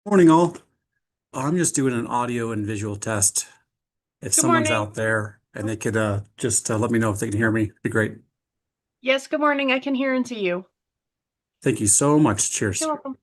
Morning, all. I'm just doing an audio and visual test. If Good someone's morning. out there and they could just let me know if they can hear me, it'd be great. Yes, good morning. I can hear and see you. Thank you so much. You're Cheers. welcome.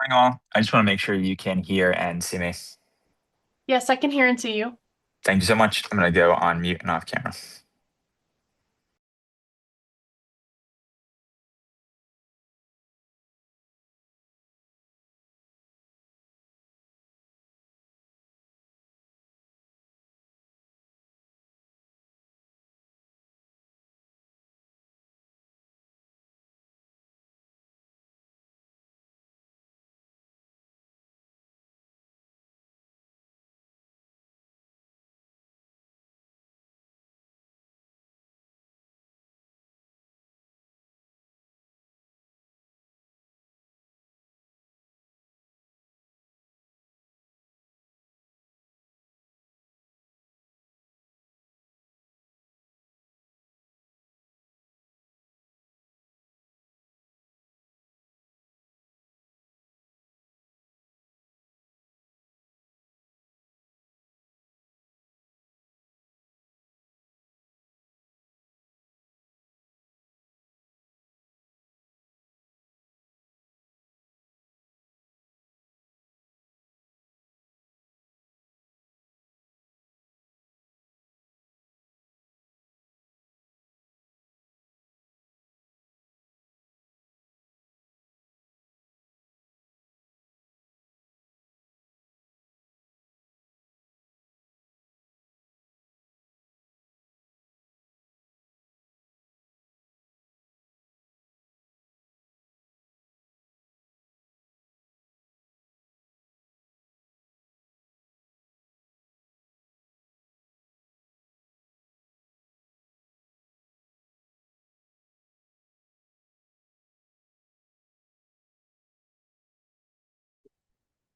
Morning, all. I just want to make sure you can hear and see me. Yes, I can hear and see you. Thank you so much. I'm going to go on mute and off camera.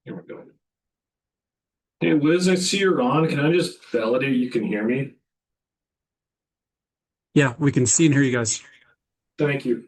Here we go. Hey Liz, I see you're on. Can I just validate you can hear me? Yeah, we can see and hear you guys. Thank you.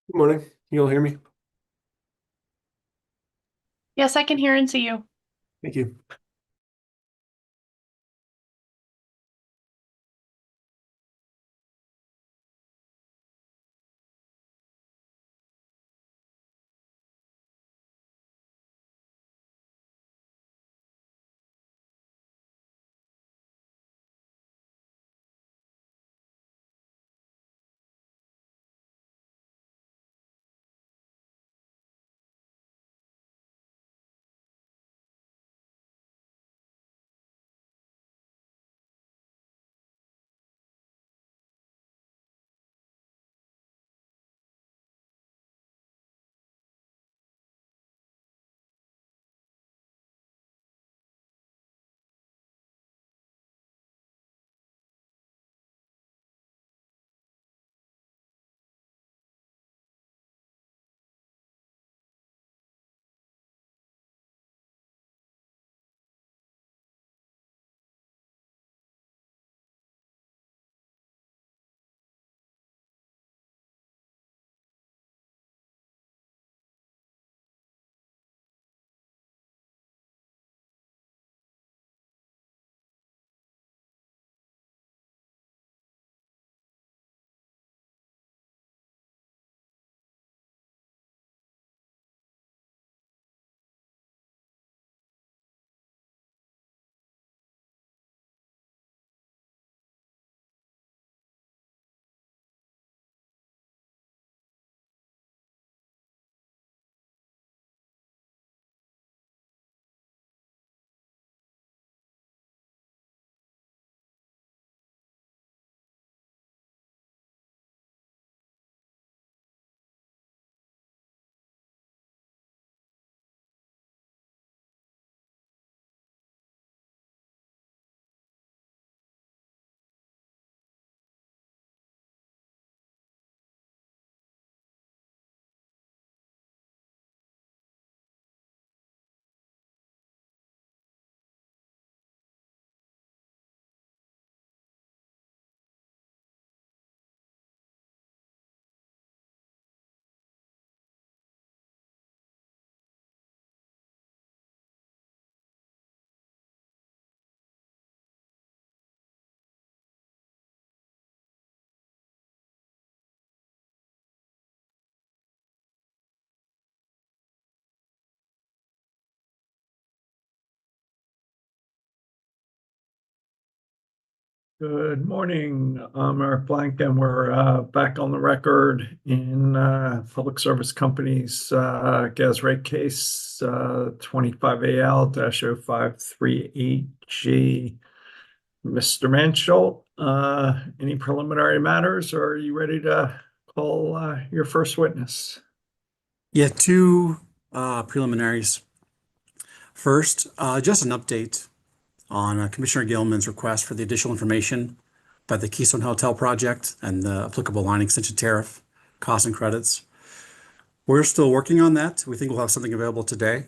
Good morning. You all hear me? Yes, I can hear and see you. Thank you. Good morning. I'm Eric Blank, and we're back on the record in Public Service Company's gas rate case 25AL-0538G. Mr. Mansholt, any preliminary matters, or are you ready to call your first witness? Yeah, two preliminaries. First, just an update on Commissioner Gilman's request for the additional information about the Keystone Hotel project and the applicable line extension tariff, costs and credits. We're still working on that. We think we'll have something available today.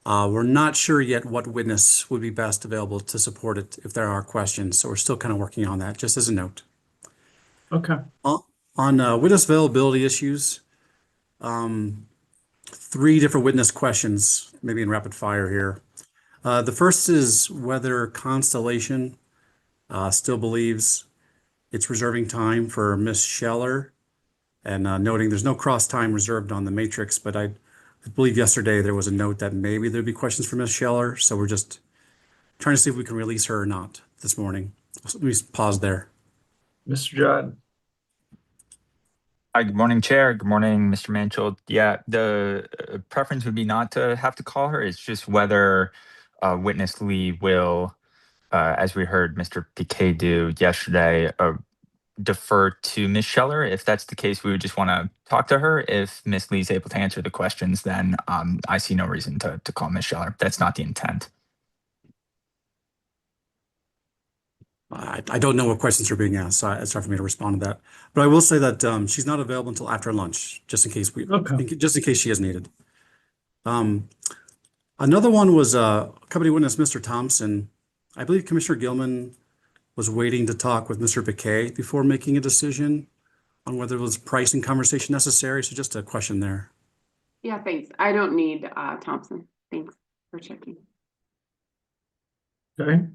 We're not sure yet what witness would be best available to support it if there are questions. So we're still kind of working on that, just as a note. Okay. On witness availability issues, three different witness questions, maybe in rapid fire here. The first is whether Constellation still believes it's reserving time for Miss Scheller, and noting there's no cross time reserved on the matrix, but I believe yesterday there was a note that maybe there'd be questions for Miss Scheller, so we're just trying to see if we can release her or not this morning. So let me pause there. Mr. Judd. Hi, good morning, Chair. Good morning, Mr. Mansholt. Yeah, the preference would be not to have to call her. It's just whether witness Lee will, as we heard Mr. Piquet do yesterday, defer to Ms. Scheller. If that's the case, we would just want to talk to her. If Ms. Lee's able to answer the questions, then I see no reason to call Ms. Scheller. That's not the intent. I don't know what questions are being asked, so it's hard for me to respond to that. But I will say that she's not available until after lunch, just in case just in case she is needed. Another one was company witness Mr. Thompson. I believe Commissioner Gilman was waiting to talk with Mr. Piquet before making a decision on whether it was pricing conversation necessary. So just a question there. Yeah, thanks. I don't need Thompson. Thanks for checking. Okay.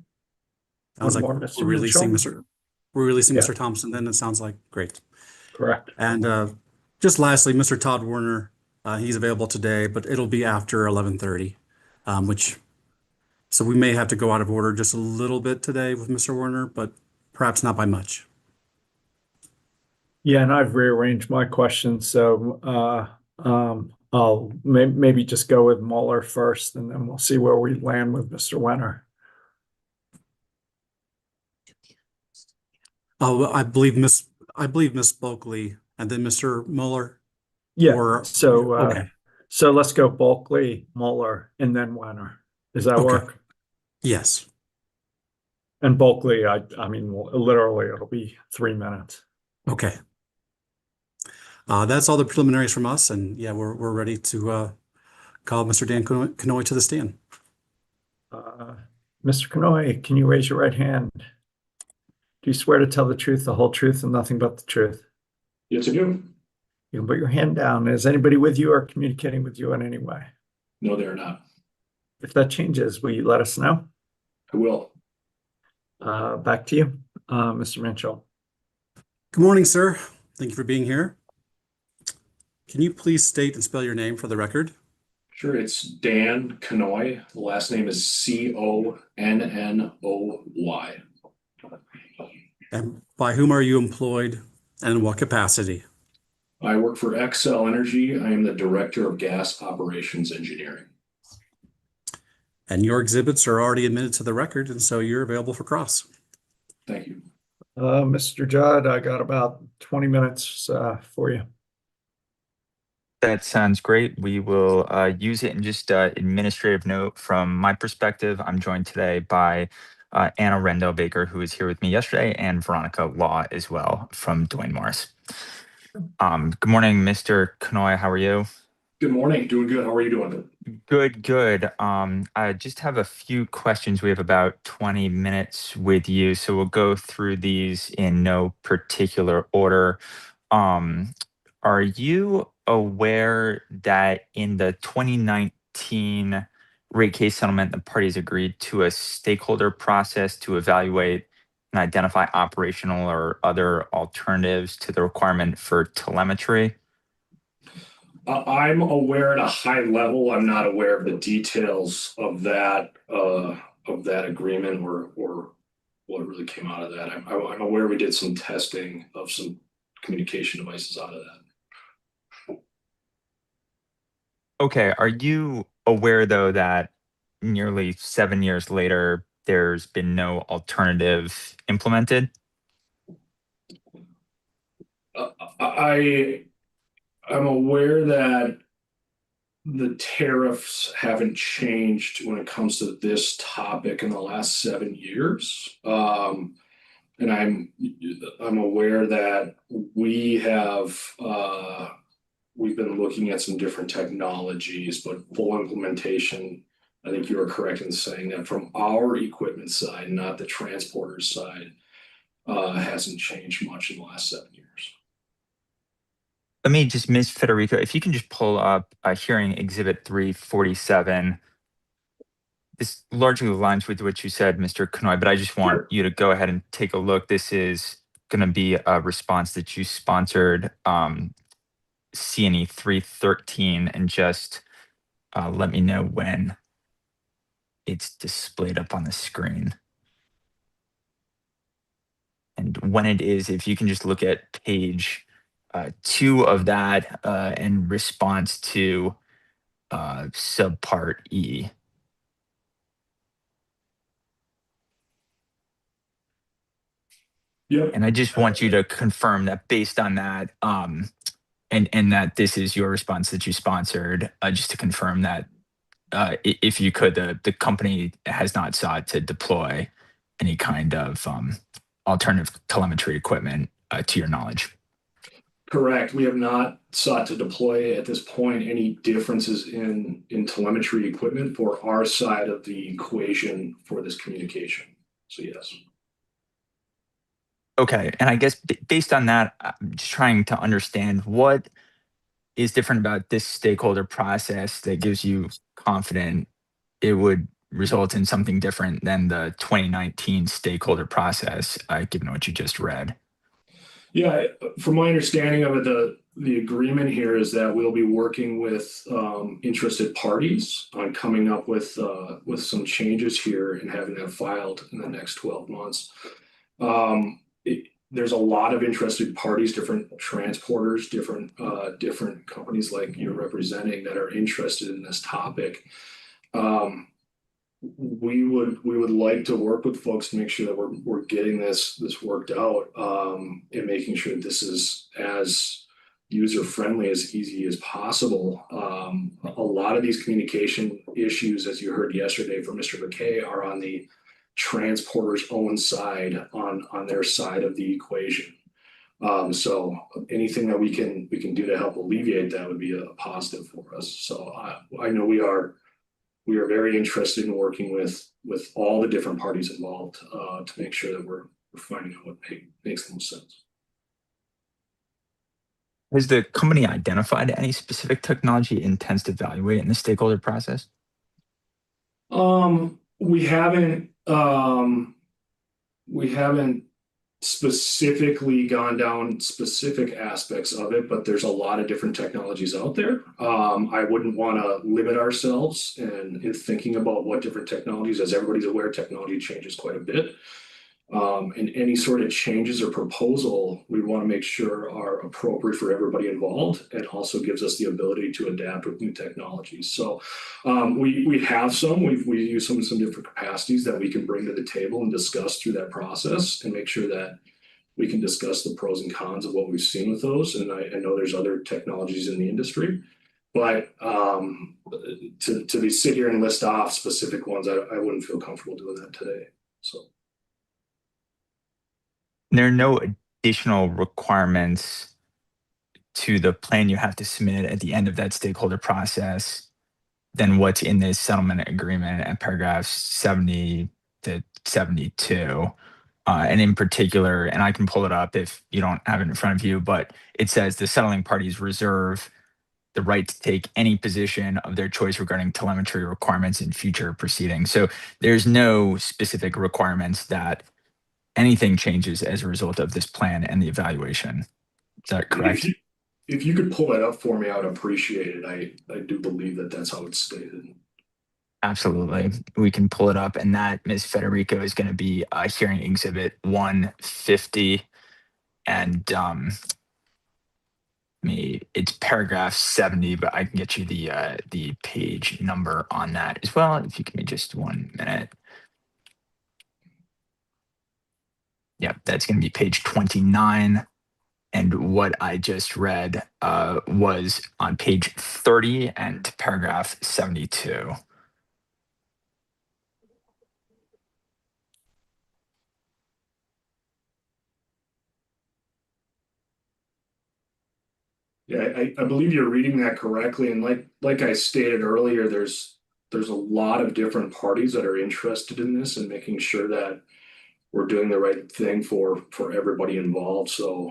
I was One like, more, Mr. Mitchell? we're releasing Yeah. Mr. Thompson then, it sounds like. Great. Correct. And just lastly, Mr. Todd Warner, he's available today, but it'll be after 11:30, so we may have to go out of order just a little bit today with Mr. Warner, but perhaps not by much. Yeah, and I've rearranged my questions, so I'll maybe just go with Mueller first, and then we'll see where we land with Mr. Wenner. Oh, well, I believe Miss Bulkley and then Mr. Mueller. Yeah, Or- so okay. so let's go Bulkley, Mueller, and then Wenner. Does that Okay. work? Yes. And Bulkley, I mean, literally, it'll be 3 minutes. Okay. That's all the preliminaries from us, and yeah, we're ready to call Mr. Dan Canoy to the stand. Mr. Canoy, can you raise your right hand? Do you swear to tell the truth, the whole truth, and nothing but the truth? Yes, I do. You can put your hand down. Is anybody with you or communicating with you in any way? No, they're not. If that changes, will you let us know? I will. Back to you, Mr. Mitchell. Good morning, sir. Thank you for being here. Can you please state and spell your name for the record? Sure, it's Dan Canoy. The last name is Connoy. And by whom are you employed and in what capacity? I work for Xcel Energy. I am the Director of Gas Operations Engineering. And your exhibits are already admitted to the record, and so you're available for cross. Thank you. Mr. Judd, I got about 20 minutes for you. That sounds great. We will use it. And just administrative note from my perspective, I'm joined today by Anna Rendell Baker, who was here with me yesterday, and Veronica Law as well from Duane Morris. Good morning, Mr. Canoy. How are you? Good morning. Doing good. How are you doing? Good, good. I just have a few questions. We have about 20 minutes with you, so we'll go through these in no particular order. Are you aware that in the 2019 rate case settlement, the parties agreed to a stakeholder process to evaluate and identify operational or other alternatives to the requirement for telemetry? I'm aware at a high level. I'm not aware of the details of that agreement or what really came out of that. I'm aware we did some testing of some communication devices out of that. Okay. Are you aware, though, that nearly 7 years later, there's been no alternative implemented? I'm aware that the tariffs haven't changed when it comes to this topic in the last 7 years. And I'm aware that we've been looking at some different technologies, but full implementation, I think you are correct in saying that from our equipment side, not the transporter side, hasn't changed much in the last 7 years. Let me just, Ms. Federico, if you can just pull up hearing exhibit 347. This largely aligns with what you said, Mr. Canoy, but I just want you to go ahead and take a look. This is going to be a response that you sponsored, CNE 313, and just let me know when it's displayed up on the screen. And when it is, if you can just look at page 2 of that in response to subpart E. Yep. And I just want you to confirm that based on that, and that this is your response that you sponsored, just to confirm that if you could, the company has not sought to deploy any kind of alternative telemetry equipment to your knowledge. Correct. We have not sought to deploy at this point any differences in telemetry equipment for our side of the equation for this communication. So yes. Okay, and I guess based on that, I'm just trying to understand what is different about this stakeholder process that gives you confident it would result in something different than the 2019 stakeholder process, given what you just read. Yeah, from my understanding of it, the agreement here is that we'll be working with interested parties on coming up with some changes here and having that filed in the next 12 months. There's a lot of interested parties, different transporters, different companies like you're representing that are interested in this topic. We would like to work with folks to make sure that we're getting this worked out, and making sure that this is as user friendly, as easy as possible. A lot of these communication issues, as you heard yesterday from Mr. McKay, are on the transporter's own side, on their side of the equation. So anything that we can do to help alleviate that would be a positive for us. So I know we are very interested in working with all the different parties involved, to make sure that we're finding out what makes the most sense. Has the company identified any specific technology it intends to evaluate in the stakeholder process? We haven't specifically gone down specific aspects of it, but there's a lot of different technologies out there. I wouldn't want to limit ourselves in thinking about what different technologies. As everybody's aware, technology changes quite a bit. And any sort of changes or proposal we want to make sure are appropriate for everybody involved, and also gives us the ability to adapt with new technologies. So we have we use some different capacities that we can bring to the table and discuss through that process, and make sure that we can discuss the pros and cons of what we've seen with those. And I know there's other technologies in the industry, but to sit here and list off specific ones, I wouldn't feel comfortable doing that today. So. There are no additional requirements to the plan you have to submit at the end of that stakeholder process than what's in this settlement agreement at paragraphs 70 to 72. And in particular, and I can pull it up if you don't have it in front of you, but it says the settling parties reserve the right to take any position of their choice regarding telemetry requirements in future proceedings. So there's no specific requirements that anything changes as a result of this plan and the evaluation. Is that correct? If you could pull that up for me, I would appreciate it. I do believe that that's how it's stated. Absolutely. We can pull it up, and that, Ms. Federico, is going to be hearing exhibit 150. And it's paragraph 70, but I can get you the page number on that as well. If you give me just 1 minute. Yep, that's going to be page 29. And what I just read was on page 30 and paragraph 72. Yeah, I believe you're reading that correctly. And like I stated earlier, there's a lot of different parties that are interested in this, and making sure that we're doing the right thing for everybody involved. So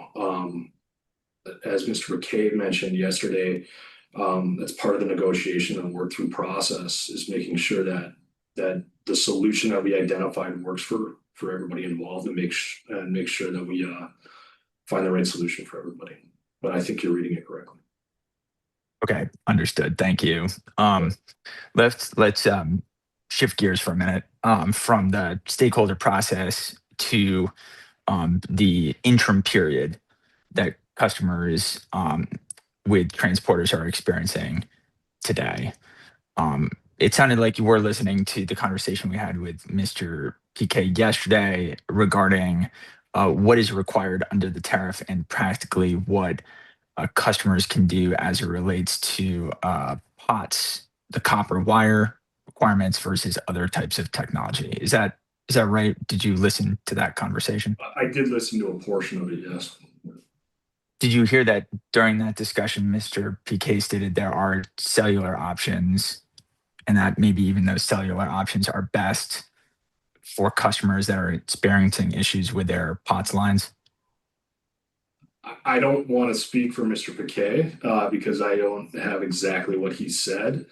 as Mr. McCabe mentioned yesterday, that's part of the negotiation and work through process, is making sure that the solution that we identified works for everybody involved, and make sure that we find the right solution for everybody. But I think you're reading it correctly. Okay, understood. Thank you. Let's shift gears for a minute from the stakeholder process to the interim period that customers with transporters are experiencing today. It sounded like you were listening to the conversation we had with Mr. PK yesterday regarding what is required under the tariff, and practically what customers can do as it relates to POTS, the copper wire requirements versus other types of technology. Is that right? Did you listen to that conversation? I did listen to a portion of it, yes. Did you hear that during that discussion, Mr. PK stated there are cellular options, and that maybe even those cellular options are best for customers that are experiencing issues with their POTS lines? I don't want to speak for Mr. Piquet, because I don't have exactly what he said.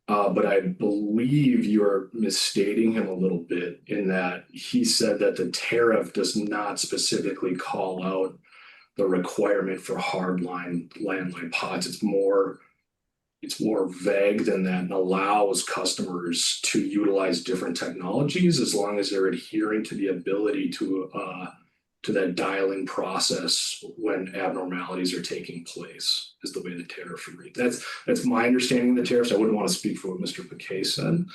But I believe you're misstating him a little bit in that he said that the tariff does not specifically call out the requirement for hardline landline pods. It's more vague than that and allows customers to utilize different technologies as long as they're adhering to the ability to that dial-in process when abnormalities are taking place, is the way the tariff reads. That's my understanding of the tariffs. I wouldn't want to speak for what Mr. Piquet said.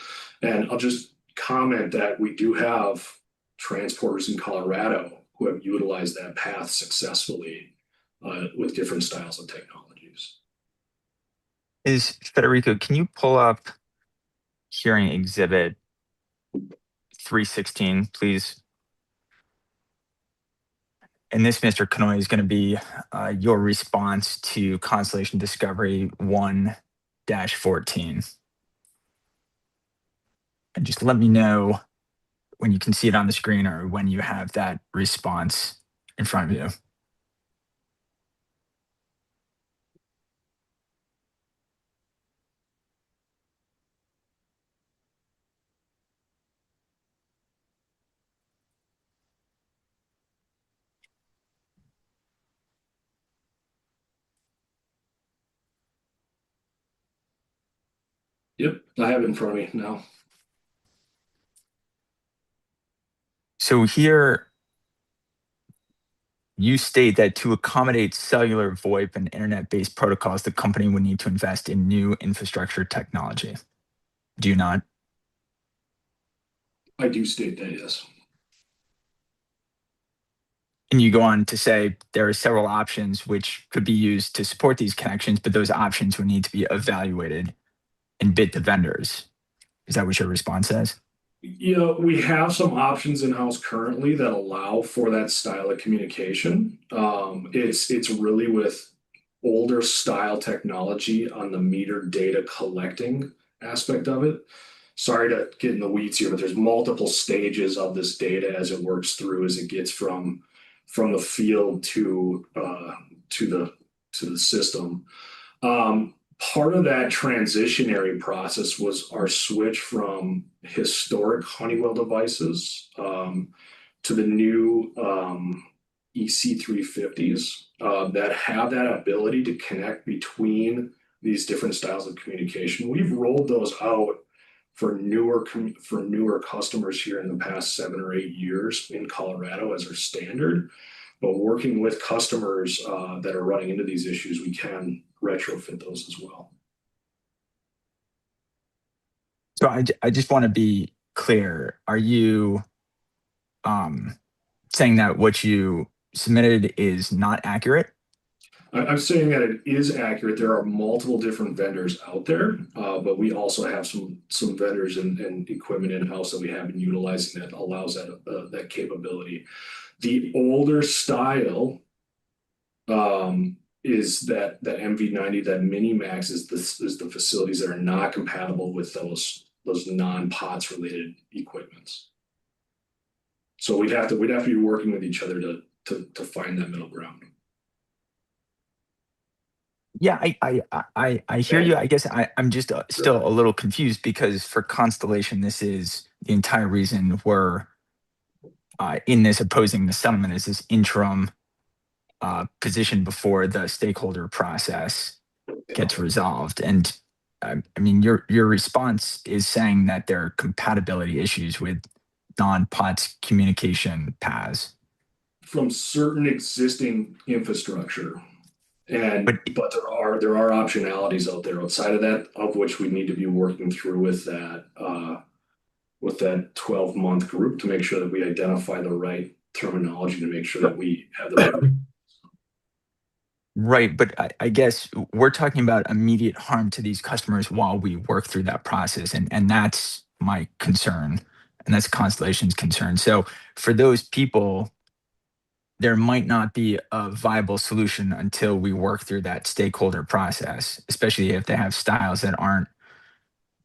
And I'll just comment that we do have transporters in Colorado who have utilized that path successfully with different styles of technologies. Is Federico, can you pull up hearing exhibit 316, please? And this, Mr. Kanoy, is going to be your response to Constellation Discovery 1-14. And just let me know when you can see it on the screen or when you have that response in front of you. Yep, I have it in front of me now. So here you state that to accommodate cellular, VoIP, and internet-based protocols, the company would need to invest in new infrastructure technology. Do you not? I do state that, yes. And you go on to say there are several options which could be used to support these connections, but those options would need to be evaluated and bid to vendors. Is that what your response says? You know, we have some options in-house currently that allow for that style of communication. It's really with older style technology on the meter data collecting aspect of it. Sorry to get in the weeds here, but there's multiple stages of this data as it works through, as it gets from the field to the system. Part of that transitionary process was our switch from historic Honeywell devices to the new EC350s that have that ability to connect between these different styles of communication. We've rolled those out for newer customers here in the past 7 or 8 years in Colorado as our standard. But working with customers that are running into these issues, we can retrofit those as well. So I just want to be clear. Are you saying that what you submitted is not accurate? I'm saying that it is accurate. There are multiple different vendors out there, but we also have some vendors and equipment in-house that we have been utilizing that allows that capability. The older style is that MV90, that Minimax is the facilities that are not compatible with those non-POTS related equipments. So we'd have to be working with each other to find that middle ground. Yeah, I hear you. I guess I'm just still a little confused because for Constellation, this is the entire reason we're in this opposing the settlement is this interim position before the stakeholder process gets resolved. And I mean, your response is saying that there are compatibility issues with non-POTS communication paths. From certain existing infrastructure. But there are optionalities out there outside of that, of which we need to be working through with that 12-month group to make sure that we identify the right terminology to make sure that we have the right. Right, but I guess we're talking about immediate harm to these customers while we work through that process, and that's my concern, and that's Constellation's concern. So for those people, there might not be a viable solution until we work through that stakeholder process, especially if they have styles that aren't.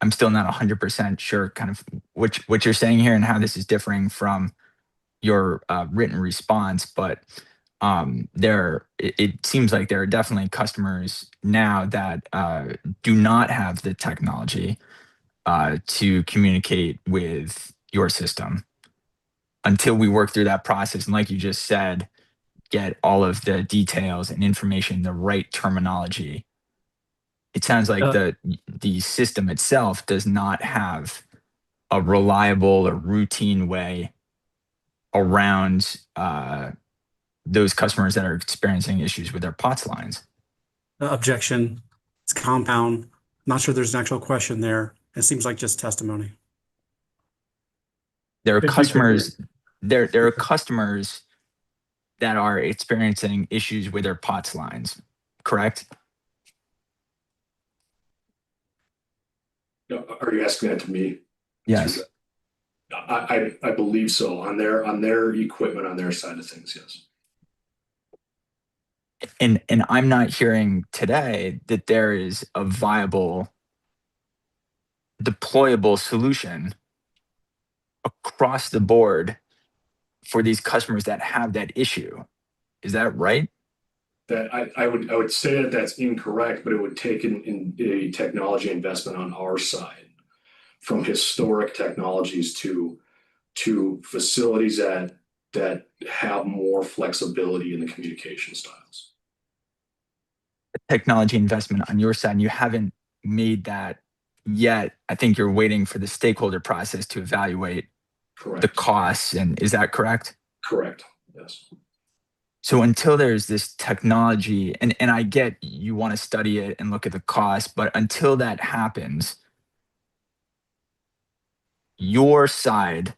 I'm still not 100% sure kind of what you're saying here and how this is differing from your written response, but it seems like there are definitely customers now that do not have the technology to communicate with your system until we work through that process. And like you just said, get all of the details and information, the right terminology. It sounds like the system itself does not have a reliable or routine way around those customers that are experiencing issues with their POTS lines. Objection. It's compound. Not sure there's an actual question there. It seems like just testimony. There are Thank you, customers. There are customers that are experiencing issues with their POTS lines. Correct? Are you asking that to me? Yes. I believe so. On their equipment, on their side of things, yes. And I'm not hearing today that there is a viable deployable solution across the board for these customers that have that issue. Is that right? That I would say that that's incorrect, but it would take in a technology investment on our side, from historic technologies to facilities that have more flexibility in the communication styles. Technology investment on your side, and you haven't made that yet. I think you're waiting for the stakeholder process to evaluate Correct. the costs. And is that correct? Correct. Yes. So until there's this technology, and I get you want to study it and look at the cost, but until that happens, your side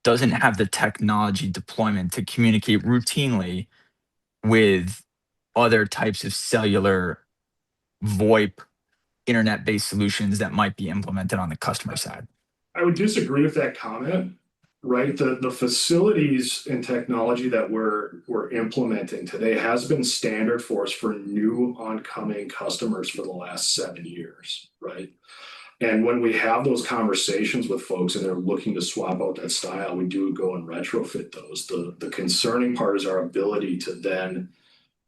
doesn't have the technology deployment to communicate routinely with other types of cellular VoIP internet-based solutions that might be implemented on the customer side. I would disagree with that comment, right? The facilities and technology that we're implementing today has been standard for us for new oncoming customers for the last 7 years, right? And when we have those conversations with folks and they're looking to swap out that style, we do go and retrofit those. The concerning part is our ability to then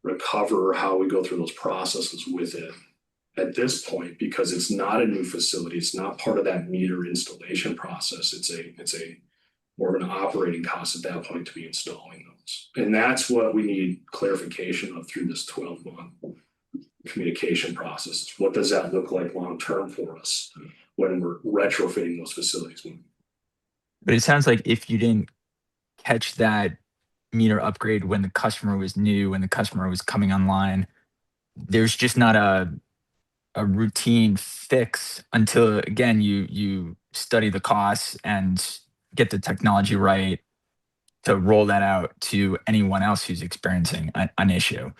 recover how we go through those processes with it at this point, because it's not a new facility. It's not part of that meter installation process. It's a more of an operating cost at that point to be installing those. And that's what we need clarification of through this 12-month communication process. What does that look like long-term for us when we're retrofitting those facilities? But it sounds like if you didn't catch that meter upgrade when the customer was new, when the customer was coming online, there's just not a routine fix until, again, you study the costs and get the technology right to roll that out to anyone else who's experiencing an issue.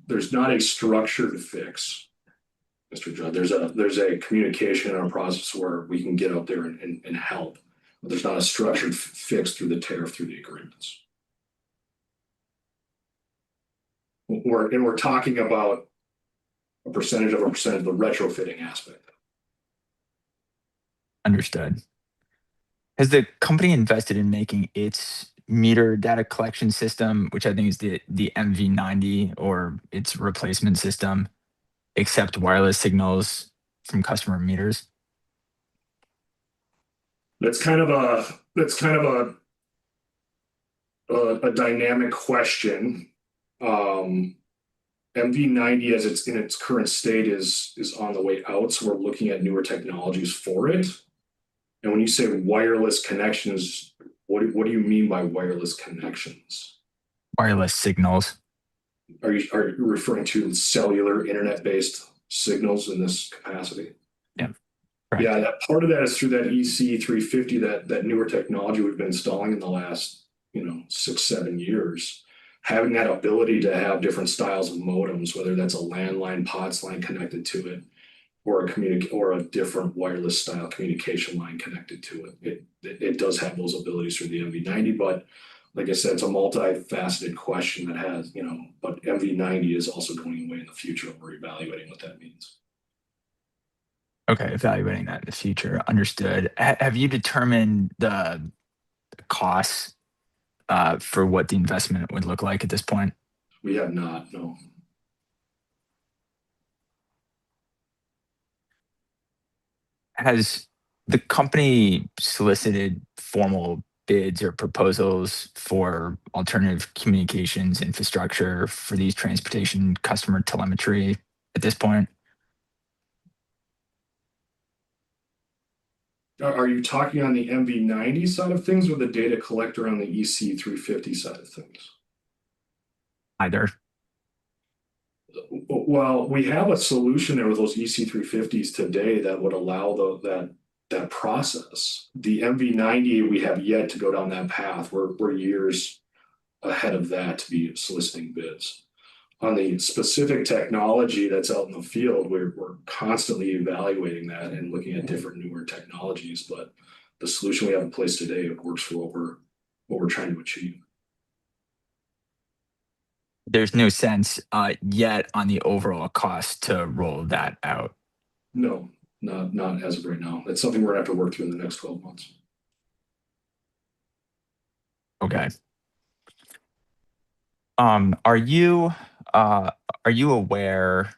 There's not a structured fix, Mr. Judd. There's a communication and a process where we can get out there and help. But there's not a structured fix through the tariff, through the agreements. We're talking about a percentage of the retrofitting aspect. Understood. Has the company invested in making its meter data collection system, which I think is the MV90 or its replacement system, accept wireless signals from customer meters? That's kind of a dynamic question. MV90 as it's in its current state is on the way out, so we're looking at newer technologies for it. And when you say wireless connections, what do you mean by wireless connections? Wireless signals. Are you referring to cellular internet-based signals in this capacity? Yeah. Correct. Yeah, that part of that is through that EC350, that newer technology we've been installing in the last 6-7 years. Having that ability to have different styles of modems, whether that's a landline POTS line connected to it, or a different wireless style communication line connected to it. It does have those abilities through the MV90, but like I said, it's a multifaceted question that has, but MV90 is also going away in the future, and we're evaluating what that means. Okay, evaluating that in the future. Understood. Have you determined the costs for what the investment would look like at this point? We have not, no. Has the company solicited formal bids or proposals for alternative communications infrastructure for these transportation customer telemetry at this point? Are you talking on the MV90 side of things or the data collector on the EC350 side of things? Either. Well, we have a solution there with those EC350s today that would allow that process. The MV90, we have yet to go down that path. We're years ahead of that to be soliciting bids. On the specific technology that's out in the field, we're constantly evaluating that and looking at different newer technologies. But the solution we have in place today works for what we're trying to achieve. There's no sense yet on the overall cost to roll that out. No, not as of right now. That's something we're gonna have to work through in the next 12 months. Okay. Are you aware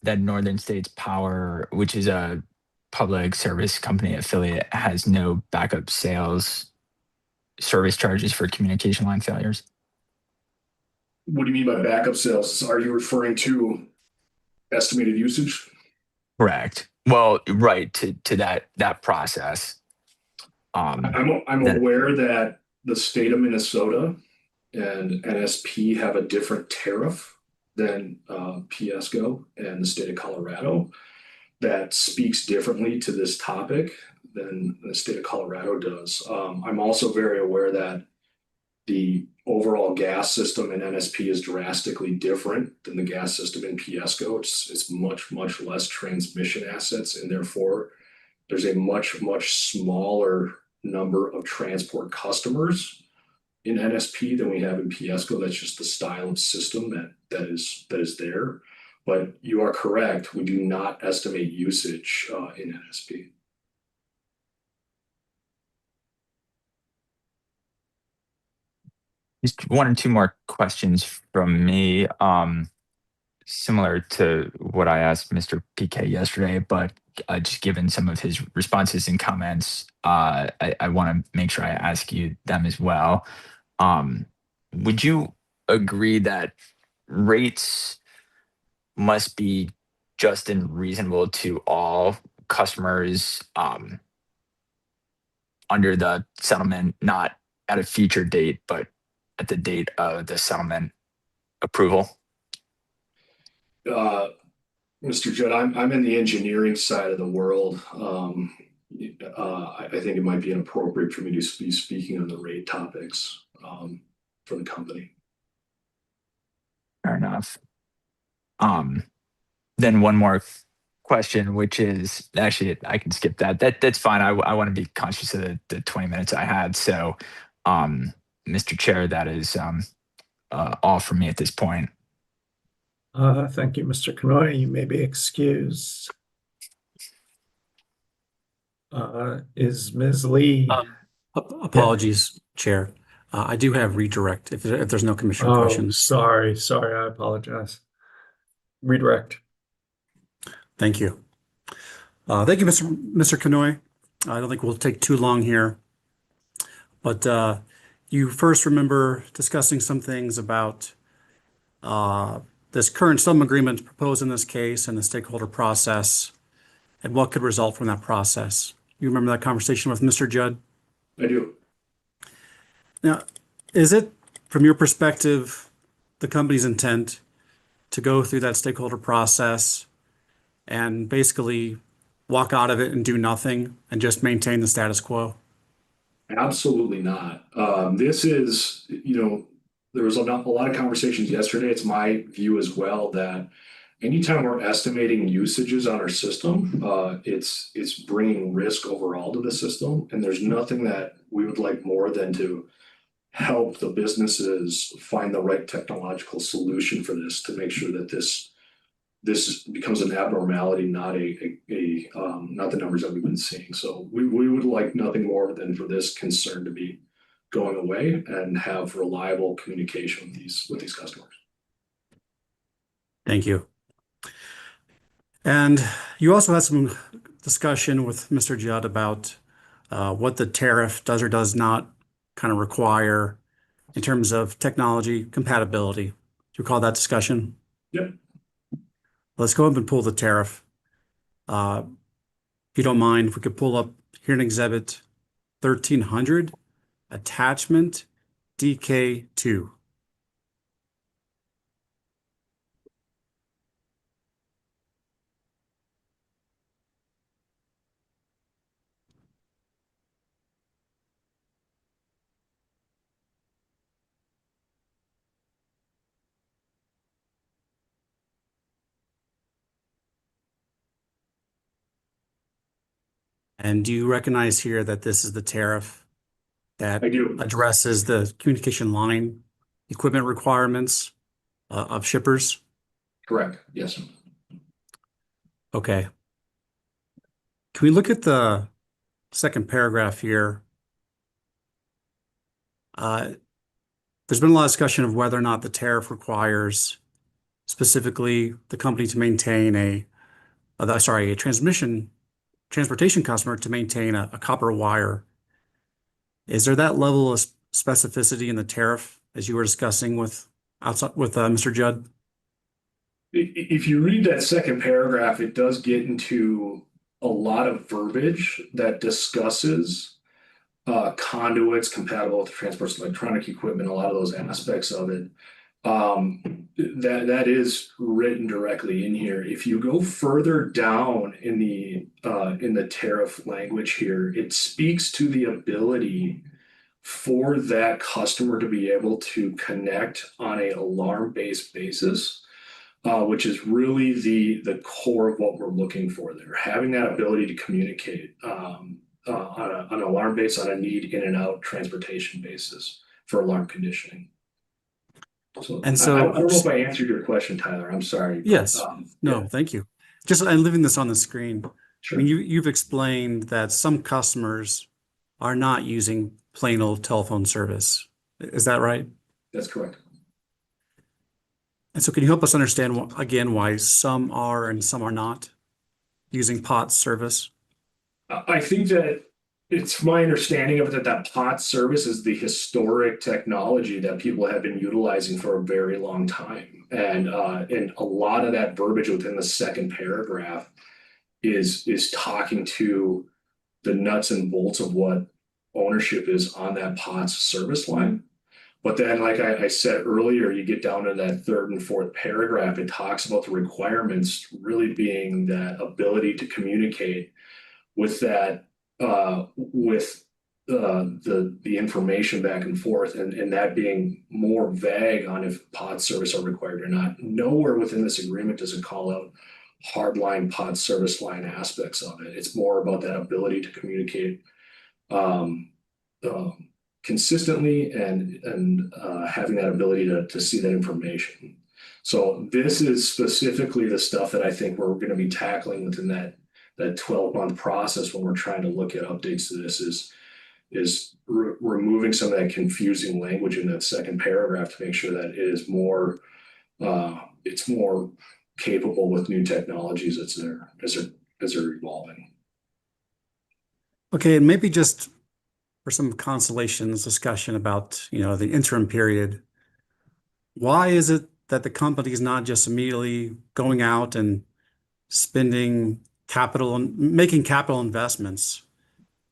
that Northern States Power, which is a public service company affiliate, has no backup sales service charges for communication line failures? What do you mean by backup sales? Are you referring to estimated usage? Correct. Well, right to that process. I'm that- aware that the state of Minnesota and NSP have a different tariff than PSCO and the state of Colorado that speaks differently to this topic than the state of Colorado does. I'm also very aware that the overall gas system in NSP is drastically different than the gas system in PSCO. It's much less transmission assets, and therefore there's a much smaller number of transport customers in NSP than we have in PSCO. That's just the style of system that is there. But you are correct. We do not estimate usage in NSP. Just one or two more questions from me, similar to what I asked Mr. PK yesterday, but just given some of his responses and comments, I want to make sure I ask you them as well. Would you agree that rates must be just and reasonable to all customers under the settlement, not at a future date, but at the date of the settlement approval? Mr. Judd, I'm in the engineering side of the world. I think it might be inappropriate for me to be speaking on the rate topics for the company. Fair enough. Then one more question, which is actually I can skip that. That's fine. I want to be conscious of the 20 minutes I had. So, Mr. Chair, that is all from me at this point. Thank you, Mr. Kanoy. You may be excused. Is Ms. Lee? Apologies, Chair. I do have redirect if there's no commissioner Oh, questions. sorry. I apologize. Redirect. Thank you. Thank you, Mr. Kanoy. I don't think we'll take too long here. But you first remember discussing some things about this current sum agreement proposed in this case and the stakeholder process and what could result from that process. You remember that conversation with Mr. Judd? I do. Now, is it, from your perspective, the company's intent to go through that stakeholder process and basically walk out of it and do nothing and just maintain the status quo? Absolutely not. This is, there was a lot of conversations yesterday. It's my view as well that anytime we're estimating usages on our system, it's bringing risk overall to the system. And there's nothing that we would like more than to help the businesses find the right technological solution for this to make sure that this becomes an abnormality, not not the numbers that we've been seeing. So we would like nothing more than for this concern to be going away and have reliable communication with these customers. Thank you. And you also had some discussion with Mr. Judd about what the tariff does or does not kind of require in terms of technology compatibility. Do you recall that discussion? Yep. Let's go up and pull the tariff. If you don't mind, if we could pull up here in Exhibit 1300, Attachment DK2. And do you recognize here that this is the tariff that I do. addresses the communication line equipment requirements of shippers? Correct. Yes. Okay. Can we look at the second paragraph here? There's been a lot of discussion of whether or not the tariff requires specifically the company to maintain a transportation customer to maintain a copper wire. Is there that level of specificity in the tariff as you were discussing with Mr. Judd? If you read that second paragraph, it does get into a lot of verbiage that discusses conduits compatible with transport electronic equipment, a lot of those aspects of it. That is written directly in here. If you go further down in the tariff language here, it speaks to the ability for that customer to be able to connect on a alarm-based basis, which is really the core of what we're looking for there. Having that ability to communicate on an alarm base, on a need in and out transportation basis for alarm conditioning. So, And I so, don't know if I answered your question, Tyler. I'm sorry. yes. No, yeah, thank you. I'm leaving this on the screen. I sure. mean, you've explained that some customers are not using plain old telephone service. Is that right? That's correct. And so can you help us understand again why some are and some are not using POTS service? I think that it's my understanding of it that POTS service is the historic technology that people have been utilizing for a very long time. And a lot of that verbiage within the second paragraph is talking to the nuts and bolts of what ownership is on that POTS service line. But then, like I said earlier, you get down to that third and fourth paragraph, it talks about the requirements really being that ability to communicate with that the information back and forth, and that being more vague on if pod service are required or not. Nowhere within this agreement does it call out hardline pod service line aspects of it. It's more about that ability to communicate consistently and having that ability to see that information. So this is specifically the stuff that I think we're going to be tackling within that 12-month process when we're trying to look at updates to this is removing some of that confusing language in that second paragraph to make sure that it is more it's more capable with new technologies as they're evolving. Okay, and maybe just for some consolations discussion about, the interim period, why is it that the company is not just immediately going out and spending capital and making capital investments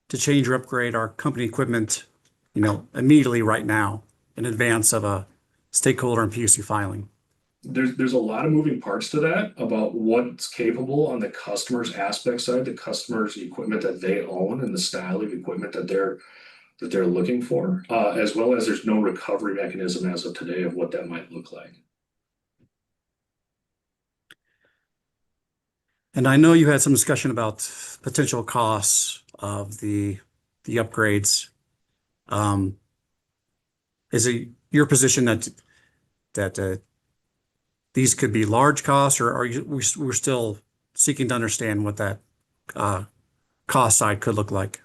to change or upgrade our company equipment, immediately right now in advance of a stakeholder and PUC filing? There's a lot of moving parts to that about what's capable on the customer's aspect side, the customer's equipment that they own and the style of equipment that they're looking for, as well as there's no recovery mechanism as of today of what that might look like. And I know you had some discussion about potential costs of the upgrades. Is it your position that these could be large costs, or we're still seeking to understand what that cost side could look like?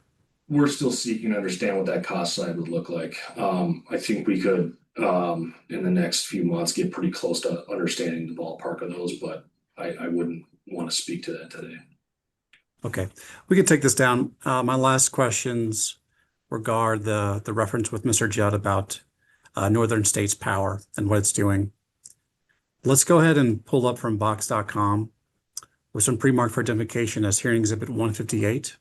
we're still seeking to understand what that cost side would look like. I think we could, in the next few months, get pretty close to understanding the ballpark of those, but I wouldn't want to speak to that today. Okay, we can take this down. My last questions regard the reference with Mr. Judd about Northern States Power and what it's doing. Let's go ahead and pull up from box.com with some pre-marked for identification as hearing exhibit 158.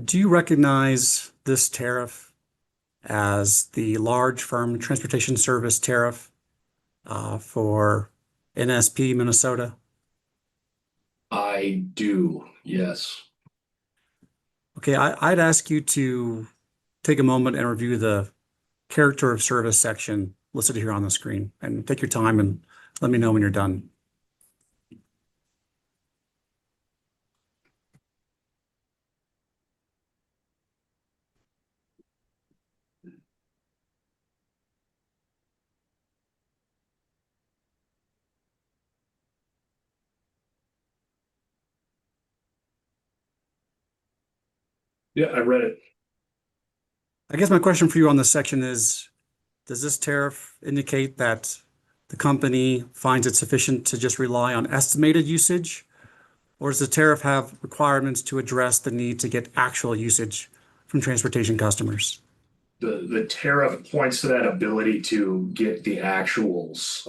Do you recognize this tariff as the large firm transportation service tariff for NSP Minnesota? I do, yes. Okay, I'd ask you to take a moment and review the character of service section listed here on the screen, and take your time and let me know when you're done. Yeah, I read it. I guess my question for you on this section is, does this tariff indicate that the company finds it sufficient to just rely on estimated usage? Or does the tariff have requirements to address the need to get actual usage from transportation customers? The tariff points to that ability to get the actuals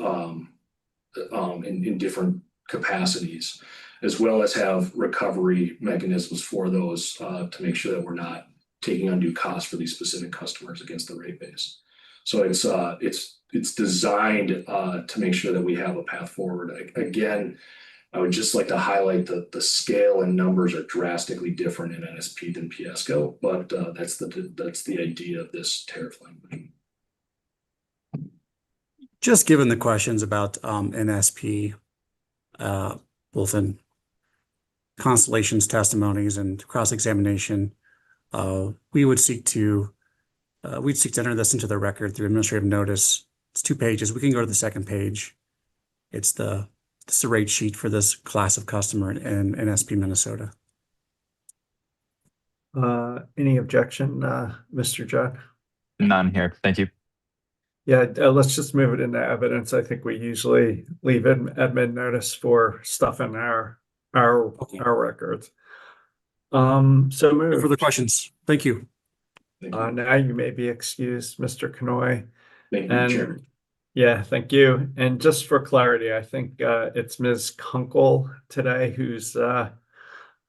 in different capacities, as well as have recovery mechanisms for those to make sure that we're not taking undue costs for these specific customers against the rate base. So it's designed to make sure that we have a path forward. Again, I would just like to highlight the scale and numbers are drastically different in NSP than PSCO, but that's the idea of this tariff language. Just given the questions about NSP, both in Constellation's testimonies and cross-examination, we'd seek to enter this into the record through administrative notice. It's 2 pages. We can go to the second page. It's the rate sheet for this class of customer in NSP Minnesota. Any objection, Mr. Judd? None here. Thank you. Yeah, let's just move it into evidence. I think we usually leave admin notice for stuff in our records. So No move. further questions. Thank you. Thank you. Now you may be excused, Mr. Kanoy. Thank you, Chair. And yeah, thank you. And just for clarity, I think it's Ms. Kunkel today who's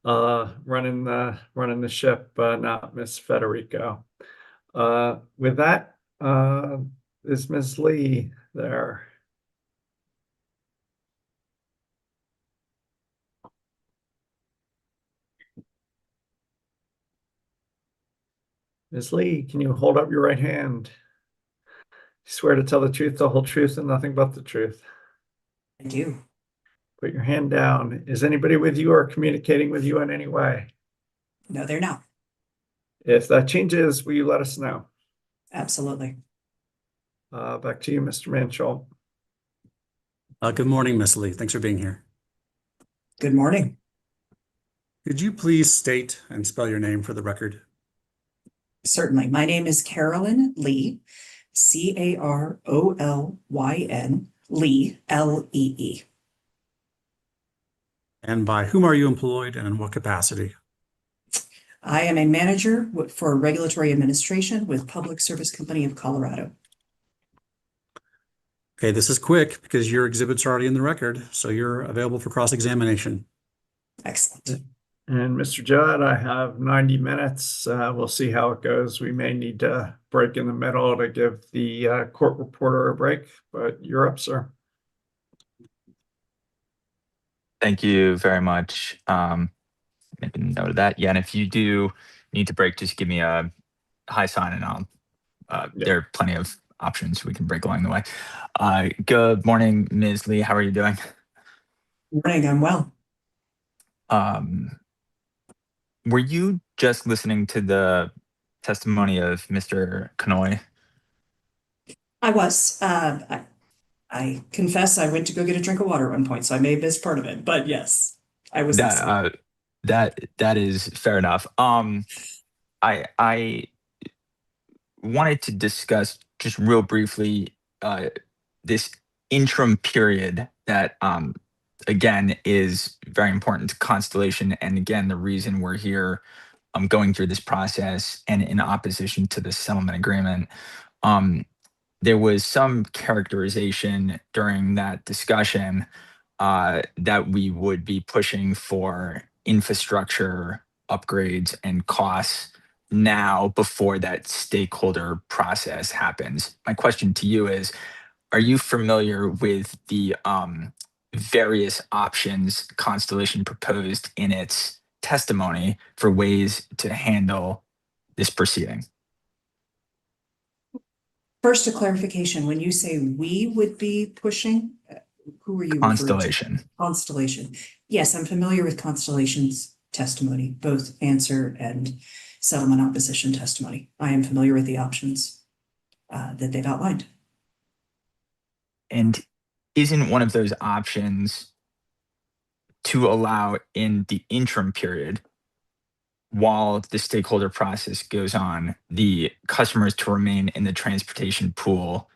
running the ship, not Ms. Federico. With that, is Ms. Lee there? Ms. Lee, can you hold up your right hand? Swear to tell the truth, the whole truth, and nothing but the truth. I do. Put your hand down. Is anybody with you or communicating with you in any way? No, they're not. If that changes, will you let us know? Absolutely. Back to you, Mr. Manchol. Good morning, Ms. Lee. Thanks for being here. Good morning. Could you please state and spell your name for the record? Certainly. My name is Carolyn Lee, Carolyn, Lee, Lee. And by whom are you employed and in what capacity? I am a manager for regulatory administration with Public Service Company of Colorado. Okay, this is quick because your exhibit's already in the record, so you're available for cross-examination. Excellent. And Mr. Judd, I have 90 minutes. We'll see how it goes. We may need to break in the middle to give the court reporter a break, but you're up, sir. Thank you very much. Make a note of that. Yeah, and if you do need to break, just give me a high sign and I'll there are plenty of options we can break along the way. Good morning, Ms. Lee. How are you doing? Morning, I'm well. Were you just listening to the testimony of Mr. Kanoy? I was, I confess I went to go get a drink of water at one point, so I may have missed part of it, but yes, I was That listening. that is fair enough. I wanted to discuss just real briefly this interim period that again is very important to Constellation, and again the reason we're here going through this process and in opposition to the settlement agreement. There was some characterization during that discussion that we would be pushing for infrastructure upgrades and costs now before that stakeholder process happens. My question to you is, are you familiar with the various options Constellation proposed in its testimony for ways to handle this proceeding? First, a clarification, when you say we would be pushing, who are you referring to? Constellation. Constellation. Yes, I'm familiar with Constellation's testimony, both answer and settlement opposition testimony. I am familiar with the options that they've outlined. And isn't one of those options to allow in the interim period while the stakeholder process goes on, the customers to remain in the transportation pool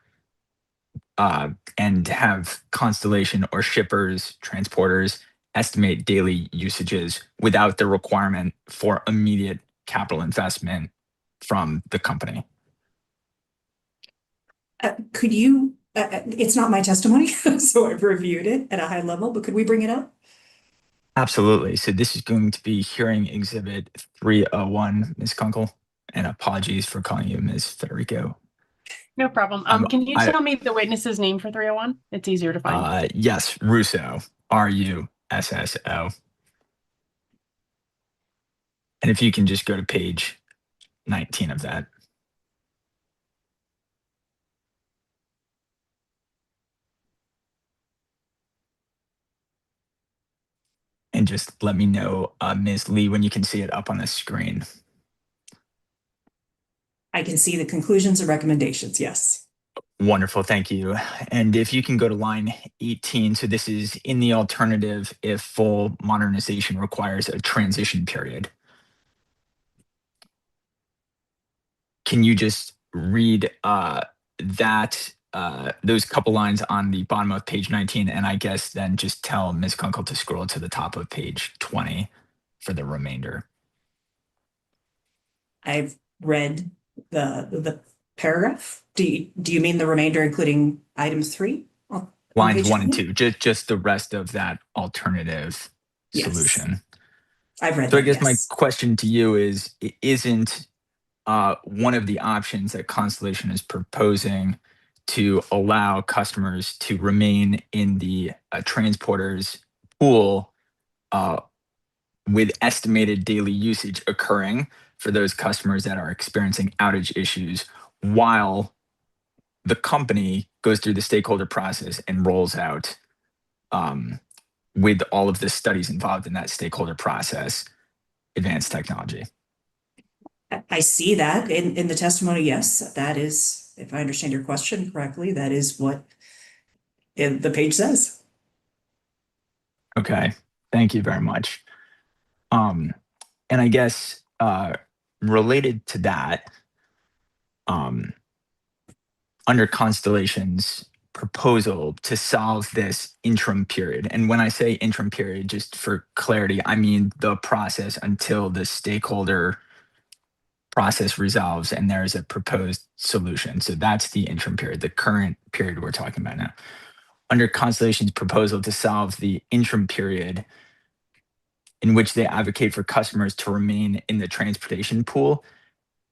and have Constellation or shippers, transporters estimate daily usages without the requirement for immediate capital investment from the company? Could you, it's not my testimony, so I've reviewed it at a high level, but could we bring it up? Absolutely. So this is going to be hearing exhibit 301, Ms. Kunkel, and apologies for calling you Ms. Federico. No problem. Can you tell me the witness's name for 301? It's easier to find. Yes, Russo, Russo. And if you can just go to page 19 of that. And just let me know, Ms. Lee, when you can see it up on the screen. I can see the conclusions and recommendations, yes. Wonderful, thank you. And if you can go to line 18, so this is in the alternative if full modernization requires a transition period. Can you just read those couple lines on the bottom of page 19, and I guess then just tell Ms. Kunkel to scroll to the top of page 20 for the remainder. I've read the paragraph. Do you mean the remainder, including item 3? Lines 1 and 2, just the rest of that alternative solution. I've read So that, I guess my yes. question to you is, isn't one of the options that Constellation is proposing to allow customers to remain in the transporter's pool with estimated daily usage occurring for those customers that are experiencing outage issues while the company goes through the stakeholder process and rolls out with all of the studies involved in that stakeholder process, advanced technology? I see that in the testimony, yes. That is, if I understand your question correctly, that is what the page says. Okay, thank you very much. And I guess related to that, under Constellation's proposal to solve this interim period, and when I say interim period, just for clarity, I mean the process until the stakeholder process resolves and there is a proposed solution. So that's the interim period, the current period we're talking about now. Under Constellation's proposal to solve the interim period, in which they advocate for customers to remain in the transportation pool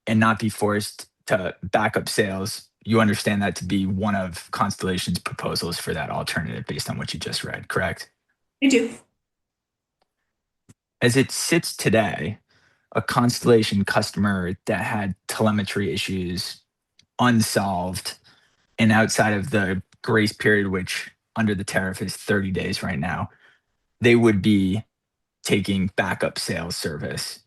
and not be forced to back up sales, you understand that to be one of Constellation's proposals for that alternative based on what you just read, correct? I do. As it sits today, a Constellation customer that had telemetry issues unsolved and outside of the grace period, which under the tariff is 30 days right now, they would be taking backup sales service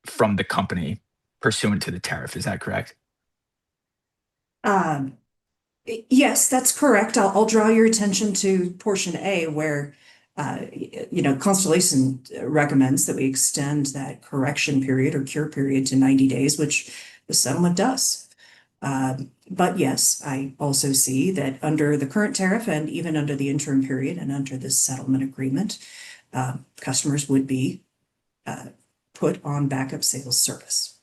from the company pursuant to the tariff. Is that correct? Yes, that's correct. I'll draw your attention to portion A where, Constellation recommends that we extend that correction period or cure period to 90 days, which the settlement does. But yes, I also see that under the current tariff and even under the interim period and under this settlement agreement, customers would be put on backup sales service.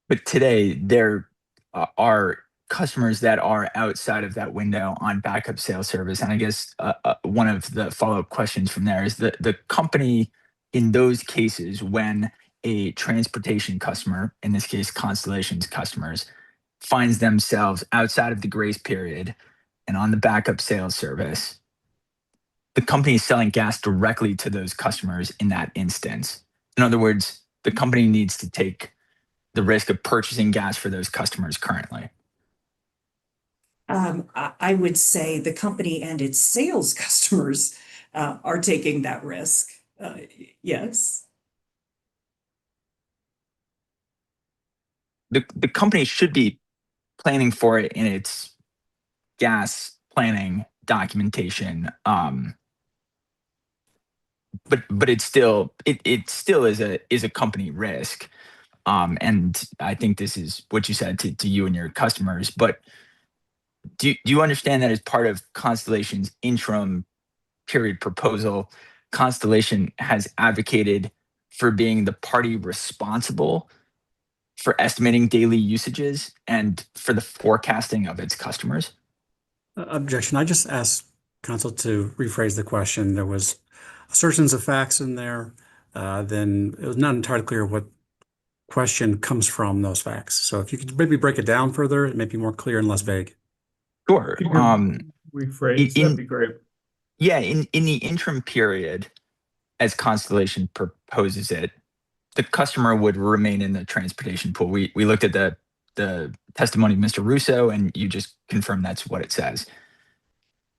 But today there are customers that are outside of that window on backup sales service. And I guess one of the follow-up questions from there is the company in those cases when a transportation customer, in this case Constellation's customers, finds themselves outside of the grace period and on the backup sales service, the company is selling gas directly to those customers in that instance. In other words, the company needs to take the risk of purchasing gas for those customers currently. I would say the company and its sales customers are taking that risk. Yes. The company should be planning for it in its gas planning documentation. But it still is a company risk. And I think this is what you said to you and your customers. But do you understand that as part of Constellation's interim period proposal, Constellation has advocated for being the party responsible for estimating daily usages and for the forecasting of its customers? Objection. I just asked counsel to rephrase the question. There was assertions of facts in there. Then it was not entirely clear what question comes from those facts. So if you could maybe break it down further, it may be more clear and less vague. Sure. Rephrase, that'd be great. Yeah, in the interim period, as Constellation proposes it, the customer would remain in the transportation pool. We looked at the testimony of Mr. Russo, and you just confirmed that's what it says.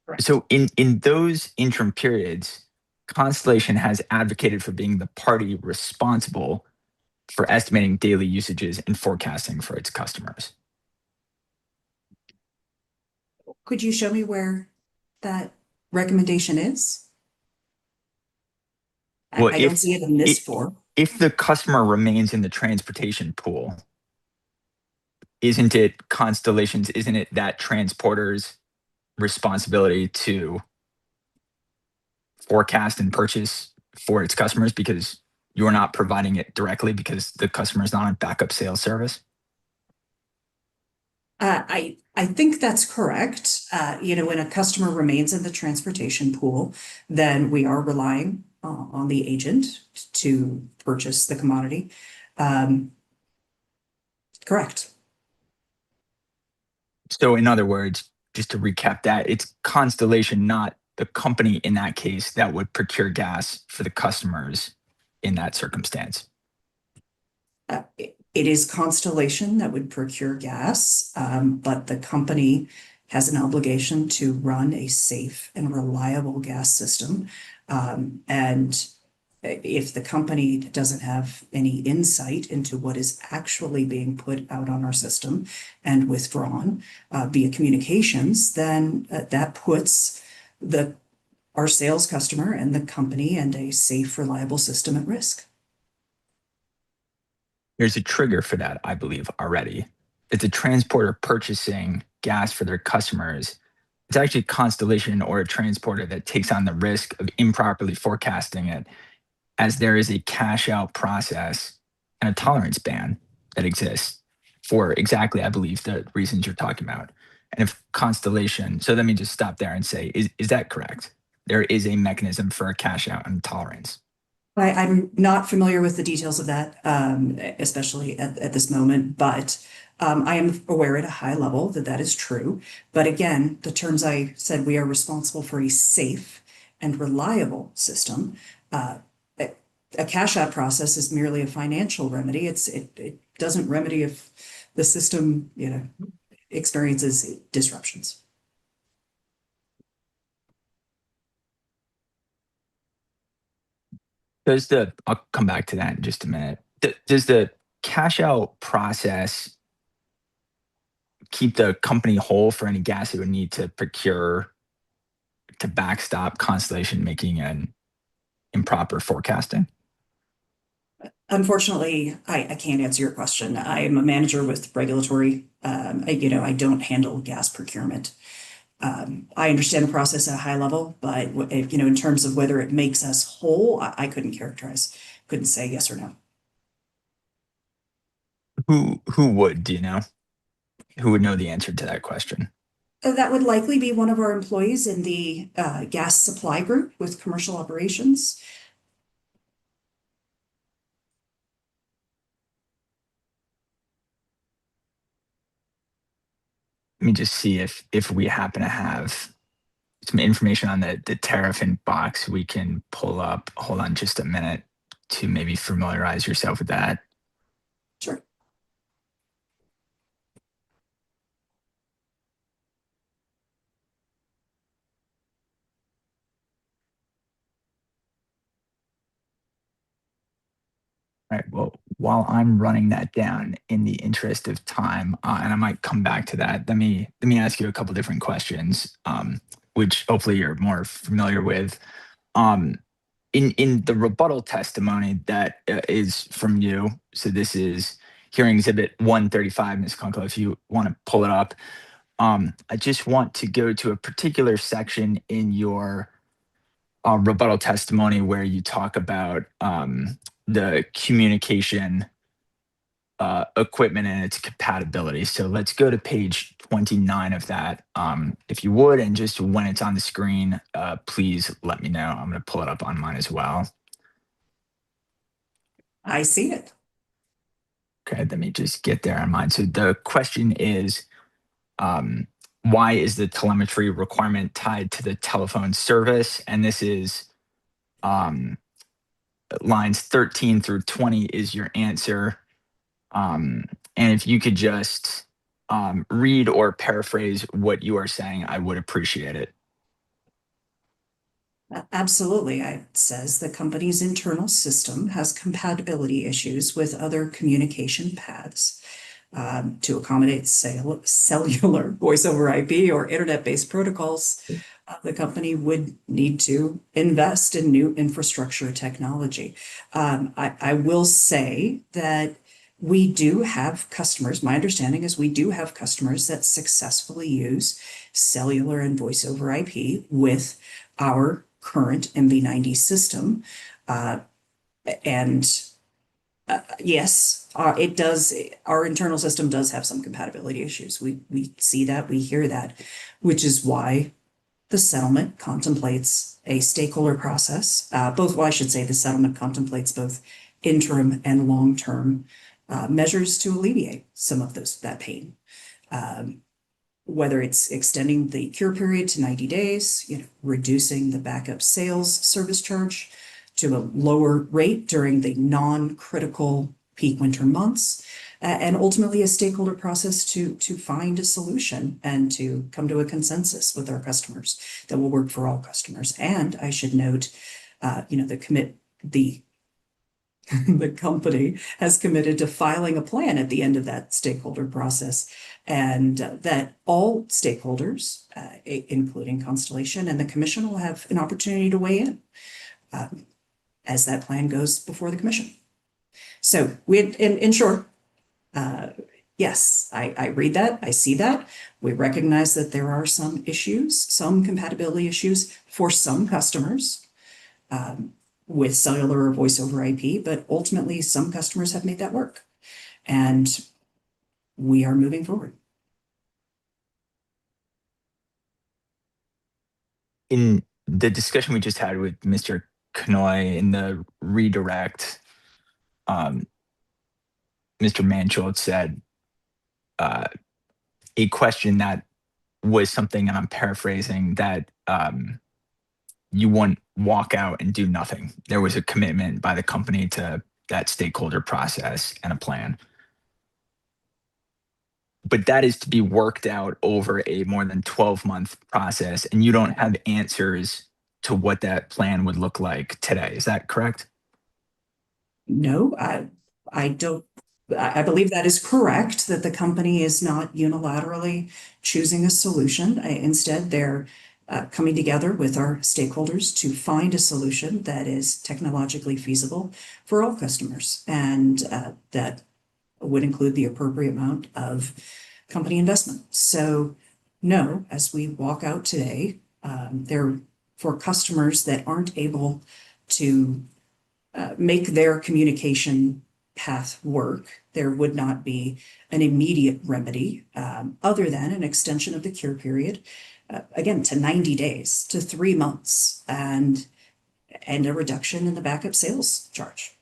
Correct. So in those interim periods, Constellation has advocated for being the party responsible for estimating daily usages and forecasting for its customers. Could you show me where that recommendation is? Well, I don't see it in this form. If the customer remains in the transportation pool, isn't it that transporter's responsibility to forecast and purchase for its customers because you're not providing it directly because the customer is not on backup sales service? I think that's correct. When a customer remains in the transportation pool, then we are relying on the agent to purchase the commodity. Correct. So in other words, just to recap that, it's Constellation, not the company in that case, that would procure gas for the customers in that circumstance. It is Constellation that would procure gas, but the company has an obligation to run a safe and reliable gas system. And if the company doesn't have any insight into what is actually being put out on our system and withdrawn via communications, then that puts our sales customer and the company and a safe, reliable system at risk. There's a trigger for that, I believe, already. It's a transporter purchasing gas for their customers. It's actually Constellation or a transporter that takes on the risk of improperly forecasting it, as there is a cash out process and a tolerance ban that exists for exactly, I believe, the reasons you're talking about. And if Constellation, so let me just stop there and say, is that correct? There is a mechanism for a cash out and tolerance. I'm not familiar with the details of that, especially at this moment, but I am aware at a high level that that is true. But again, the terms I said, we are responsible for a safe and reliable system. A cash out process is merely a financial remedy. It doesn't remedy if the system, experiences disruptions. I'll come back to that in just a minute. Does the cash out process keep the company whole for any gas it would need to procure to backstop Constellation making an improper forecasting? Unfortunately, I can't answer your question. I am a manager with regulatory. I don't handle gas procurement. I understand the process at a high level, but in terms of whether it makes us whole, I couldn't characterize, couldn't say yes or no. Who would, do you know? Who would know the answer to that question? That would likely be one of our employees in the gas supply group with commercial operations. Let me just see if we happen to have some information on the tariff box we can pull up. Hold on just a minute to maybe familiarize yourself with that. Sure. All right. Well, while I'm running that down in the interest of time, and I might come back to that, let me ask you a couple different questions, which hopefully you're more familiar with. Um, in the rebuttal testimony that is from you, so this is hearing exhibit 135, Ms. Kunkel, if you want to pull it up. I just want to go to a particular section in your rebuttal testimony where you talk about the communication equipment and its compatibility. So let's go to page 29 of that, if you would, and just when it's on the screen, please let me know. I'm going to pull it up on mine as well. I see it. Okay, let me just get there on mine. So the question is, why is the telemetry requirement tied to the telephone service? And this is lines 13 through 20 is your answer. And if you could just read or paraphrase what you are saying, I would appreciate it. Absolutely. It says the company's internal system has compatibility issues with other communication paths. To accommodate cellular voice over IP or internet-based protocols, the company would need to invest in new infrastructure technology. I will say that we do have customers. My understanding is we do have customers that successfully use cellular and voice over IP with our current MV90 system. Yes, it does. Our internal system does have some compatibility issues. We see that, we hear that, which is why the settlement contemplates a stakeholder process. Well, I should say the settlement contemplates both interim and long-term measures to alleviate some of that pain. Whether it's extending the cure period to 90 days, reducing the backup sales service charge to a lower rate during the non-critical peak winter months, and ultimately a stakeholder process to find a solution and to come to a consensus with our customers that will work for all customers. And I should note, the company has committed to filing a plan at the end of that stakeholder process, and that all stakeholders, including Constellation and the Commission, will have an opportunity to weigh in as that plan goes before the Commission. So in short, yes, I read that, I see that. We recognize that there are some issues, some compatibility issues for some customers with cellular or voice over IP, but ultimately some customers have made that work. And we are moving forward. In the discussion we just had with Mr. Knoy in the redirect, Mr. Mansholt said a question that was something, and I'm paraphrasing, that you wouldn't walk out and do nothing. There was a commitment by the company to that stakeholder process and a plan. But that is to be worked out over a more than 12-month process, and you don't have answers to what that plan would look like today. Is that correct? No, I don't, I believe that is correct, that the company is not unilaterally choosing a solution. Instead, they're coming together with our stakeholders to find a solution that is technologically feasible for all customers. And that would include the appropriate amount of company investment. So no, as we walk out today, there for customers that aren't able to make their communication path work, there would not be an immediate remedy other than an extension of the cure period, again, to 90 days, to 3 months, and a reduction in the backup sales charge.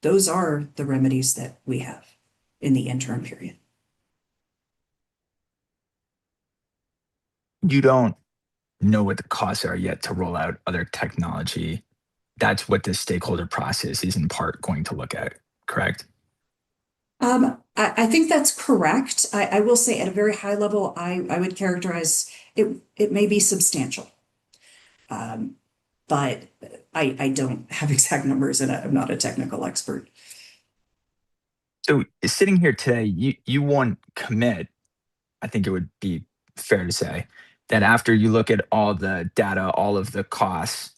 Those are the remedies that we have in the interim period. You don't know what the costs are yet to roll out other technology. That's what the stakeholder process is in part going to look at, correct? I think that's correct. I will say at a very high level, I would characterize it may be substantial. But I don't have exact numbers and I'm not a technical expert. So sitting here today, you won't commit, I think it would be fair to say, that after you look at all the data, all of the costs,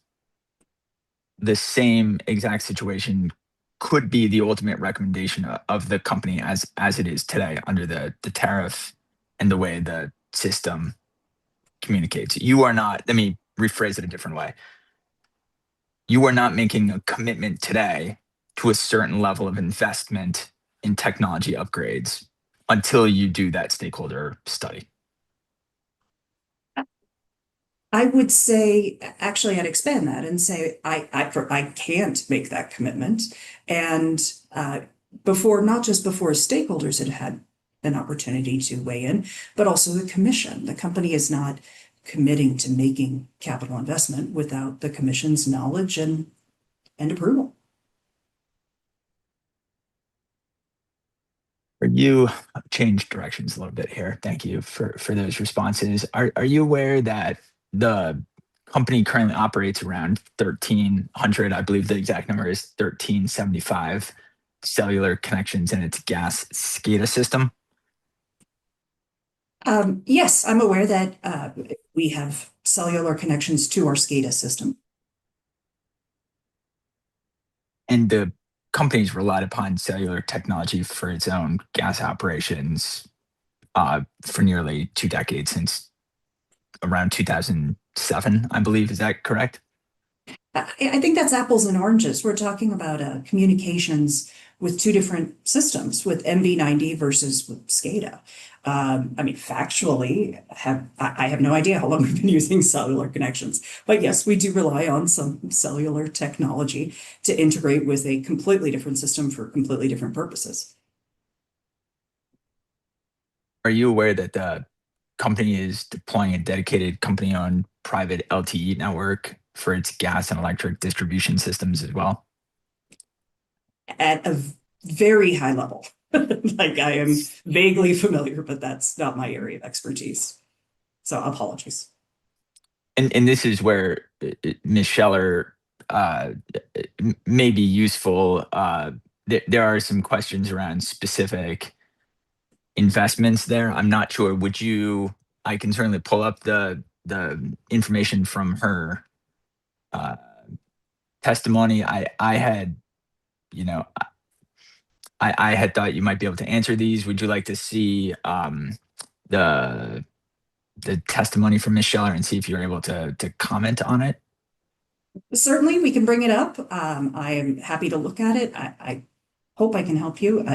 the same exact situation could be the ultimate recommendation of the company as it is today under the tariff and the way the system communicates. You are not, let me rephrase it a different way. You are not making a commitment today to a certain level of investment in technology upgrades until you do that stakeholder study. I would say, actually, I'd expand that and say I can't make that commitment. And before, not just before stakeholders had an opportunity to weigh in, but also the commission. The company is not committing to making capital investment without the commission's knowledge and approval. You change directions a little bit here. Thank you for those responses. Are you aware that the company currently operates around 1,300, I believe the exact number is 1,375 cellular connections in its gas SCADA system? Yes, I'm aware that we have cellular connections to our SCADA system. And the company's relied upon cellular technology for its own gas operations for nearly 2 decades, since around 2007, I believe. Is that correct? I think that's apples and oranges. We're talking about communications with two different systems, with MV90 versus with SCADA. I mean, factually, I have no idea how long we've been using cellular connections. But yes, we do rely on some cellular technology to integrate with a completely different system for completely different purposes. Are you aware that the company is deploying a dedicated company-owned private LTE network for its gas and electric distribution systems as well? At a very high level. Like I am vaguely familiar, but that's not my area of expertise. So apologies. And this is where Ms. Scheller may be useful. There are some questions around specific investments there. I'm not sure. I can certainly pull up the information from her testimony. I had, you know, I had thought you might be able to answer these. Would you like to see the testimony from Ms. Scheller and see if you're able to comment on it? Certainly, we can bring it up. I am happy to look at it. I hope I can help you.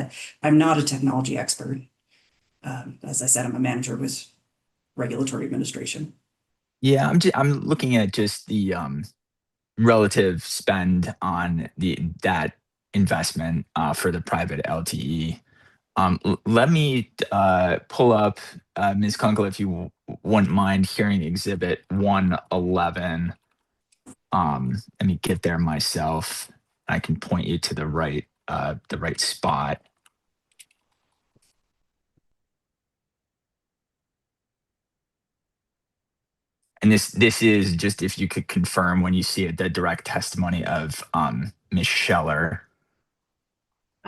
I'm not a technology expert. As I said, I'm a manager with regulatory administration. Yeah, I'm looking at just the relative spend on that investment for the private LTE. Let me pull up Ms. Kunkel, if you wouldn't mind hearing Exhibit 111. Let me get there myself. I can point you to the right spot. And this is just, if you could confirm when you see it, the direct testimony of Ms. Scheller.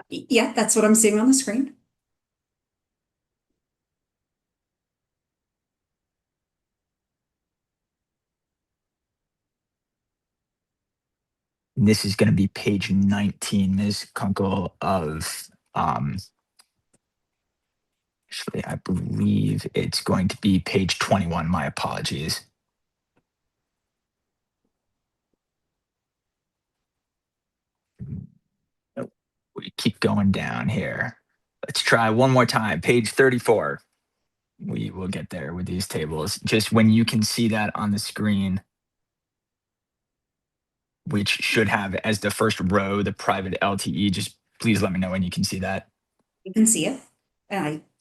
Yeah, that's what I'm seeing on the screen. This is going to be page 19, Ms. Kunkel, of actually, I believe it's going to be page 21. My apologies. Nope. We keep going down here. Let's try one more time. Page 34. We will get there with these tables. Just when you can see that on the screen, which should have as the first row the private LTE, just please let me know when you can see that. You can see it.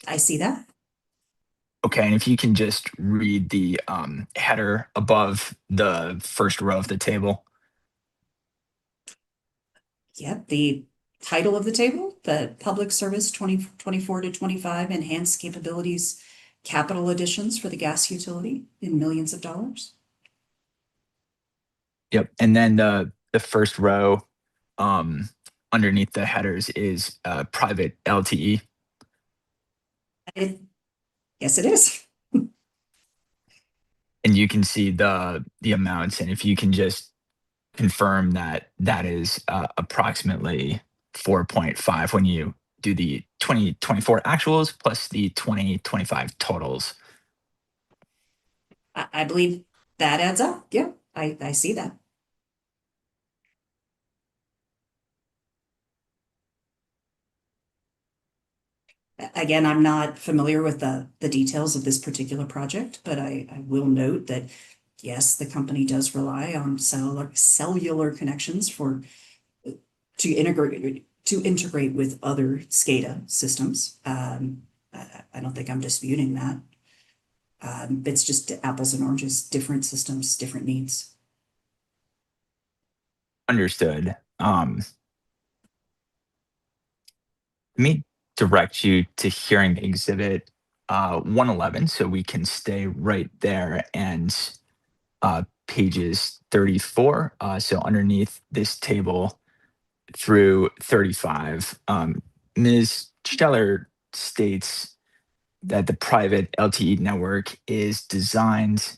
I see that. Okay, and if you can just read the header above the first row of the table. Yep, the title of the table, the Public Service 2024 to 25 Enhanced Capabilities Capital Additions for the gas utility in millions of dollars. Yep, and then the first row underneath the headers is private LTE. Yes, it is. And you can see the amounts, and if you can just confirm that that is approximately 4.5 when you do the 2024 actuals plus the 2025 totals. I believe that adds up. Yeah, I see that. Again, I'm not familiar with the details of this particular project, but I will note that yes, the company does rely on cellular connections to integrate with other SCADA systems. I don't think I'm disputing that. It's just apples and oranges, different systems, different needs. Understood. Let me direct you to hearing exhibit 111 so we can stay right there, and pages 34. So underneath this table through 35, Ms. Scheller states that the private LTE network is designed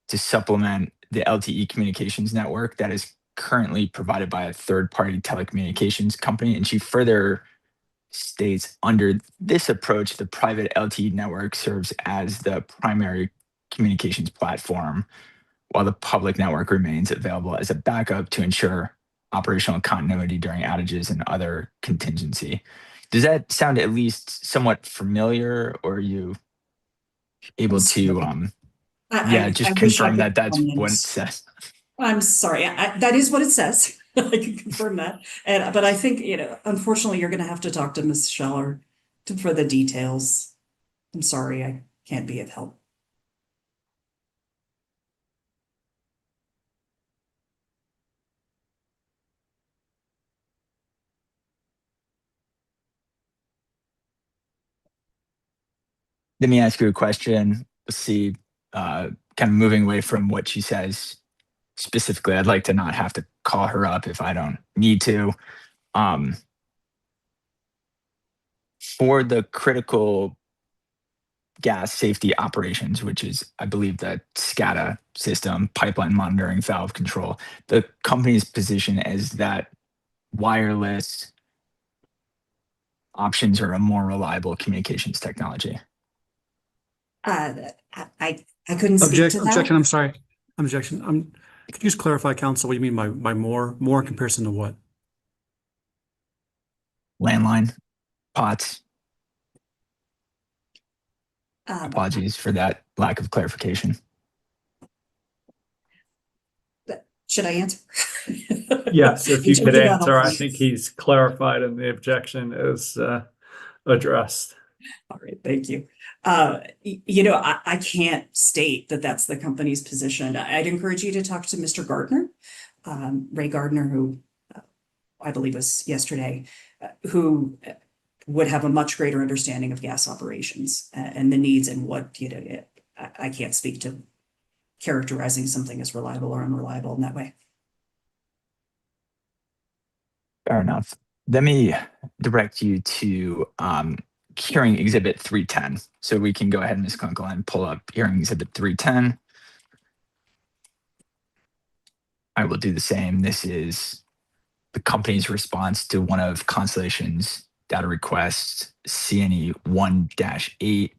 to supplement the LTE communications network that is currently provided by a third-party telecommunications company. And she further states under this approach, the private LTE network serves as the primary communications platform, while the public network remains available as a backup to ensure operational continuity during outages and other contingency. Does that sound at least somewhat familiar, or are you able to, just I wish I confirm could that that's what it comment. says? I'm sorry, that is what it says. I can confirm that. But I think, unfortunately, you're going to have to talk to Ms. Scheller for the details. I'm sorry, I can't be of help. Let me ask you a question. Let's see, kind of moving away from what she says specifically. I'd like to not have to call her up if I don't need to. Um, for the critical gas safety operations, which is, I believe, the SCADA system, pipeline monitoring, valve control, the company's position is that wireless options are a more reliable communications technology. I couldn't speak to that. Objection, I'm sorry. Objection. Could you just clarify, counsel, what you mean by more in comparison to what? Landline, POTS. Um, Apologies for that lack of clarification. Should I answer? Yes, if you could Jumping on answer, a I point. think he's clarified and the objection is addressed. All right, thank you. I can't state that that's the company's position. I'd encourage you to talk to Mr. Gardner, Ray Gardner, who I believe was yesterday, who would have a much greater understanding of gas operations and the needs and what, I can't speak to characterizing something as reliable or unreliable in that way. Fair enough. Let me direct you to hearing exhibit 310. So we can go ahead, Ms. Kunkel, and pull up hearing exhibit 310. I will do the same. This is the company's response to one of Constellation's data requests, CNE 1-8.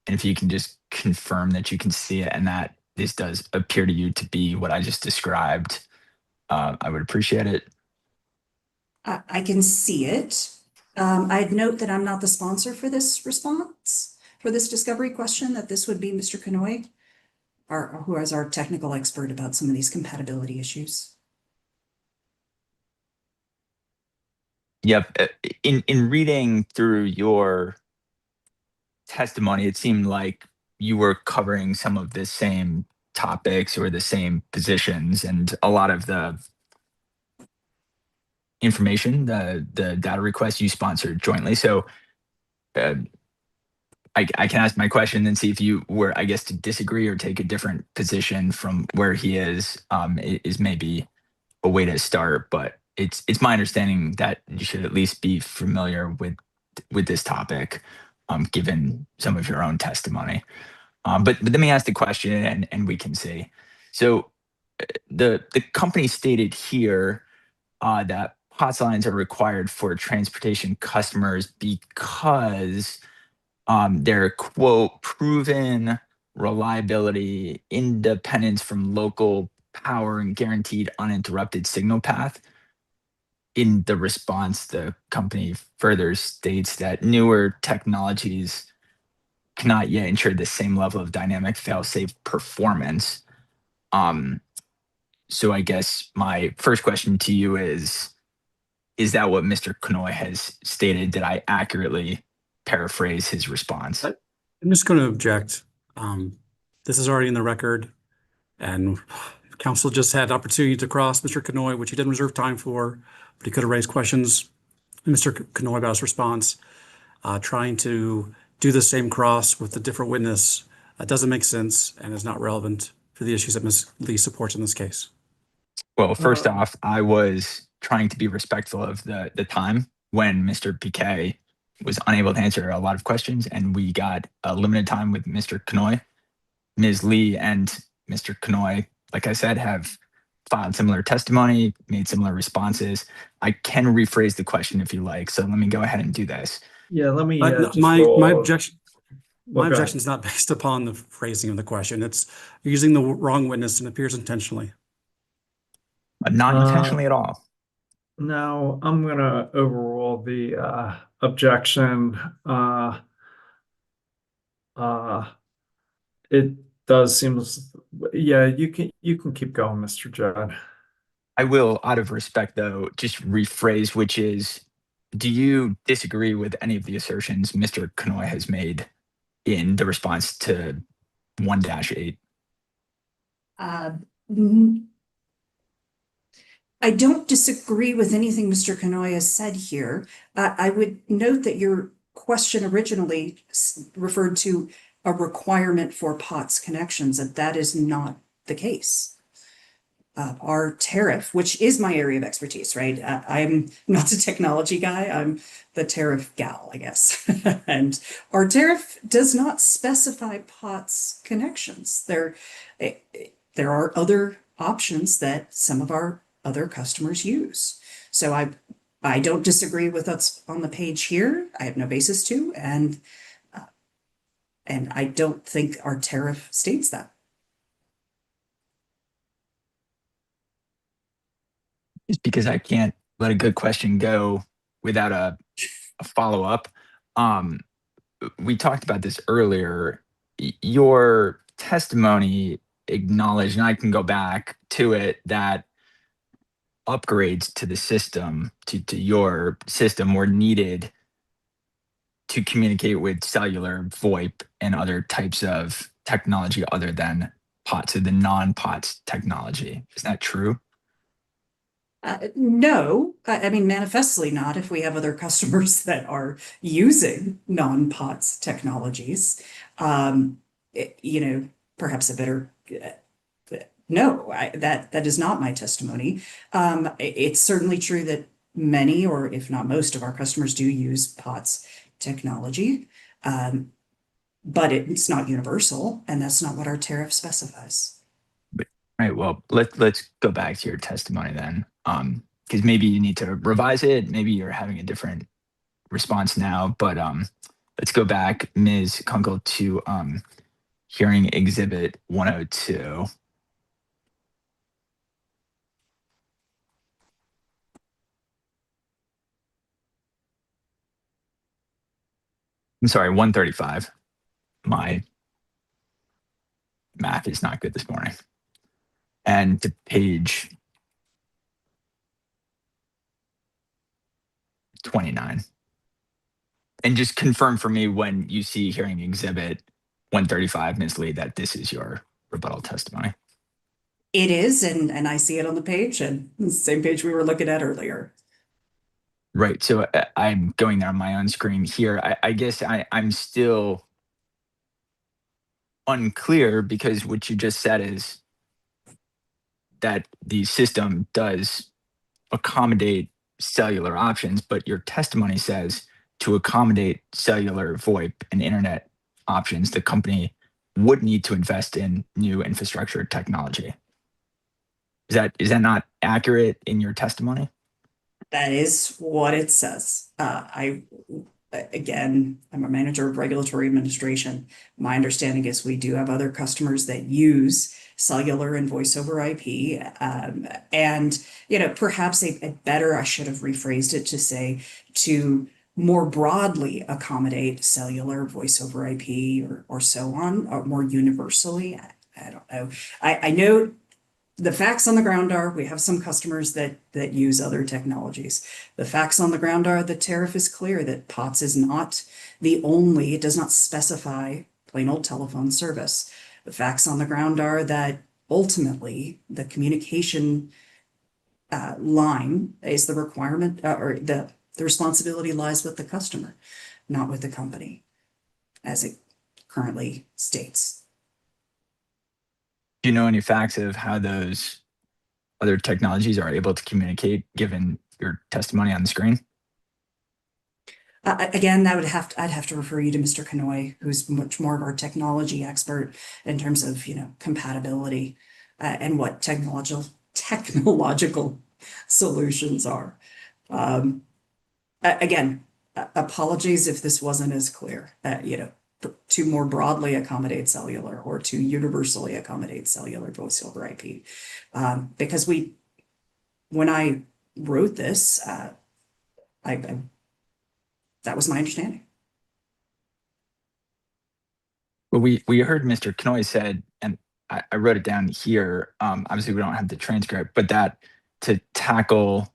And if you can just confirm that you can see it and that this does appear to you to be what I just described, I would appreciate it. I can see it. I'd note that I'm not the sponsor for this response, for this discovery question, that this would be Mr. Kanoy, who is our technical expert about some of these compatibility issues. Yep. In reading through your testimony, it seemed like you were covering some of the same topics or the same positions, and a lot of the information, the data requests you sponsored jointly. So I can ask my question and see if you were, I guess, to disagree or take a different position from where he is maybe a way to start. But it's my understanding that you should at least be familiar with this topic, given some of your own testimony. But let me ask the question and we can see. So the company stated here that POTS lines are required for transportation customers because their quote proven reliability, independence from local power, and guaranteed uninterrupted signal path. In the response, the company further states that newer technologies cannot yet ensure the same level of dynamic fail-safe performance. So I guess my first question to you is that what Mr. Kanoy has stated? Did I accurately paraphrase his response? I'm just going to object. This is already in the record, and council just had opportunity to cross Mr. Kanoy, which he didn't reserve time for, but he could have raised questions. Mr. Kanoy about his response, trying to do the same cross with a different witness doesn't make sense and is not relevant for the issues that Ms. Lee supports in this case. Well, first off, I was trying to be respectful of the time when Mr. Piquet was unable to answer a lot of questions, and we got a limited time with Mr. Kanoy. Ms. Lee and Mr. Kanoy, like I said, have filed similar testimony, made similar responses. I can rephrase the question if you like, so let me go ahead and do this. Yeah, let me just My roll. objection. Well, My go objection is not based upon the phrasing of the question. It's using the wrong witness and appears intentionally. Not intentionally at all. Now I'm gonna overrule the objection. It does seem, yeah, you can keep going, Mr. Judd. I will, out of respect, though, just rephrase, which is, do you disagree with any of the assertions Mr. Kanoy has made in the response to 1-8? I don't disagree with anything Mr. Kanoy has said here. I would note that your question originally referred to a requirement for POTS connections, and that is not the case. Our tariff, which is my area of expertise, right? I'm not the technology guy, I'm the tariff gal, I guess. And our tariff does not specify POTS connections. There are other options that some of our other customers use. So I don't disagree with what's on the page here. I have no basis to, and I don't think our tariff states that. Just because I can't let a good question go without a follow-up. We talked about this earlier. Your testimony acknowledged, and I can go back to it, that upgrades to the system, to your system, were needed to communicate with cellular, VoIP, and other types of technology other than POTS, so the non-POTS technology. Is that true? No, I mean, manifestly not if we have other customers that are using non-POTS technologies. Perhaps a better, no, that is not my testimony. It's certainly true that many, or if not most of our customers do use POTS technology. But it's not universal, and that's not what our tariff specifies. Right. Well, let's go back to your testimony then. Because maybe you need to revise it. Maybe you're having a different response now. But let's go back, Ms. Kunkel, to hearing exhibit 102. I'm sorry, 135. My math is not good this morning. And to page 29. And just confirm for me when you see hearing exhibit 135, Ms. Lee, that this is your rebuttal testimony. It is, and I see it on the page, and the same page we were looking at earlier. Right. So I'm going there on my own screen here. I guess I'm still unclear because what you just said is that the system does accommodate cellular options, but your testimony says to accommodate cellular, VoIP, and internet options, the company would need to invest in new infrastructure technology. Is that not accurate in your testimony? That is what it says. Again, I'm a manager of regulatory administration. My understanding is we do have other customers that use cellular and voice over IP. And, perhaps a better, I should have rephrased it to say, to more broadly accommodate cellular, voice over IP, or so on, or more universally. I don't know. I know the facts on the ground are we have some customers that use other technologies. The facts on the ground are the tariff is clear that POTS is not it does not specify plain old telephone service. The facts on the ground are that ultimately the communication line is the requirement, or the responsibility lies with the customer, not with the company, as it currently states. Do you know any facts of how those other technologies are able to communicate given your testimony on the screen? Again, I'd have to refer you to Mr. Kanoy, who's much more of our technology expert in terms of, compatibility and what technological solutions are. Again, apologies if this wasn't as clear. To more broadly accommodate cellular or to universally accommodate cellular voice over IP. Because when I wrote this, that was my understanding. Well, we heard Mr. Kanoy said, and I wrote it down here. Obviously, we don't have the transcript, but that to tackle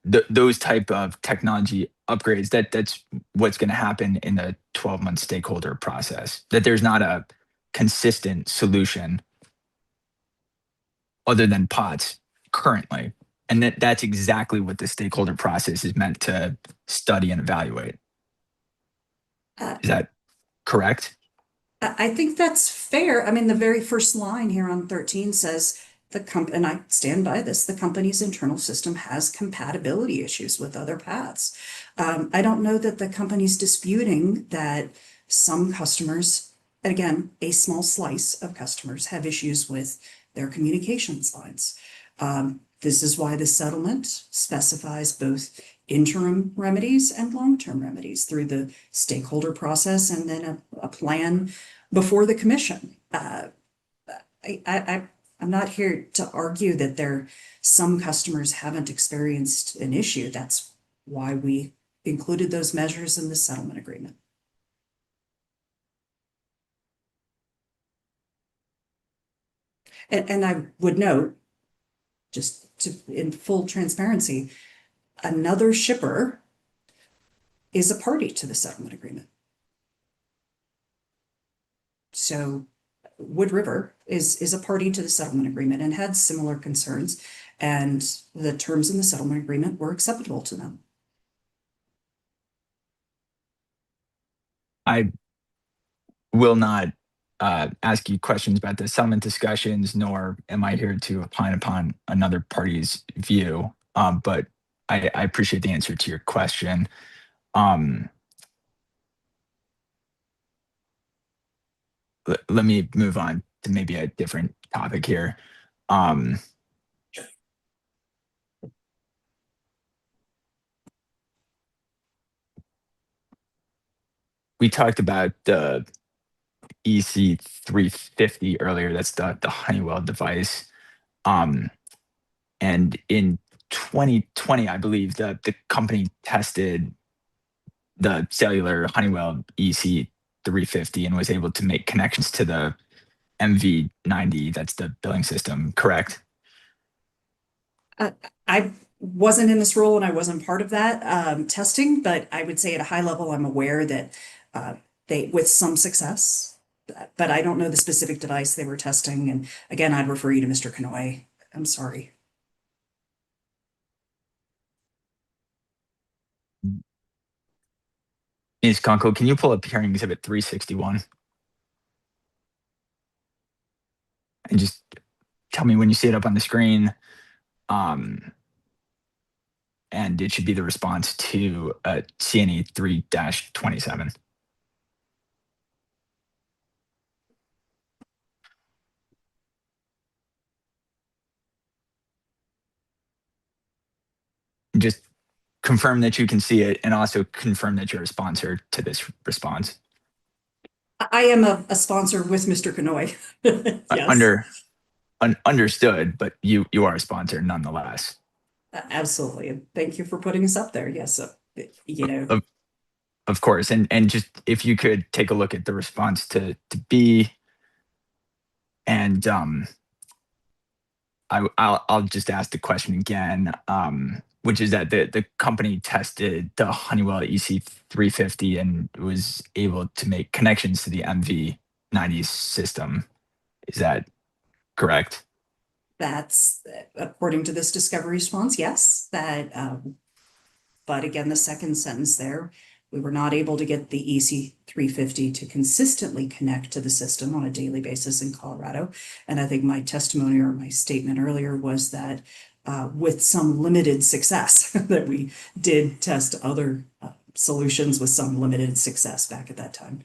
those type of technology upgrades, that's what's going to happen in the 12-month stakeholder process. That there's not a consistent solution other than POTS currently, and that's exactly what the stakeholder process is meant to study and evaluate. Is that correct? I think that's fair. I mean, the very first line here on 13 says and I stand by this, the company's internal system has compatibility issues with other paths. I don't know that the company's disputing that some customers, and again, a small slice of customers, have issues with their communications lines. This is why the settlement specifies both interim remedies and long-term remedies through the stakeholder process and then a plan before the commission. I'm not here to argue that some customers haven't experienced an issue. That's why we included those measures in the settlement agreement. And I would note, just in full transparency, another shipper is a party to the settlement agreement. So Wood River is a party to the settlement agreement and had similar concerns, and the terms in the settlement agreement were acceptable to them. I will not ask you questions about the settlement discussions, nor am I here to opine upon another party's view. But I appreciate the answer to your question. Let me move on to maybe a different topic here. We talked about the EC350 earlier. That's the Honeywell device. And in 2020, I believe the company tested the cellular Honeywell EC350 and was able to make connections to the MV90. That's the billing system, correct? I wasn't in this role and I wasn't part of that testing, but I would say at a high level, I'm aware that they, with some success, but I don't know the specific device they were testing. And again, I'd refer you to Mr. Kanoy. I'm sorry. Ms. Kunkel, can you pull up hearing exhibit 361? And just tell me when you see it up on the screen. And it should be the response to CNE 3-27. Just confirm that you can see it and also confirm that you're a sponsor to this response. I am a sponsor with Mr. Kanoy. Yes. Understood, but you are a sponsor nonetheless. Absolutely. And thank you for putting us up there. Yes. You know, Of course. And just if you could take a look at the response to B, and I'll just ask the question again, which is that the company tested the Honeywell EC350 and was able to make connections to the MV90 system. Is that correct? that's according to this discovery response. Yes, that, but again, the second sentence there, we were not able to get the EC350 to consistently connect to the system on a daily basis in Colorado. And I think my testimony or my statement earlier was that with some limited success, that we did test other solutions with some limited success back at that time.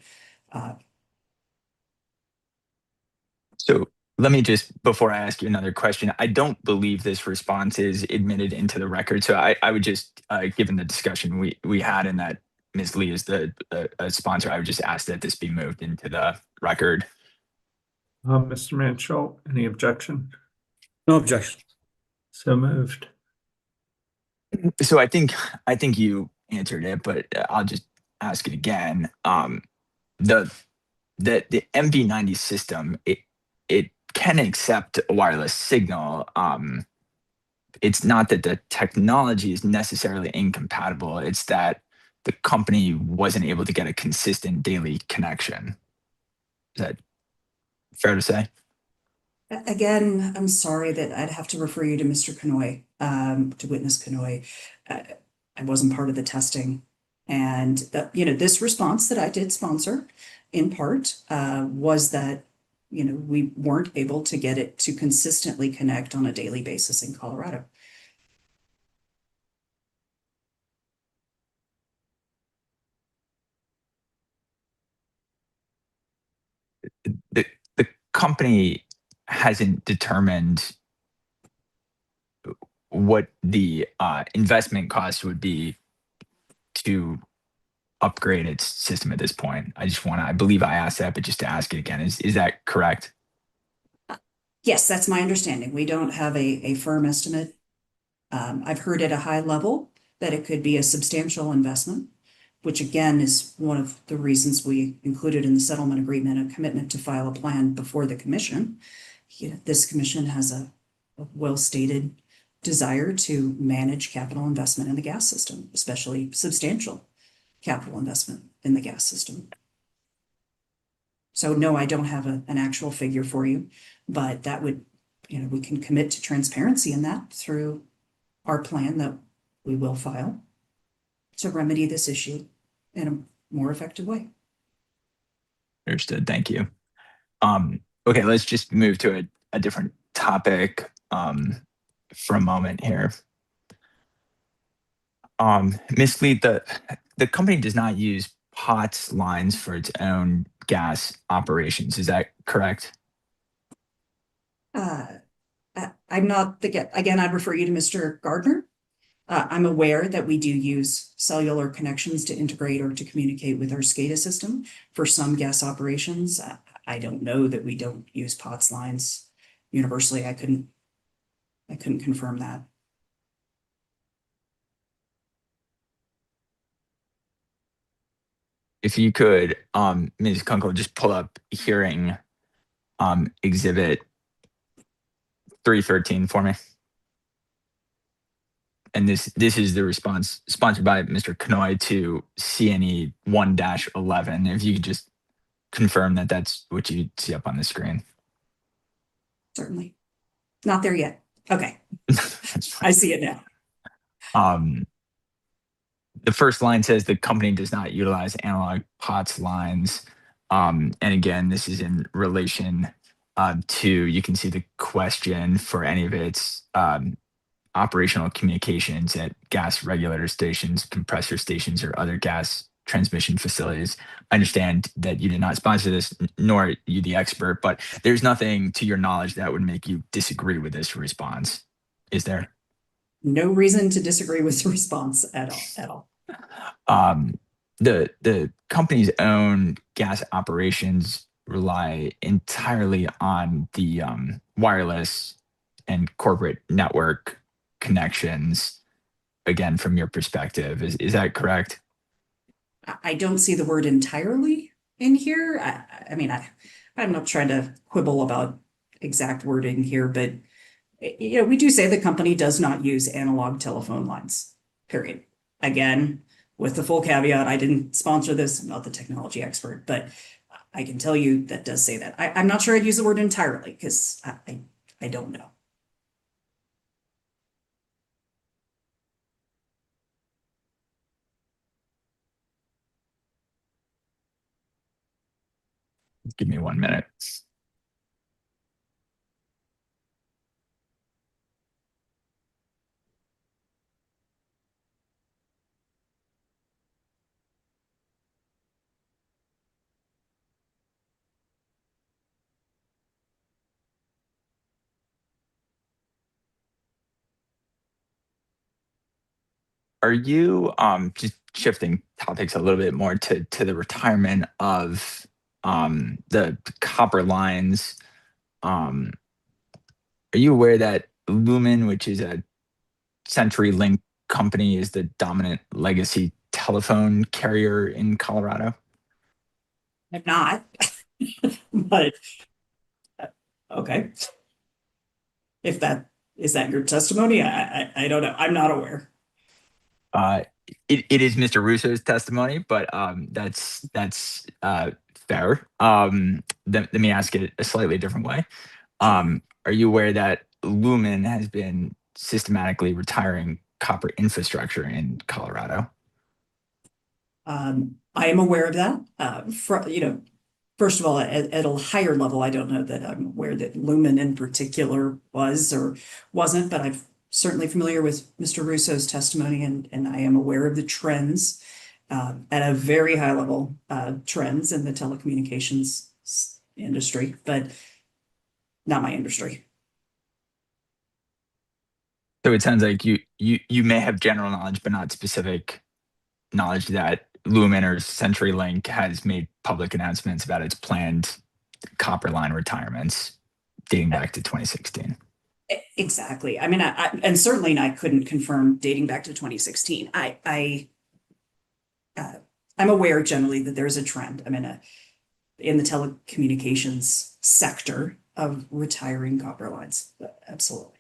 So let me just, before I ask you another question, I don't believe this response is admitted into the record. So I would just, given the discussion we had and that Ms. Lee is the sponsor, I would just ask that this be moved into the record. Mr. Mansholt, any objection? No objection. So moved. So I think you answered it, but I'll just ask it again. The MV90 system, it can accept a wireless signal. It's not that the technology is necessarily incompatible. It's that the company wasn't able to get a consistent daily connection. Is that fair to say? Again, I'm sorry that I'd have to refer you to Mr. Kanoy, to witness Kanoy. I wasn't part of the testing. And, you know, this response that I did sponsor in part was that, you know, we weren't able to get it to consistently connect on a daily basis in Colorado. The company hasn't determined what the investment cost would be to upgrade its system at this point. I believe I asked that, but just to ask it again, is that correct? Yes, that's my understanding. We don't have a firm estimate. I've heard at a high level that it could be a substantial investment, which again is one of the reasons we included in the settlement agreement a commitment to file a plan before the commission. You know, this commission has a well-stated desire to manage capital investment in the gas system, especially substantial capital investment in the gas system. So no, I don't have an actual figure for you, but that would, you know, we can commit to transparency in that through our plan that we will file to remedy this issue in a more effective way. Understood. Thank you. Okay, let's just move to a different topic for a moment here. Ms. Lee, the company does not use POTS lines for its own gas operations. Is that correct? I'm not again, I'd refer you to Mr. Gardner. I'm aware that we do use cellular connections to integrate or to communicate with our SCADA system for some gas operations. I don't know that we don't use POTS lines universally. I couldn't confirm that. If you could, Ms. Kunkel, just pull up hearing exhibit 313 for me. And this is the response sponsored by Mr. Kanoy to CNE 1-11. If you could just confirm that that's what you see up on the screen. Certainly. Not there yet. Okay. I see it now. The first line says the company does not utilize analog POTS lines. And again, this is in relation to, you can see the question for any of its operational communications at gas regulator stations, compressor stations, or other gas transmission facilities. I understand that you did not sponsor this, nor are you the expert, but there's nothing to your knowledge that would make you disagree with this response, is there? No reason to disagree with the response at all. The company's own gas operations rely entirely on the wireless and corporate network connections. Again, from your perspective, is that correct? I don't see the word entirely in here. I mean, I'm not trying to quibble about exact wording here, but we do say the company does not use analog telephone lines, period. Again, with the full caveat, I didn't sponsor this, I'm not the technology expert, but I can tell you that does say that. I'm not sure I'd use the word entirely because I don't know. Give me 1 minute. Are you just shifting topics a little bit more to the retirement of the copper lines? Are you aware that Lumen, which is a CenturyLink company, is the dominant legacy telephone carrier in Colorado? I'm not, but okay. If that is that your testimony, I don't know. I'm not aware. It is Mr. Russo's testimony, but that's fair. Let me ask it a slightly different way. Are you aware that Lumen has been systematically retiring copper infrastructure in Colorado? I am aware of that. First of all, at a higher level, I don't know that I'm aware that Lumen in particular was or wasn't, but I'm certainly familiar with Mr. Russo's testimony, and I am aware of the trends at a very high level, trends in the telecommunications industry, but not my industry. So it sounds like you may have general knowledge, but not specific knowledge that Lumen or CenturyLink has made public announcements about its planned copper line retirements dating back to 2016. Exactly. I mean, and certainly I couldn't confirm dating back to 2016. I'm aware generally that there's a trend. I mean, in the telecommunications sector of retiring copper lines. Absolutely.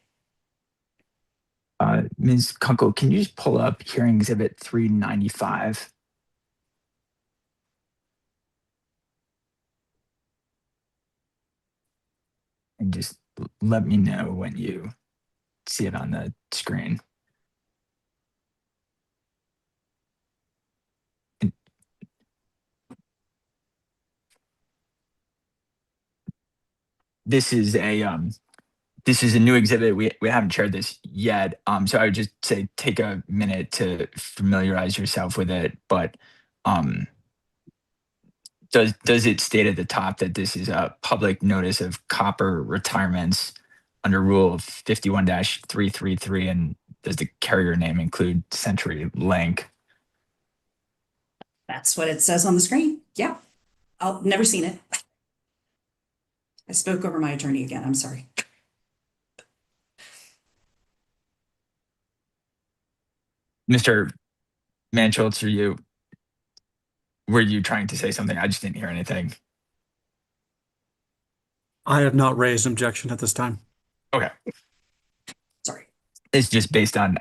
Ms. Kunkel, can you just pull up hearing exhibit 395? And just let me know when you see it on the screen. This is a this is a new exhibit. We haven't shared this yet. So I would just say take a minute to familiarize yourself with it. But does it state at the top that this is a public notice of copper retirements under Rule 51-333, and does the carrier name include CenturyLink? That's what it says on the screen. Yeah. I've never seen it. I spoke over my attorney again. I'm sorry. Mr. Manschultz, were you trying to say something? I just didn't hear anything. I have not raised objection at this time. Okay. Sorry. It's just based on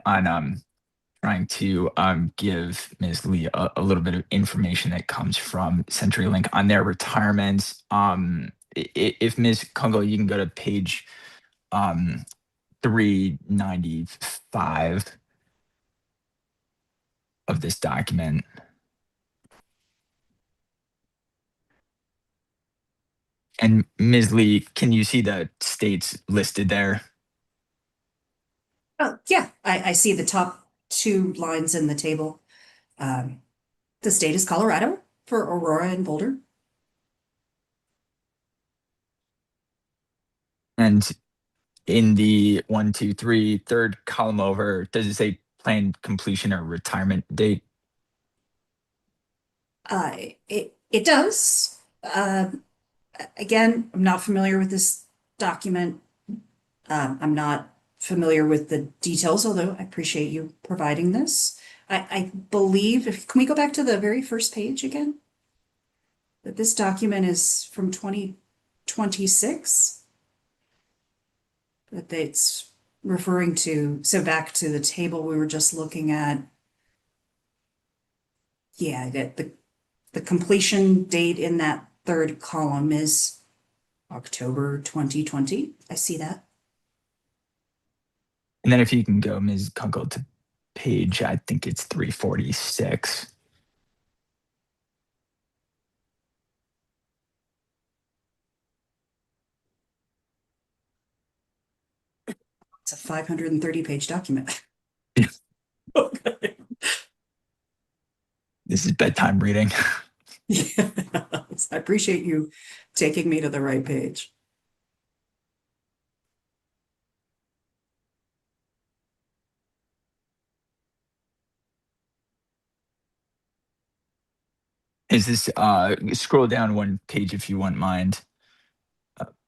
trying to give Ms. Lee a little bit of information that comes from CenturyLink on their retirements. If Ms. Kungle, you can go to page 395 of this document. And Ms. Lee, can you see the states listed there? Oh, yeah. I see the top two lines in the table. The state is Colorado for Aurora and Boulder. And in the 1, 2, 3, third column over, does it say planned completion or retirement date? It does. Again, I'm not familiar with this document. I'm not familiar with the details, although I appreciate you providing this. I believe, can we go back to the very first page again? That this document is from 2026? That it's referring to, so back to the table we were just looking at. Yeah, that the completion date in that third column is October 2020. I see that. And then if you can go, Ms. Kunkel, to page, I think it's 346. It's a 530-page document. Okay. This is bedtime reading. Yeah, I appreciate you taking me to the right page. Is this scroll down one page if you wouldn't mind.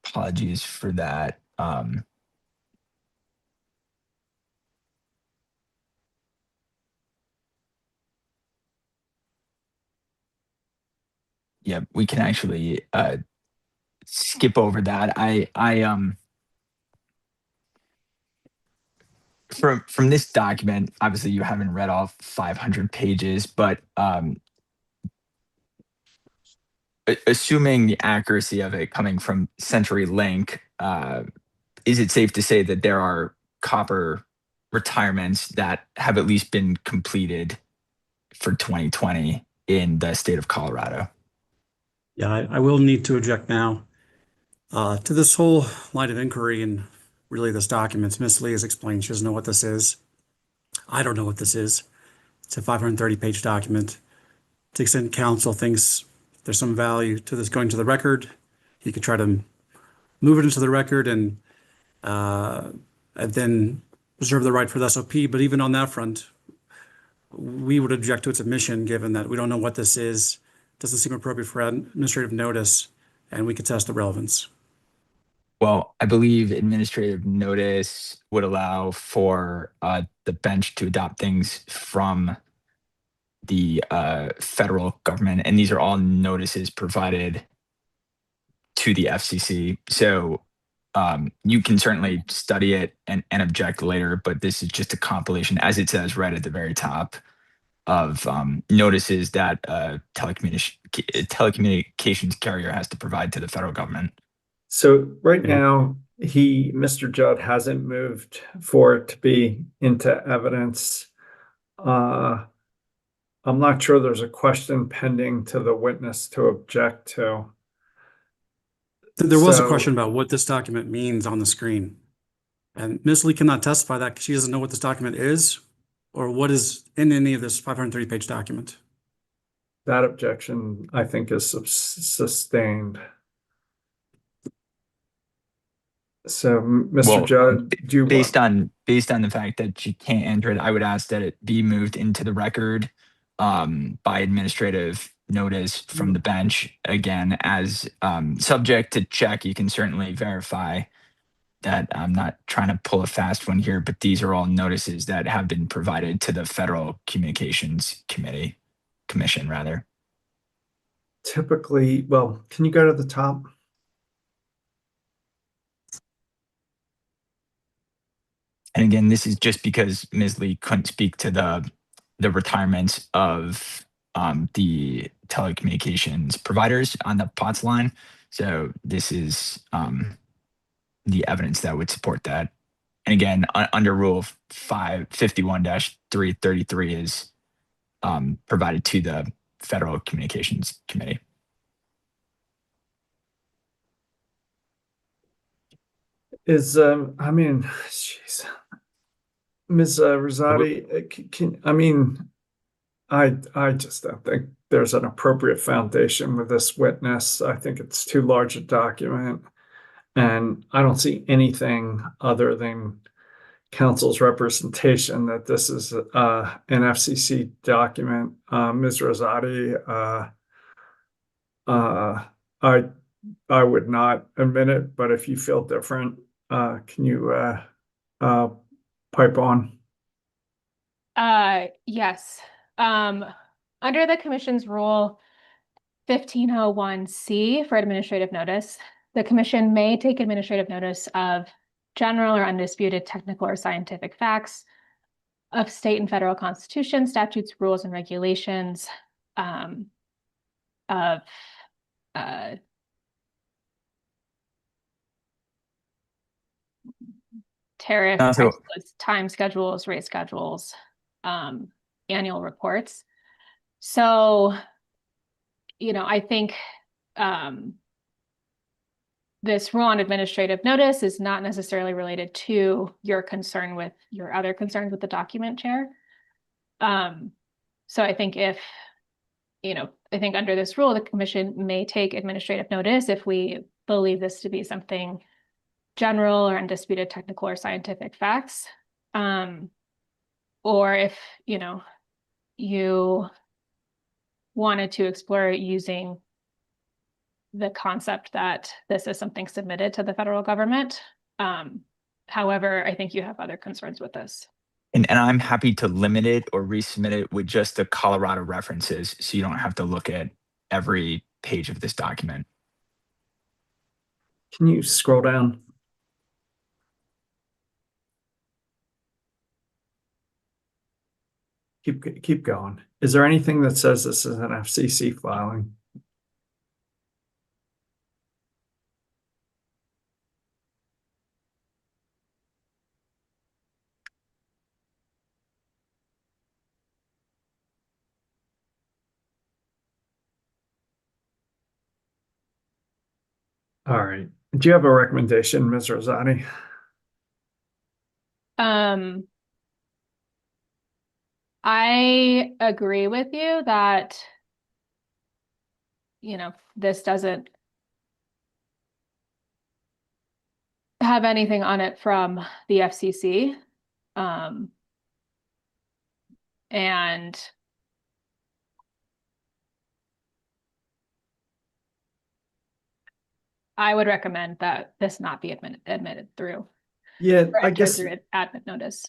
Apologies for that. Yeah, we can actually skip over that. From this document, obviously you haven't read all 500 pages, but assuming the accuracy of it coming from CenturyLink, is it safe to say that there are copper retirements that have at least been completed for 2020 in the state of Colorado? Yeah, I will need to object now to this whole line of inquiry and really this document. Ms. Lee has explained she doesn't know what this is. I don't know what this is. It's a 530-page document. To the extent counsel thinks there's some value to this going to the record, he could try to move it into the record and then reserve the right for the SOP. But even on that front, we would object to its admission, given that we don't know what this is. Doesn't seem appropriate for administrative notice, and we could test the relevance. Well, I believe administrative notice would allow for the bench to adopt things from the federal government, and these are all notices provided to the FCC. So you can certainly study it and object later, but this is just a compilation, as it says right at the very top, of notices that telecommunications carrier has to provide to the federal government. So right now, Mr. Judd hasn't moved for it to be into evidence. I'm not sure there's a question pending to the witness to object to. There was a question about what this document means on the screen. And Ms. Lee cannot testify that because she doesn't know what this document is or what is in any of this 530-page document. That objection, I think, is sustained. So, Mr. Well, Judge, do you based on the fact that she can't enter it, I would ask that it be moved into the record by administrative notice from the bench. Again, as subject to check, you can certainly verify that I'm not trying to pull a fast one here, but these are all notices that have been provided to the Federal Communications Commission rather. typically, well, can you go to the top? And again, this is just because Ms. Lee couldn't speak to the retirements of the telecommunications providers on the POTS line. So this is the evidence that would support that. And again, under Rule 551-333 is provided to the Federal Communications Committee. Is I mean, jeez. Ms. Rosati, I just don't think there's an appropriate foundation with this witness. I think it's too large a document. And I don't see anything other than counsel's representation that this is an FCC document. Ms. Rosati, I would not admit it, but if you feel different, can you pipe on? Yes. Under the commission's rule 1501C for administrative notice, the commission may take administrative notice of general or undisputed technical or scientific facts of state and federal constitutions, statutes, rules, and regulations, of tariff, price lists, time schedules, rate schedules, annual reports. So, I think this rule on administrative notice is not necessarily related to your concern with your other concerns with the document, Chair. So I think I think under this rule, the commission may take administrative notice if we believe this to be something general or undisputed technical or scientific facts. Or if, you wanted to explore using the concept that this is something submitted to the federal government. However, I think you have other concerns with this. And I'm happy to limit it or resubmit it with just the Colorado references so you don't have to look at every page of this document. Can you scroll down? Keep going. Is there anything that says this is an FCC filing? All right. Do you have a recommendation, Ms. Rosati? I agree with you that, this doesn't have anything on it from the FCC. And I would recommend that this not be admitted through. Yeah, I guess through admit notice.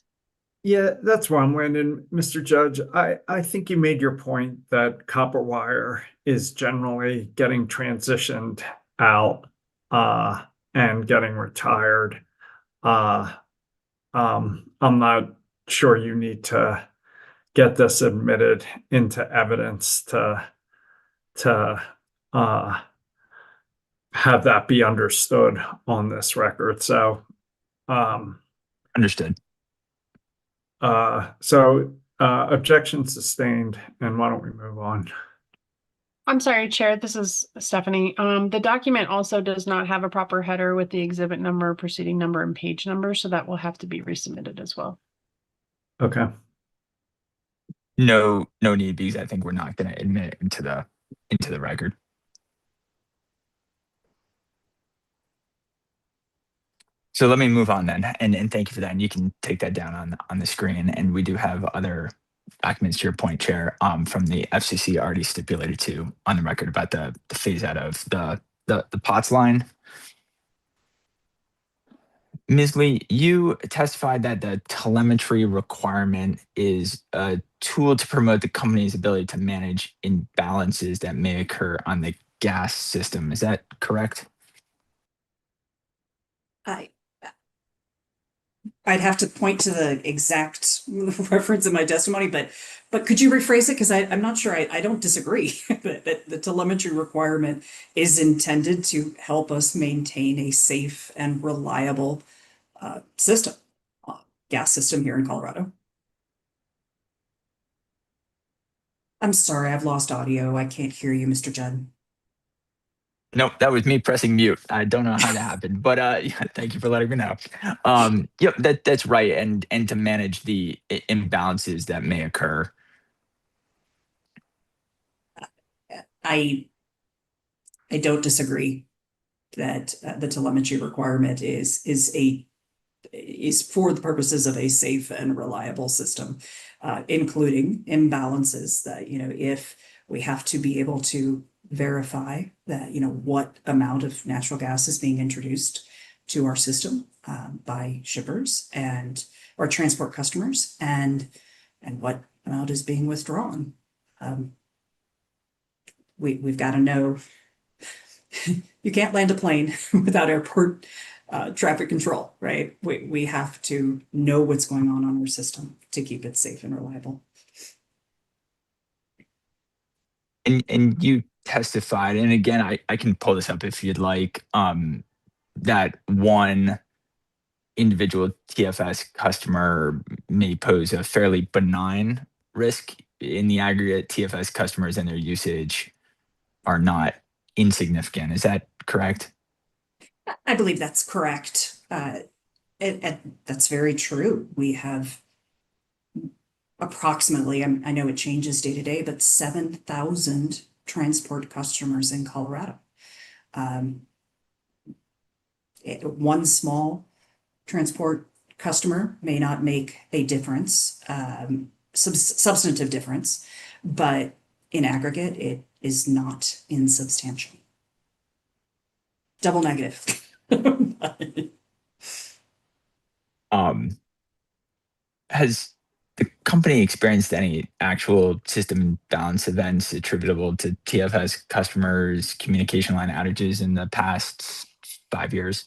Yeah, that's where I'm landing, Mr. Judge. I think you made your point that copper wire is generally getting transitioned out and getting retired. I'm not sure you need to get this admitted into evidence to have that be understood on this record. So Understood. Objection sustained, and why don't we move on? I'm sorry, Chair, this is Stephanie. The document also does not have a proper header with the exhibit number, proceeding number, and page number, so that will have to be resubmitted as well. Okay. No, no need, because I think we're not going to admit it into the record. So let me move on then, and thank you for that. And you can take that down on the screen. And we do have other documents, to your point, Chair, from the FCC already stipulated to on the record about the phase out of the POTS line. Ms. Lee, you testified that the telemetry requirement is a tool to promote the company's ability to manage imbalances that may occur on the gas system. Is that correct? I'd have to point to the exact reference in my testimony, but could you rephrase it? Because I'm not sure. I don't disagree that the telemetry requirement is intended to help us maintain a safe and reliable system, gas system here in Colorado. I'm sorry, I've lost audio. I can't hear you, Mr. Judd. Nope, that was me pressing mute. I don't know how that happened, but yeah, thank you for letting me know. Yep, that's right, and to manage the imbalances that may occur. I don't disagree that the telemetry requirement is for the purposes of a safe and reliable system, including imbalances that, if we have to be able to verify that, what amount of natural gas is being introduced to our system by shippers or transport customers, and what amount is being withdrawn. We've got to know. You can't land a plane without airport traffic control, right? We have to know what's going on our system to keep it safe and reliable. And you testified, and again, I can pull this up if you'd like, that one individual TFS customer may pose a fairly benign risk. In the aggregate, TFS customers and their usage are not insignificant. Is that correct? I believe that's correct. That's very true. We have approximately, I know it changes day to day, but 7,000 transport customers in Colorado. One small transport customer may not make a difference, substantive difference, but in aggregate, it is not insubstantial. Double negative. Has the company experienced any actual system balance events attributable to TFS customers' communication line outages in the past 5 years?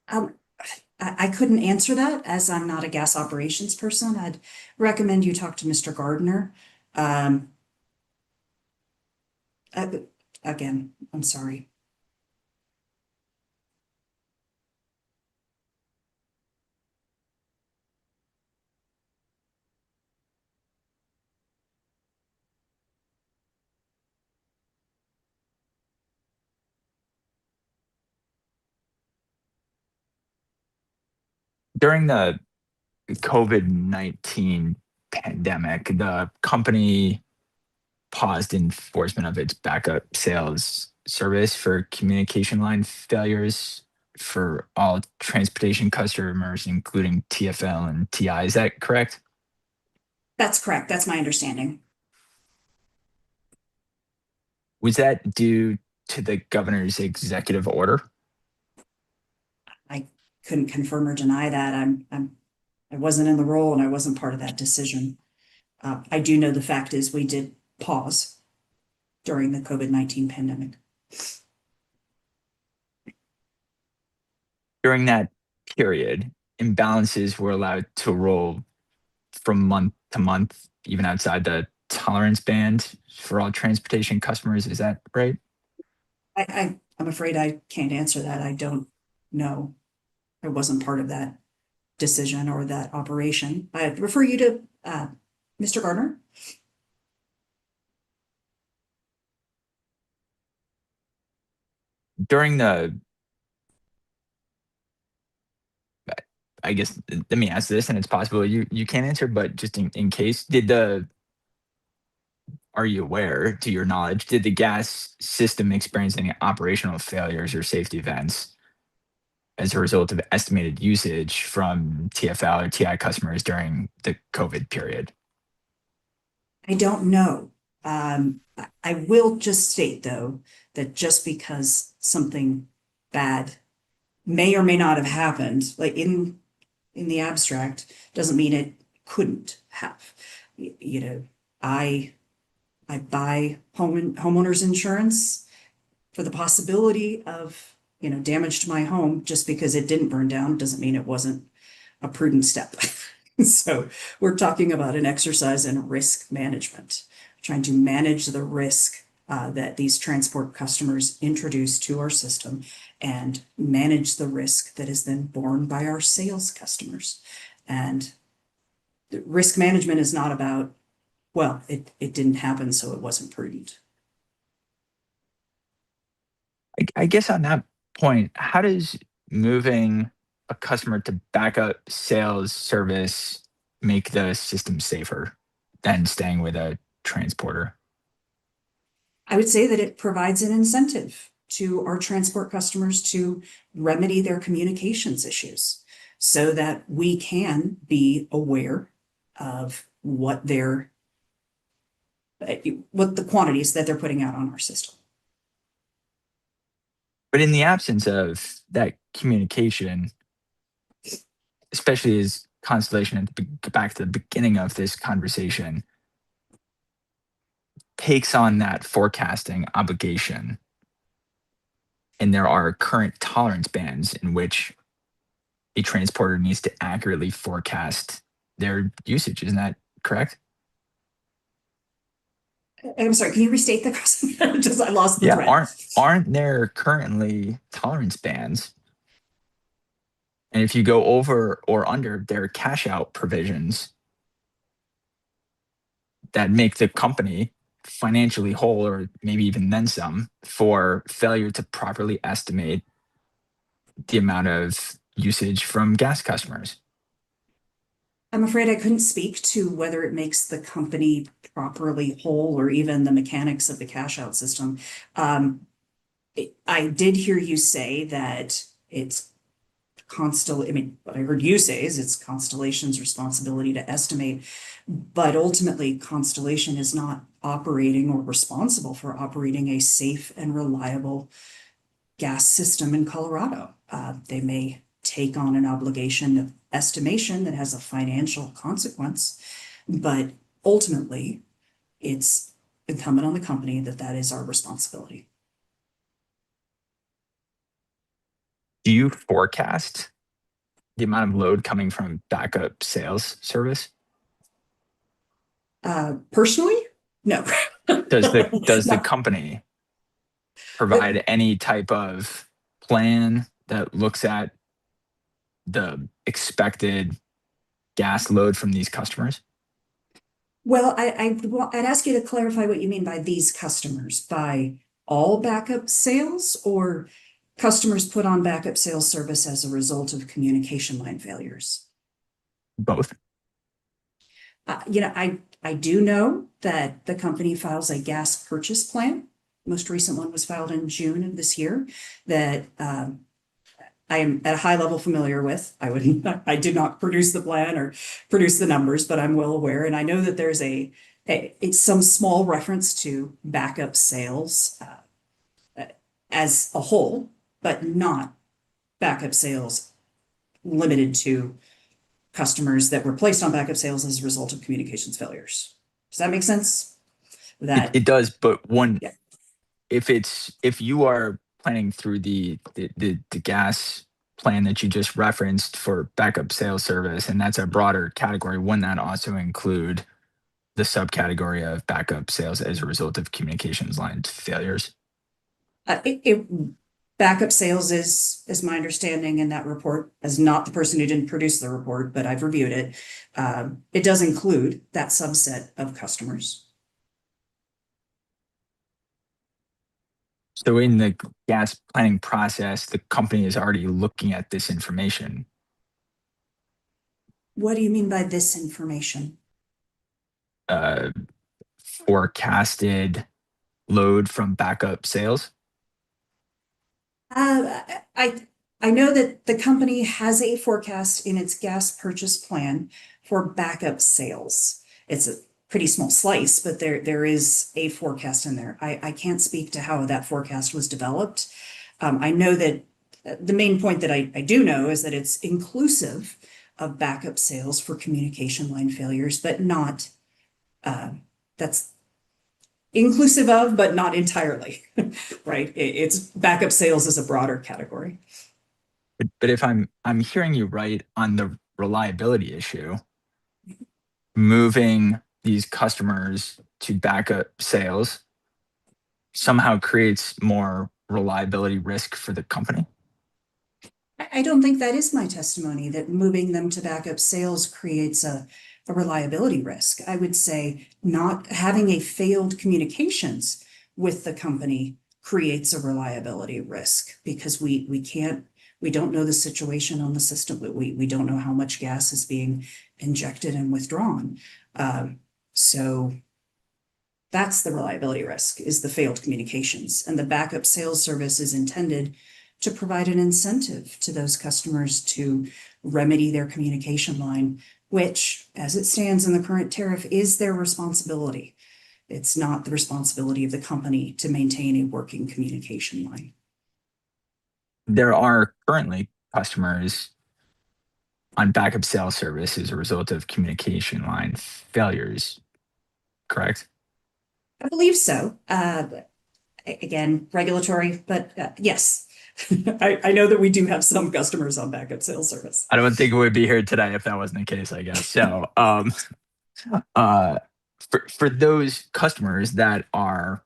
I couldn't answer that, as I'm not a gas operations person. I'd recommend you talk to Mr. Gardner. Again, I'm sorry. During the COVID-19 pandemic, the company paused enforcement of its backup sales service for communication line failures for all transportation customers, including TFL and TI. Is that correct? That's correct. That's my understanding. Was that due to the governor's executive order? I couldn't confirm or deny that. I wasn't in the role and I wasn't part of that decision. I do know the fact is we did pause during the COVID-19 pandemic. During that period, imbalances were allowed to roll from month to month, even outside the tolerance band for all transportation customers. Is that right? I'm afraid I can't answer that. I don't know. I wasn't part of that decision or that operation. I'd refer you to Mr. Gardner. during the, I guess, let me ask this, and it's possible you can't answer, but just in case, are you aware, to your knowledge, did the gas system experience any operational failures or safety events as a result of estimated usage from TFL or TI customers during the COVID period? I don't know. I will just state, though, that just because something bad may or may not have happened, like in the abstract, doesn't mean it couldn't have. You know, I buy homeowners insurance for the possibility of, damage to my home. Just because it didn't burn down doesn't mean it wasn't a prudent step. So we're talking about an exercise in risk management, trying to manage the risk that these transport customers introduce to our system and manage the risk that is then borne by our sales customers. And the risk management is not about, well, it didn't happen, so it wasn't prudent. I guess on that point, how does moving a customer to backup sales service make the system safer than staying with a transporter? I would say that it provides an incentive to our transport customers to remedy their communications issues so that we can be aware of what the quantities that they're putting out on our system. But in the absence of that communication, especially as Constellation, and back to the beginning of this conversation, takes on that forecasting obligation, and there are current tolerance bands in which a transporter needs to accurately forecast their usage. Isn't that correct? I'm sorry, can you restate the question? Just I lost the Yeah, thread. aren't there currently tolerance bands? And if you go over or under their cash out provisions that make the company financially whole, or maybe even then some, for failure to properly estimate the amount of usage from gas customers. I'm afraid I couldn't speak to whether it makes the company properly whole or even the mechanics of the cash out system. I did hear you say that it's what I heard you say is it's Constellation's responsibility to estimate, but ultimately Constellation is not operating or responsible for operating a safe and reliable gas system in Colorado. They may take on an obligation of estimation that has a financial consequence, but ultimately it's incumbent on the company that is our responsibility. Do you forecast the amount of load coming from backup sales service? Personally, no. Does the No. company provide any type of plan that looks at the expected gas load from these customers? Well, I'd ask you to clarify what you mean by these customers. By all backup sales or customers put on backup sales service as a result of communication line failures? Both. I do know that the company files a gas purchase plan. Most recent one was filed in June of this year that I am at a high level familiar with. I did not produce the plan or produce the numbers, but I'm well aware. And I know that there's it's some small reference to backup sales as a whole, but not backup sales limited to customers that were placed on backup sales as a result of communications failures. Does that make sense? It does, but Yeah. if you are planning through the gas plan that you just referenced for backup sales service, and that's a broader category, wouldn't that also include the subcategory of backup sales as a result of communications line failures? Backup sales is my understanding in that report, as not the person who didn't produce the report, but I've reviewed it. It does include that subset of customers. So in the gas planning process, the company is already looking at this information. What do you mean by this information? Forecasted load from backup sales. I know that the company has a forecast in its gas purchase plan for backup sales. It's a pretty small slice, but there is a forecast in there. I can't speak to how that forecast was developed. I know that the main point that I do know is that it's inclusive of backup sales for communication line failures, but not, that's inclusive of, but not entirely, right? It's backup sales is a broader category. But if I'm hearing you right on the reliability issue, moving these customers to backup sales somehow creates more reliability risk for the company. I don't think that is my testimony, that moving them to backup sales creates a reliability risk. I would say not having a failed communications with the company creates a reliability risk, because we don't know the situation on the system. We don't know how much gas is being injected and withdrawn. So that's the reliability risk, is the failed communications. And the backup sales service is intended to provide an incentive to those customers to remedy their communication line, which, as it stands in the current tariff, is their responsibility. It's not the responsibility of the company to maintain a working communication line. There are currently customers on backup sales service as a result of communication line failures, correct? I believe so. Again, regulatory, but yes. I know that we do have some customers on backup sales service. I don't think we would be here today if that wasn't the case, I guess. So for those customers that are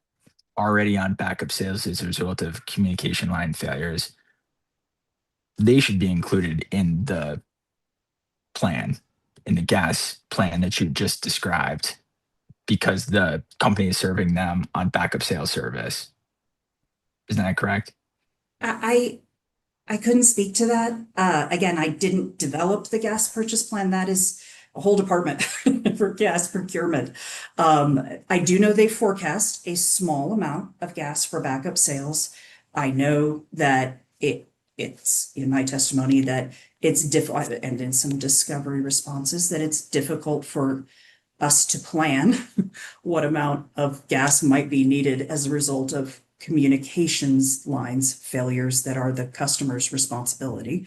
already on backup sales as a result of communication line failures, they should be included in the plan, in the gas plan that you just described, because the company is serving them on backup sales service. Isn't that correct? I couldn't speak to that. Again, I didn't develop the gas purchase plan. That is a whole department for gas procurement. I do know they forecast a small amount of gas for backup sales. I know that it's in my testimony that it's difficult, and in some discovery responses, that it's difficult for us to plan what amount of gas might be needed as a result of communications lines failures that are the customer's responsibility.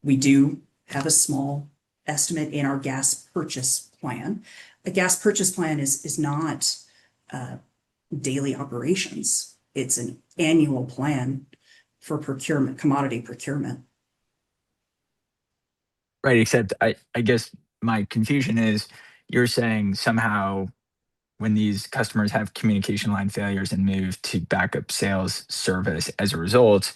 We do have a small estimate in our gas purchase plan. A gas purchase plan is not daily operations. It's an annual plan for procurement, commodity procurement. Right, except I guess my confusion is you're saying somehow when these customers have communication line failures and move to backup sales service as a result,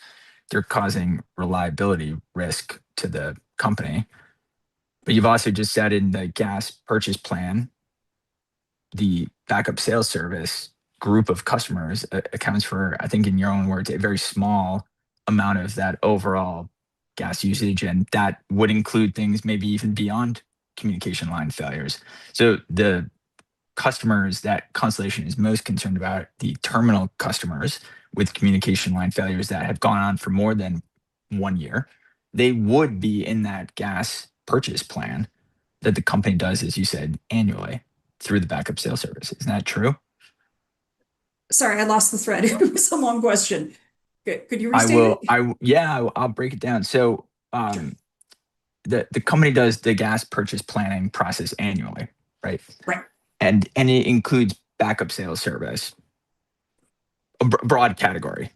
they're causing reliability risk to the company. But you've also just said in the gas purchase plan, the backup sales service group of customers accounts for, I think in your own words, a very small amount of that overall gas usage. And that would include things maybe even beyond communication line failures. So the customers that Constellation is most concerned about, the terminal customers with communication line failures that have gone on for more than 1 year, they would be in that gas purchase plan that the company does, as you said, annually through the backup sales service. Isn't that true? Sorry, I lost the thread. It was a long question. Could you restate it? I'll break it down. So the company does the gas purchase planning process annually, right? Right. And it includes backup sales service, a broad category.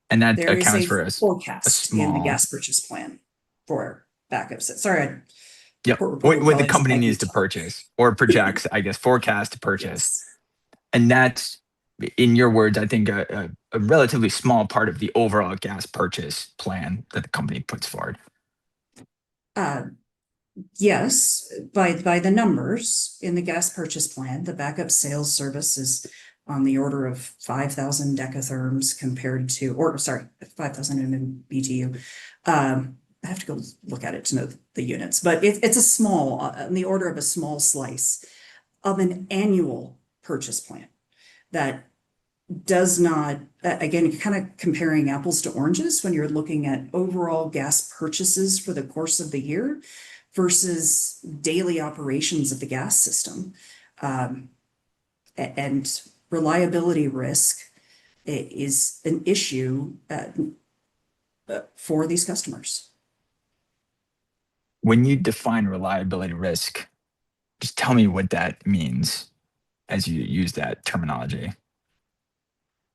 And that There accounts is for a forecast in the gas purchase plan for backup. Sorry. Yep. What the company needs to purchase or projects, I guess, forecast to purchase. Yes. And that's, in your words, I think a relatively small part of the overall gas purchase plan that the company puts forward. Yes, by the numbers in the gas purchase plan, the backup sales service is on the order of 5,000 decatherms compared to, or sorry, 5,000 BTU. I have to go look at it to know the units, but it's a small, on the order of a small slice of an annual purchase plan that does not, again, you're kind of comparing apples to oranges when you're looking at overall gas purchases for the course of the year versus daily operations of the gas system. And reliability risk is an issue for these customers. When you define reliability risk, just tell me what that means as you use that terminology.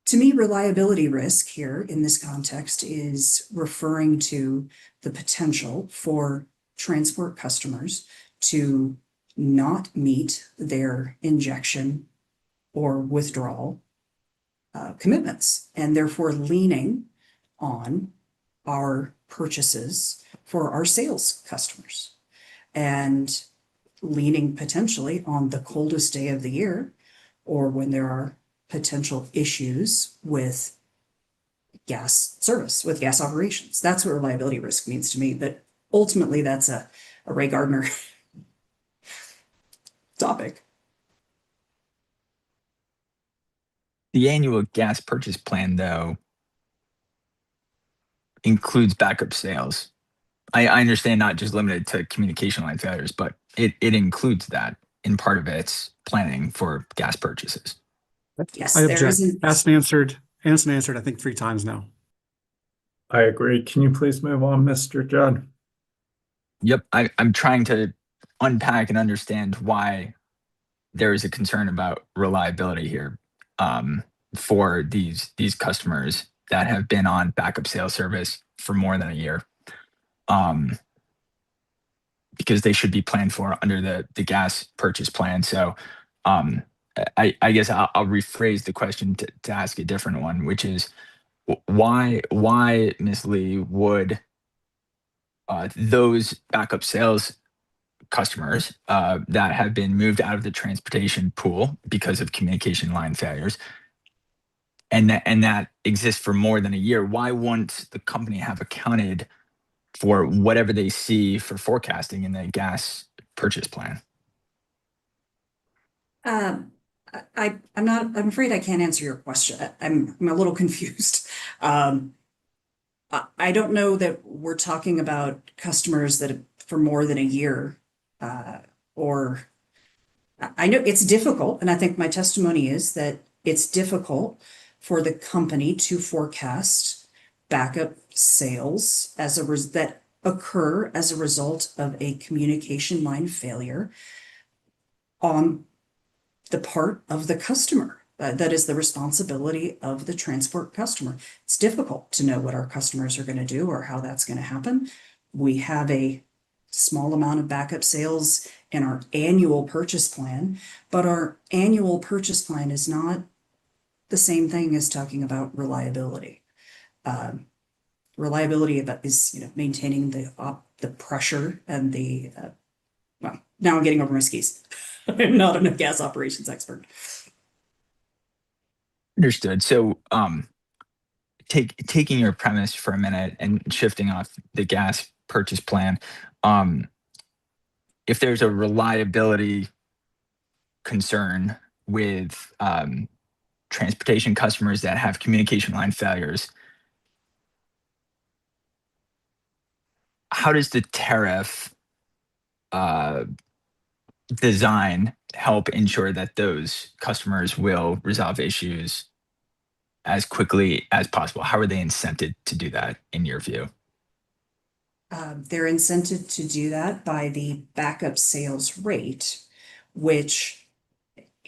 To me, reliability risk here in this context is referring to the potential for transport customers to not meet their injection or withdrawal commitments, and therefore leaning on our purchases for our sales customers and leaning potentially on the coldest day of the year or when there are potential issues with gas service, with gas operations. That's what reliability risk means to me. But ultimately, that's a Ray Gardner topic. The annual gas purchase plan, though, includes backup sales. I understand not just limited to communication line failures, but it includes that in part of its planning for gas purchases. Yes, I there object. isn't. Asked and answered, I think 3 times now. I agree. Can you please move on, Mr. Judd? Yep, I'm trying to unpack and understand why there is a concern about reliability here for these customers that have been on backup sales service for more than a year, because they should be planned for under the gas purchase plan. So I guess I'll rephrase the question to ask a different one, which is why Ms. Lee would those backup sales customers that have been moved out of the transportation pool because of communication line failures, and that exists for more than a year, why won't the company have accounted for whatever they see for forecasting in the gas purchase plan? I'm afraid I can't answer your question. I'm a little confused. I don't know that we're talking about customers that for more than a year, or I know it's difficult, and I think my testimony is that it's difficult for the company to forecast backup sales that occur as a result of a communication line failure on the part of the customer. That is the responsibility of the transport customer. It's difficult to know what our customers are going to do or how that's going to happen. We have a small amount of backup sales in our annual purchase plan, but our annual purchase plan is not the same thing as talking about reliability. Reliability is maintaining the pressure and the well, now I'm getting over my skis. I'm not a gas operations expert. Understood. So taking your premise for a minute and shifting off the gas purchase plan, if there's a reliability concern with transportation customers that have communication line failures, how does the tariff design help ensure that those customers will resolve issues as quickly as possible? How are they incented to do that, in your view? They're incented to do that by the backup sales rate, which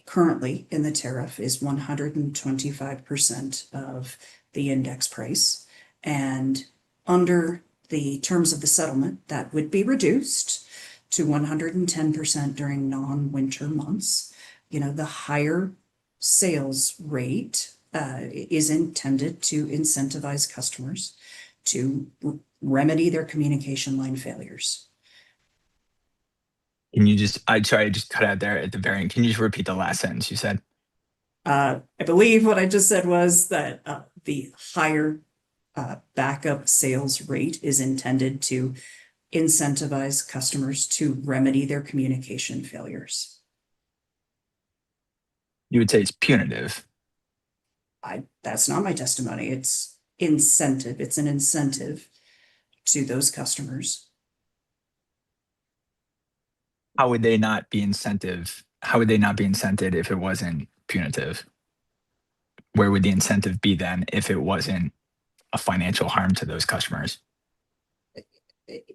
currently in the tariff is 125% of the index price. And under the terms of the settlement, that would be reduced to 110% during non-winter months. The higher sales rate is intended to incentivize customers to remedy their communication line failures. Can you just, I just cut out there at the very end. Can you just repeat the last sentence you said? I believe what I just said was that the higher backup sales rate is intended to incentivize customers to remedy their communication failures. You would say it's punitive. That's not my testimony. It's incentive. It's an incentive to those customers. How would they not be incentive? How would they not be incented if it wasn't punitive? Where would the incentive be then if it wasn't a financial harm to those customers?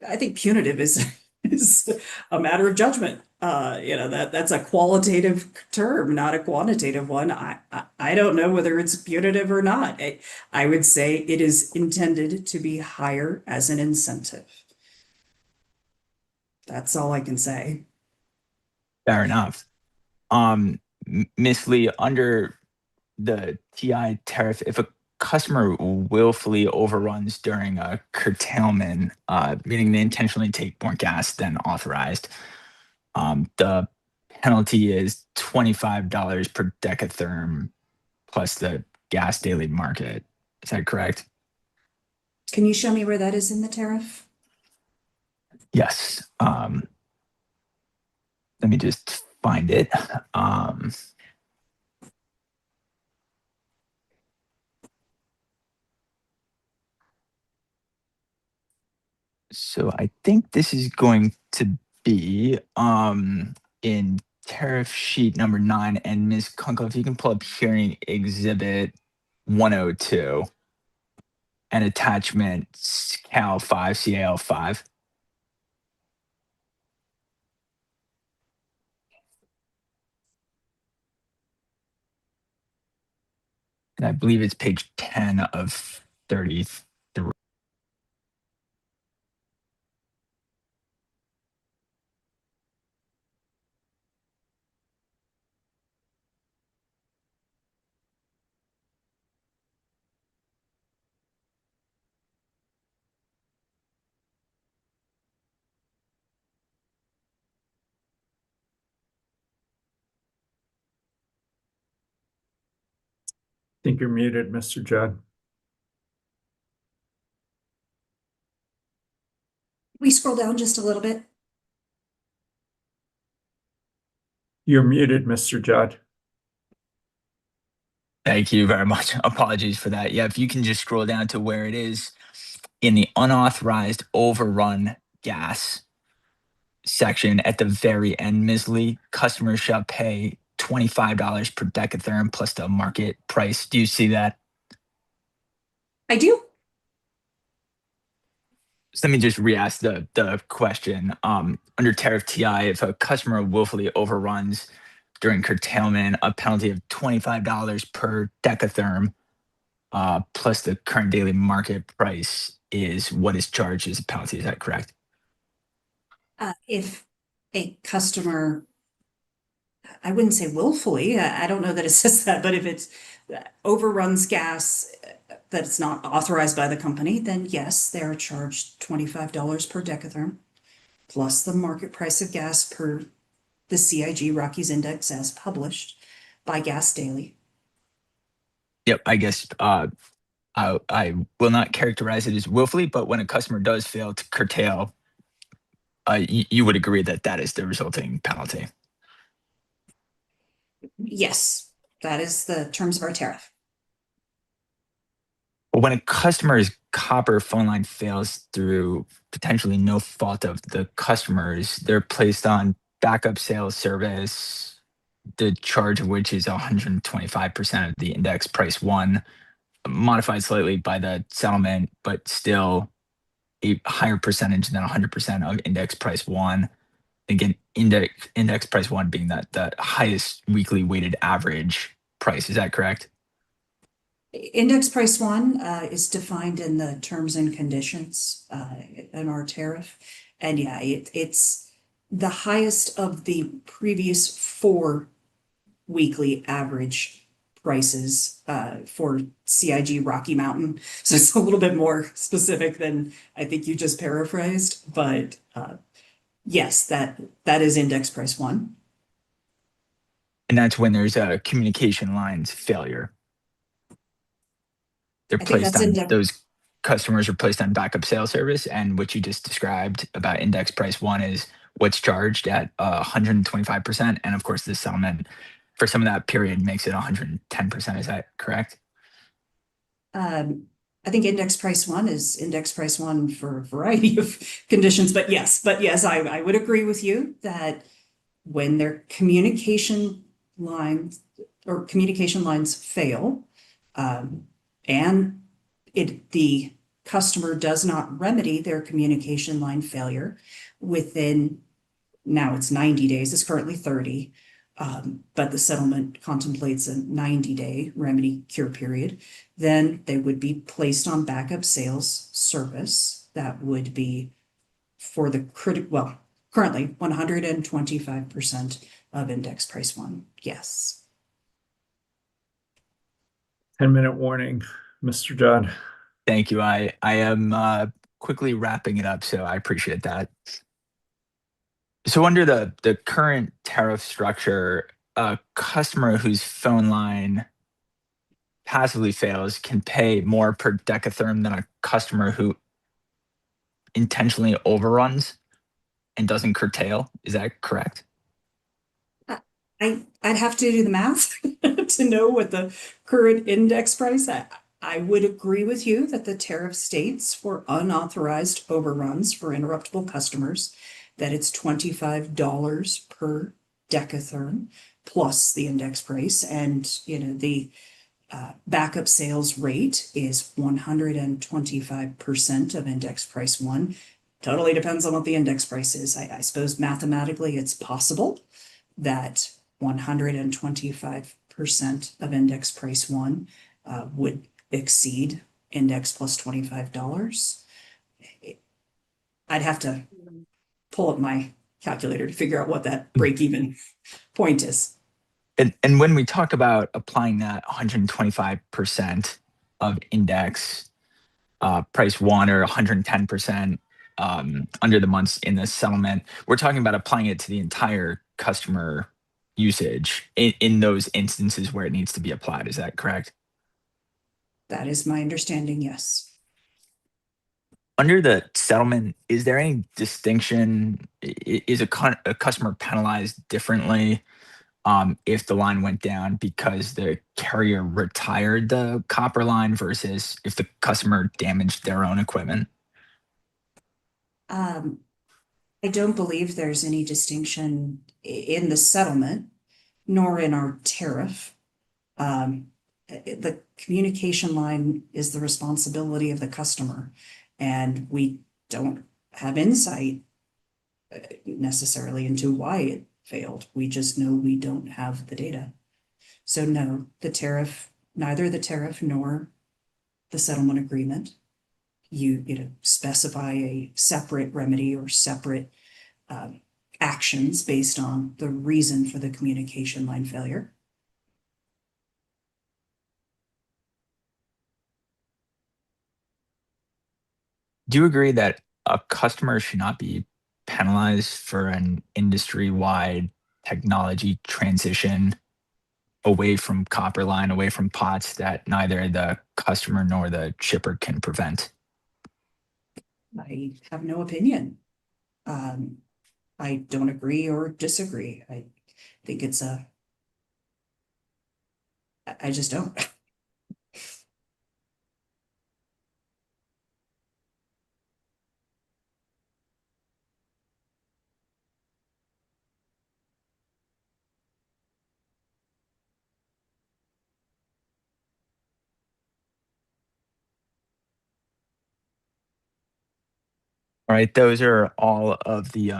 I think punitive is a matter of judgment. That's a qualitative term, not a quantitative one. I don't know whether it's punitive or not. I would say it is intended to be higher as an incentive. That's all I can say. Fair enough. Ms. Lee, under the TI tariff, if a customer willfully overruns during a curtailment, meaning they intentionally take more gas than authorized, the penalty is $25 per decatherm plus the gas daily market. Is that correct? Can you show me where that is in the tariff? Yes. Let me just find it. So I think this is going to be in tariff sheet number 9. And Ms. Kunkel, if you can pull up hearing exhibit 102 and attachment CAL 5, CAL 5. And I believe it's page 10 of 33. I think you're muted, Mr. Judd. We scroll down just a little bit. You're muted, Mr. Judd. Thank you very much. Apologies for that. Yeah, if you can just scroll down to where it is in the unauthorized overrun gas section at the very end, Ms. Lee, customers shall pay $25 per decatherm plus the market price. Do you see that? I do. So let me just re-ask the question. Under tariff TI, if a customer willfully overruns during curtailment, a penalty of $25 per decatherm plus the current daily market price is what is charged as a penalty. Is that correct? If a customer, I wouldn't say willfully, I don't know that it says that, but if it's overruns gas that it's not authorized by the company, then yes, they're charged $25 per decatherm plus the market price of gas per the CIG Rockies Index as published by Gas Daily. Yep, I guess I will not characterize it as willfully, but when a customer does fail to curtail, you would agree that that is the resulting penalty. Yes, that is the terms of our tariff. But when a customer's copper phone line fails through potentially no fault of the customers, they're placed on backup sales service, the charge of which is 125% of the index price one, modified slightly by the settlement, but still a higher percentage than 100% of index price one. Again, index price one being the highest weekly weighted average price. Is that correct? Index price one is defined in the terms and conditions in our tariff. And yeah, it's the highest of the previous 4 weekly average prices for CIG Rocky Mountain. So it's a little bit more specific than I think you just paraphrased, but yes, that is index price one. And that's when there's a communication lines failure. They're I think placed that's on, index. those customers are placed on backup sales service. And what you just described about index price one is what's charged at 125%. And of course, the settlement for some of that period makes it 110%. Is that correct? I think index price one is index price one for a variety of conditions, but yes, I would agree with you that when their communication lines fail, and the customer does not remedy their communication line failure within, now it's 90 days, it's currently 30, but the settlement contemplates a 90-day remedy cure period, then they would be placed on backup sales service. That would be for the currently 125% of index price one. Yes. 10-minute warning, Mr. Judd. Thank you. I am quickly wrapping it up, so I appreciate that. So under the current tariff structure, a customer whose phone line passively fails can pay more per decatherm than a customer who intentionally overruns and doesn't curtail. Is that correct? I'd have to do the math to know what the current index price. I would agree with you that the tariff states for unauthorized overruns for interruptible customers that it's $25 per decatherm plus the index price, and the backup sales rate is 125% of index price one. Totally depends on what the index price is. I suppose mathematically it's possible that 125% of index price one would exceed index plus $25. I'd have to pull up my calculator to figure out what that break-even point is. And when we talk about applying that 125% of index price one or 110% under the months in the settlement, we're talking about applying it to the entire customer usage in those instances where it needs to be applied. Is that correct? That is my understanding, yes. Under the settlement, is there any distinction? Is a customer penalized differently if the line went down because the carrier retired the copper line versus if the customer damaged their own equipment? I don't believe there's any distinction in the settlement, nor in our tariff. The communication line is the responsibility of the customer, and we don't have insight necessarily into why it failed. We just know we don't have the data. So no, neither the tariff nor the settlement agreement, you specify a separate remedy or separate actions based on the reason for the communication line failure. Do you agree that a customer should not be penalized for an industry-wide technology transition away from copper line, away from POTS that neither the customer nor the shipper can prevent? I have no opinion. I don't agree or disagree. I think I just don't. All right, those are all of the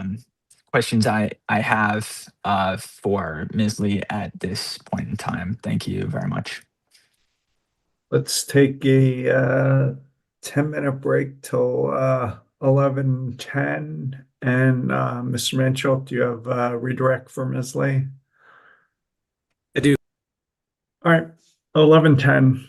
questions I have for Ms. Lee at this point in time. Thank you very much. Let's take a 10-minute break till 11:10. And Mr. Mansholt, do you have redirect for Ms. Lee? I do. All right, 11:10.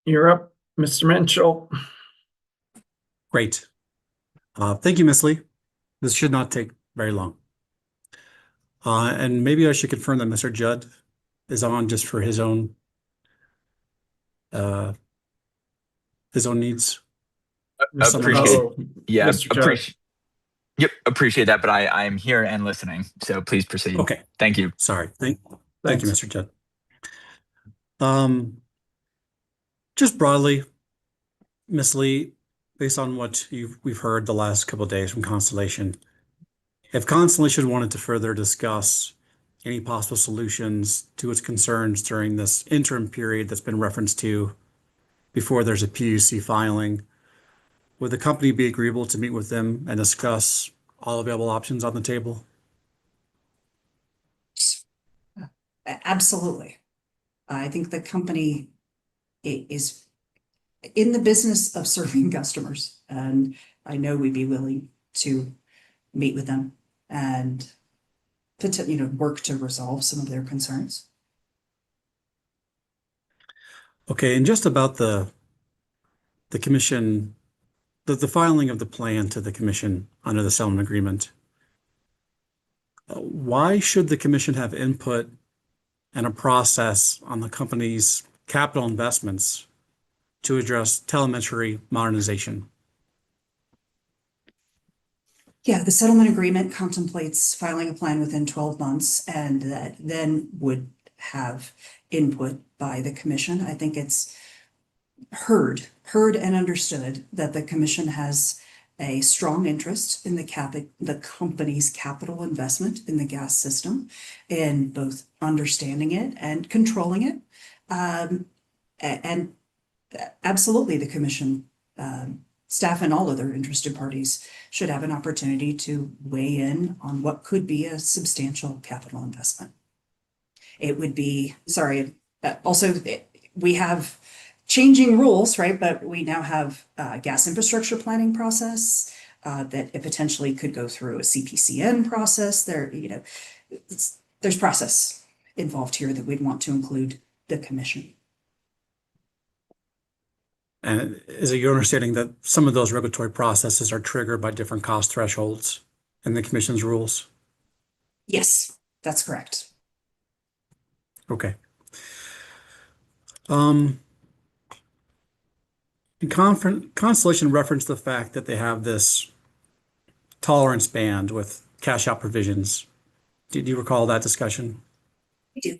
You're up, Mr. Menschel. Great. Thank you, Ms. Lee. This should not take very long. And maybe I should confirm that Mr. Judd is on just for his own needs. Appreciate, Oh, yeah, Mr. Judd. appreciate that, but I am here and listening, so please proceed. Okay, Thank you. sorry. Thank you, Thanks. Mr. Judd. Just broadly, Ms. Lee, based on what we've heard the last couple of days from Constellation, if Constellation wanted to further discuss any possible solutions to its concerns during this interim period that's been referenced to before there's a PUC filing, would the company be agreeable to meet with them and discuss all available options on the table? Absolutely. I think the company is in the business of serving customers, and I know we'd be willing to meet with them and work to resolve some of their concerns. Okay, and just about the commission, the filing of the plan to the commission under the settlement agreement. Why should the commission have input and a process on the company's capital investments to address telemetry modernization? Yeah, the settlement agreement contemplates filing a plan within 12 months, and that then would have input by the commission. I think it's heard and understood that the commission has a strong interest in the company's capital investment in the gas system, in both understanding it and controlling it. And absolutely, the commission, staff and all other interested parties should have an opportunity to weigh in on what could be a substantial capital investment. It would be, also, we have changing rules, right? But we now have a gas infrastructure planning process that it potentially could go through a CPCN process. There's process involved here that we'd want to include the commission. And is it your understanding that some of those regulatory processes are triggered by different cost thresholds in the commission's rules? Yes, that's correct. Okay. Constellation referenced the fact that they have this tolerance band with cash out provisions. Did you recall that discussion? I do.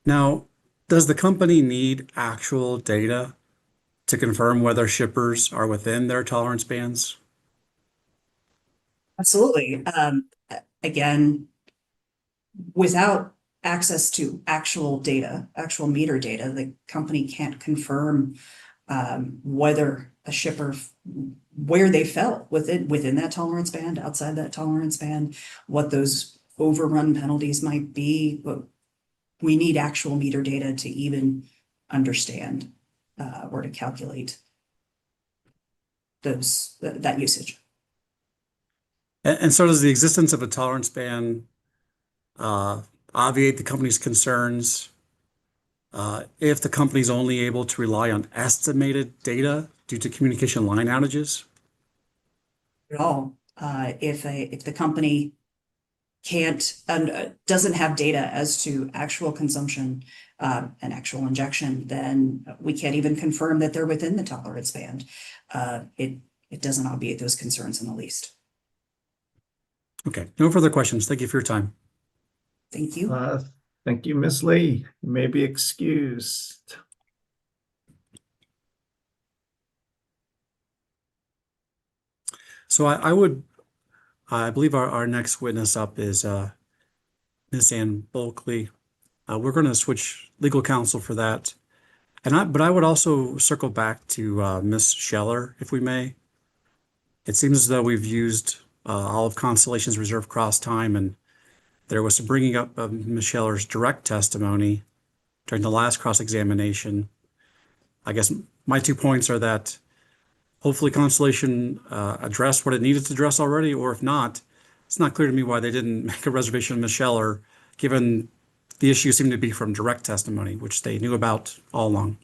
Now, does the company need actual data to confirm whether shippers are within their tolerance bands? Absolutely. Again, without access to actual data, actual meter data, the company can't confirm whether a shipper, where they fell within that tolerance band, outside that tolerance band, what those overrun penalties might be. But we need actual meter data to even understand or to calculate that usage. And so does the existence of a tolerance band obviate the company's concerns if the company's only able to rely on estimated data due to communication line outages? At all. If the company can't and doesn't have data as to actual consumption and actual injection, then we can't even confirm that they're within the tolerance band. It doesn't obviate those concerns in the least. Okay, no further questions. Thank you for your time. Thank you. Thank you, Ms. Lee. You may be excused. So I believe our next witness up is Ms. Ann Bulkley. We're going to switch legal counsel for that. But I would also circle back to Ms. Scheller, if we may. It seems as though we've used all of Constellation's reserved cross time, and there was some bringing up of Ms. Scheller's direct testimony during the last cross-examination. I guess my 2 points are that hopefully Constellation addressed what it needed to address already, or if not, it's not clear to me why they didn't make a reservation of Ms. Scheller, given the issue seemed to be from direct testimony, which they knew about all along.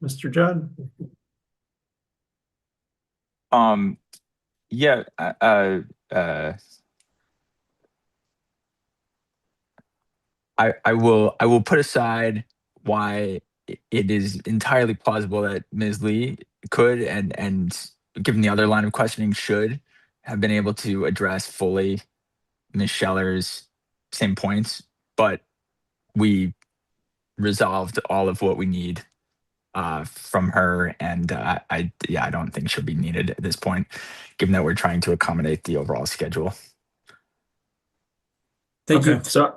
Mr. Judd? Yeah, I will put aside why it is entirely plausible that Ms. Lee could and given the other line of questioning should have been able to address fully Ms. Scheller's same points, but we resolved all of what we need from her, and I don't think she'll be needed at this point, given that we're trying to accommodate the overall schedule. Thank you. Okay, so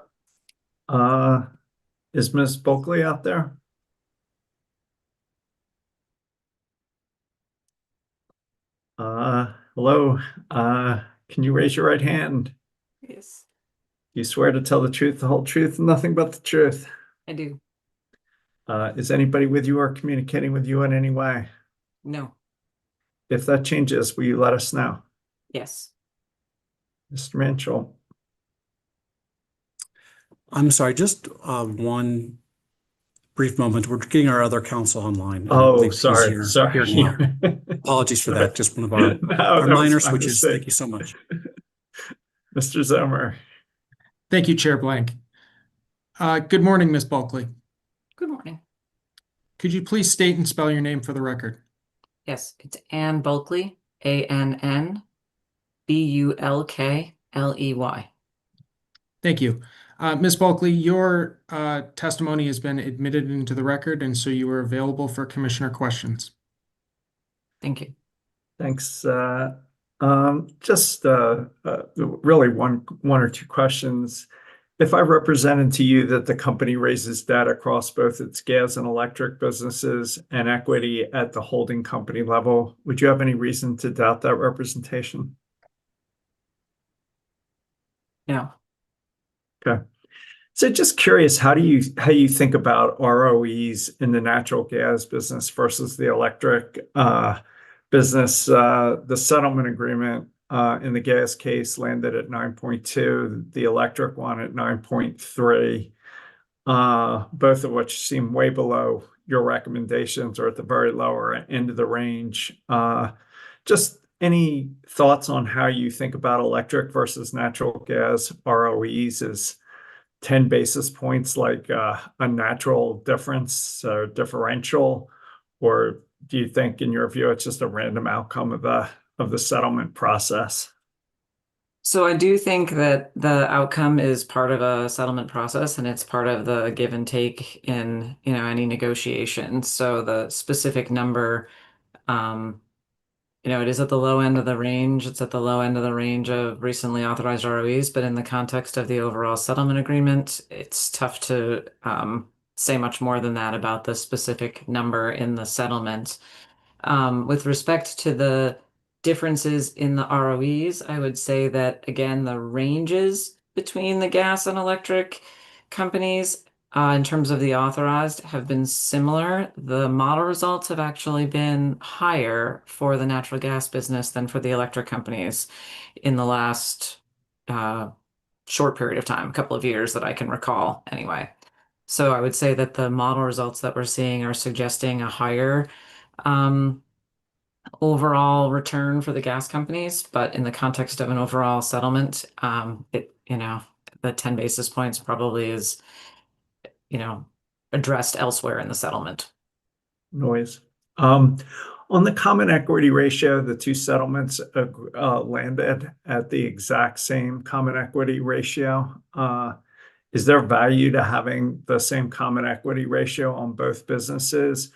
is Ms. Bulkley out there? Hello, can you raise your right hand? Yes, You swear to tell the truth, the whole truth, and nothing but the truth. I do. Is anybody with you or communicating with you in any way? No. If that changes, will you let us know? Yes. Mr. Manchell? I'm sorry, just one brief moment. We're getting our other counsel online. and I Oh, believe he's sorry, here sorry. now. Apologies for that. Just one of our, No, our that was minor my switches. mistake. Thank you so much. Mr. Zomer? Thank you, Chair Blank. Good morning, Ms. Bulkley. Good morning. Could you please state and spell your name for the record? Yes, it's Ann Bulkley, ANNBULKLEY. Thank you. Ms. Bulkley, your testimony has been admitted into the record, and so you are available for commissioner questions. Thank you. Thanks. Just really one or two questions. If I represented to you that the company raises debt across both its gas and electric businesses and equity at the holding company level, would you have any reason to doubt that representation? No. Okay. So just curious, how you think about ROEs in the natural gas business versus the electric business? The settlement agreement in the gas case landed at 9.2, the electric one at 9.3, both of which seem way below your recommendations or at the very lower end of the range. Just any thoughts on how you think about electric versus natural gas ROEs? Is 10 basis points like a natural difference or differential, or do you think in your view it's just a random outcome of the settlement process? So I do think that the outcome is part of a settlement process and it's part of the give and take in, any negotiation. So the specific number, it is at the low end of the range. It's at the low end of the range of recently authorized ROEs, but in the context of the overall settlement agreement, it's tough to say much more than that about the specific number in the settlement. With respect to the differences in the ROEs, I would say that, again, the ranges between the gas and electric companies in terms of the authorized have been similar. The model results have actually been higher for the natural gas business than for the electric companies in the last short period of time, a couple of years that I can recall anyway. So I would say that the model results that we're seeing are suggesting a higher overall return for the gas companies, but in the context of an overall settlement, the 10 basis points probably is, addressed elsewhere in the settlement. Noise. On the common equity ratio, the two settlements landed at the exact same common equity ratio. Is there value to having the same common equity ratio on both businesses?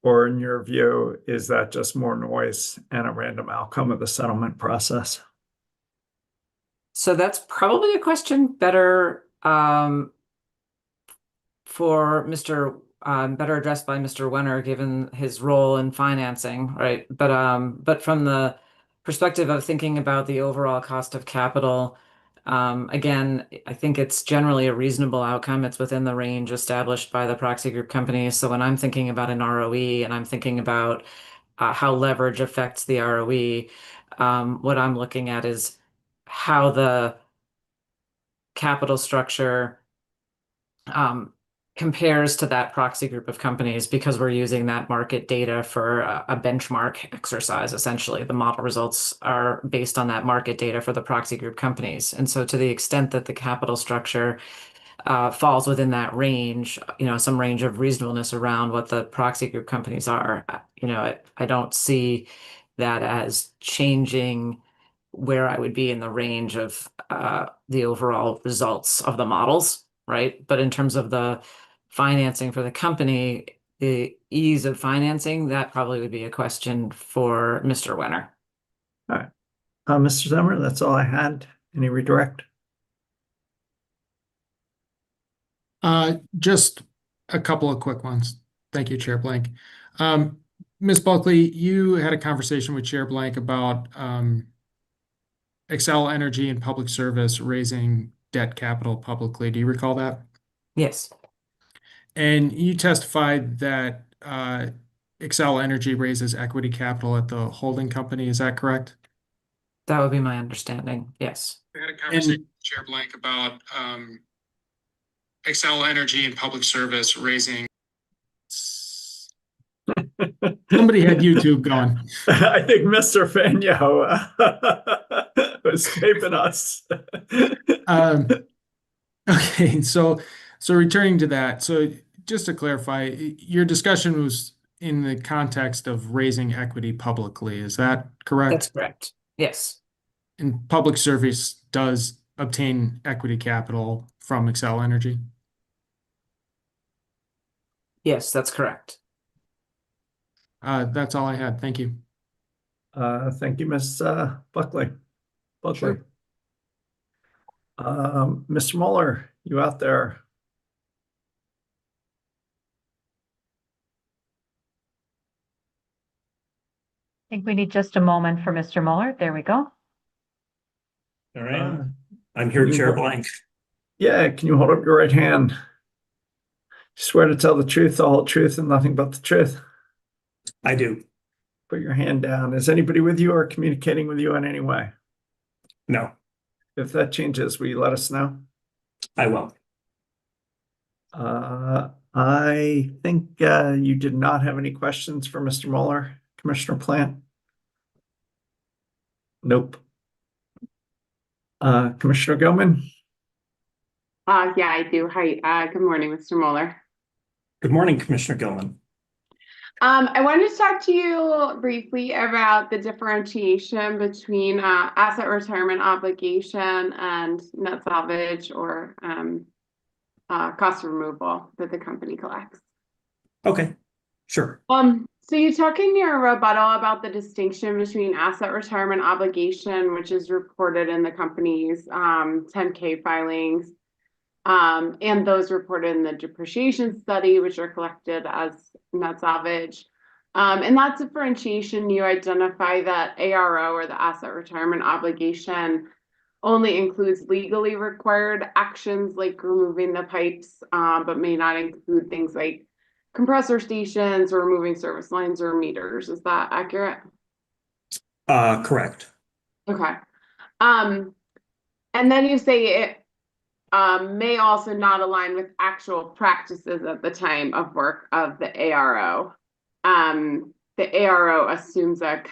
Or in your view, is that just more noise and a random outcome of the settlement process? So that's probably a question better better addressed by Mr. Wenner, given his role in financing, right? But from the perspective of thinking about the overall cost of capital, again, I think it's generally a reasonable outcome. It's within the range established by the proxy group companies. So when I'm thinking about an ROE and I'm thinking about how leverage affects the ROE, what I'm looking at is how the capital structure compares to that proxy group of companies because we're using that market data for a benchmark exercise. Essentially, the model results are based on that market data for the proxy group companies. And so to the extent that the capital structure falls within that range, some range of reasonableness around what the proxy group companies are, I don't see that as changing where I would be in the range of the overall results of the models, right? But in terms of the financing for the company, the ease of financing, that probably would be a question for Mr. Winter. All right. Mr. Zimmer, that's all I had. Any redirect? Just a couple of quick ones. Thank you, Chair Blank. Ms. Bulkley, you had a conversation with Chair Blank about Xcel Energy and Public Service raising debt capital publicly. Do you recall that? Yes. And you testified that Xcel Energy raises equity capital at the holding company. Is that correct? That would be my understanding. Yes. We had a conversation with Chair Blank about Xcel Energy and Public Service raising. Somebody had YouTube going. I think Mr. Fanyo was taping us. Okay, so returning to that, so just to clarify, your discussion was in the context of raising equity publicly. Is that correct? That's correct. Yes. And Public Service does obtain equity capital from Xcel Energy? Yes, that's correct. That's all I had. Thank you. Thank you, Ms. Buckley. Sure. Mr. Mueller, you out there? I think we need just a moment for Mr. Mueller. There we go. All right. I'm here, Chair Blank. Yeah, can you hold up your right hand? Swear to tell the truth, the whole truth, and nothing but the truth. I do. Put your hand down. Is anybody with you or communicating with you in any way? No. If that changes, will you let us know? I will. I think you did not have any questions for Mr. Mueller, Commissioner Plant? Nope. Commissioner Gilman? Yeah, I do. Hi. Good morning, Mr. Mueller. Good morning, Commissioner Gilman. I wanted to talk to you briefly about the differentiation between asset retirement obligation and net salvage or cost of removal that the company collects. Okay, sure. So you talk in your rebuttal about the distinction between asset retirement obligation, which is reported in the company's 10K filings, and those reported in the depreciation study, which are collected as net salvage. In that differentiation, you identify that ARO, or the asset retirement obligation, only includes legally required actions like removing the pipes, but may not include things like compressor stations or removing service lines or meters. Is that accurate? Correct. Okay. And then you say it may also not align with actual practices at the time of work of the ARO. The ARO assumes a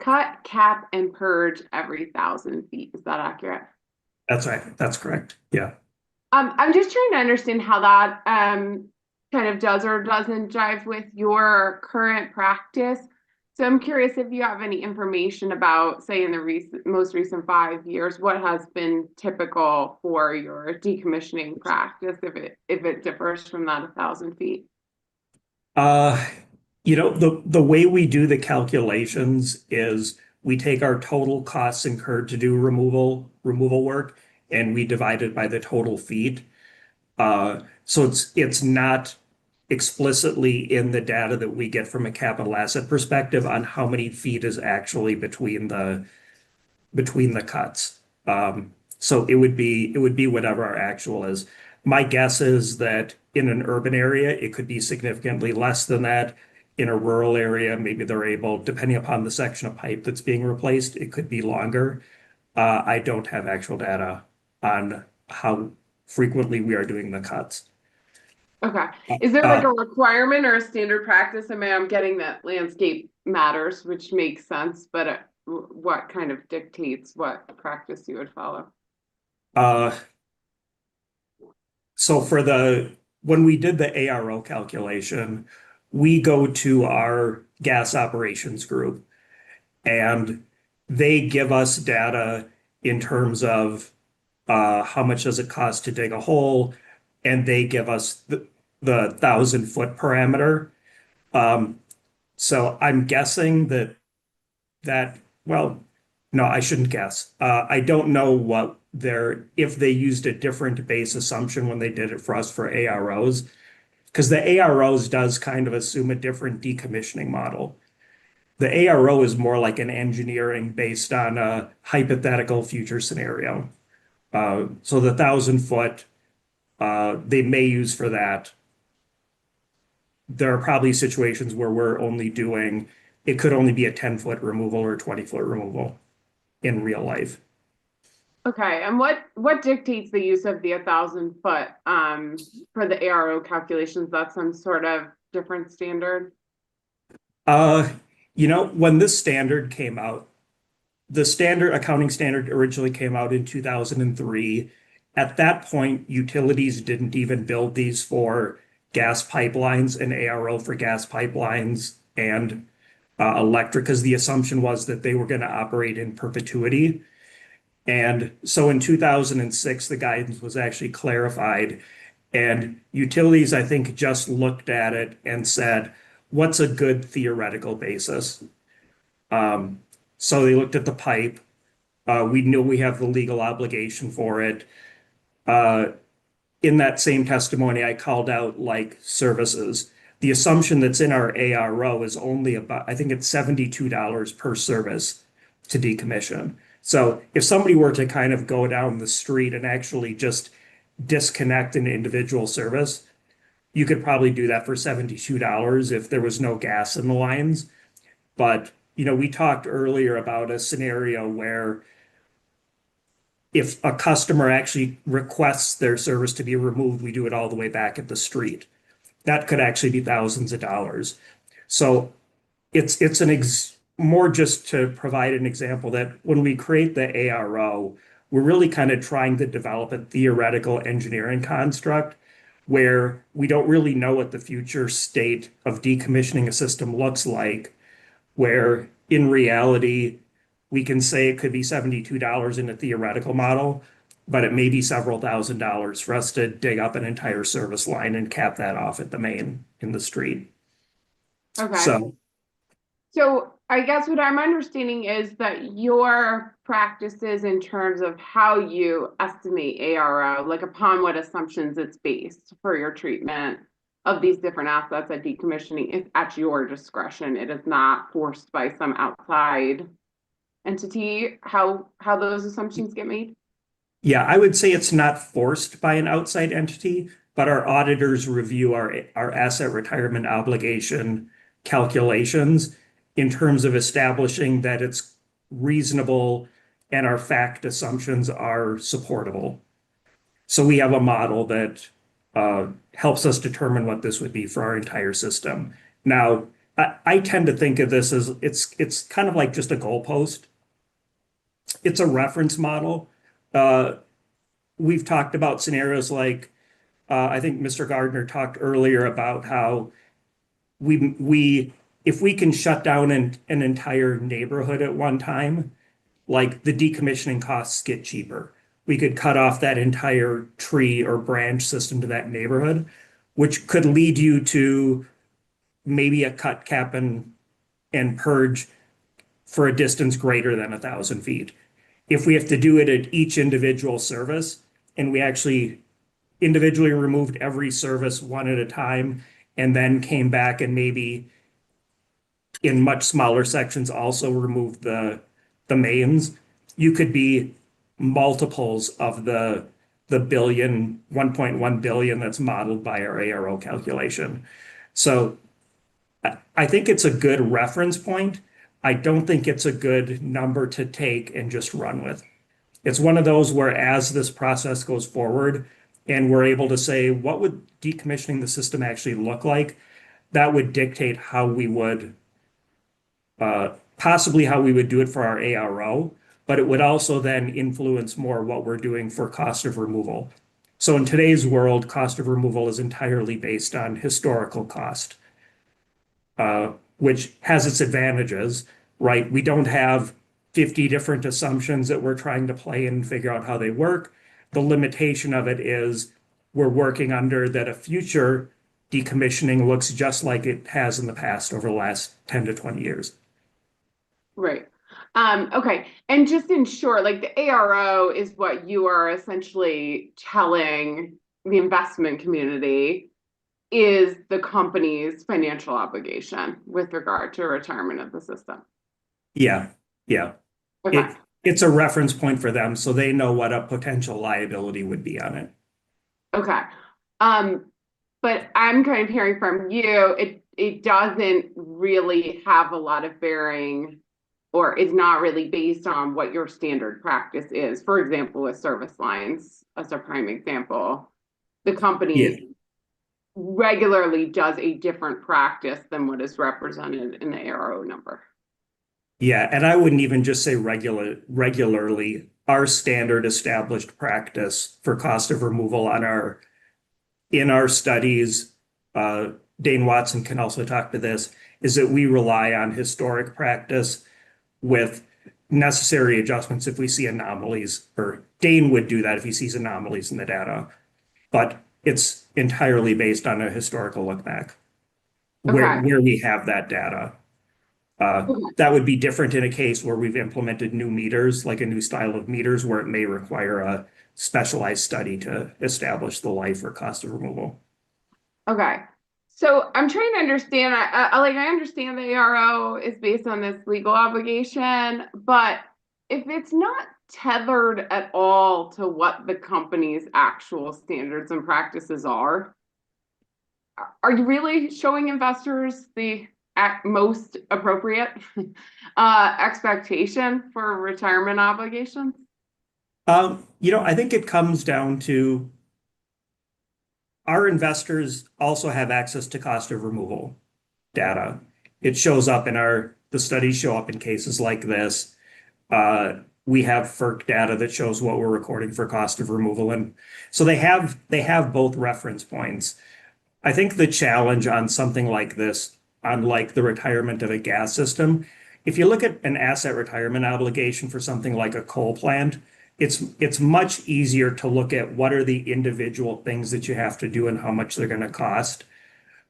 cut, cap, and purge every 1,000 feet. Is that accurate? That's right. That's correct. Yeah. I'm just trying to understand how that kind of does or doesn't jive with your current practice. So I'm curious if you have any information about, say, in the most recent 5 years, what has been typical for your decommissioning practice, if it differs from that 1,000 feet. The way we do the calculations is we take our total costs incurred to do removal work, and we divide it by the total feet. So it's not explicitly in the data that we get from a capital asset perspective on how many feet is actually between the cuts. So it would be whatever our actual is. My guess is that in an urban area, it could be significantly less than that. In a rural area, maybe they're able, depending upon the section of pipe that's being replaced, it could be longer. I don't have actual data on how frequently we are doing the cuts. Okay. Is there like a requirement or a standard practice? I mean, I'm getting that landscape matters, which makes sense, but what kind of dictates what practice you would follow? So when we did the ARO calculation, we go to our gas operations group and they give us data in terms of how much does it cost to dig a hole, and they give us the 1,000-foot parameter. So I'm guessing well, no, I shouldn't guess. I don't know if they used a different base assumption when they did it for us for AROs, because the AROs does kind of assume a different decommissioning model. The ARO is more like an engineering based on a hypothetical future scenario. So the 1,000-foot, they may use for that. There are probably situations where it could only be a 10-foot removal or 20-foot removal in real life. Okay, and what dictates the use of the 1,000-foot for the ARO calculations? That's some sort of different standard? When this standard came out, the standard accounting standard originally came out in 2003. At that point, utilities didn't even build these for gas pipelines and ARO for gas pipelines and electric, because the assumption was that they were going to operate in perpetuity. And so in 2006, the guidance was actually clarified, and utilities, I think, just looked at it and said, what's a good theoretical basis? So they looked at the pipe. We knew we have the legal obligation for it. In that same testimony, I called out like services. The assumption that's in our ARO is only about, I think it's $72 per service to decommission. So if somebody were to kind of go down the street and actually just disconnect an individual service, you could probably do that for $72 if there was no gas in the lines. But, we talked earlier about a scenario where if a customer actually requests their service to be removed, we do it all the way back at the street. That could actually be thousands of dollars. So it's more just to provide an example that when we create the ARO, we're really kind of trying to develop a theoretical engineering construct where we don't really know what the future state of decommissioning a system looks like, where in reality, we can say it could be $72 in a theoretical model, but it may be several $1,000s for us to dig up an entire service line and cap that off at the main in the street. Okay. So I guess what I'm understanding is that your practices in terms of how you estimate ARO, like upon what assumptions it's based for your treatment of these different assets at decommissioning, is at your discretion. It is not forced by some outside entity, how those assumptions get made? Yeah, I would say it's not forced by an outside entity, but our auditors review our asset retirement obligation calculations in terms of establishing that it's reasonable and our fact assumptions are supportable. So we have a model that helps us determine what this would be for our entire system. Now, I tend to think of this as it's kind of like just a goalpost. It's a reference model. We've talked about scenarios like, I think Mr. Gardner talked earlier about how if we can shut down an entire neighborhood at one time, like the decommissioning costs get cheaper. We could cut off that entire tree or branch system to that neighborhood, which could lead you to maybe a cut, cap, and purge for a distance greater than 1,000 feet. If we have to do it at each individual service, and we actually individually removed every service one at a time, and then came back and maybe in much smaller sections also removed the mains, you could be multiples of the 1.1 billion that's modeled by our ARO calculation. So I think it's a good reference point. I don't think it's a good number to take and just run with. It's one of those where as this process goes forward, and we're able to say, what would decommissioning the system actually look like? That would dictate how we would, possibly how we would do it for our ARO, but it would also then influence more what we're doing for cost of removal. So in today's world, cost of removal is entirely based on historical cost, which has its advantages, right? We don't have 50 different assumptions that we're trying to play and figure out how they work. The limitation of it is we're working under that a future decommissioning looks just like it has in the past over the last 10 to 20 years. Right. Okay. And just in short, like the ARO is what you are essentially telling the investment community is the company's financial obligation with regard to retirement of the system. Yeah, yeah. Okay. It's a reference point for them, so they know what a potential liability would be on it. Okay. But I'm kind of hearing from you, it doesn't really have a lot of bearing or is not really based on what your standard practice is. For example, with service lines, as a prime example, the company regularly does a different practice than what is represented in the ARO number. Yeah, and I wouldn't even just say regularly. Our standard established practice for cost of removal in our studies, Dane Watson can also talk to this, is that we rely on historic practice with necessary adjustments if we see anomalies, or Dane would do that if he sees anomalies in the data. But it's entirely based on a historical look back where we have that data. That would be different in a case where we've implemented new meters, like a new style of meters, where it may require a specialized study to establish the life or cost of removal. Okay. So I'm trying to understand, I understand the ARO is based on this legal obligation, but if it's not tethered at all to what the company's actual standards and practices are you really showing investors the most appropriate expectation for retirement obligations? I think it comes down to our investors also have access to cost of removal data. It shows up in the studies show up in cases like this. We have FERC data that shows what we're recording for cost of removal. And so they have both reference points. I think the challenge on something like this, unlike the retirement of a gas system, if you look at an asset retirement obligation for something like a coal plant, it's much easier to look at what are the individual things that you have to do and how much they're going to cost.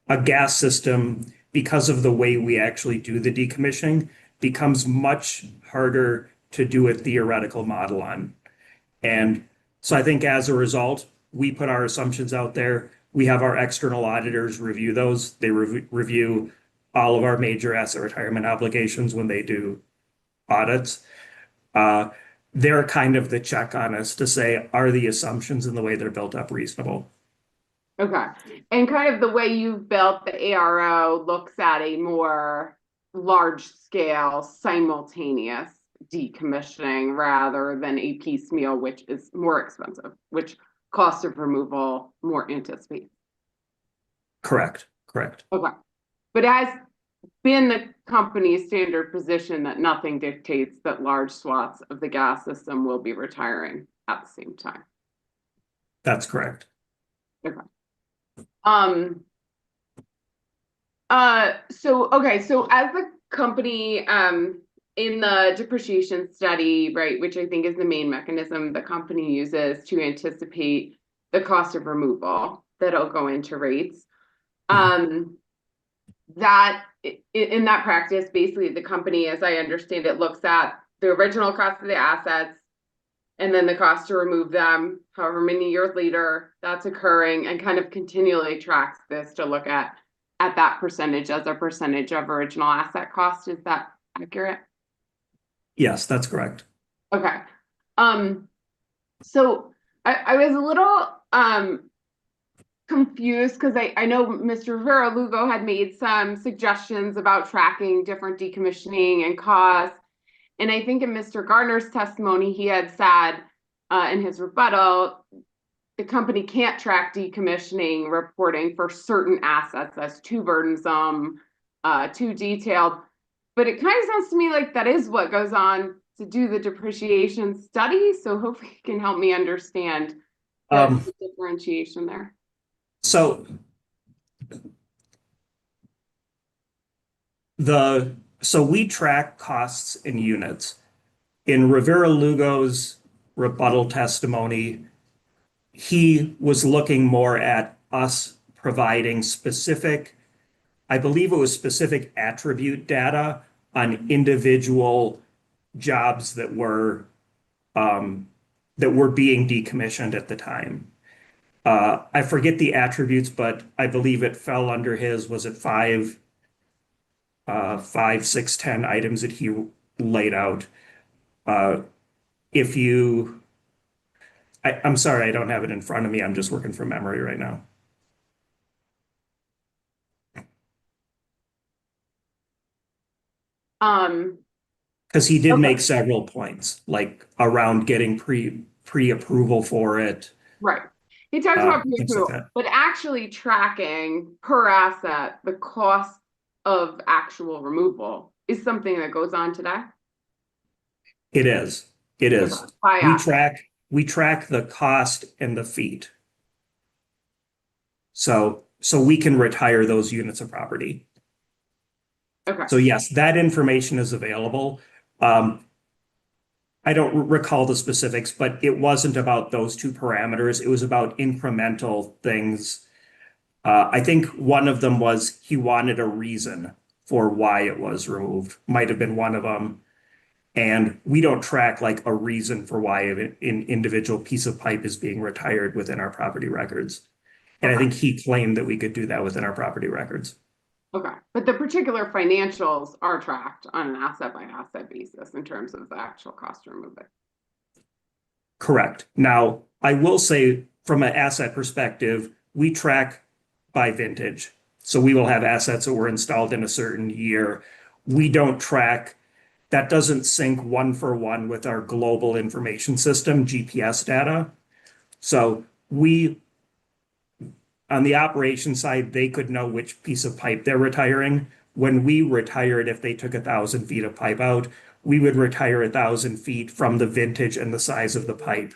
A gas system, because of the way we actually do the decommissioning, becomes much harder to do a theoretical model on. And so I think as a result, we put our assumptions out there. We have our external auditors review those. They review all of our major asset retirement obligations when they do audits. They're kind of the check on us to say, are the assumptions and the way they're built up reasonable? Okay. And kind of the way you've built the ARO looks at a more large scale simultaneous decommissioning rather than a piecemeal, which is more expensive, which cost of removal more anticipated. Correct. Okay. But it has been the company's standard position that nothing dictates that large swaths of the gas system will be retiring at the same time. That's correct. Okay. So as the company in the depreciation study, right, which I think is the main mechanism the company uses to anticipate the cost of removal that'll go into rates, that in that practice, basically the company, as I understand it, looks at the original cost of the assets and then the cost to remove them, however many years later that's occurring, and kind of continually tracks this to look at that percentage as a percentage of original asset cost. Is that accurate? Yes, that's correct. Okay. So I was a little confused because I know Mr. Rivera Lugo had made some suggestions about tracking different decommissioning and costs. And I think in Mr. Gardner's testimony, he had said in his rebuttal the company can't track decommissioning reporting for certain assets. That's too burdensome, too detailed. But it kind of sounds to me like that is what goes on to do the depreciation study. So hopefully you can help me understand the differentiation there. So we track costs in units. In Rivera Lugo's rebuttal testimony, he was looking more at us providing specific, I believe it was specific attribute data on individual jobs that were being decommissioned at the time. I forget the attributes, but I believe it fell under his, was it five, 6, 10 items that he laid out. I'm sorry, I don't have it in front of me. I'm just working from memory right now. Because he did make several points, like around getting pre-approval for it. Right. He talks about things like pre-approval, that. but actually tracking per asset the cost of actual removal is something that goes on today. It is. It is. By asset. We track the cost and the feet. So we can retire those units of property. Okay. So yes, that information is available. I don't recall the specifics, but it wasn't about those two parameters. It was about incremental things. I think one of them was he wanted a reason for why it was removed. Might have been one of them. And we don't track like a reason for why an individual piece of pipe is being retired within our property records. And I think he claimed that we could do that within our property records. Okay. But the particular financials are tracked on an asset by asset basis in terms of the actual cost to remove it. Correct. Now, I will say from an asset perspective, we track by vintage. So we will have assets that were installed in a certain year. We don't track, that doesn't sync one for one with our global information system, GPS data. So on the operation side, they could know which piece of pipe they're retiring. When we retired, if they took 1,000 feet of pipe out, we would retire 1,000 feet from the vintage and the size of the pipe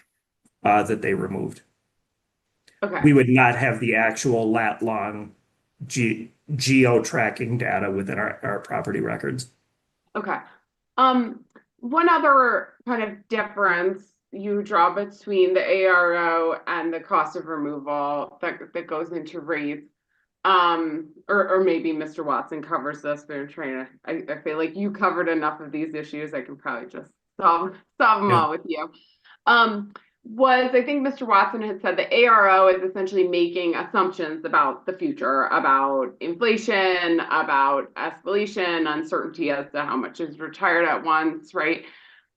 that they removed. Okay. We would not have the actual lat long geo tracking data within our property records. Okay. One other kind of difference you draw between the ARO and the cost of removal that goes into rates. Or maybe Mr. Watson covers this, but I'm trying to, I feel like you covered enough of these issues. I can probably just solve them all with you. I think Mr. Watson had said the ARO is essentially making assumptions about the future, about inflation, about escalation, uncertainty as to how much is retired at once, right?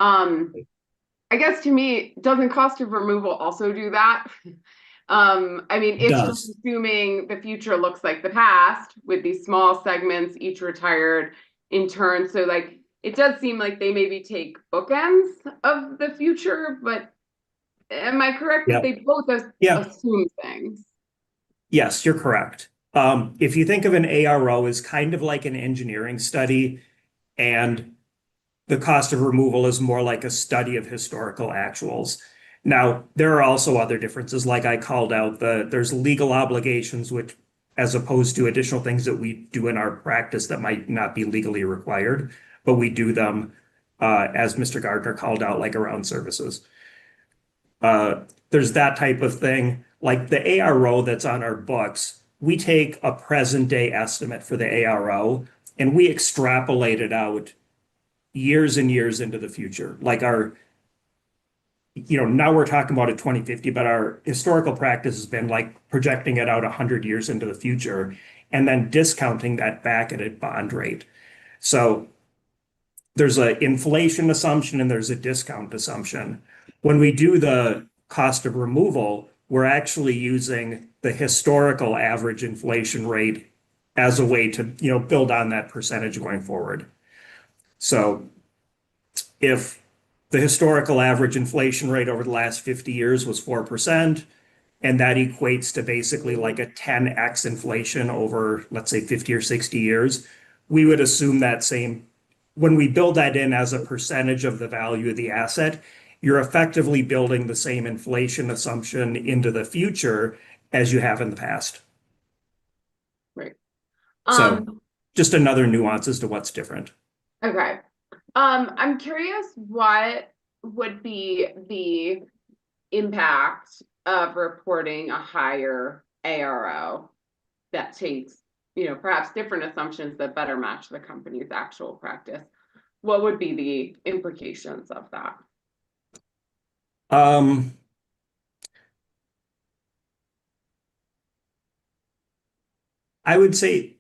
I guess to me, doesn't cost of removal also do that? I mean, it's just assuming the future looks like the past with these small segments, each retired in turn. So like, it does seem like they maybe take bookends of the future, but am I correct that they both assume things? Yes, you're correct. If you think of an ARO as kind of like an engineering study, and the cost of removal is more like a study of historical actuals. Now, there are also other differences, like I called out, there's legal obligations, which, as opposed to additional things that we do in our practice that might not be legally required, but we do them, as Mr. Gardner called out, like around services. There's that type of thing. Like the ARO that's on our books, we take a present day estimate for the ARO and we extrapolate it out years and years into the future. Like now we're talking about a 2050, but our historical practice has been like projecting it out 100 years into the future and then discounting that back at a bond rate. So there's an inflation assumption and there's a discount assumption. When we do the cost of removal, we're actually using the historical average inflation rate as a way to, build on that percentage going forward. So if the historical average inflation rate over the last 50 years was 4%, and that equates to basically like a 10x inflation over, let's say, 50 or 60 years, we would assume that same, when we build that in as a percentage of the value of the asset, you're effectively building the same inflation assumption into the future as you have in the past. Right. So just another nuance as to what's different. Okay. I'm curious what would be the impact of reporting a higher ARO that takes, perhaps different assumptions that better match the company's actual practice. What would be the implications of that? I would say,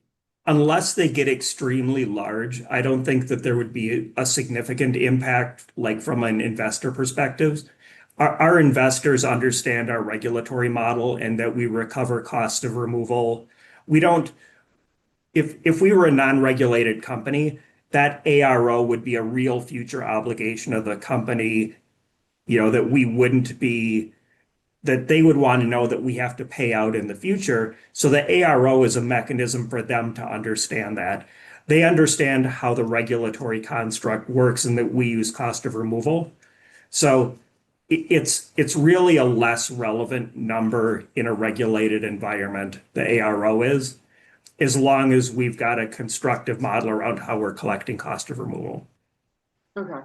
unless they get extremely large, I don't think that there would be a significant impact, like from an investor perspective. Our investors understand our regulatory model and that we recover cost of removal. We don't, if we were a non-regulated company, that ARO would be a real future obligation of the company, that we wouldn't be, that they would want to know that we have to pay out in the future. So the ARO is a mechanism for them to understand that. They understand how the regulatory construct works and that we use cost of removal. So it's really a less relevant number in a regulated environment, the ARO is, as long as we've got a constructive model around how we're collecting cost of removal. Okay.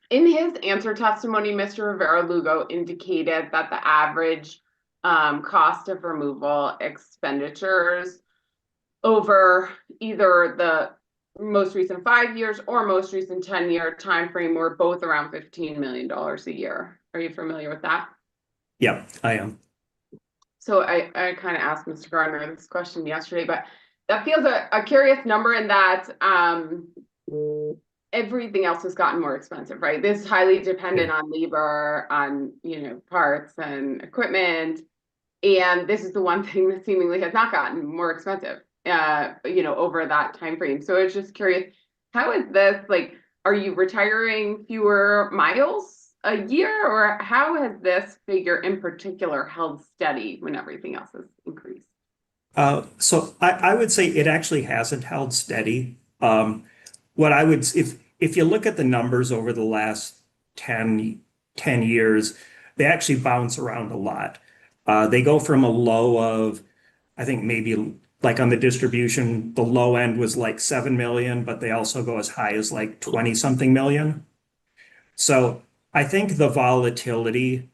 In his answer testimony, Mr. Rivera-Lugo indicated that the average cost of removal expenditures over either the most recent 5 years or most recent 10-year timeframe were both around $15 million a year. Are you familiar with that? Yeah, I am. So I kind of asked Mr. Gardner this question yesterday, but that feels a curious number in that everything else has gotten more expensive, right? This is highly dependent on labor, on parts and equipment, and this is the one thing that seemingly has not gotten more expensive, over that time frame. So I was just curious, how is this, like, are you retiring fewer miles a year, or how has this figure in particular held steady when everything else has increased? So I would say it actually hasn't held steady. What I would, if you look at the numbers over the last 10 years, they actually bounce around a lot. They go from a low of, I think maybe like on the distribution, the low end was like 7 million, but they also go as high as like 20 something million. So I think the volatility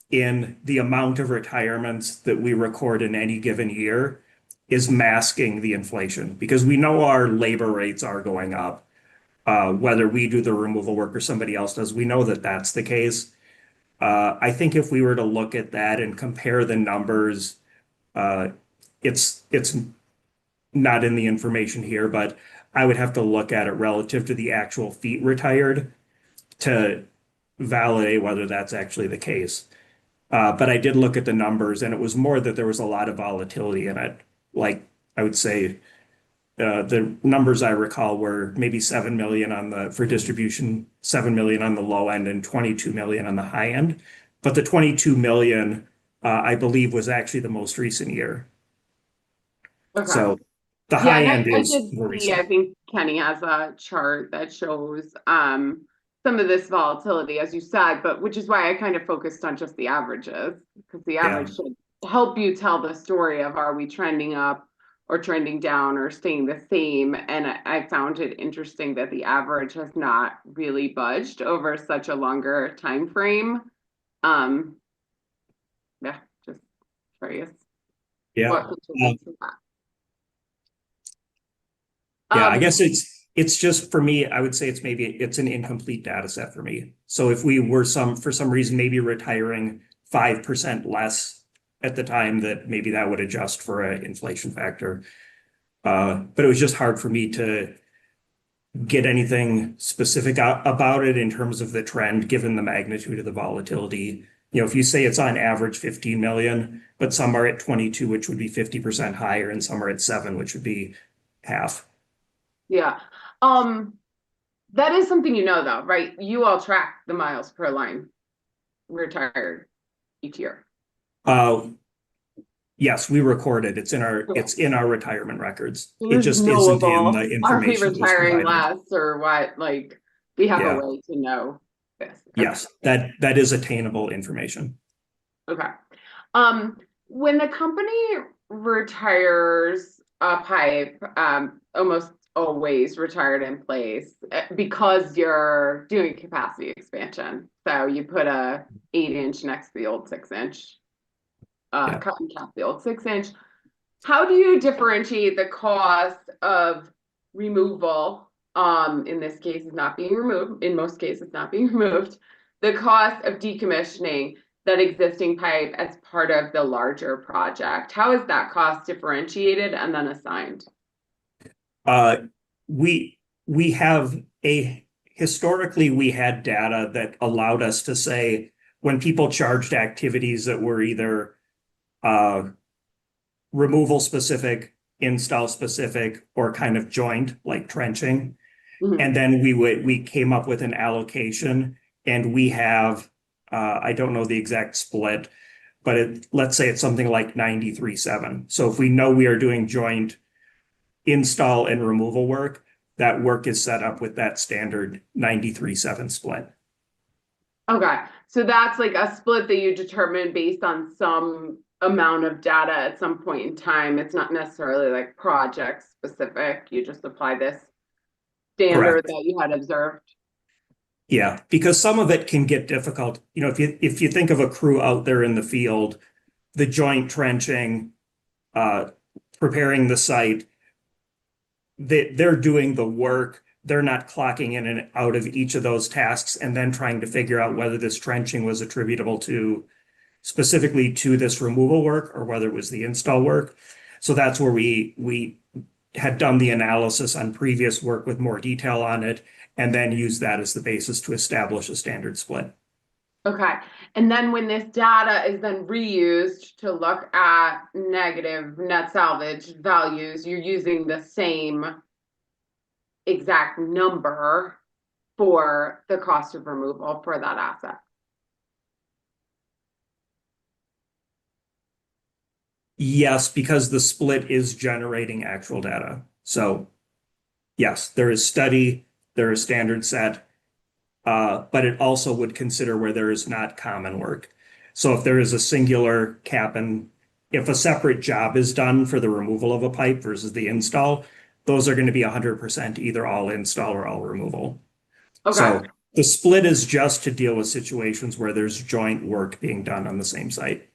in the amount of retirements that we record in any given year is masking the inflation, because we know our labor rates are going up. Whether we do the removal work or somebody else does, we know that that's the case. I think if we were to look at that and compare the numbers, it's not in the information here, but I would have to look at it relative to the actual feet retired to validate whether that's actually the case. But I did look at the numbers, and it was more that there was a lot of volatility in it. Like, I would say the numbers I recall were maybe 7 million for distribution, 7 million on the low end, and 22 million on the high end. But the 22 million, I believe, was actually the most recent year. Okay. So the high end is more recent. I think Kenny has a chart that shows some of this volatility, as you said, but which is why I kind of focused on just the averages, because the average should help you tell the story of, are we trending up or trending down or staying the same? And I found it interesting that the average has not really budged over such a longer time frame. Yeah, just curious. Yeah. What contributes to that? Yeah, I guess it's just, for me, I would say it's an incomplete data set for me. So if we were for some reason maybe retiring 5% less at the time, that maybe that would adjust for an inflation factor. But it was just hard for me to get anything specific about it in terms of the trend, given the magnitude of the volatility. If you say it's on average 15 million, but some are at 22, which would be 50% higher, and some are at 7, which would be half. Yeah. That is something though, right? You all track the miles per line retired. each year? Yes, we record it. It's in Okay. our retirement records. It There's just isn't in knowable. the Are we information that was retiring provided. less or what? Like, we have a Yeah. way to know this. Yes, that is attainable information. Okay. When the company retires a pipe, almost always retired in place because you're doing capacity expansion. So you put a 8-inch next to the old 6-inch, Yeah. cut and cap the old 6-inch. How do you differentiate the cost of removal? In this case, is not being removed. In most cases, not being removed. The cost of decommissioning that existing pipe as part of the larger project. How is that cost differentiated and then assigned? We have historically we had data that allowed us to say when people charged activities that were either removal specific, install specific, or kind of joint like trenching. And then we came up with an allocation, and we have I don't know the exact split, but let's say it's something like 93/7. So if we know we are doing joint install and removal work, that work is set up with that standard 93/7 split. Okay, so that's like a split that you determine based on some amount of data at some point in time. It's not necessarily like project specific. You just apply this standard Correct. that you had observed. Yeah, because some of it can get difficult. You know, if you think of a crew out there in the field, the joint trenching, preparing the site, they're doing the work. They're not clocking in and out of each of those tasks and then trying to figure out whether this trenching was attributable to specifically to this removal work or whether it was the install work. So that's where we had done the analysis on previous work with more detail on it, and then use that as the basis to establish a standard split. Okay, and then when this data is then reused to look at negative net salvage values, you're using the same exact number for the cost of removal for that asset. Yes, because the split is generating actual data. So yes, there is study, there is standard set, but it also would consider where there is not common work. So if there is a singular cap and if a separate job is done for the removal of a pipe versus the install, those are going to be 100% either all install or all removal. Okay. So the split is just to deal with situations where there's joint work being done on the same site.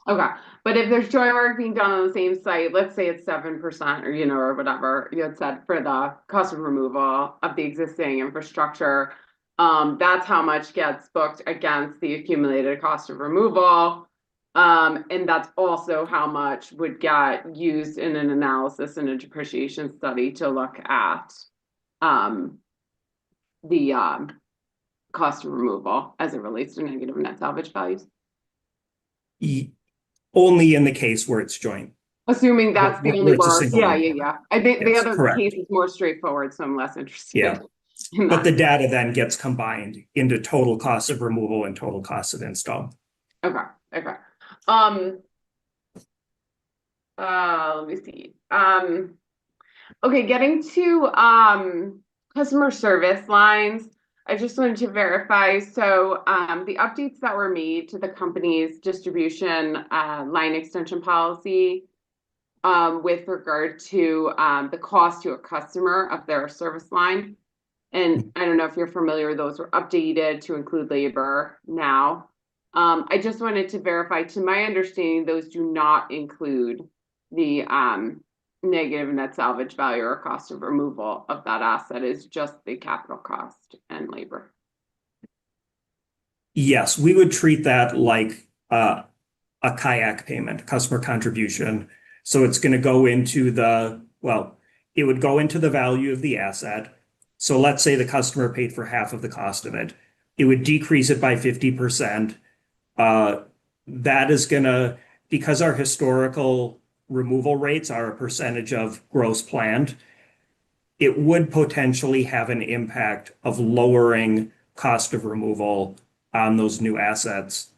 Okay, but if there's joint work being done on the same site, let's say it's 7% or, or whatever you had said for the cost of removal of the existing infrastructure, that's how much gets booked against the accumulated cost of removal. And that's also how much would get used in an analysis and a depreciation study to look at the cost of removal as it relates to negative net salvage values. Only in the case where it's joint. Assuming that's the only work. Yeah. I think the Yes, other correct. case is more straightforward, so I'm less interested. Yeah. in But that. the data then gets combined into total cost of removal and total cost of install. Okay. Let me see. Okay, getting to customer service lines. I just wanted to verify. So the updates that were made to the company's distribution line extension policy with regard to the cost to a customer of their service line. And I don't know if you're familiar, those were updated to include labor now. I just wanted to verify, to my understanding, those do not include the negative net salvage value or cost of removal of that asset. Is just the capital cost and labor. Yes, we would treat that like a kayak payment, customer contribution. So it's going to go into it would go into the value of the asset. So let's say the customer paid for half of the cost of it. It would decrease it by 50%. That is going to, because our historical removal rates are a percentage of gross planned, it would potentially have an impact of lowering cost of removal on those new assets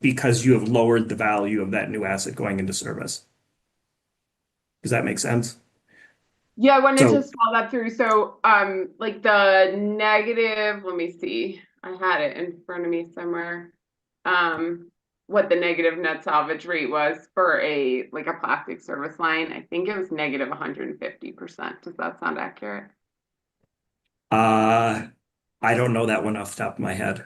because you have lowered the value of that new asset going into service. Does that make sense? Yeah, I wanted So- to follow that through. So, like the negative, let me see. I had it in front of me somewhere. What the negative net salvage rate was for a plastic service line. I think it was negative 150%. Does that sound accurate? I don't know that one off the top of my head.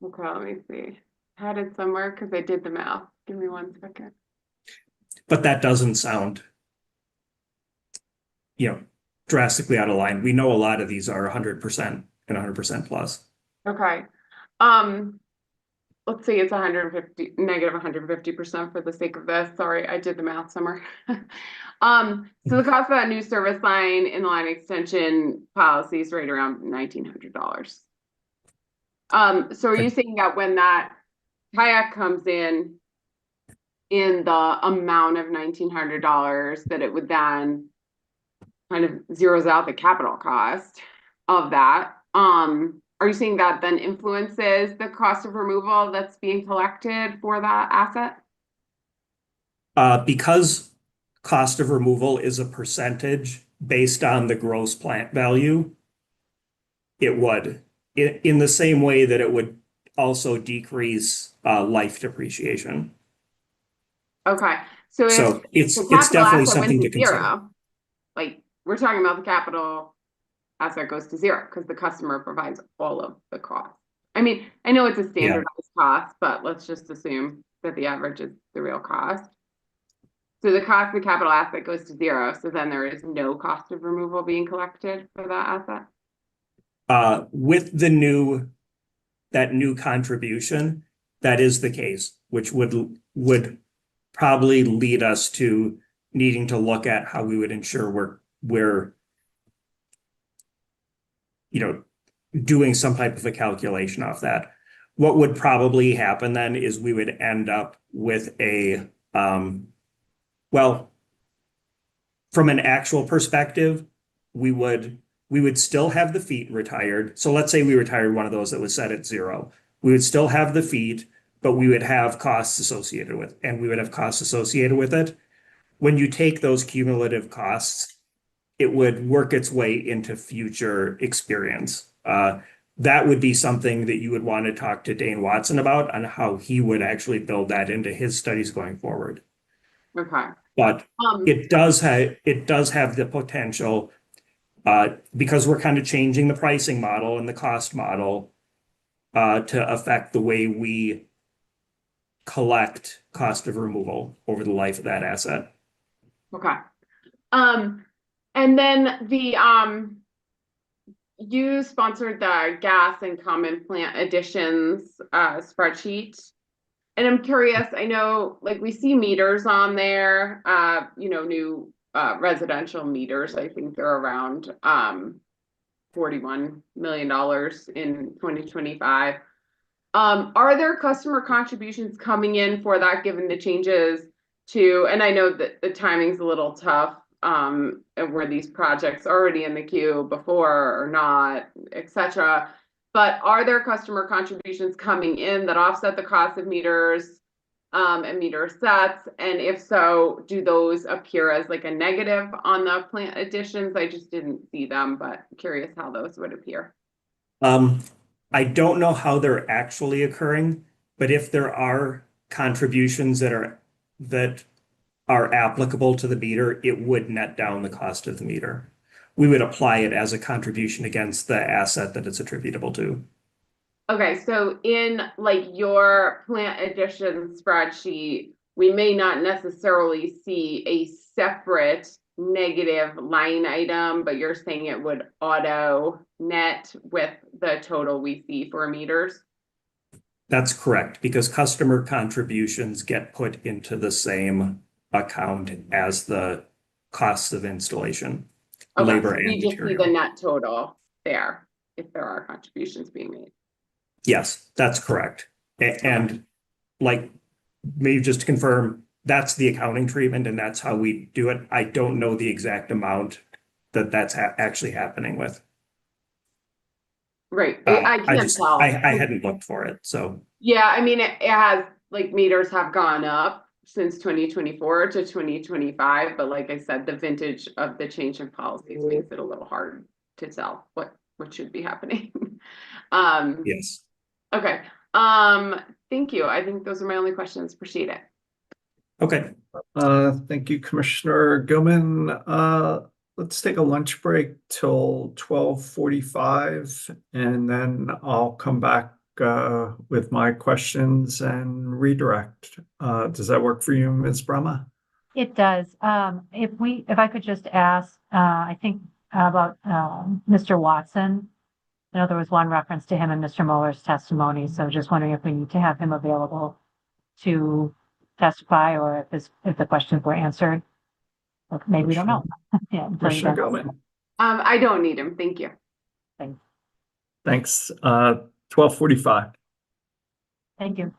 Okay, let me see. I had it somewhere because I did the math. Give me 1 second. But that doesn't sound, drastically out of line. We know a lot of these are 100% and 100% plus. Okay. Let's say it's negative 150% for the sake of this. Sorry, I did the math somewhere. So the cost of that new service line in the line extension policy is right around $1,900. So are you saying that when that kayak comes in the amount of $1,900, that it would then kind of zeroes out the capital cost of that? Are you saying that then influences the cost of removal that's being collected for that asset? Because cost of removal is a percentage based on the gross plant value, it would, in the same way that it would also decrease life depreciation. Okay, so So if it's the capital definitely asset something went to consider. zero, like we're talking about the capital asset goes to zero because the customer provides all of the cost. I mean, I know it's a standardized cost, but let's just assume that the average is the real cost. So the cost of the capital asset goes to zero. So then there is no cost of removal being collected for that asset. With that new contribution, that is the case, which would probably lead us to needing to look at how we would ensure we're doing some type of a calculation off that. What would probably happen then is we would end up with well, from an actual perspective, we would still have the feet retired. So let's say we retired one of those that was set at zero. We would still have the feet, but we would have costs associated with it. When you take those cumulative costs, it would work its way into future experience. That would be something that you would want to talk to Dane Watson about on how he would actually build that into his studies going forward. Okay. But it does have the potential, because we're kind of changing the pricing model and the cost model to affect the way we collect cost of removal over the life of that asset. Okay. And then you sponsored the gas and common plant additions spreadsheet. And I'm curious, I know we see meters on there, new residential meters. I think they're around $41 million in 2025. Are there customer contributions coming in for that, given the changes and I know that the timing's a little tough, were these projects already in the queue before or not, etc. But are there customer contributions coming in that offset the cost of meters and meter sets? And if so, do those appear as a negative on the plant additions? I just didn't see them, but curious how those would appear. I don't know how they're actually occurring, but if there are contributions that are applicable to the meter, it would net down the cost of the meter. We would apply it as a contribution against the asset that it's attributable to. Okay, so in your plant addition spreadsheet, we may not necessarily see a separate negative line item, but you're saying it would auto net with the total we see for meters? That's correct, because customer contributions get put into the same account as the costs of installation, labor and we just see the material. net total there if there are contributions being made. Yes, that's correct. And maybe just to confirm, that's the accounting treatment and that's how we do it. I don't know the exact amount that's actually happening with. Right. I can't tell. I hadn't looked for it, so. Yeah, I mean, it has like meters have gone up since 2024 to 2025, but like I said, the vintage of the change in policies makes it a little hard to tell what should be happening. Yes. Okay. Thank you. I think those are my only questions. Appreciate it. Okay. Thank you, Commissioner Gilman. Let's take a lunch break till 12:45, and then I'll come back with my questions and redirect. Does that work for you, Ms. Brahma? It does. If I could just ask, I think about Mr. Watson. I know there was one reference to him in Mr. Muller's testimony, so just wondering if we need to have him available to testify, or if the questions were answered. Or maybe we don't know. Yeah, Commissioner Gilman. I don't need him. Thank you. Thanks. 12:45. Thank you.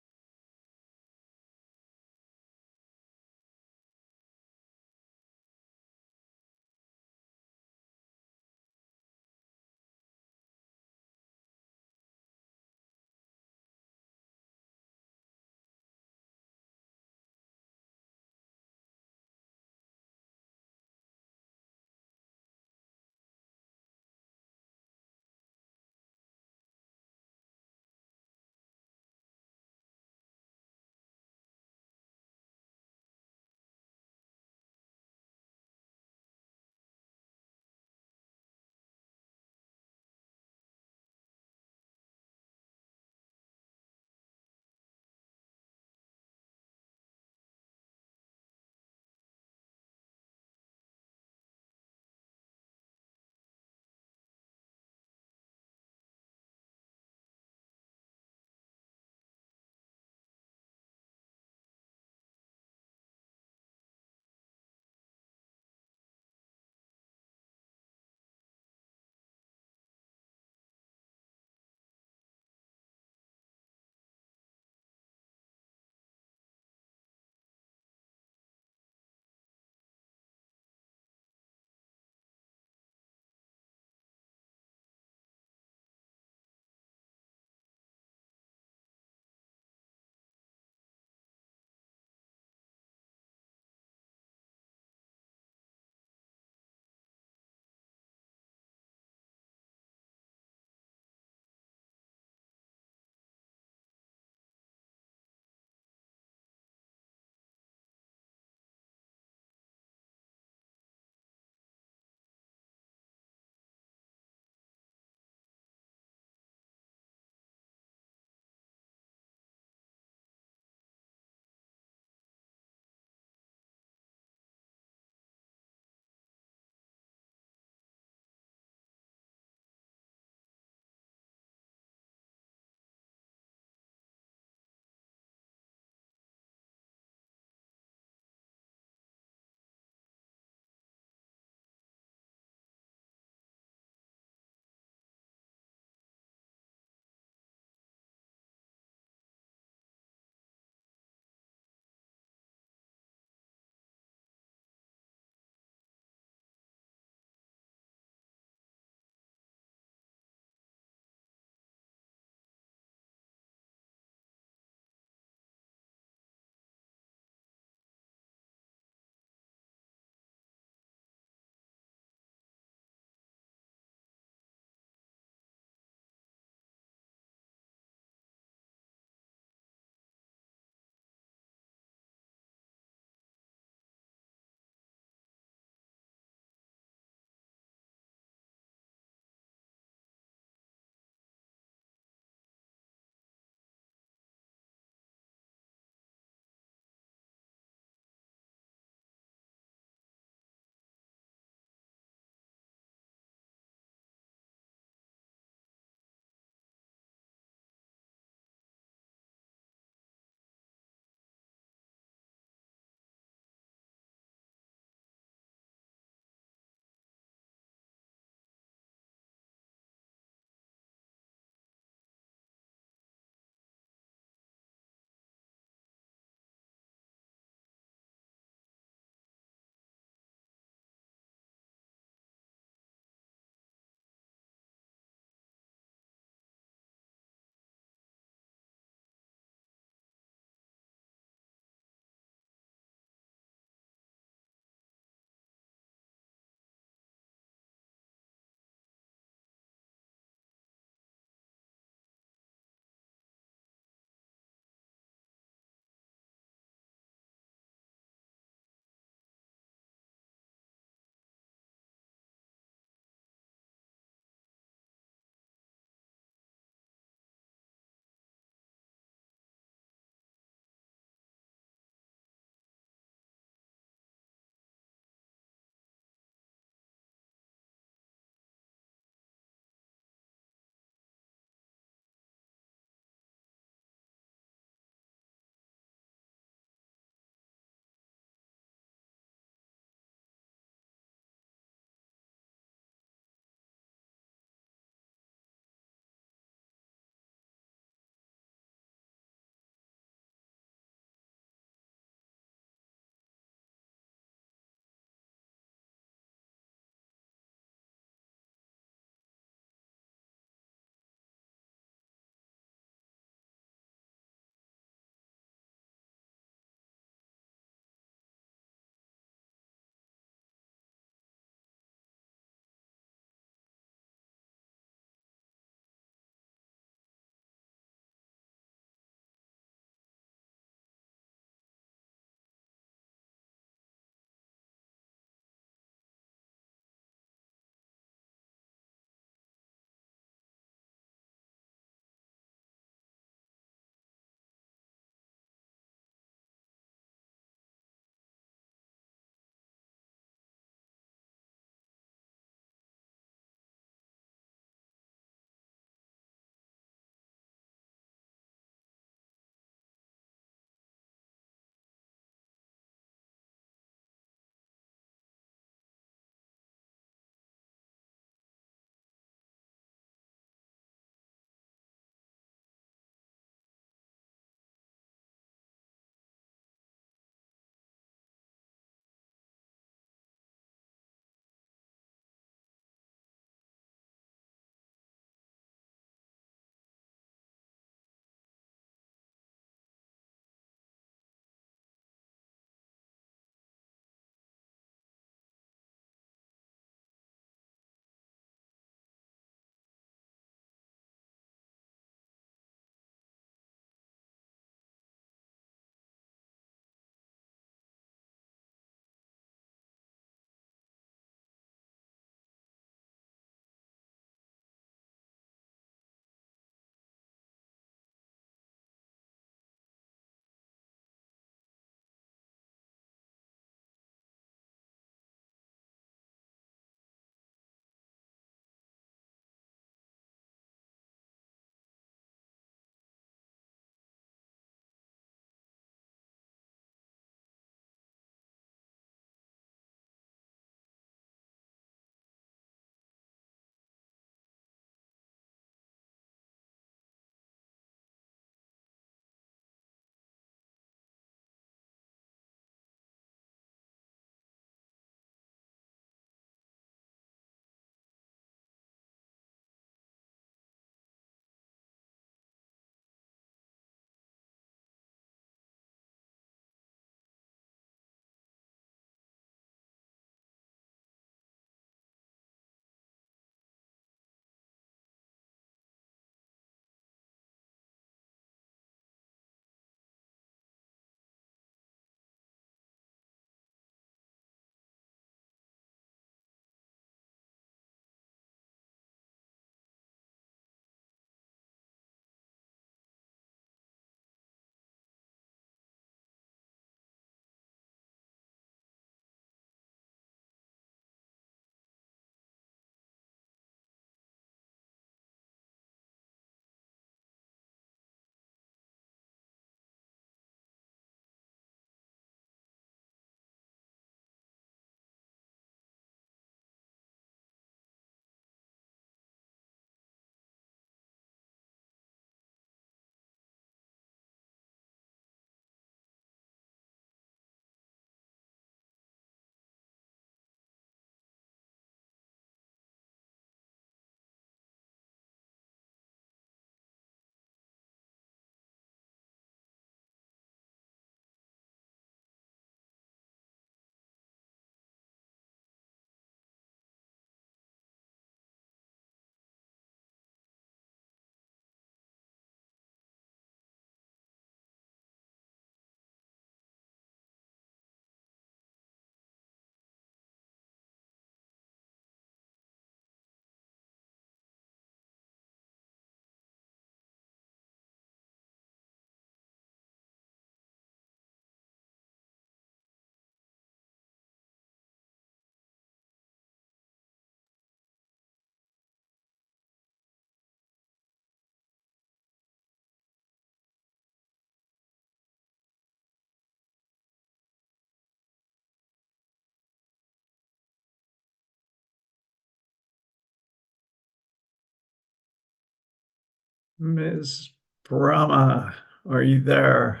Ms. Brahma, are you there?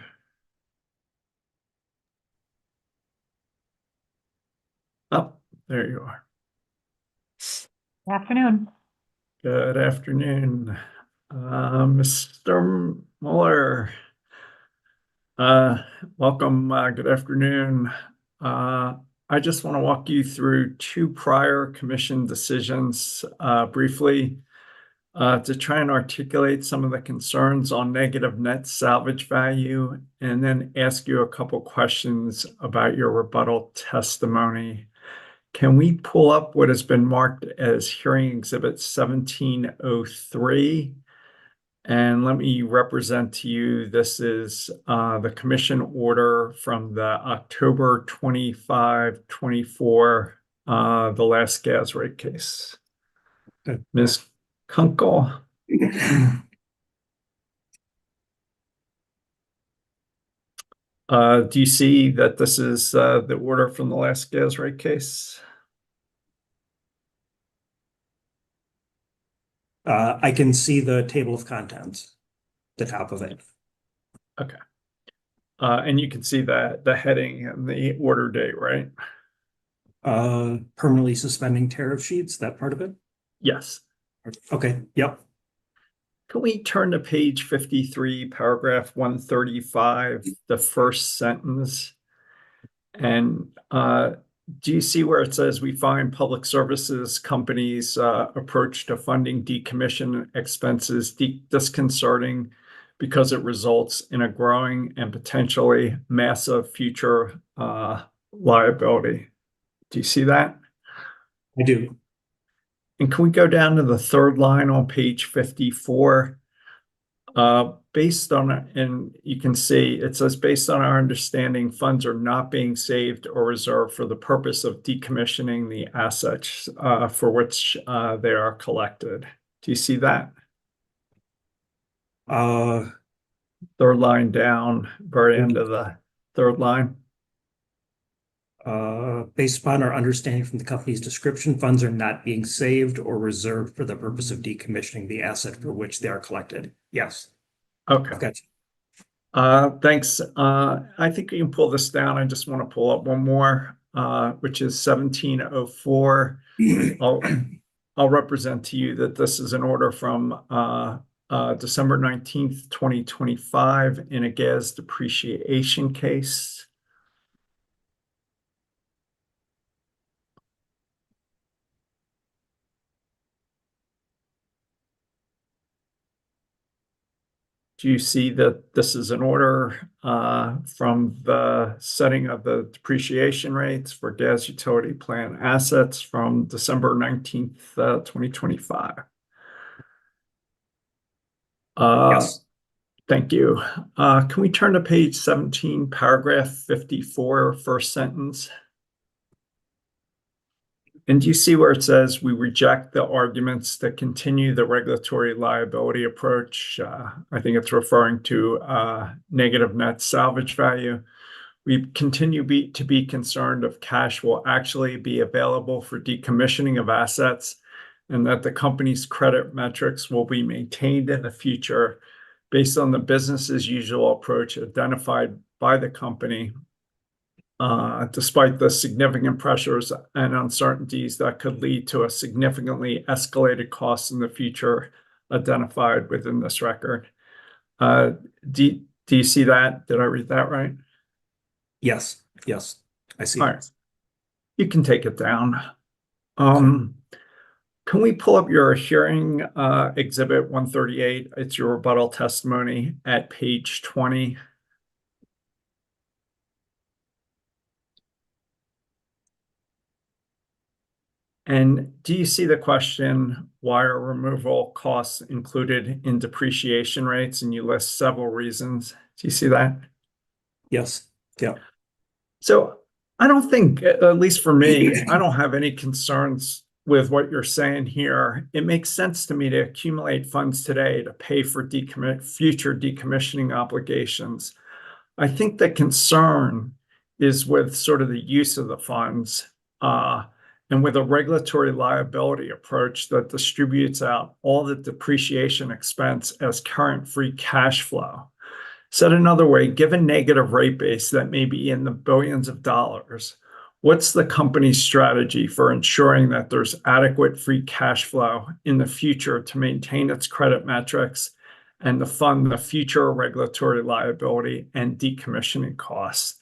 Oh, there you are. Afternoon. Good afternoon. Mr. Mueller. Welcome. Good afternoon. I just want to walk you through two prior commission decisions briefly to try and articulate some of the concerns on negative net salvage value, and then ask you a couple questions about your rebuttal testimony. Can we pull up what has been marked as hearing exhibit 1703? And let me represent to you, this is the commission order from the October 25, 24, the last gas rate case. Ms. Kunkel. Do you see that this is the order from the last gas rate case? I can see the table of contents, the top of it. Okay. And you can see that the heading and the order date, right? Permanently suspending tariff sheets, that part of it? Yes. Okay, yep. Can we turn to page 53, paragraph 135, the first sentence? And do you see where it says we find public services companies' approach to funding decommission expenses disconcerting because it results in a growing and potentially massive future liability? Do you see that? I do. And can we go down to the third line on page 54? Based on, and you can see it says, based on our understanding, funds are not being saved or reserved for the purpose of decommissioning the assets for which they are collected. Do you see that? Third line down, very end of the third line. Based upon our understanding from the company's description, funds are not being saved or reserved for the purpose of decommissioning the asset for which they are collected. Yes. Okay. Gotcha. Thanks. I think you can pull this down. I just want to pull up one more, which is 1704. I'll represent to you that this is an order from December 19th, 2025 in a gas depreciation case. Do you see that this is an order from the setting of the depreciation rates for gas utility plant assets from December 19th, 2025? Yes. Thank you. Can we turn to page 17, paragraph 54, first sentence? And do you see where it says we reject the arguments that continue the regulatory liability approach? I think it's referring to negative net salvage value. We continue to be concerned if cash will actually be available for decommissioning of assets, and that the company's credit metrics will be maintained in the future based on the business as usual approach identified by the company. Despite the significant pressures and uncertainties that could lead to a significantly escalated cost in the future identified within this record. Do you see that? Did I read that right? Yes. Yes. I see. All right. You can take it down. Can we pull up your hearing exhibit 138? It's your rebuttal testimony at page 20. And do you see the question, why are removal costs included in depreciation rates? And you list several reasons. Do you see that? Yes. Yeah. So I don't think, at least for me, I don't have any concerns with what you're saying here. It makes sense to me to accumulate funds today to pay for future decommissioning obligations. I think the concern is with sort of the use of the funds and with a regulatory liability approach that distributes out all the depreciation expense as current free cash flow. Said another way, given negative rate base that may be in the billions of dollars, what's the company's strategy for ensuring that there's adequate free cash flow in the future to maintain its credit metrics and to fund the future regulatory liability and decommissioning costs?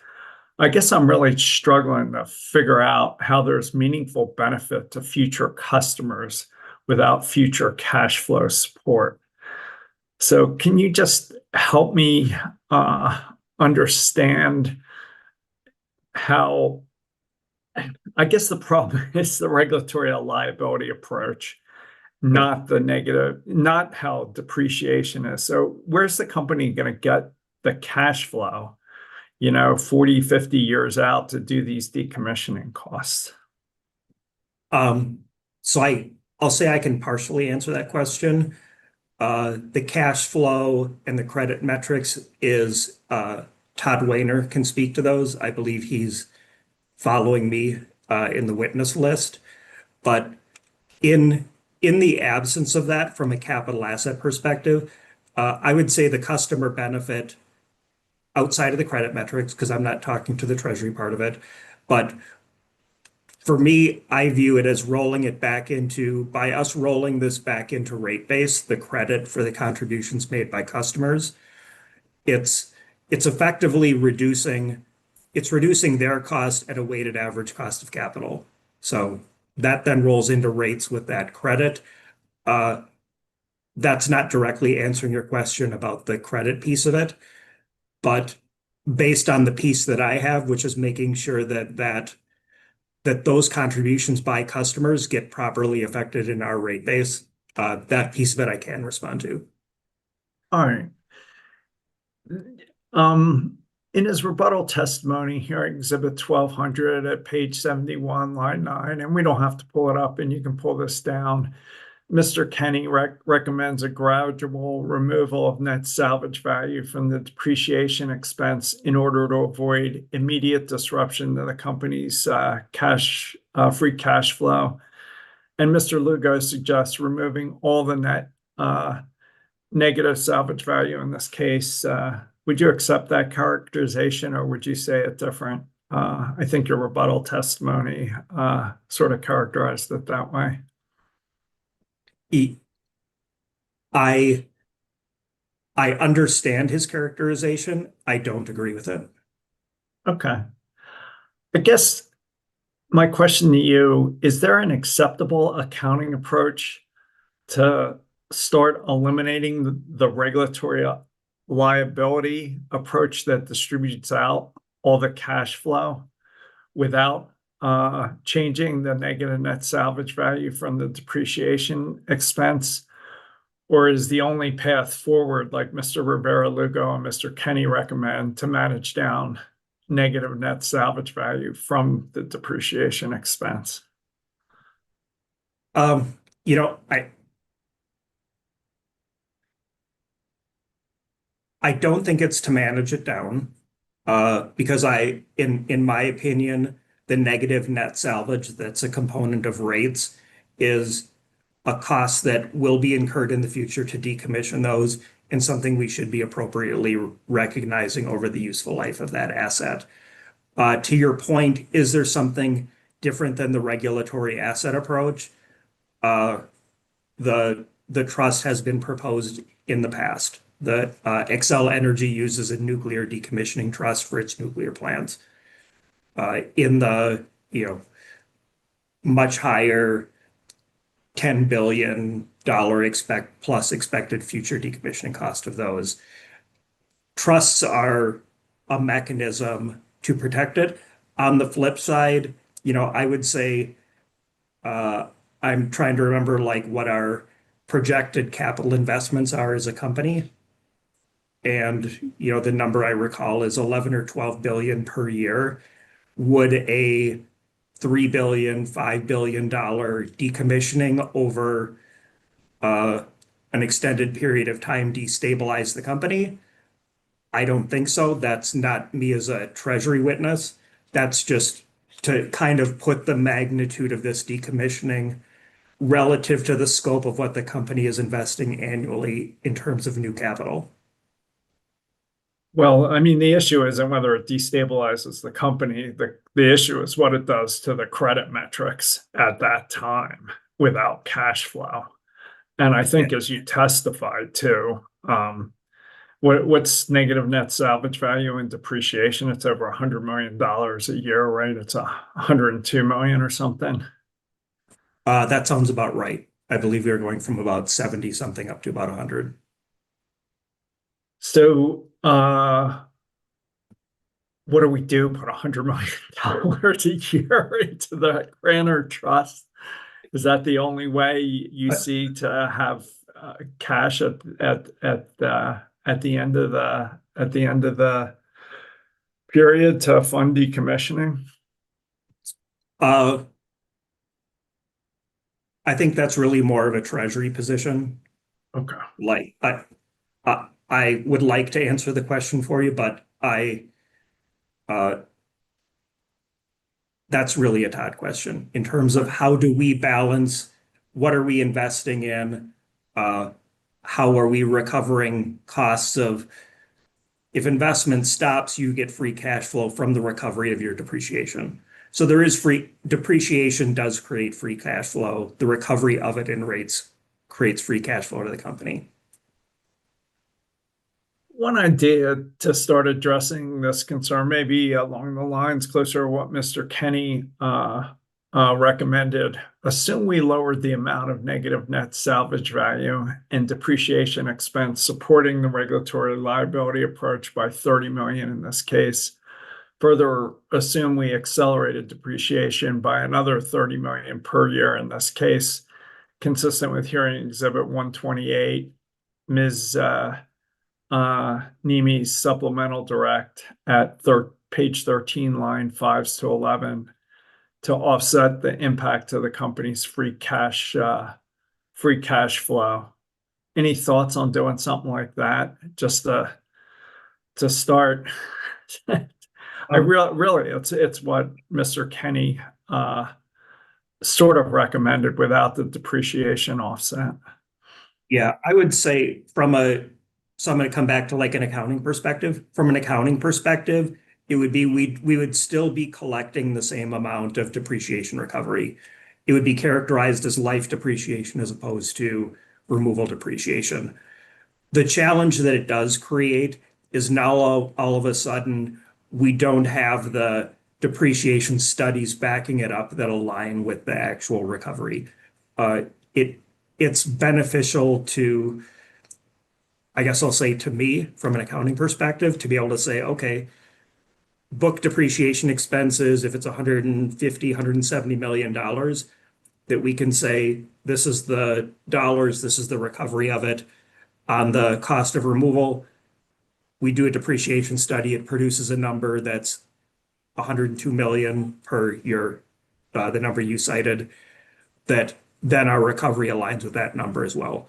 I guess I'm really struggling to figure out how there's meaningful benefit to future customers without future cash flow support. So can you just help me understand how, I guess the problem is the regulatory liability approach, not the negative, not how depreciation is. So where's the company going to get the cash flow, 40, 50 years out to do these decommissioning costs? So I'll say I can partially answer that question. The cash flow and the credit metrics is Todd Wayner can speak to those. I believe he's following me in the witness list. But in the absence of that, from a capital asset perspective, I would say the customer benefit outside of the credit metrics, because I'm not talking to the treasury part of it, but for me, I view it as rolling it back into, by us rolling this back into rate base, the credit for the contributions made by customers, it's effectively reducing their cost at a weighted average cost of capital. So that then rolls into rates with that credit. That's not directly answering your question about the credit piece of it, but based on the piece that I have, which is making sure that those contributions by customers get properly affected in our rate base, that piece of it I can respond to. All right. In his rebuttal testimony here, Exhibit 1200 at page 71, line 9, and we don't have to pull it up and you can pull this down, Mr. Kenny recommends a gradual removal of net salvage value from the depreciation expense in order to avoid immediate disruption to the company's free cash flow. And Mr. Lugo suggests removing all the net negative salvage value in this case. Would you accept that characterization, or would you say it different? I think your rebuttal testimony sort of characterized it that way. I understand his characterization. I don't agree with it. Okay. I guess my question to you, is there an acceptable accounting approach to start eliminating the regulatory liability approach that distributes out all the cash flow without changing the negative net salvage value from the depreciation expense? Or is the only path forward, like Mr. Rivera-Lugo and Mr. Kenny recommend, to manage down negative net salvage value from the depreciation expense? I don't think it's to manage it down, because in my opinion, the negative net salvage that's a component of rates is a cost that will be incurred in the future to decommission those, and something we should be appropriately recognizing over the useful life of that asset. To your point, is there something different than the regulatory asset approach? The trust has been proposed in the past. The Xcel Energy uses a nuclear decommissioning trust for its nuclear plants. In the much higher $10 billion plus expected future decommissioning cost of those. Trusts are a mechanism to protect it. On the flip side, I would say I'm trying to remember what our projected capital investments are as a company. And the number I recall is 11 or 12 billion per year. Would a $3 billion, $5 billion decommissioning over an extended period of time destabilize the company? I don't think so. That's not me as a treasury witness. That's just to kind of put the magnitude of this decommissioning relative to the scope of what the company is investing annually in terms of new capital. Well, I mean, the issue isn't whether it destabilizes the company. The issue is what it does to the credit metrics at that time without cash flow. And I think as you testified to, what's negative net salvage value and depreciation? It's over $100 million a year, right? It's 102 million or something. That sounds about right. I believe we are going from about 70 something up to about 100. So, what do we do? Put $100 million a year into the grantor trust? Is that the only way you see to have cash at the end of the period to fund decommissioning? I think that's really more of a treasury position. Okay. Like I would like to answer the question for you, but that's really a Todd question in terms of how do we balance, what are we investing in? How are we recovering costs of, if investment stops, you get free cash flow from the recovery of your depreciation. So there is depreciation does create free cash flow. The recovery of it in rates creates free cash flow to the company. One idea to start addressing this concern, maybe along the lines closer to what Mr. Kenny recommended. Assume we lowered the amount of negative net salvage value and depreciation expense supporting the regulatory liability approach by 30 million in this case. Further, assume we accelerated depreciation by another 30 million per year in this case, consistent with hearing exhibit 128, Ms. Nemi's supplemental direct at page 13, line 5s to 11, to offset the impact to the company's free cash flow. Any thoughts on doing something like that? Just to start. Really, it's what Mr. Kenny sort of recommended without the depreciation offset. Yeah, I would say so I'm going to come back to like an accounting perspective. From an accounting perspective, it would be we would still be collecting the same amount of depreciation recovery. It would be characterized as life depreciation as opposed to removal depreciation. The challenge that it does create is now all of a sudden we don't have the depreciation studies backing it up that align with the actual recovery. It's beneficial to, I guess I'll say to me, from an accounting perspective, to be able to say, okay, book depreciation expenses, if it's $150, $170 million, that we can say, this is the dollars, this is the recovery of it. On the cost of removal, we do a depreciation study, it produces a number that's 102 million per year, the number you cited, that then our recovery aligns with that number as well.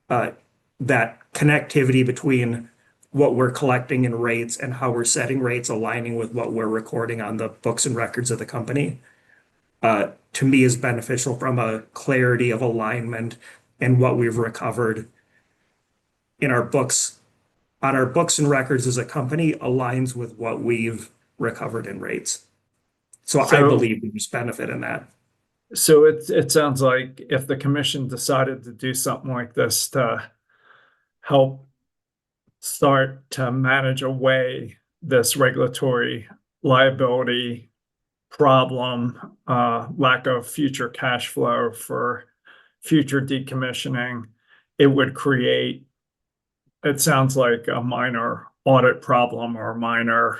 That connectivity between what we're collecting in rates and how we're setting rates aligning with what we're recording on the books and records of the company, to me is beneficial from a clarity of alignment and what we've recovered in our books, on our books and records as a company aligns with what we've recovered in rates. So I believe there's benefit in that. So it sounds like if the commission decided to do something like this to help start to manage away this regulatory liability problem, lack of future cash flow for future decommissioning, it would create, it sounds like a minor audit problem or minor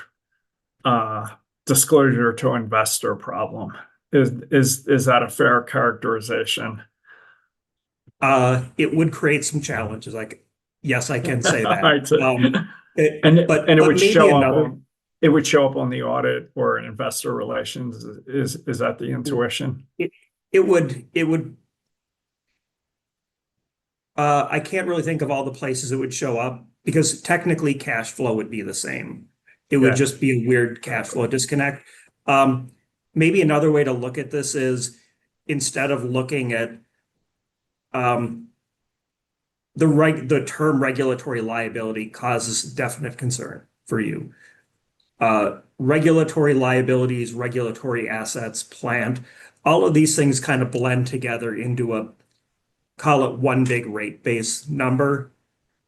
disclosure to investor problem. Is that a fair characterization? It would create some challenges. Like, yes, I can say that. But it would show up. It would show up on the audit or in investor relations. Is that the intuition? It would. I can't really think of all the places it would show up because technically cash flow would be the same. It would just be a weird cash flow disconnect. maybe another way to look at this is instead of looking at the term regulatory liability causes definite concern for you. Regulatory liabilities, regulatory assets, plant, all of these things kind of blend together into a, call it one big rate base number.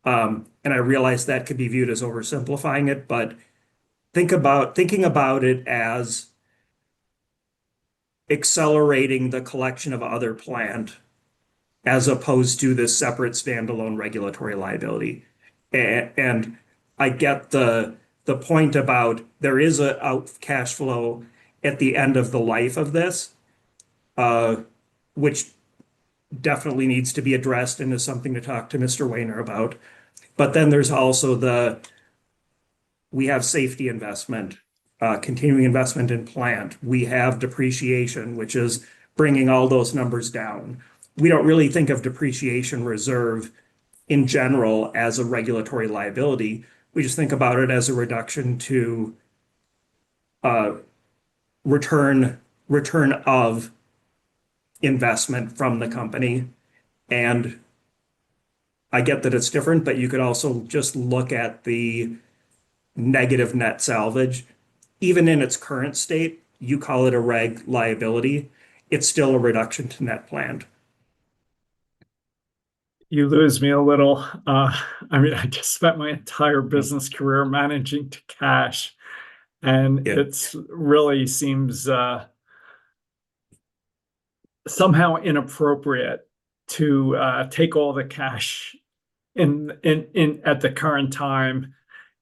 And I realize that could be viewed as oversimplifying it, but thinking about it as accelerating the collection of other plant as opposed to this separate standalone regulatory liability. And I get the point about there is a out cash flow at the end of the life of this, which definitely needs to be addressed and is something to talk to Mr. Weiner about. But then there's also we have safety investment, continuing investment in plant. We have depreciation, which is bringing all those numbers down. We don't really think of depreciation reserve in general as a regulatory liability. We just think about it as a reduction to return of investment from the company. And I get that it's different, but you could also just look at the negative net salvage. Even in its current state, you call it a reg liability, it's still a reduction to net planned. You lose me a little. I mean, I just spent my entire business career managing to cash, and it's really seems somehow inappropriate to take all the cash in at the current time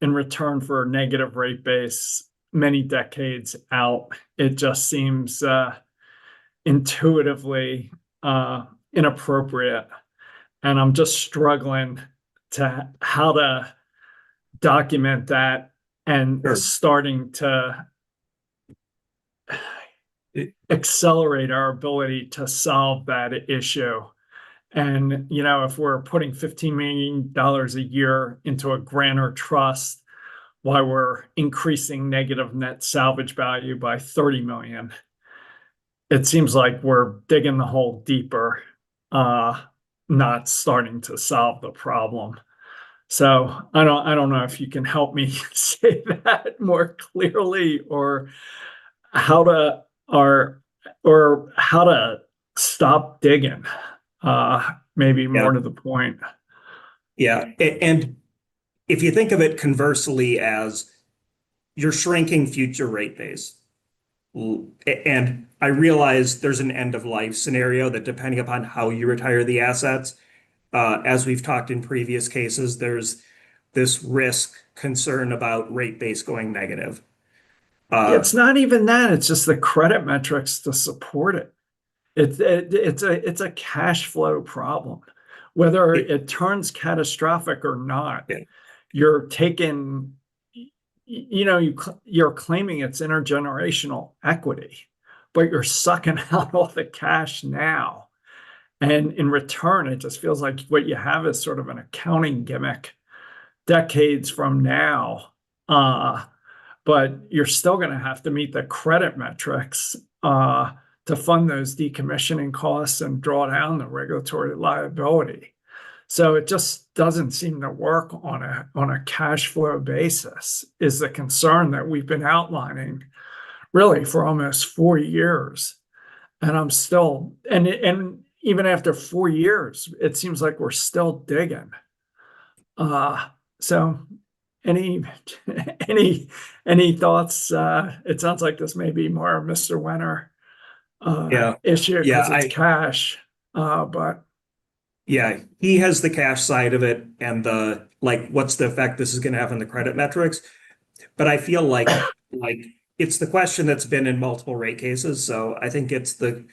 in return for a negative rate base many decades out. It just seems intuitively inappropriate. And I'm just struggling to how to document that and starting to accelerate our ability to solve that issue. And, you know, if we're putting $15 million a year into a grantor trust while we're increasing negative net salvage value by 30 million, it seems like we're digging the hole deeper, not starting to solve the problem. So I don't know if you can help me say that more clearly, or how to stop digging. Maybe more to the point. Yeah, and if you think of it conversely as you're shrinking future rate base, and I realize there's an end of life scenario that depending upon how you retire the assets, as we've talked in previous cases, there's this risk concern about rate base going negative. It's not even that, it's just the credit metrics to support it. It's a cash flow problem. Whether it turns catastrophic or not, you're taking, you know, you're claiming it's intergenerational equity, but you're sucking out all the cash now. And in return, it just feels like what you have is sort of an accounting gimmick decades from now. But you're still going to have to meet the credit metrics to fund those decommissioning costs and draw down the regulatory liability. So it just doesn't seem to work on a cash flow basis, is the concern that we've been outlining really for almost 4 years. And I'm still, and even after 4 years, it seems like we're still digging. So any thoughts? It sounds like this may be more a Mr. Weiner issue because it's cash, but yeah, he has the cash side of it and the what's the effect this is going to have on the credit metrics. But I feel like it's the question that's been in multiple rate cases. So I think it's the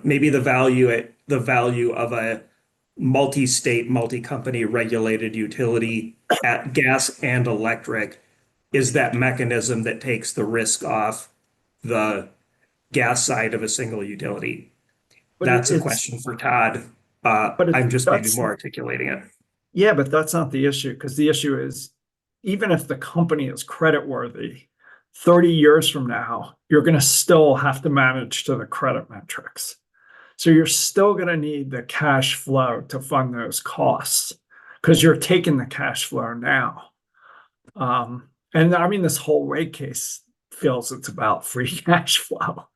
maybe the value of a multi-state, multi-company regulated utility at gas and electric is that mechanism that takes the risk off the gas side of a single utility. That's a question for Todd. I'm just maybe more articulating it. Yeah, but that's not the issue, because the issue is even if the company is creditworthy, 30 years from now, you're going to still have to manage to the credit metrics. So you're still going to need the cash flow to fund those costs because you're taking the cash flow now. And I mean, this whole rate case feels it's about free cash flow,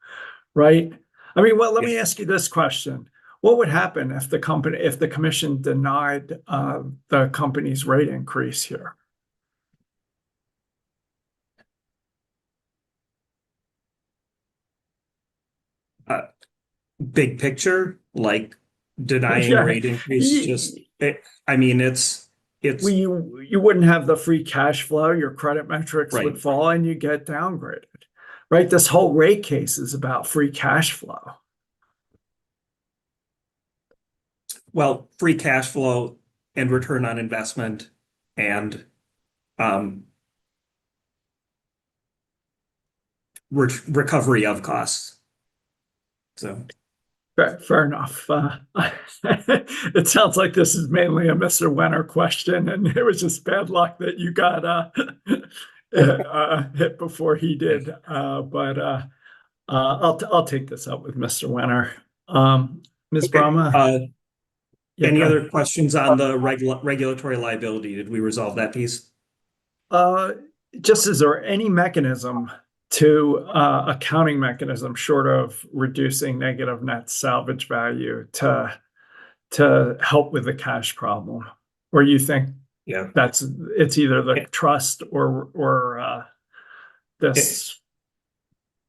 right? I mean, well, let me ask you this question. What would happen if the commission denied the company's rate increase here? Big picture, like denying Yeah. rate increase, I mean, it's Well, you wouldn't have the free cash flow, your credit metrics Right. would fall and you get downgraded, right? This whole rate case is about free cash flow. well, free cash flow and return on investment and recovery of costs. So Fair enough. It sounds like this is mainly a Mr. Wenner question, and it was just bad luck that you got hit before he did. But I'll take this up with Mr. Wenner. Ms. Brahma, yeah, any go other ahead. questions on the regulatory liability? Did we resolve that piece? Just is there any mechanism to accounting mechanism short of reducing negative net salvage value to help with the cash problem, or you think it's either the trust or this?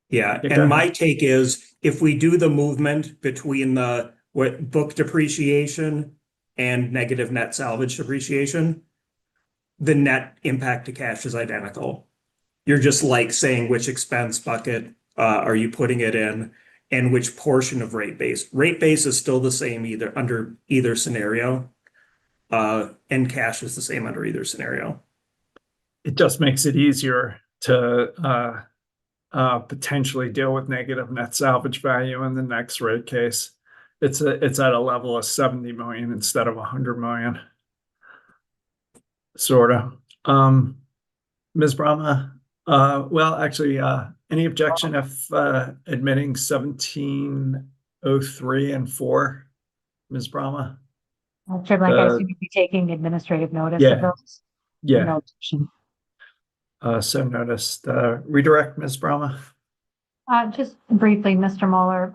Yeah, and my take is if we do the movement between the book depreciation and negative net salvage depreciation, the net impact to cash is identical. You're just like saying which expense bucket are you putting it in and which portion of rate base. Rate base is still the same under either scenario, and cash is the same under either scenario. It just makes it easier to potentially deal with negative net salvage value in the next rate case. It's at a level of 70 million instead of 100 million. Sort of. Ms. Brahma, well, actually, any objection if admitting 1703 and 4, Ms. Brahma? Chairman, I assume you'd be taking administrative notice of those? Yeah. No objection. So noticed. Redirect, Ms. Brahma. Just briefly, Mr. Mueller,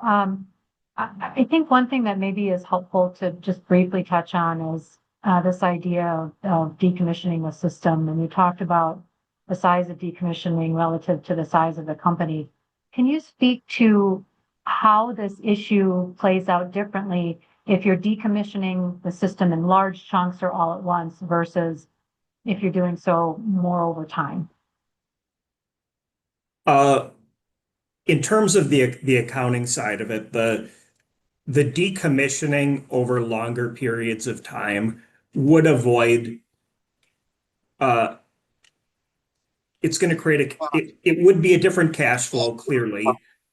I think one thing that maybe is helpful to just briefly touch on is this idea of decommissioning the system. And you talked about the size of decommissioning relative to the size of the company. Can you speak to how this issue plays out differently if you're decommissioning the system in large chunks or all at once versus if you're doing so more over time? In terms of the accounting side of it, the decommissioning over longer periods of time would avoid it's going to create it would be a different cash flow, clearly.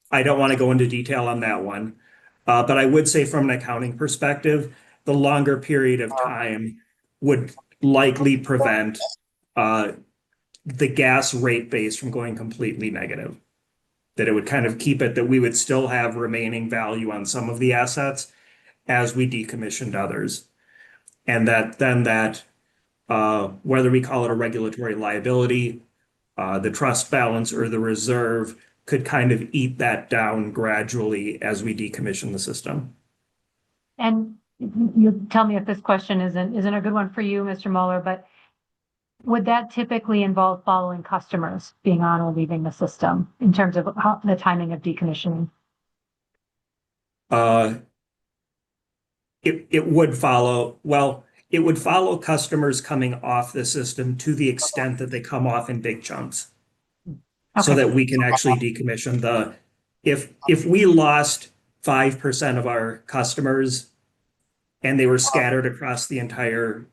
I don't want to go into detail on that one. But I would say from an accounting perspective, the longer period of time would likely prevent the gas rate base from going completely negative. That it would kind of keep it that we would still have remaining value on some of the assets as we decommissioned others. And that then whether we call it a regulatory liability, the trust balance or the reserve could kind of eat that down gradually as we decommission the system. And you tell me if this question isn't a good one for you, Mr. Mueller, but would that typically involve following customers being on or leaving the system in terms of the timing of decommissioning? It would follow, well, it would follow customers coming off the system to the extent that they come off in big chunks. So that we can actually decommission if we lost 5% of our customers and they were scattered across the entire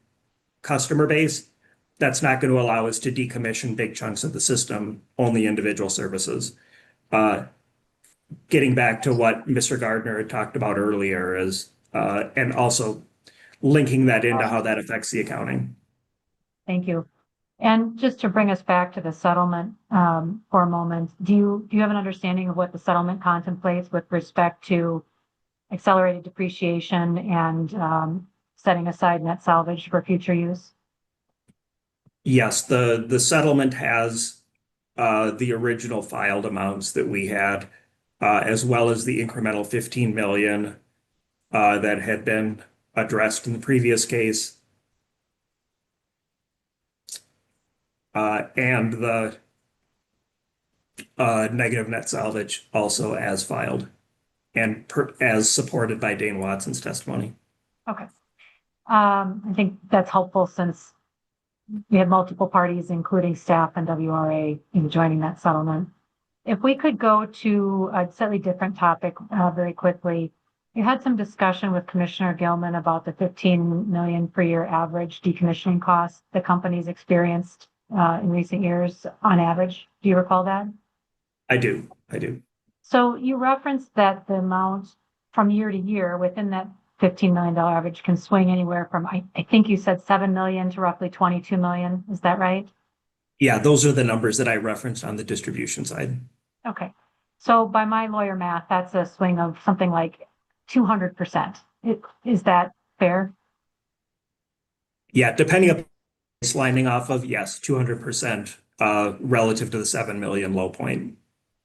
customer base, that's not going to allow us to decommission big chunks of the system, only individual services. Getting back to what Mr. Gardner had talked about earlier is, and also linking that into how that affects the accounting. Thank you. And just to bring us back to the settlement for a moment, do you have an understanding of what the settlement contemplates with respect to accelerated depreciation and setting aside net salvage for future use? Yes, the settlement has the original filed amounts that we had, as well as the incremental 15 million that had been addressed in the previous case. And the negative net salvage also as filed and as supported by Dane Watson's testimony. Okay. I think that's helpful since we had multiple parties, including staff and WRA, in joining that settlement. If we could go to a slightly different topic very quickly. You had some discussion with Commissioner Gilman about the 15 million per year average decommissioning costs the company's experienced in recent years on average. Do you recall that? I do. So you referenced that the amount from year to year within that $15 million average can swing anywhere from, I think you said 7 million to roughly 22 million. Is that right? Yeah, those are the numbers that I referenced on the distribution side. Okay. So by my lawyer math, that's a swing of something like 200%. Is that fair? Yeah, depending upon it's lining off of, yes, 200% relative to the 7 million low point.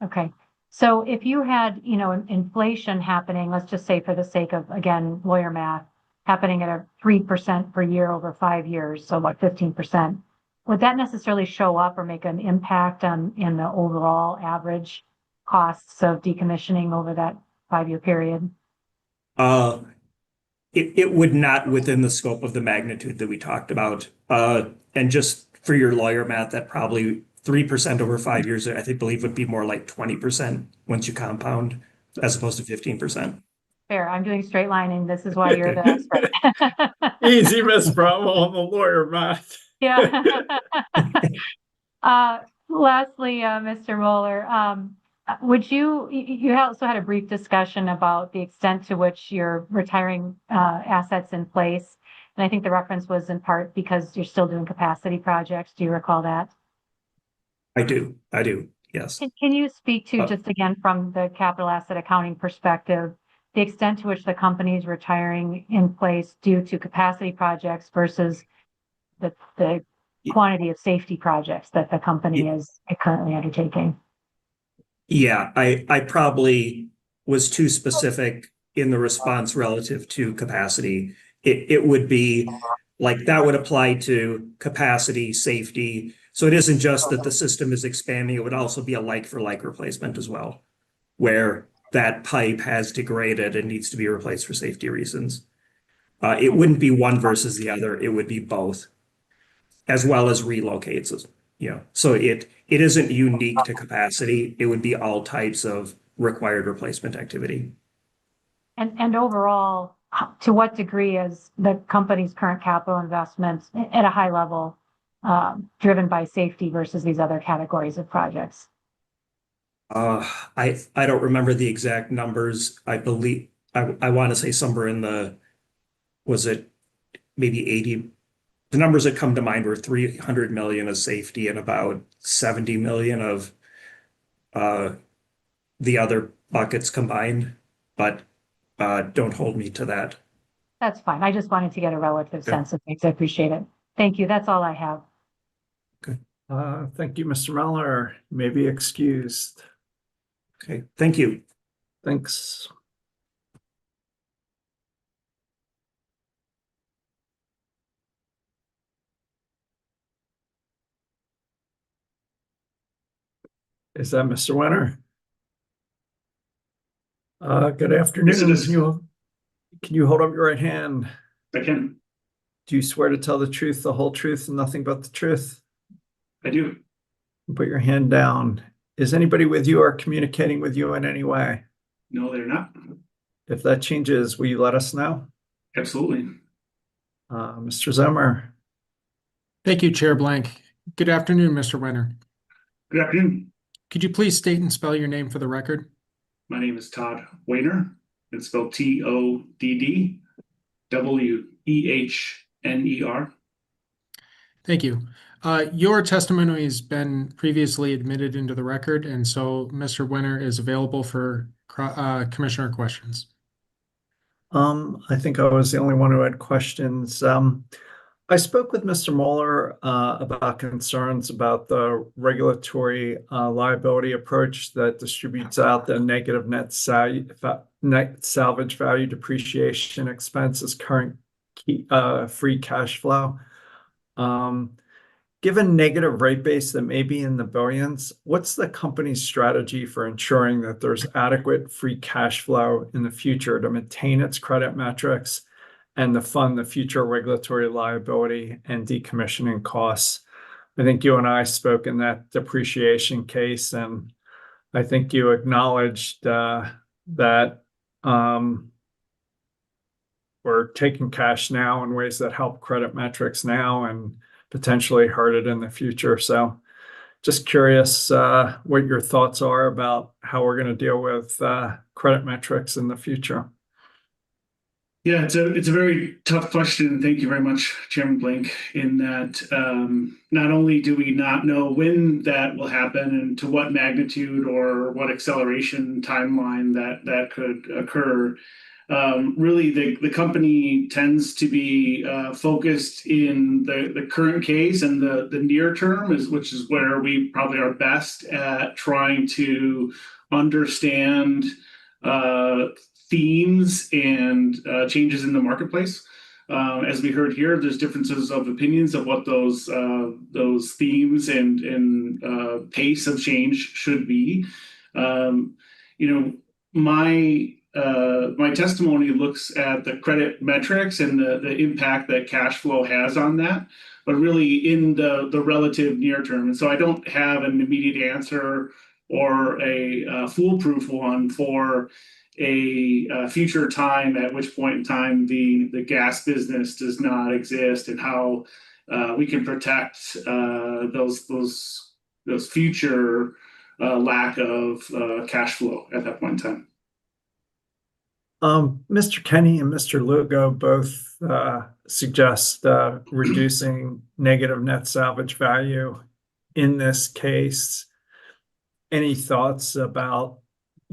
Okay. So if you had, inflation happening, let's just say for the sake of, again, lawyer math, happening at a 3% per year over 5 years, so about 15%, would that necessarily show up or make an impact in the overall average costs of decommissioning over that 5-year period? It would not within the scope of the magnitude that we talked about. And just for your lawyer math, that probably 3% over 5 years, I believe would be more like 20% once you compound as opposed to 15%. Fair. I'm doing straight lining. This is why you're the expert. Easy, Miss Bravo, on the lawyer math. Yeah. Lastly, Mr. Moeller, you also had a brief discussion about the extent to which you're retiring assets in place. And I think the reference was in part because you're still doing capacity projects. Do you recall that? I do, yes. Can you speak to, just again, from the capital asset accounting perspective, the extent to which the company is retiring in place due to capacity projects versus the quantity of safety projects that the company is currently undertaking? Yeah, I probably was too specific in the response relative to capacity. It would be like that would apply to capacity, safety. So it isn't just that the system is expanding, it would also be a like for like replacement as well, where that pipe has degraded and needs to be replaced for safety reasons. It wouldn't be one versus the other, it would be both, as well as relocates. So it isn't unique to capacity, it would be all types of required replacement activity. And overall, to what degree is the company's current capital investments at a high level driven by safety versus these other categories of projects? I don't remember the exact numbers. I believe I want to say somewhere in the, was it maybe 80? The numbers that come to mind were 300 million of safety and about 70 million of the other buckets combined, but don't hold me to that. That's fine. I just wanted to get a relative sense of things. I appreciate it. Thank you. That's all I have. Okay. Thank you, Mr. Mueller. You may be excused. Okay, thank you. Thanks. Is that Mr. Winter? Good afternoon. Yes, it is. Can you hold up your right hand? I can. Do you swear to tell the truth, the whole truth, and nothing but the truth? I do. Put your hand down. Is anybody with you or communicating with you in any way? No, they're not. If that changes, will you let us know? Absolutely. Mr. Zimmer. Thank you, Chair Blank. Good afternoon, Mr. Winter. Good afternoon. Could you please state and spell your name for the record? My name is Todd Wehner. It's spelled TODDWEHNER. Thank you. Your testimony has been previously admitted into the record, and so Mr. Winter is available for commissioner questions. I think I was the only one who had questions. I spoke with Mr. Mueller about concerns about the regulatory liability approach that distributes out the negative net salvage value depreciation expense as current free cash flow. Given negative rate base that may be in the billions, what's the company's strategy for ensuring that there's adequate free cash flow in the future to maintain its credit metrics and to fund the future regulatory liability and decommissioning costs? I think you and I spoke in that depreciation case, and I think you acknowledged that we're taking cash now in ways that help credit metrics now and potentially hurt it in the future. So just curious what your thoughts are about how we're going to deal with credit metrics in the future. Yeah, it's a very tough question. Thank you very much, Chairman Blink, in that not only do we not know when that will happen and to what magnitude or what acceleration timeline that could occur. Really, the company tends to be focused in the current case and the near term, which is where we probably are best at trying to understand themes and changes in the marketplace. As we heard here, there's differences of opinions of what those themes and pace of change should be. My testimony looks at the credit metrics and the impact that cash flow has on that, but really in the relative near term. And so I don't have an immediate answer or a foolproof one for a future time at which point in time the gas business does not exist and how we can protect those future lack of cash flow at that point in time. Mr. Kenny and Mr. Lugo both suggest reducing negative net salvage value in this case. Any thoughts about,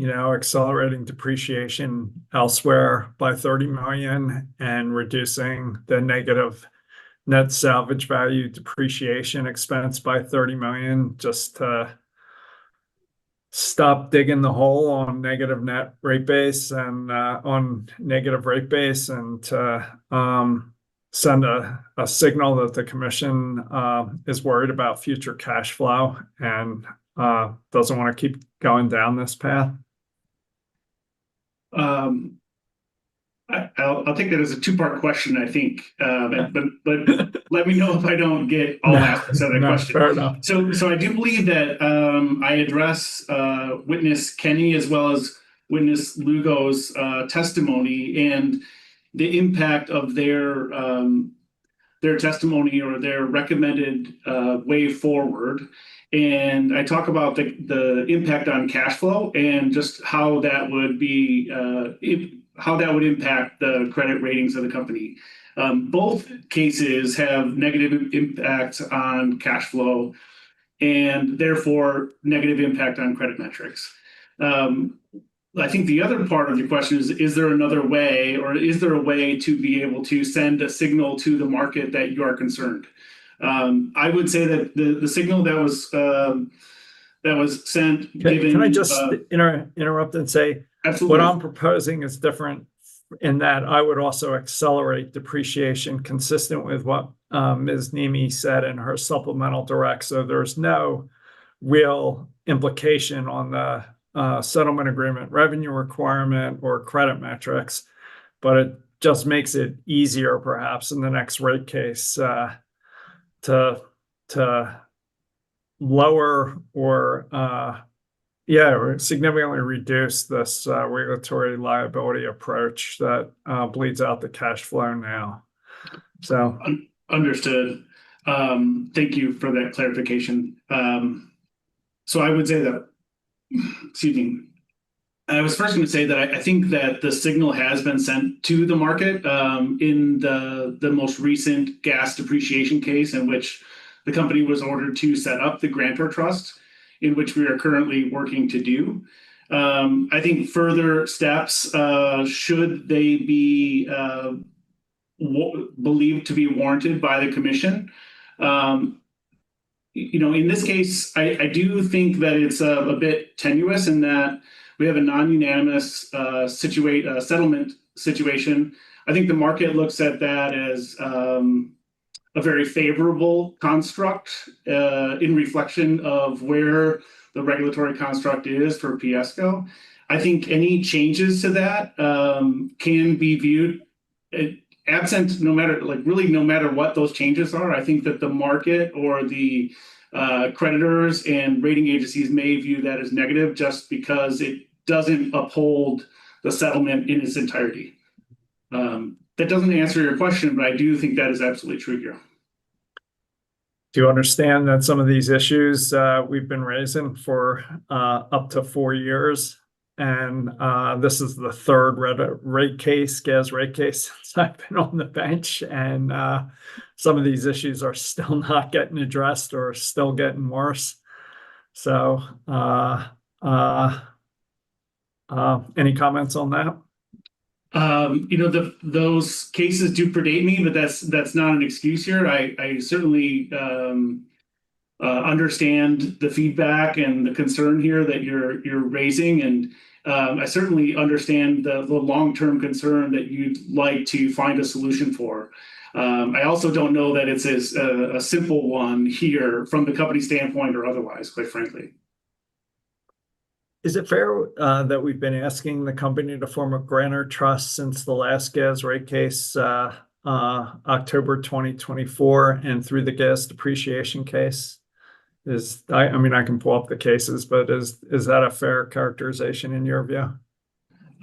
accelerating depreciation elsewhere by 30 million and reducing the negative net salvage value depreciation expense by 30 million just to stop digging the hole on negative net rate base and on negative rate base and send a signal that the commission is worried about future cash flow and doesn't want to keep going down this path? I'll take that as a two-part question, I think, but let me know if I don't get all aspects of that question. Fair enough. So I do believe that I address witness Kenny as well as witness Lugo's testimony and the impact of their testimony or their recommended way forward. And I talk about the impact on cash flow and just how that would be how that would impact the credit ratings of the company. Both cases have negative impacts on cash flow and therefore negative impact on credit metrics. I think the other part of your question is there another way, or is there a way to be able to send a signal to the market that you are concerned? I would say that the signal that was sent. Can I just interrupt and say, absolutely, what I'm proposing is different in that I would also accelerate depreciation consistent with what Ms. Nemi said in her supplemental direct. So there's no real implication on the settlement agreement revenue requirement or credit metrics, but it just makes it easier perhaps in the next rate case to lower or significantly reduce this regulatory liability approach that bleeds out the cash flow now. So understood. Thank you for that clarification. So I would say that, excuse me, I was first going to say that I think that the signal has been sent to the market in the most recent gas depreciation case in which the company was ordered to set up the grantor trust, in which we are currently working to do. I think further steps, should they be believed to be warranted by the commission. In this case, I do think that it's a bit tenuous in that we have a non-unanimous settlement situation. I think the market looks at that as a very favorable construct in reflection of where the regulatory construct is for PSCO. I think any changes to that can be viewed absent, no matter what those changes are. I think that the market or the creditors and rating agencies may view that as negative just because it doesn't uphold the settlement in its entirety. That doesn't answer your question, but I do think that is absolutely true here. Do you understand that some of these issues we've been raising for up to 4 years? And this is the third gas rate case since I've been on the bench. And some of these issues are still not getting addressed or still getting worse. So any comments on that? Those cases do predate me, but that's not an excuse here. I certainly understand the feedback and the concern here that you're raising, and I certainly understand the long-term concern that you'd like to find a solution for. I also don't know that it's a simple one here from the company standpoint or otherwise, quite frankly. Is it fair that we've been asking the company to form a grantor trust since the last gas rate case, October 2024, and through the gas depreciation case? I can pull up the cases, but is that a fair characterization in your view?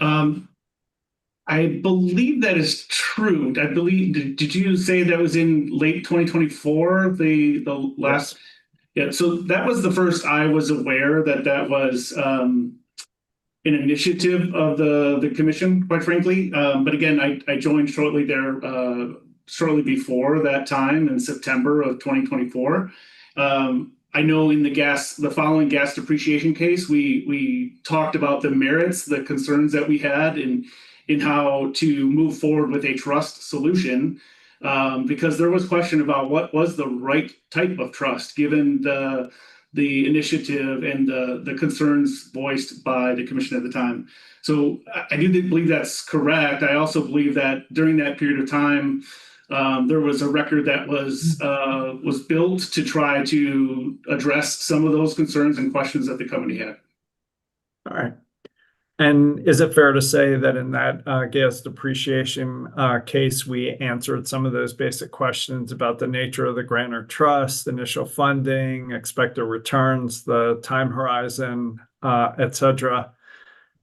I believe that is true. Did you say that was in late 2024, the last? Yes. Yeah, so that was the first I was aware that was an initiative of the commission, quite frankly. But again, I joined shortly before that time in September of 2024. I know in the following gas depreciation case, we talked about the merits, the concerns that we had in how to move forward with a trust solution. Because there was question about what was the right type of trust given the initiative and the concerns voiced by the commission at the time. So I do believe that's correct. I also believe that during that period of time, there was a record that was built to try to address some of those concerns and questions that the company had. All right. And is it fair to say that in that gas depreciation case, we answered some of those basic questions about the nature of the grantor trust, initial funding, expected returns, the time horizon, et cetera,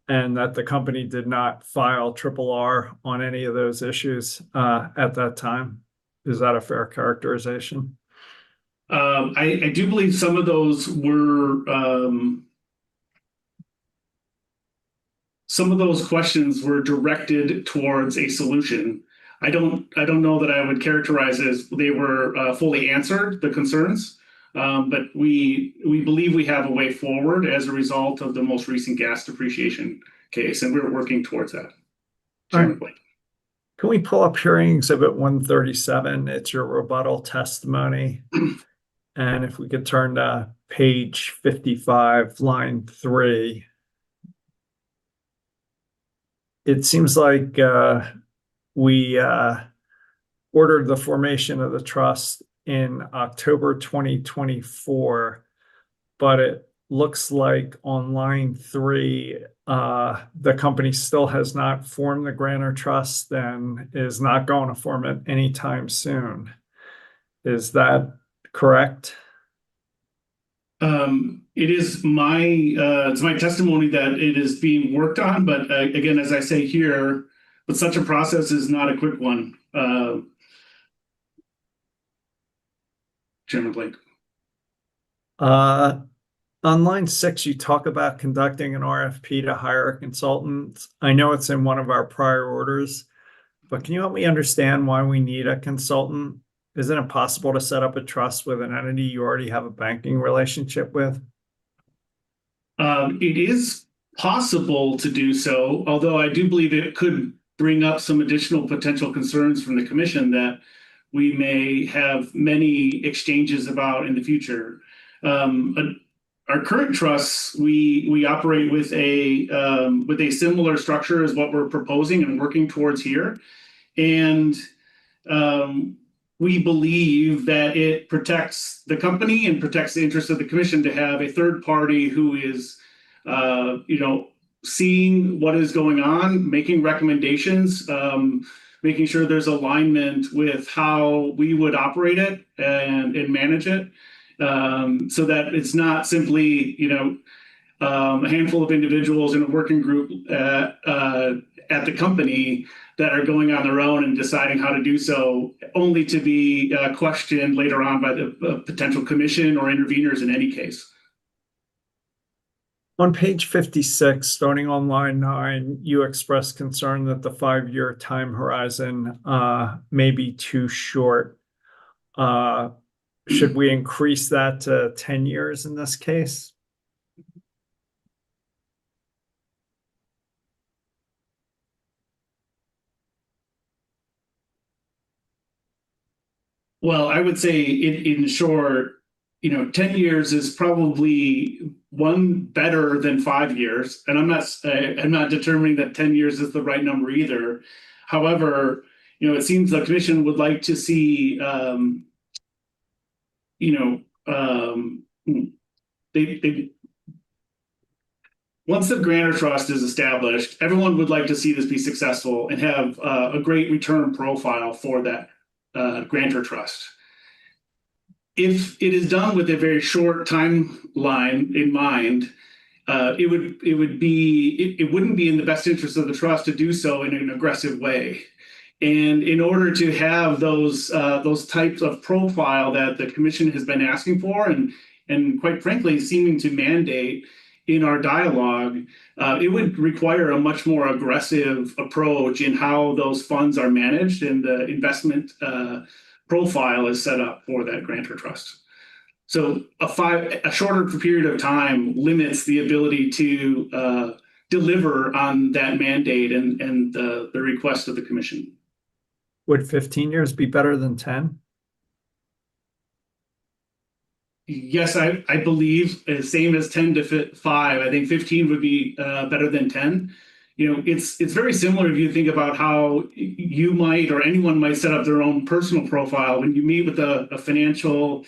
and that the company did not file RRR on any of those issues at that time? Is that a fair characterization? I do believe some of those were... Some of those questions were directed towards a solution. I don't know that I would characterize it as they were fully answered, the concerns, but we believe we have a way forward as a result of the most recent gas depreciation case, and we're working towards that. Right. Can we pull up hearing exhibit 137? It's your rebuttal testimony. And if we could turn to page 55, line 3. It seems like we ordered the formation of the trust in October 2024, but it looks like on line 3, the company still has not formed the grantor trust and is not going to form it anytime soon. Is that correct? It's my testimony that it is being worked on, but again, as I say here, but such a process is not a quick one. Chairman Blake. On line 6, you talk about conducting an RFP to hire a consultant. I know it's in one of our prior orders, but can you help me understand why we need a consultant? isn't it possible to set up a trust with an entity you already have a banking relationship with? It is possible to do so, although I do believe it could bring up some additional potential concerns from the commission that we may have many exchanges about in the future. Our current trusts, we operate with a similar structure as what we're proposing and working towards here, and we believe that it protects the company and protects the interest of the commission to have a third party who is, seeing what is going on, making recommendations, making sure there's alignment with how we would operate it and manage it, so that it's not simply, a handful of individuals in a working group at the company that are going on their own and deciding how to do so, only to be questioned later on by the potential commission or interveners in any case. On page 56, starting on line 9, you express concern that the 5-year time horizon may be too short. Should we increase that to 10 years in this case? Well, I would say in short, 10 years is probably one better than 5 years. And I'm not determining that 10 years is the right number either. However, it seems the commission would like to see, once the grantor trust is established, everyone would like to see this be successful and have a great return profile for that grantor trust. If it is done with a very short timeline in mind, it wouldn't be in the best interest of the trust to do so in an aggressive way. And in order to have those types of profile that the commission has been asking for and quite frankly seeming to mandate in our dialogue, it would require a much more aggressive approach in how those funds are managed and the investment profile is set up for that grantor trust. So a shorter period of time limits the ability to deliver on that mandate and the request of the commission. Would 15 years be better than 10? Yes, I believe same as 10 to 5. I think 15 would be better than 10. It's very similar if you think about how you might or anyone might set up their own personal profile. When you meet with a financial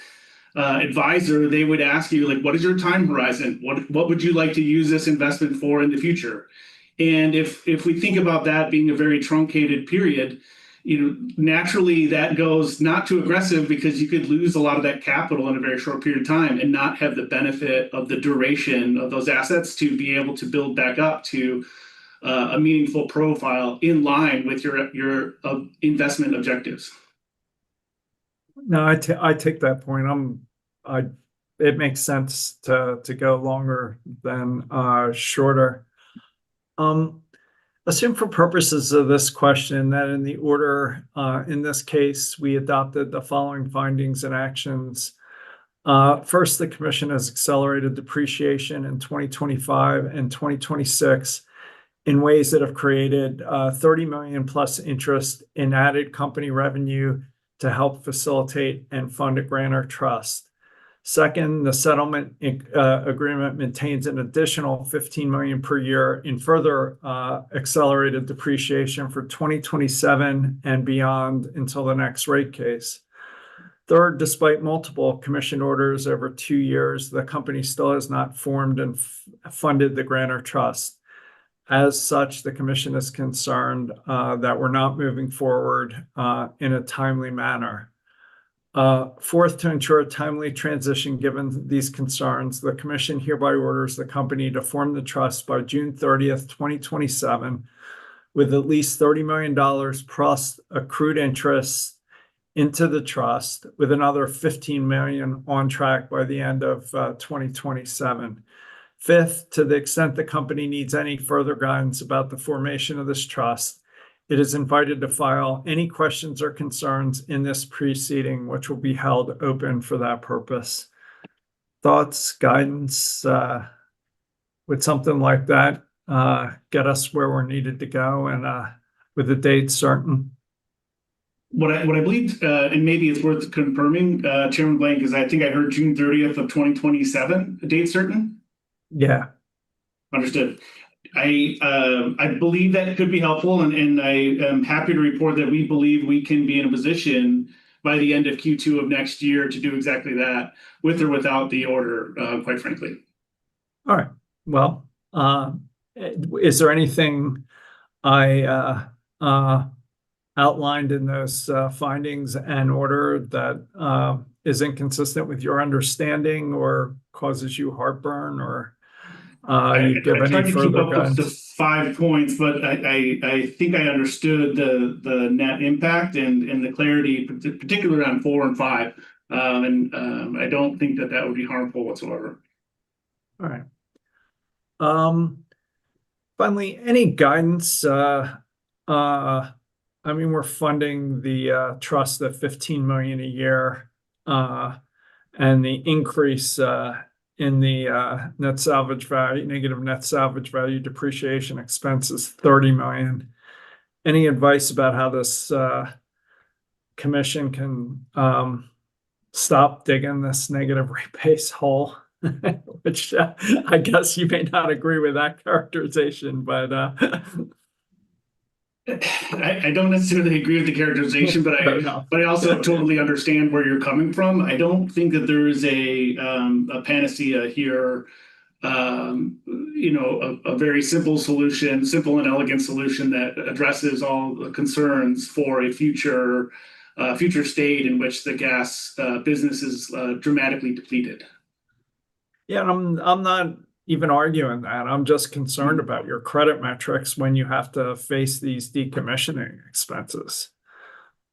advisor, they would ask you, like, what is your time horizon? What would you like to use this investment for in the future? And if we think about that being a very truncated period, naturally that goes not too aggressive because you could lose a lot of that capital in a very short period of time and not have the benefit of the duration of those assets to be able to build back up to a meaningful profile in line with your investment objectives. No, I take that point. It makes sense to go longer than shorter. Assume for purposes of this question that in the order in this case, we adopted the following findings and actions. First, the commission has accelerated depreciation in 2025 and 2026 in ways that have created 30 million plus interest in added company revenue to help facilitate and fund a grantor trust. Second, the settlement agreement maintains an additional 15 million per year in further accelerated depreciation for 2027 and beyond until the next rate case. Third, despite multiple commission orders over 2 years, the company still has not formed and funded the grantor trust. As such, the commission is concerned that we're not moving forward in a timely manner. Fourth, to ensure a timely transition given these concerns, the commission hereby orders the company to form the trust by June 30th, 2027, with at least $30 million plus accrued interest into the trust, with another 15 million on track by the end of 2027. Fifth, to the extent the company needs any further guidance about the formation of this trust, it is invited to file any questions or concerns in this proceeding, which will be held open for that purpose. Thoughts, guidance, would something like that get us where we're needed to go and with a date certain? What I believe, and maybe it's worth confirming, Chairman Blank, is I think I heard June 30th of 2027, a date certain. Yeah. Understood. I believe that could be helpful, and I am happy to report that we believe we can be in a position by the end of Q2 of next year to do exactly that, with or without the order, quite frankly. All right. Well, is there anything I outlined in those findings and order that is inconsistent with your understanding or causes you heartburn, or you give I tried any to keep further up with the guidance? 5 points, but I think I understood the net impact and the clarity, particularly on 4 and 5. I don't think that would be harmful whatsoever. All right. Finally, any guidance? I mean, we're funding the trust at 15 million a year, and the increase in the net salvage value, negative net salvage value depreciation expense is 30 million. Any advice about how this commission can stop digging this negative rate base hole? Which I guess you may not agree with that characterization, but I don't necessarily agree with the characterization, but I also totally understand where you're coming from. I don't think that there is a panacea here. A very simple solution, simple and elegant solution that addresses all the concerns for a future state in which the gas business is dramatically depleted. Yeah, I'm not even arguing that. I'm just concerned about your credit metrics when you have to face these decommissioning expenses.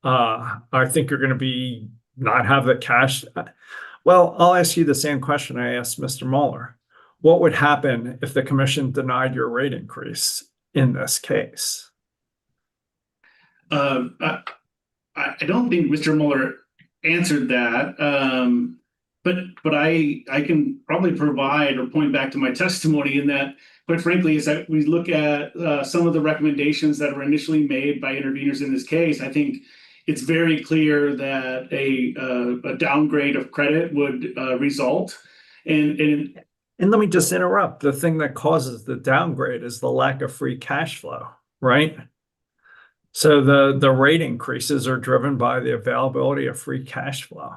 I think you're going to not have the cash. Well, I'll ask you the same question I asked Mr. Mueller. What would happen if the commission denied your rate increase in this case? I don't think Mr. Mueller answered that. But I can probably provide or point back to my testimony in that, quite frankly, is that we look at some of the recommendations that were initially made by interveners in this case. I think it's very clear that a downgrade of credit would result. And let me just interrupt. The thing that causes the downgrade is the lack of free cash flow, right? So the rate increases are driven by the availability of free cash flow.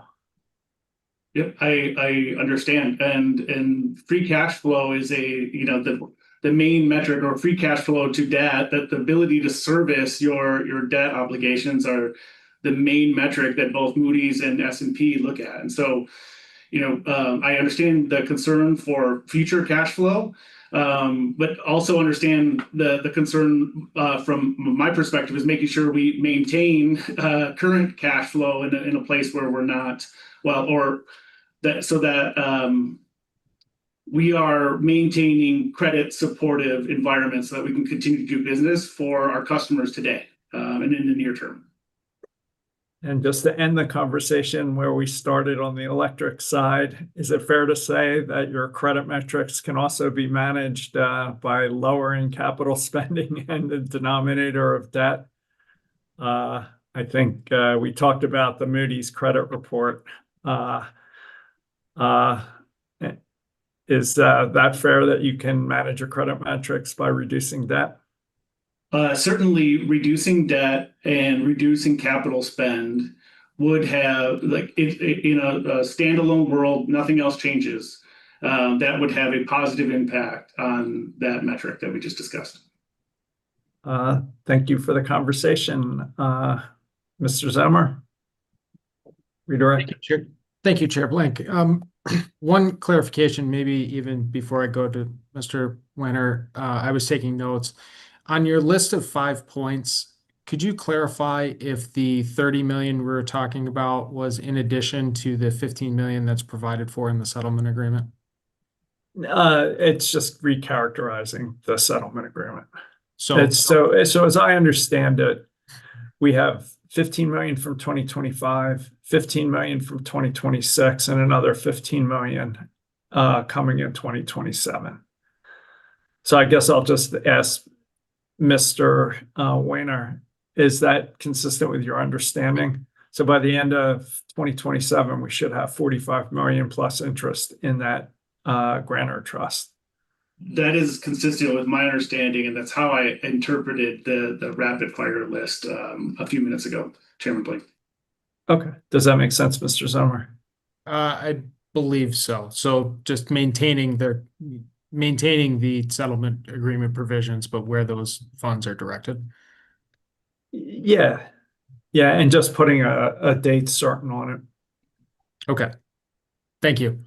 Yep, I understand, and free cash flow is the main metric, or free cash flow to debt, that the ability to service your debt obligations are the main metric that both Moody's and S&P look at. And so, I understand the concern for future cash flow, but also understand the concern from my perspective is making sure we maintain current cash flow in a place where we're not so that we are maintaining credit supportive environments so that we can continue to do business for our customers today and in the near term. And just to end the conversation where we started on the electric side, is it fair to say that your credit metrics can also be managed by lowering capital spending and the denominator of debt? I think we talked about the Moody's credit report. Is that fair that you can manage your credit metrics by reducing debt? Certainly reducing debt and reducing capital spend would have, like, in a standalone world, nothing else changes. That would have a positive impact on that metric that we just discussed. Thank you for the conversation. Mr. Zemmer, redirect. Thank you, Chair Blank. One clarification, maybe even before I go to Mr. Winter, I was taking notes. On your list of 5 points, could you clarify if the 30 million we were talking about was in addition to the 15 million that's provided for in the settlement agreement? It's just recharacterizing the settlement agreement. So, so as I understand it, we have 15 million from 2025, 15 million from 2026, and another 15 million coming in 2027. So I guess I'll just ask Mr. Weiner, is that consistent with your understanding? So by the end of 2027, we should have 45 million plus interest in that grantor trust. That is consistent with my understanding, and that's how I interpreted the rapid fire list a few minutes ago, Chairman Blake. Okay, does that make sense, Mr. Zomer? I believe so. So just maintaining the settlement agreement provisions, but where those funds are directed. Yeah, and just putting a date certain on it. Okay, thank you.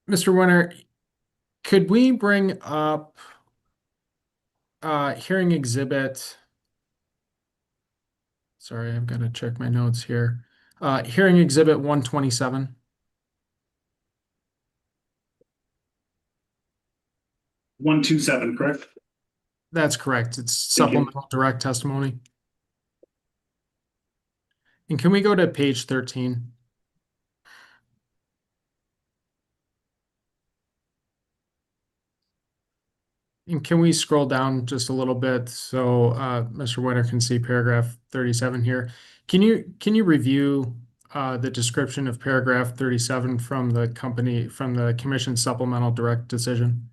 Mr. Winter, could we bring up hearing exhibit? Sorry, I've got to check my notes here. Hearing exhibit 127. 127, correct? That's correct. It's Thank you. supplemental direct testimony. And can we go to page 13? And can we scroll down just a little bit so Mr. Winter can see paragraph 37 here? Can you review the description of paragraph 37 from the commission supplemental direct decision?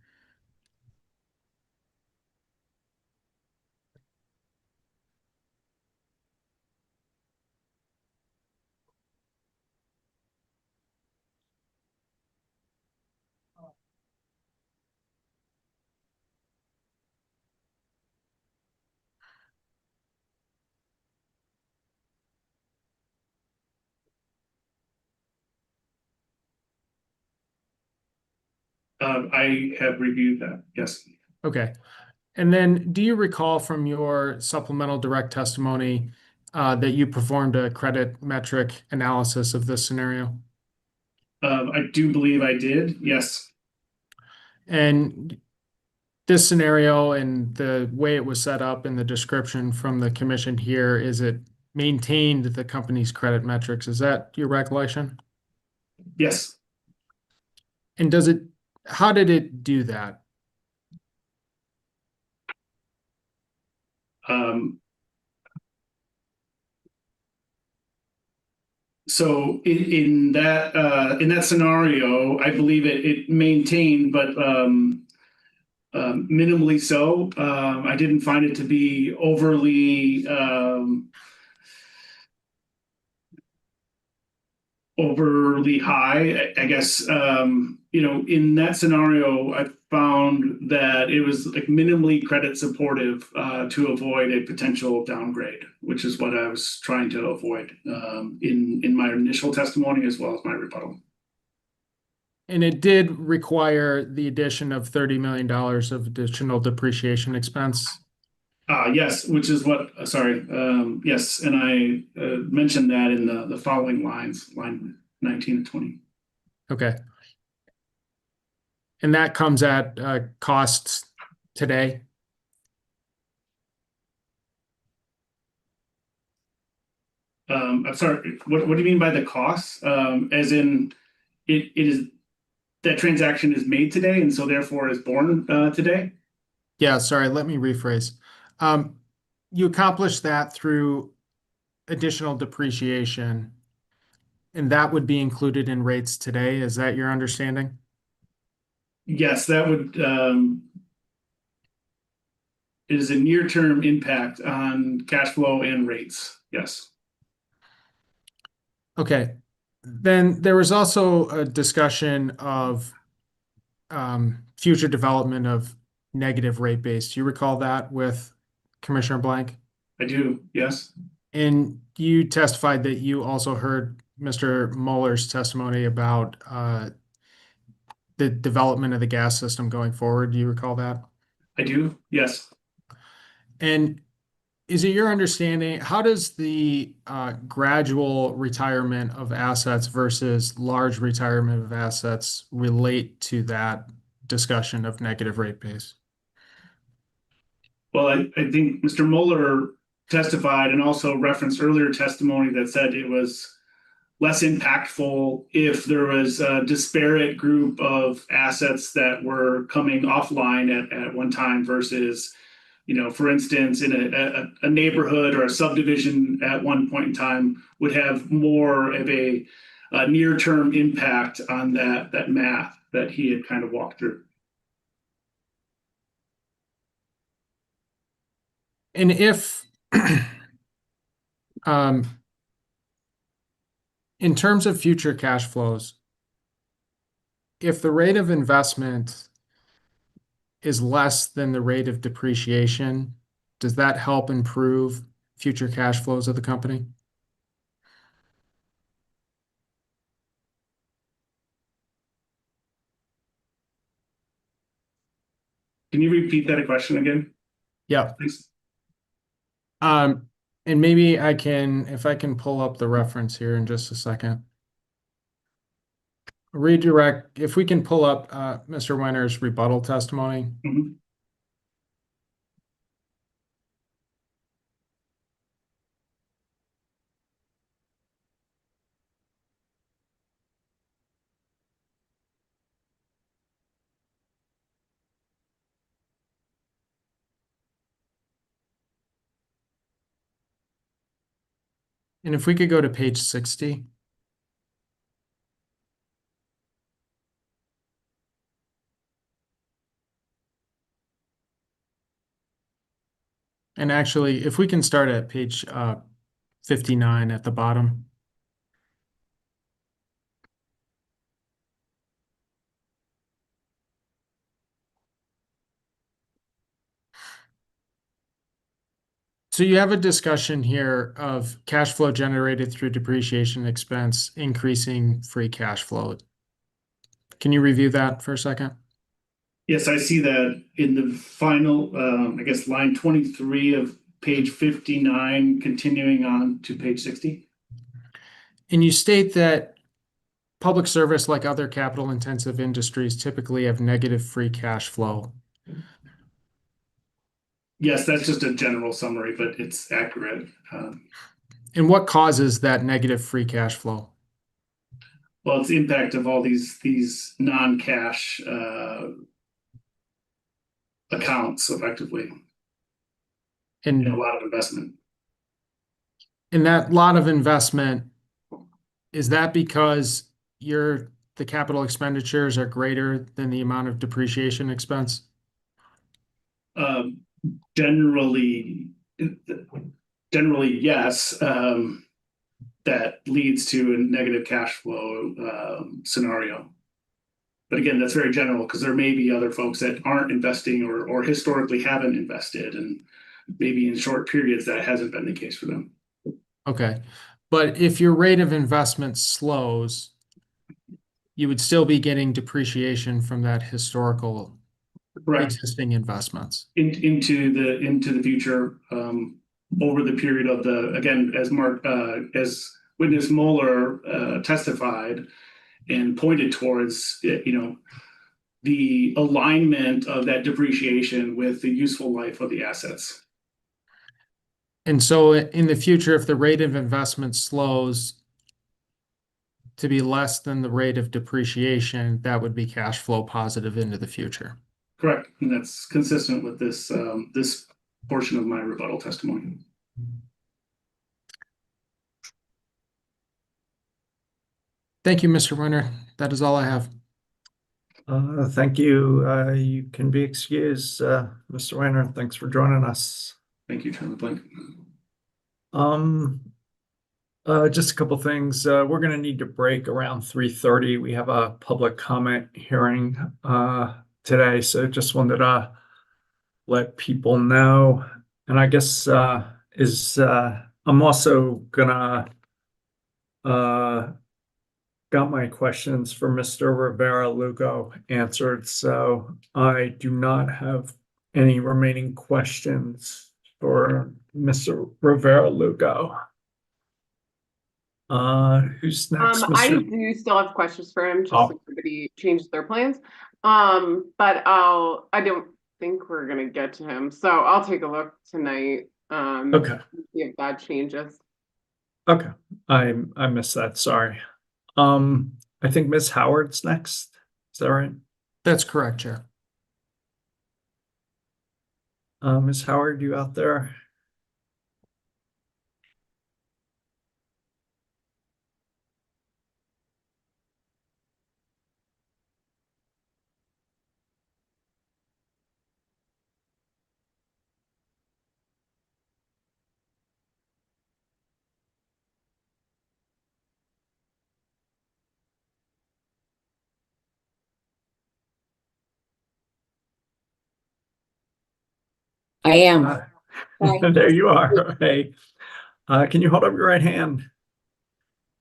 I have reviewed that, yes. Okay. And then do you recall from your supplemental direct testimony that you performed a credit metric analysis of this scenario? I do believe I did, yes. And this scenario and the way it was set up in the description from the commission here, is it maintained the company's credit metrics? Is that your recollection? Yes. And how did it do that? So in that scenario, I believe it maintained, but minimally so. I didn't find it to be overly high. I guess in that scenario, I found that it was like minimally credit supportive to avoid a potential downgrade, which is what I was trying to avoid in my initial testimony as well as my rebuttal. And it did require the addition of $30 million of additional depreciation expense. Yes, which is what, sorry, yes, and I mentioned that in the following lines, line 19 and 20. Okay. And that comes at costs today? I'm sorry, what do you mean by the costs? As in, it is, that transaction is made today and so therefore is born today? Yeah, sorry, let me rephrase. You accomplished that through additional depreciation, and that would be included in rates today. Is that your understanding? Yes, that would, it is a near-term impact on cash flow and rates, yes. Okay. Then there was also a discussion of future development of negative rate base. Do you recall that with Commissioner Blank? I do, yes. And you testified that you also heard Mr. Mueller's testimony about the development of the gas system going forward. Do you recall that? I do, yes. And is it your understanding, how does the gradual retirement of assets versus large retirement of assets relate to that discussion of negative rate base? Well, I think Mr. Mueller testified and also referenced earlier testimony that said it was less impactful if there was a disparate group of assets that were coming offline at one time versus, for instance, in a neighborhood or a subdivision at one point in time would have more of a near-term impact on that math that he had kind of walked through. And if, in terms of future cash flows, if the rate of investment is less than the rate of depreciation, does that help improve future cash flows of the company? Can you repeat that question again? Yeah. Please. And maybe if I can pull up the reference here in just a second. Redirect, if we can pull up Mr. Winter's rebuttal testimony. Mm-hmm. And if we could go to page 60. And actually, if we can start at page 59 at the bottom. So you have a discussion here of cash flow generated through depreciation expense, increasing free cash flow. Can you review that for a second? Yes, I see that in the final, I guess, line 23 of page 59, continuing on to page 60. And you state that public service, like other capital intensive industries, typically have negative free cash flow. Yes, that's just a general summary, but it's accurate. And what causes that negative free cash flow? Well, it's the impact of all these non-cash accounts, effectively, And a lot of investment. in that lot of investment, is that because the capital expenditures are greater than the amount of depreciation expense? Generally, yes. That leads to a negative cash flow scenario. But again, that's very general because there may be other folks that aren't investing or historically haven't invested, and maybe in short periods that hasn't been the case for them. Okay. But if your rate of investment slows, you would still be getting depreciation from that historical Correct. existing investments. Into the future, over the period of again, as witness Mueller testified and pointed towards, the alignment of that depreciation with the useful life of the assets. And so in the future, if the rate of investment slows to be less than the rate of depreciation, that would be cash flow positive into the future. Correct. And that's consistent with this portion of my rebuttal testimony. Thank you, Mr. Winter. That is all I have. Thank you. You can be excused, Mr. Winter. Thanks for joining us. Thank you, Chairman Blank. Just a couple things. We're going to need to break around 3:30. We have a public comment hearing today, so just wanted to let people know. And I guess I'm also gonna got my questions for Mr. Rivera-Lugo answered, so I do not have any remaining questions for Mr. Rivera-Lugo. Who's next? I do still have questions for him, just so everybody changes their plans. But I don't think we're gonna get to him, so I'll take a look tonight. Okay. See if that changes. Okay, I missed that, sorry. I think Ms. Howard's next, is that right? That's correct, Chair. Ms. Howard, you out there? I am. There you are, hey. Can you hold up your right hand?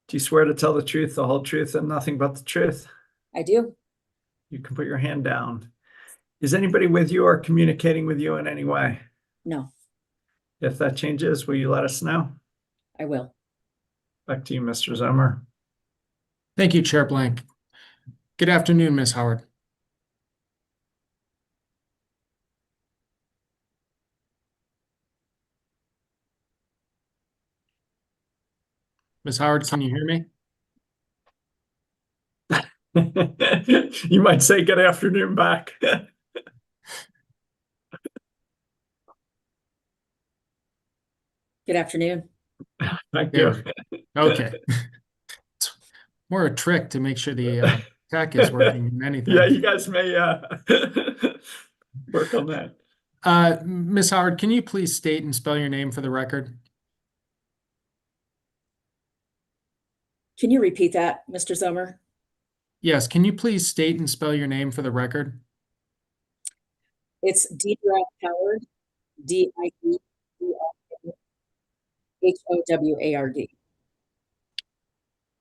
Do you swear to tell the truth, the whole truth, and nothing but the truth? I do. You can put your hand down. Is anybody with you or communicating with you in any way? No, If that changes, will you let us know? I will. Back to you, Mr. Zimmer. Thank you, Chair Blank. Good afternoon, Ms. Howard. Ms. Howard, can you hear me? You might say good afternoon back. Good afternoon. Thank you. Okay. It's more a trick to make sure the tech is working than anything. Yeah, you guys may work on that. Ms. Howard, can you please state and spell your name for the record? Can you repeat that, Mr. Zummer? Yes, can you please state and spell your name for the record? It's Deidre Howard, Didrehoward.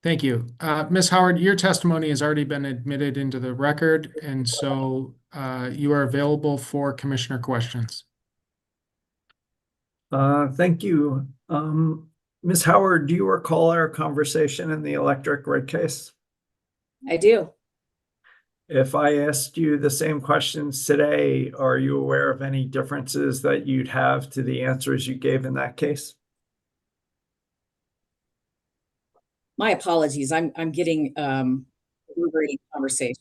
Thank you. Ms. Howard, your testimony has already been admitted into the record, and so you are available for commissioner questions. Thank you. Ms. Howard, do you recall our conversation in the electric rate case? I do. If I asked you the same questions today, are you aware of any differences that you'd have to the answers you gave in that case? My apologies. I'm getting reverberating conversations.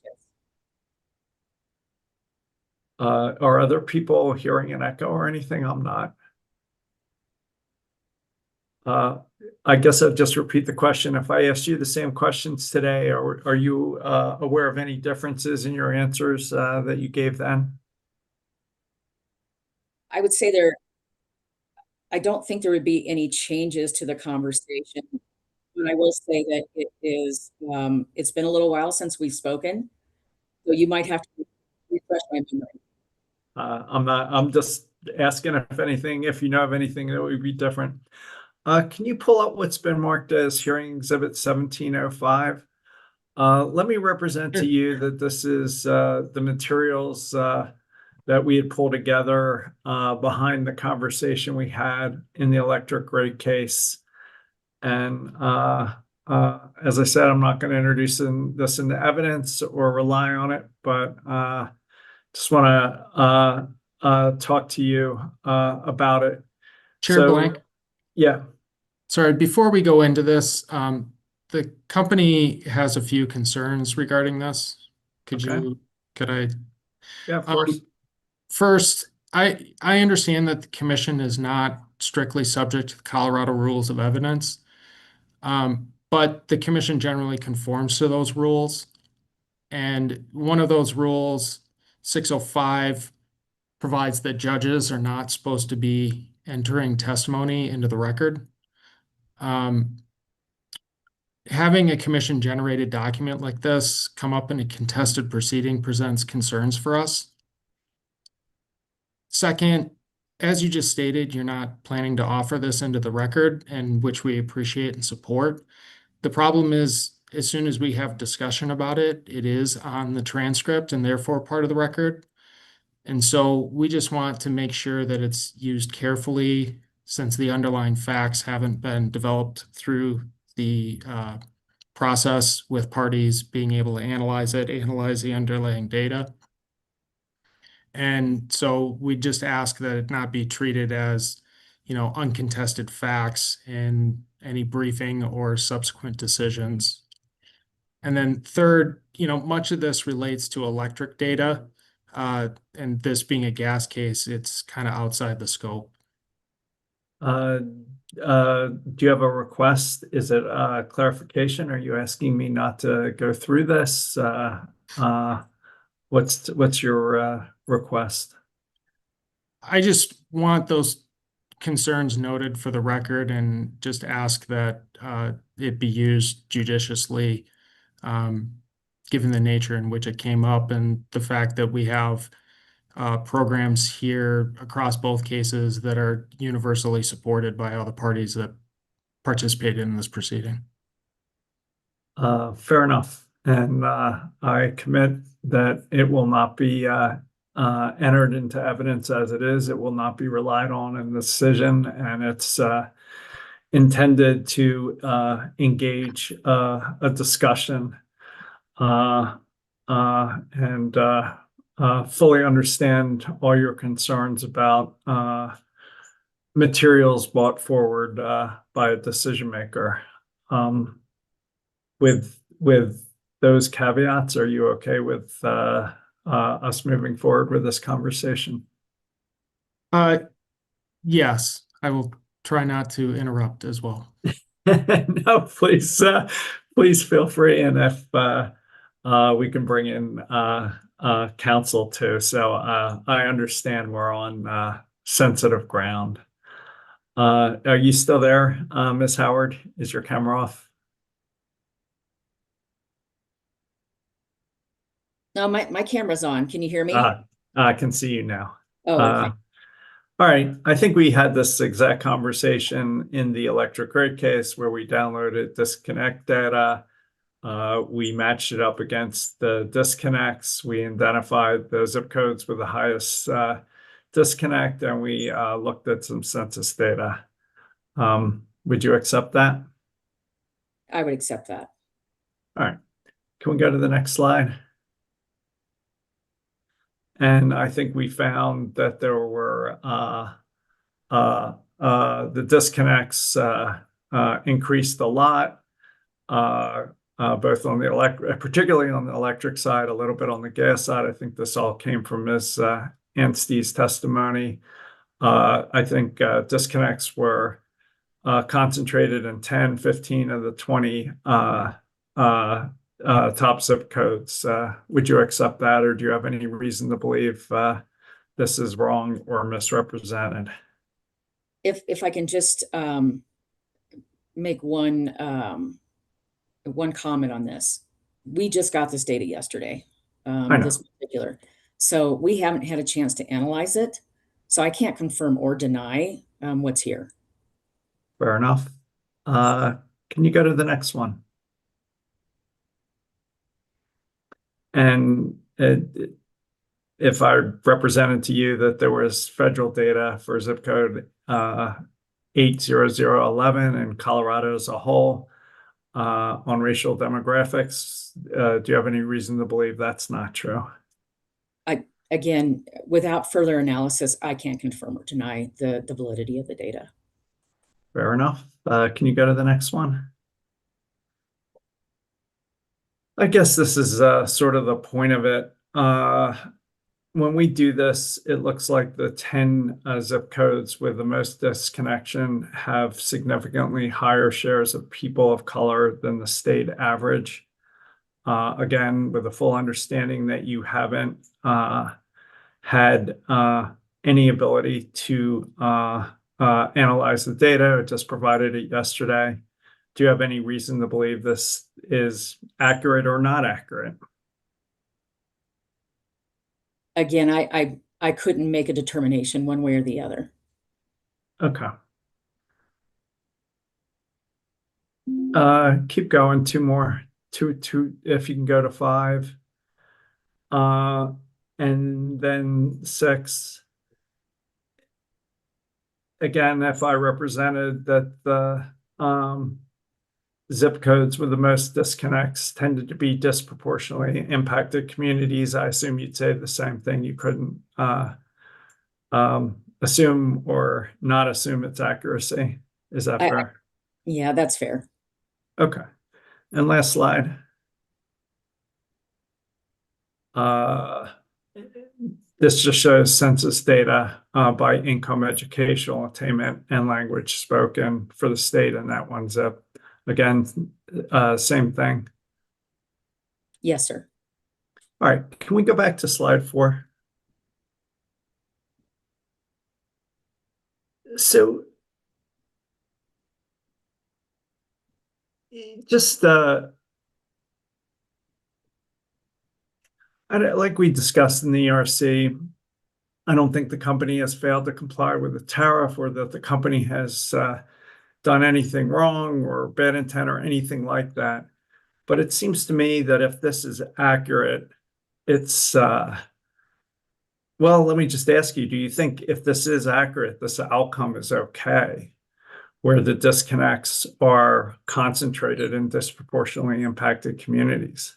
Are other people hearing an echo or anything? I'm not. I guess I'll just repeat the question. If I asked you the same questions today, are you aware of any differences in your answers that you gave then? I would say I don't think there would be any changes to the conversation. But I will say that it's been a little while since we've spoken. So you might have to refresh my memory. I'm just asking if you know of anything that would be different. Can you pull up what's been marked as hearing exhibit 1705? Let me represent to you that this is the materials that we had pulled together behind the conversation we had in the electric rate case. And as I said, I'm not going to introduce this into evidence or rely on it, but just want to talk to you about it. Chair Blank? Yeah. Sorry, before we go into this, the company has a few concerns regarding this. Could I? Yeah, of course. First, I understand that the commission is not strictly subject to the Colorado rules of evidence, but the commission generally conforms to those rules. And one of those rules, 605, provides that judges are not supposed to be entering testimony into the record. Having a commission-generated document like this come up in a contested proceeding presents concerns for us. Second, as you just stated, you're not planning to offer this into the record, and which we appreciate and support. The problem is, as soon as we have discussion about it, it is on the transcript and therefore part of the record. And so we just want to make sure that it's used carefully, since the underlying facts haven't been developed through the process with parties being able to analyze the underlying data. And so we just ask that it not be treated as, uncontested facts in any briefing or subsequent decisions. And then third, much of this relates to electric data. And this being a gas case, it's kind of outside the scope. Do you have a request? Is it a clarification? Are you asking me not to go through this? What's your request? I just want those concerns noted for the record and just ask that it be used judiciously, given the nature in which it came up and the fact that we have programs here across both cases that are universally supported by all the parties that participated in this proceeding. Fair enough. And I commit that it will not be entered into evidence as it is. It will not be relied on in the decision, and it's intended to engage a discussion and fully understand all your concerns about materials brought forward by a decision maker. With those caveats, are you okay with us moving forward with this conversation? Yes, I will try not to interrupt as well. No, please feel free. And if we can bring in counsel too. So I understand we're on sensitive ground. Are you still there, Ms. Howard? Is your camera off? No, my camera's on. Can you hear me? I can see you now. Oh, okay. All right. I think we had this exact conversation in the electric grid case where we downloaded disconnect data. We matched it up against the disconnects. We identified the zip codes with the highest disconnect, and we looked at some census data. Would you accept that? I would accept that. All right. Can we go to the next slide? And I think we found that there were the disconnects increased a lot, both on the particularly on the electric side, a little bit on the gas side. I think this all came from Ms. Anstey's testimony. I think disconnects were concentrated in 10, 15 of the 20 top zip codes. Would you accept that, or do you have any reason to believe this is wrong or misrepresented? If I can just make one comment on this. We just got this data yesterday, this particular. So we haven't had a chance to analyze it. So I can't confirm or deny what's here. Fair enough. Can you go to the next one? And if I represented to you that there was federal data for zip code 80011 in Colorado as a whole on racial demographics, do you have any reason to believe that's not true? Again, without further analysis, I can't confirm or deny the validity of the data. Fair enough. Can you go to the next one? I guess this is sort of the point of it. When we do this, it looks like the 10 zip codes with the most disconnection have significantly higher shares of people of color than the state average. Again, with a full understanding that you haven't had any ability to analyze the data, it just provided it yesterday. Do you have any reason to believe this is accurate or not accurate? Again, I couldn't make a determination one way or the other. Okay. Keep going. Two more. Two, if you can go to 5. And then 6. Again, if I represented that the zip codes with the most disconnects tended to be disproportionately impacted communities. I assume you'd say the same thing. You couldn't assume or not assume its accuracy. Is that fair? Yeah, that's fair. Okay. And last slide. This just shows census data by income, educational attainment, and language spoken for the state in that one zip. Again, same thing. Yes, sir. All right, can we go back to slide 4? So just like we discussed in the ERC, I don't think the company has failed to comply with the tariff or that the company has done anything wrong or bad intent or anything like that. But it seems to me that if this is accurate, it's, well, let me just ask you, do you think if this is accurate, this outcome is okay, where the disconnects are concentrated in disproportionately impacted communities?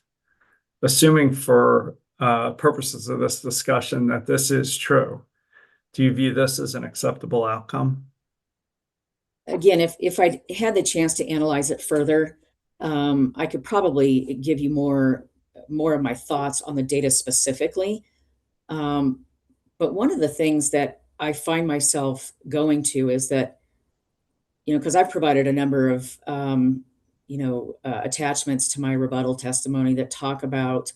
Assuming for purposes of this discussion that this is true, do you view this as an acceptable outcome? Again, if I had the chance to analyze it further, I could probably give you more of my thoughts on the data specifically. But one of the things that I find myself going to is that, because I've provided a number of, attachments to my rebuttal testimony that talk about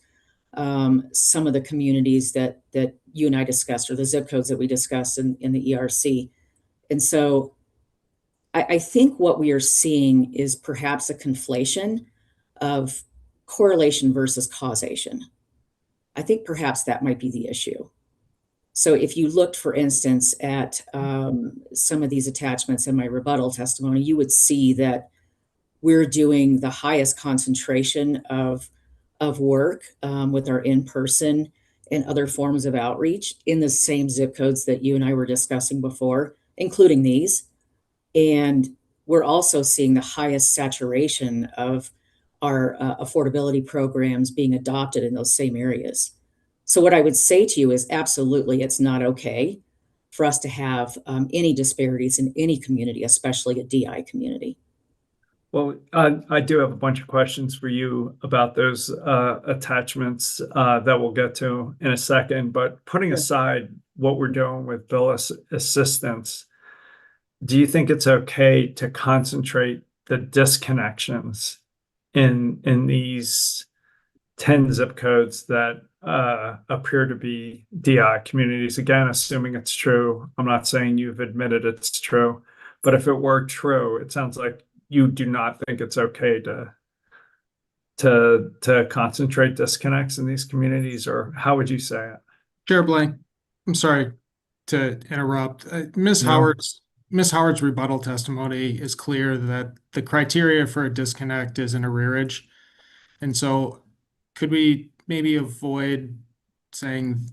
some of the communities that you and I discussed, or the zip codes that we discussed in the ERC. And so I think what we are seeing is perhaps a conflation of correlation versus causation. I think perhaps that might be the issue. So if you looked, for instance, at some of these attachments in my rebuttal testimony, you would see that we're doing the highest concentration of work with our in-person and other forms of outreach in the same zip codes that you and I were discussing before, including these. And we're also seeing the highest saturation of our affordability programs being adopted in those same areas. So what I would say to you is absolutely, it's not okay for us to have any disparities in any community, especially a DI community. Well, I do have a bunch of questions for you about those attachments that we'll get to in a second. But putting aside what we're doing with bill assistance, do you think it's okay to concentrate the disconnections in these 10 zip codes that appear to be DI communities? Again, assuming it's true. I'm not saying you've admitted it's true, but if it were true, it sounds like you do not think it's okay to concentrate disconnects in these communities, or how would you say it? Chair Blank, I'm sorry to interrupt. Ms. Howard's rebuttal testimony is clear that the criteria for a disconnect is an arrearage. And so could we maybe avoid saying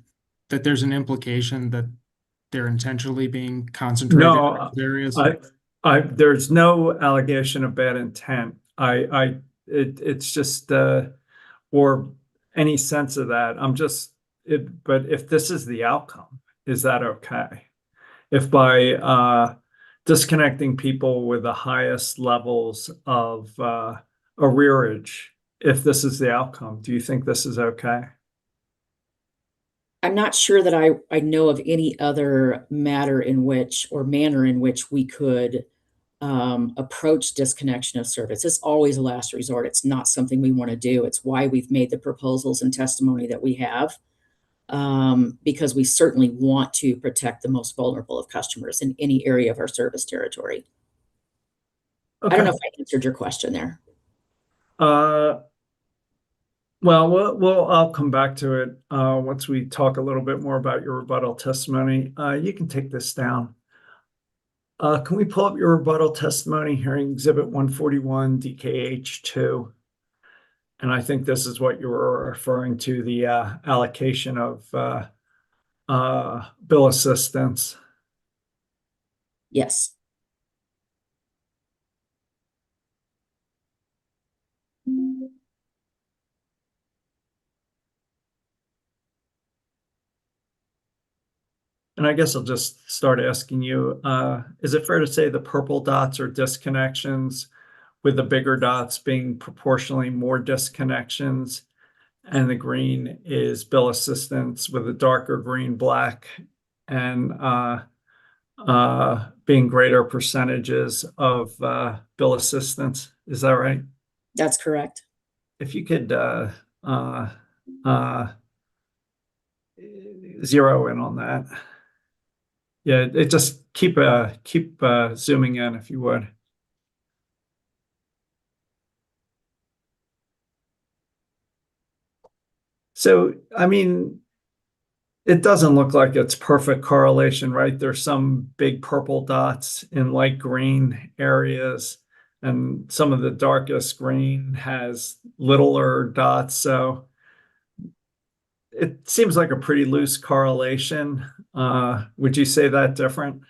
that there's an implication that they're intentionally being concentrated in areas? There's no allegation of bad intent. It's just or any sense of that. But if this is the outcome, is that okay? If by disconnecting people with the highest levels of arrearage, if this is the outcome, do you think this is okay? I'm not sure that I know of any other matter in which, or manner in which, we could approach disconnection of service. It's always a last resort. It's not something we want to do. It's why we've made the proposals and testimony that we have, because we certainly want to protect the most vulnerable of customers in any area of our service territory. Okay. I don't know if I answered your question there. Well, I'll come back to it once we talk a little bit more about your rebuttal testimony. You can take this down. Can we pull up your rebuttal testimony, hearing Exhibit 141, DKH2? And I think this is what you were referring to, the allocation of bill assistance. Yes. and I guess I'll just start asking you, is it fair to say the purple dots are disconnections, with the bigger dots being proportionally more disconnections, and the green is bill assistance with a darker green, black, and being greater percentages of bill assistance? Is that right? That's correct. If you could zero in on that. Yeah, it just keep zooming in if you would. So, I mean, it doesn't look like it's perfect correlation, right? There's some big purple dots in light green areas, and some of the darkest green has littler dots. So it seems like a pretty loose correlation. Would you say that different?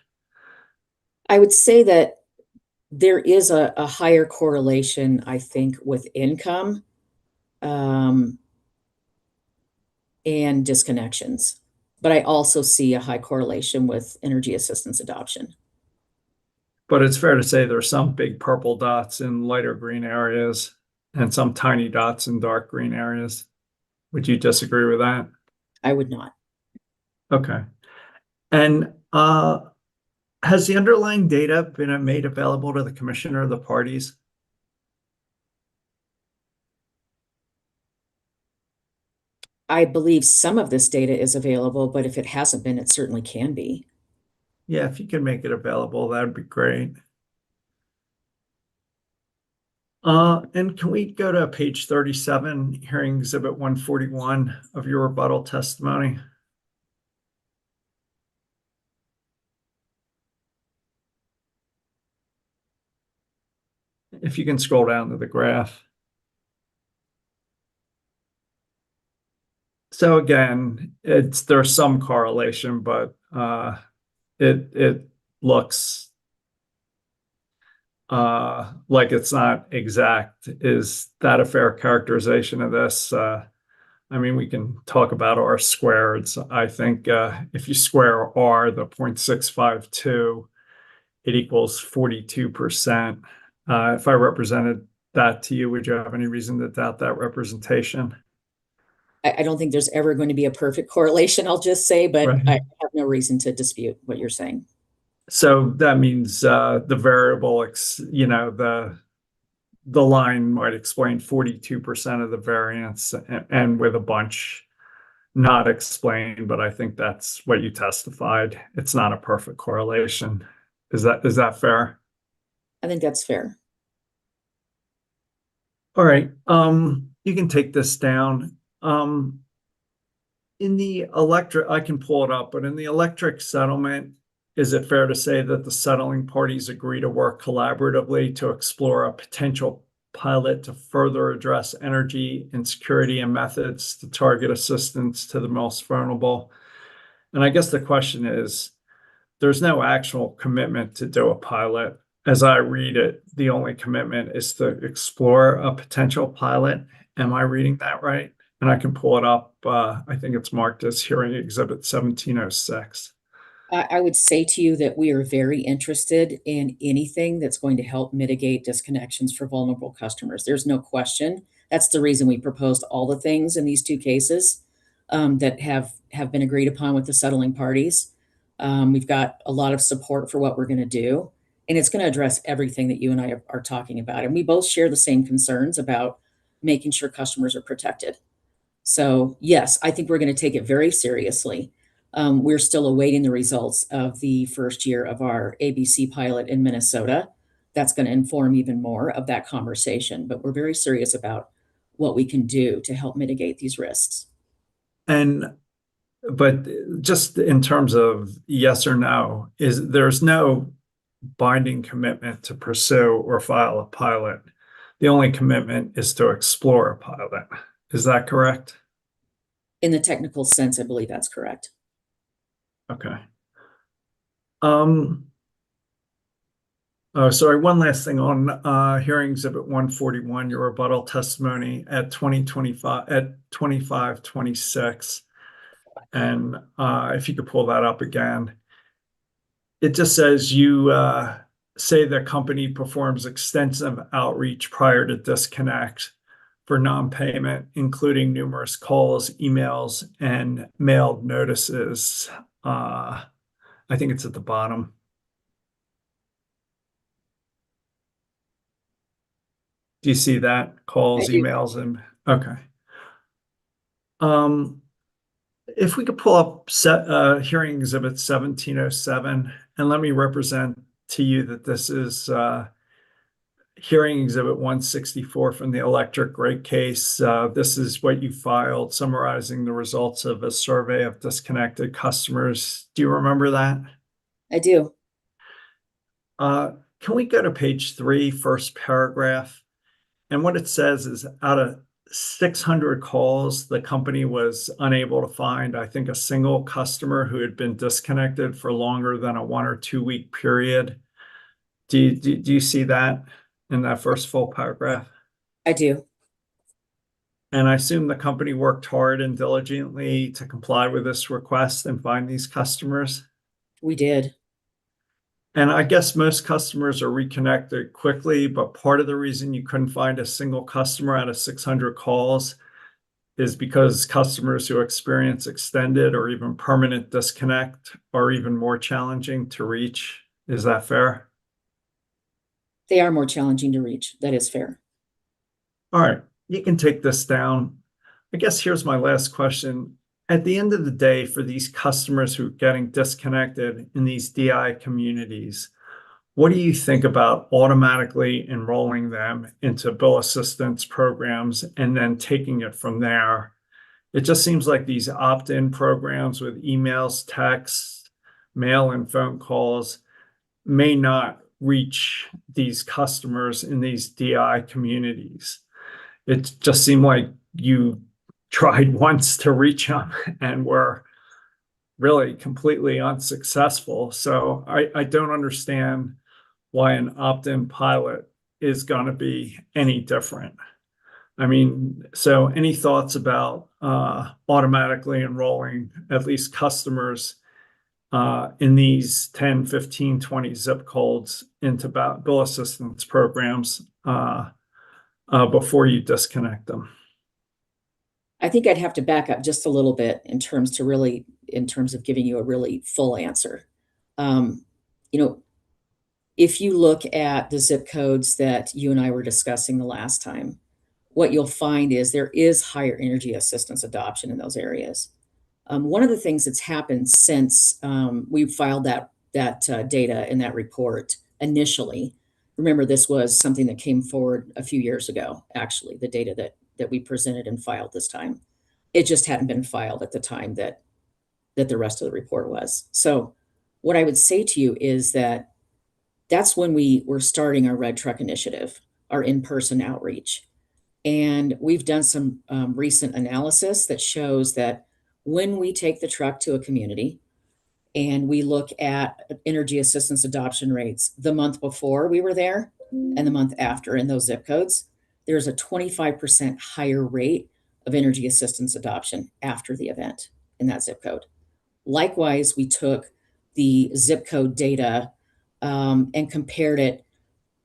I would say that there is a higher correlation, I think, with income and disconnections. But I also see a high correlation with energy assistance adoption. But it's fair to say there's some big purple dots in lighter green areas and some tiny dots in dark green areas. Would you disagree with that? I would not. Okay. And has the underlying data been made available to the commission or the parties? I believe some of this data is available, but if it hasn't been, it certainly can be. Yeah, if you can make it available, that'd be great. And can we go to page 37, hearing exhibit 141 of your rebuttal testimony? If you can scroll down to the graph. So again, there's some correlation, but it looks like it's not exact. Is that a fair characterization of this? I mean, we can talk about R squareds. I think if you square R, the 0.652, it equals 42%. If I represented that to you, would you have any reason to doubt that representation? I don't think there's ever going to be a perfect correlation, I'll just say, but Right. I have no reason to dispute what you're saying. So that means the variable, the line might explain 42% of the variance, and with a bunch not explained, but I think that's what you testified. It's not a perfect correlation. Is that fair? I think that's fair. All right. You can take this down. In the electric, I can pull it up, but in the electric settlement, is it fair to say that the settling parties agree to work collaboratively to explore a potential pilot to further address energy insecurity and methods to target assistance to the most vulnerable? And I guess the question is, there's no actual commitment to do a pilot. As I read it, the only commitment is to explore a potential pilot. Am I reading that right? And I can pull it up. I think it's marked as hearing exhibit 1706. I would say to you that we are very interested in anything that's going to help mitigate disconnections for vulnerable customers. There's no question. That's the reason we proposed all the things in these two cases that have been agreed upon with the settling parties. We've got a lot of support for what we're going to do, and it's going to address everything that you and I are talking about. And we both share the same concerns about making sure customers are protected. So yes, I think we're going to take it very seriously. We're still awaiting the results of the first year of our ABC pilot in Minnesota. That's going to inform even more of that conversation, but we're very serious about what we can do to help mitigate these risks. But just in terms of yes or no, there's no binding commitment to pursue or file a pilot. The only commitment is to explore a pilot. Is that correct? In the technical sense, I believe that's correct. Okay. Oh, sorry, one last thing on hearing exhibit 141, your rebuttal testimony at 2526. And if you could pull that up again, it just says you say the company performs extensive outreach prior to disconnect for non-payment, including numerous calls, emails, and mailed notices. I think it's at the bottom. Do you see that? Calls, I do. emails, and okay. If we could pull up hearing exhibit 1707, and let me represent to you that this is hearing exhibit 164 from the electric rate case. This is what you filed summarizing the results of a survey of disconnected customers. Do you remember that? I do. Can we go to page 3, first paragraph? And what it says is out of 600 calls, the company was unable to find, I think, a single customer who had been disconnected for longer than a 1 or 2 week period. Do you see that in that first full paragraph? I do. And I assume the company worked hard and diligently to comply with this request and find these customers? We did. And I guess most customers are reconnected quickly, but part of the reason you couldn't find a single customer out of 600 calls is because customers who experience extended or even permanent disconnect are even more challenging to reach. Is that fair? They are more challenging to reach. That is fair. All right, you can take this down. I guess here's my last question. At the end of the day, for these customers who are getting disconnected in these DI communities, what do you think about automatically enrolling them into bill assistance programs and then taking it from there? It just seems like these opt-in programs with emails, texts, mail, and phone calls may not reach these customers in these DI communities. It just seemed like you tried once to reach them and were really completely unsuccessful. So I don't understand why an opt-in pilot is going to be any different. I mean, so any thoughts about automatically enrolling at least customers in these 10, 15, 20 zip codes into bill assistance programs before you disconnect them? I think I'd have to back up just a little bit in terms of giving you a really full answer. If you look at the zip codes that you and I were discussing the last time, what you'll find is there is higher energy assistance adoption in those areas. One of the things that's happened since we filed that data in that report initially, remember this was something that came forward a few years ago, actually, the data that we presented and filed this time. It just hadn't been filed at the time that the rest of the report was. So what I would say to you is that's when we were starting our Red Truck Initiative, our in-person outreach. And we've done some recent analysis that shows that when we take the truck to a community and we look at energy assistance adoption rates the month before we were there and the month after in those zip codes, there's a 25% higher rate of energy assistance adoption after the event in that zip code. Likewise, we took the zip code data and compared it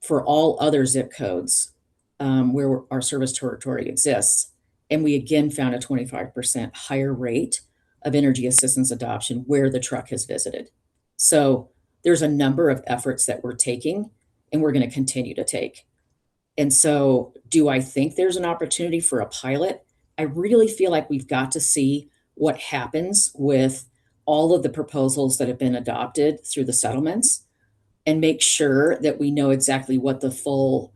for all other zip codes where our service territory exists. And we again found a 25% higher rate of energy assistance adoption where the truck has visited. So there's a number of efforts that we're taking and we're going to continue to take. And so do I think there's an opportunity for a pilot? I really feel like we've got to see what happens with all of the proposals that have been adopted through the settlements and make sure that we know exactly what the full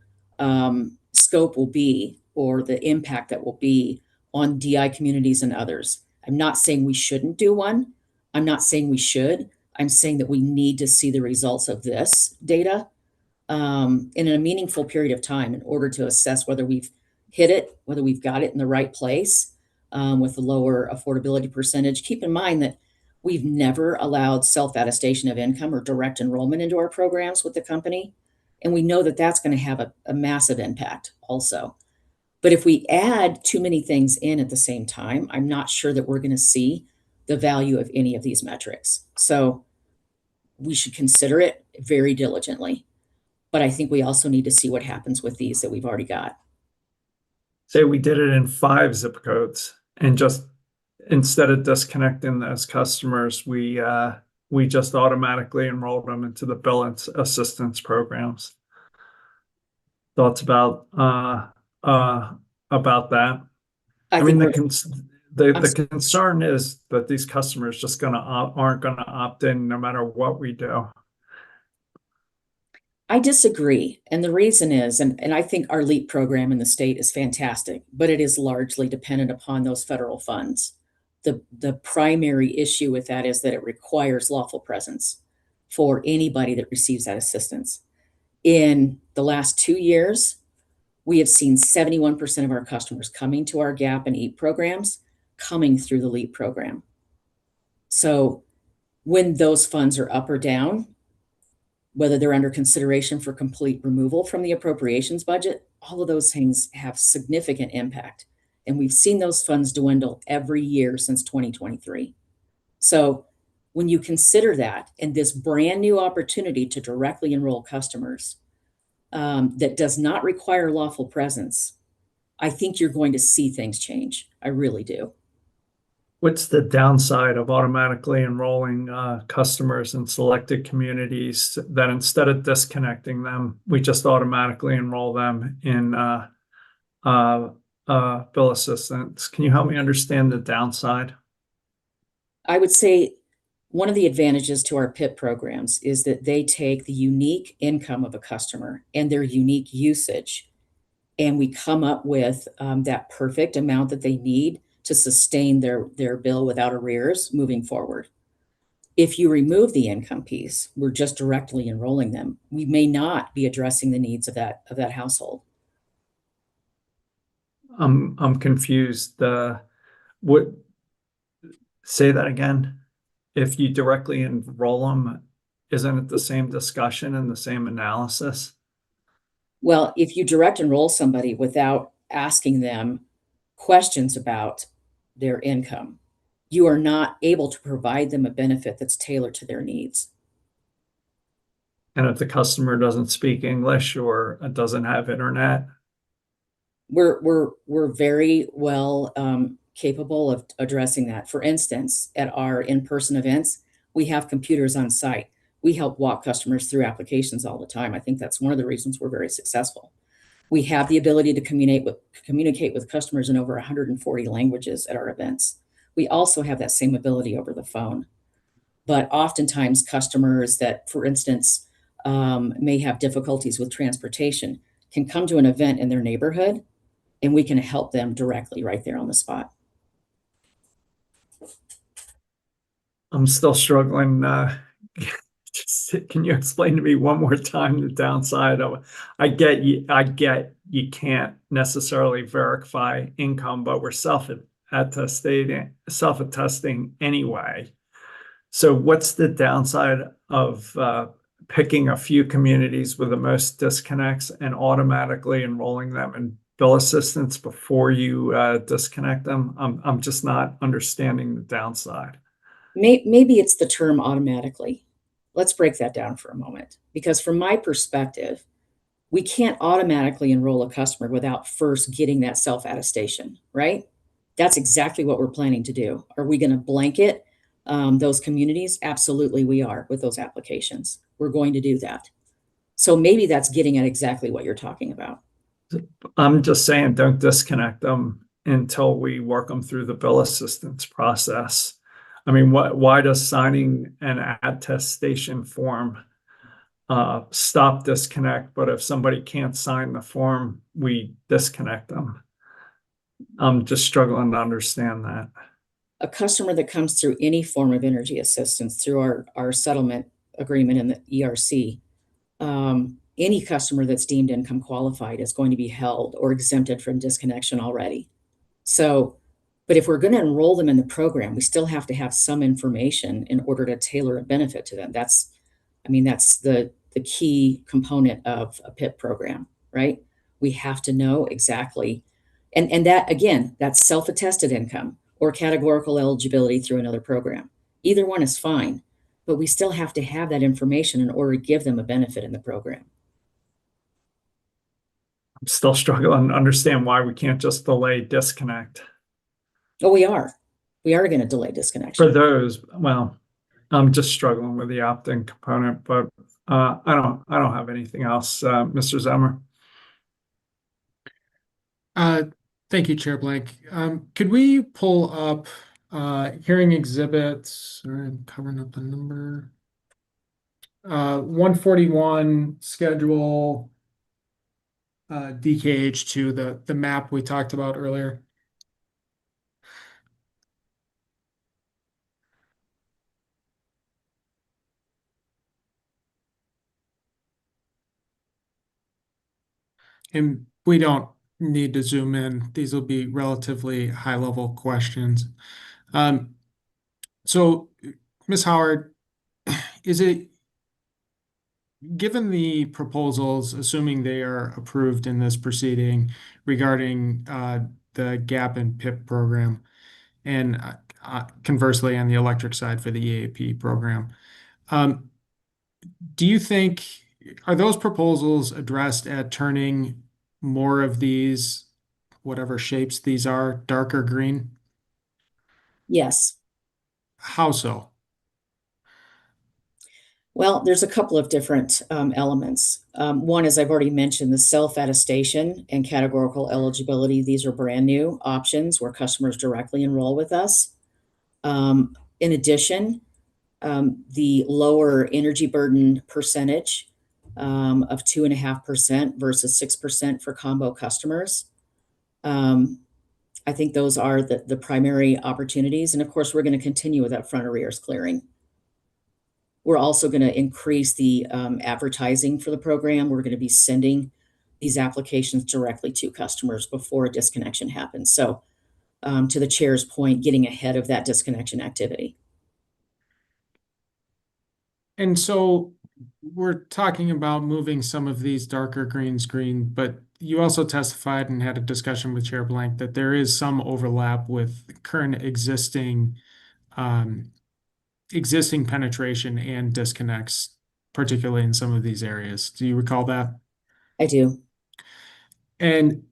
scope will be or the impact that will be on DI communities and others. I'm not saying we shouldn't do one. I'm not saying we should. I'm saying that we need to see the results of this data in a meaningful period of time in order to assess whether we've hit it, whether we've got it in the right place with the lower affordability percentage. Keep in mind that we've never allowed self-attestation of income or direct enrollment into our programs with the company. And we know that that's going to have a massive impact also. But if we add too many things in at the same time, I'm not sure that we're going to see the value of any of these metrics. So we should consider it very diligently. But I think we also need to see what happens with these that we've already got. Say we did it in 5 zip codes and just instead of disconnecting those customers, we just automatically enrolled them into the bill assistance programs. Thoughts about that? I mean, the concern is that these customers just aren't gonna opt in no matter what we do. I disagree. And the reason is, and I think our LEAP program in the state is fantastic, but it is largely dependent upon those federal funds. The primary issue with that is that it requires lawful presence for anybody that receives that assistance. In the last 2 years, we have seen 71% of our customers coming to our GAP and EAP programs coming through the LEAP program. So when those funds are up or down, whether they're under consideration for complete removal from the appropriations budget, all of those things have significant impact. And we've seen those funds dwindle every year since 2023. So when you consider that and this brand new opportunity to directly enroll customers that does not require lawful presence, I think you're going to see things change. I really do. What's the downside of automatically enrolling customers in selected communities that instead of disconnecting them, we just automatically enroll them in bill assistance? Can you help me understand the downside? I would say one of the advantages to our PIP programs is that they take the unique income of a customer and their unique usage, and we come up with that perfect amount that they need to sustain their bill without arrears moving forward. If you remove the income piece, we're just directly enrolling them. We may not be addressing the needs of that household. I'm confused. Say that again. If you directly enroll them, isn't it the same discussion and the same analysis? Well, if you direct enroll somebody without asking them questions about their income, you are not able to provide them a benefit that's tailored to their needs. And if the customer doesn't speak English or doesn't have internet? We're very well capable of addressing that. For instance, at our in-person events, we have computers on site. We help walk customers through applications all the time. I think that's one of the reasons we're very successful. We have the ability to communicate with customers in over 140 languages at our events. We also have that same ability over the phone. But oftentimes customers that, for instance, may have difficulties with transportation can come to an event in their neighborhood and we can help them directly right there on the spot. I'm still struggling. Can you explain to me one more time the downside of? I get you can't necessarily verify income, but we're self-attesting anyway. So what's the downside of picking a few communities with the most disconnects and automatically enrolling them in bill assistance before you disconnect them? I'm just not understanding the downside. Maybe it's the term automatically. Let's break that down for a moment, because from my perspective, we can't automatically enroll a customer without first getting that self-attestation, right? That's exactly what we're planning to do. Are we going to blanket those communities? Absolutely, we are with those applications. We're going to do that. So maybe that's getting at exactly what you're talking about. I'm just saying, don't disconnect them until we work them through the bill assistance process. I mean, why does signing an attestation form stop disconnect? But if somebody can't sign the form, we disconnect them. I'm just struggling to understand that. A customer that comes through any form of energy assistance through our settlement agreement in the ERC, any customer that's deemed income qualified is going to be held or exempted from disconnection already. So, but if we're going to enroll them in the program, we still have to have some information in order to tailor a benefit to them. That's the key component of a PIP program, right? We have to know exactly, and that, again, that's self-attested income or categorical eligibility through another program. Either one is fine, but we still have to have that information in order to give them a benefit in the program. I'm still struggling to understand why we can't just delay disconnect. Oh, we are. We are going to delay disconnection. For those, well, I'm just struggling with the opt-in component, but I don't have anything else. Mr. Zemmer. Thank you, Chair Blank. Could we pull up hearing exhibits? Sorry, I'm covering up the number. 141 schedule DKH2, the map we talked about earlier. And we don't need to zoom in. These will be relatively high-level questions. So, Ms. Howard, is it, given the proposals, assuming they are approved in this proceeding regarding the GAP and PIP program, and conversely on the electric side for the EAP program, do you think, are those proposals addressed at turning more of these, whatever shapes these are, darker green? Yes. How so? Well, there's a couple of different elements. One, as I've already mentioned, the self-attestation and categorical eligibility. These are brand new options where customers directly enroll with us. In addition, the lower energy burden percentage of 2.5% versus 6% for combo customers. I think those are the primary opportunities. And of course, we're going to continue with upfront arrears clearing. We're also going to increase the advertising for the program. We're going to be sending these applications directly to customers before a disconnection happens. So to the chair's point, getting ahead of that disconnection activity. And so we're talking about moving some of these darker greens green, but you also testified and had a discussion with Chair Blank that there is some overlap with current existing penetration and disconnects, particularly in some of these areas. Do you recall that? I do. And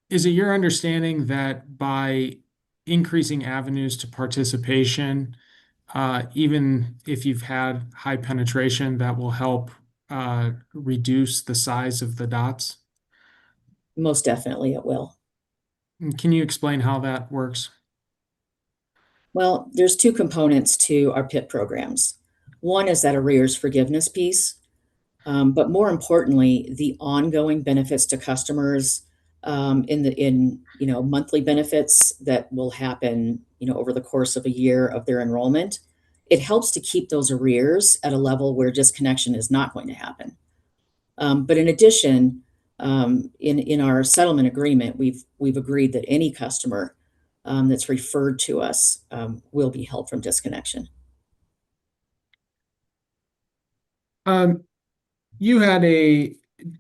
is it your understanding that by increasing avenues to participation, even if you've had high penetration, that will help reduce the size of the dots? Most definitely it will. And can you explain how that works? Well, there's two components to our PIP programs. One is that arrears forgiveness piece, but more importantly, the ongoing benefits to customers in monthly benefits that will happen over the course of a year of their enrollment. It helps to keep those arrears at a level where disconnection is not going to happen. But in addition, in our settlement agreement, we've agreed that any customer that's referred to us will be held from disconnection. You had a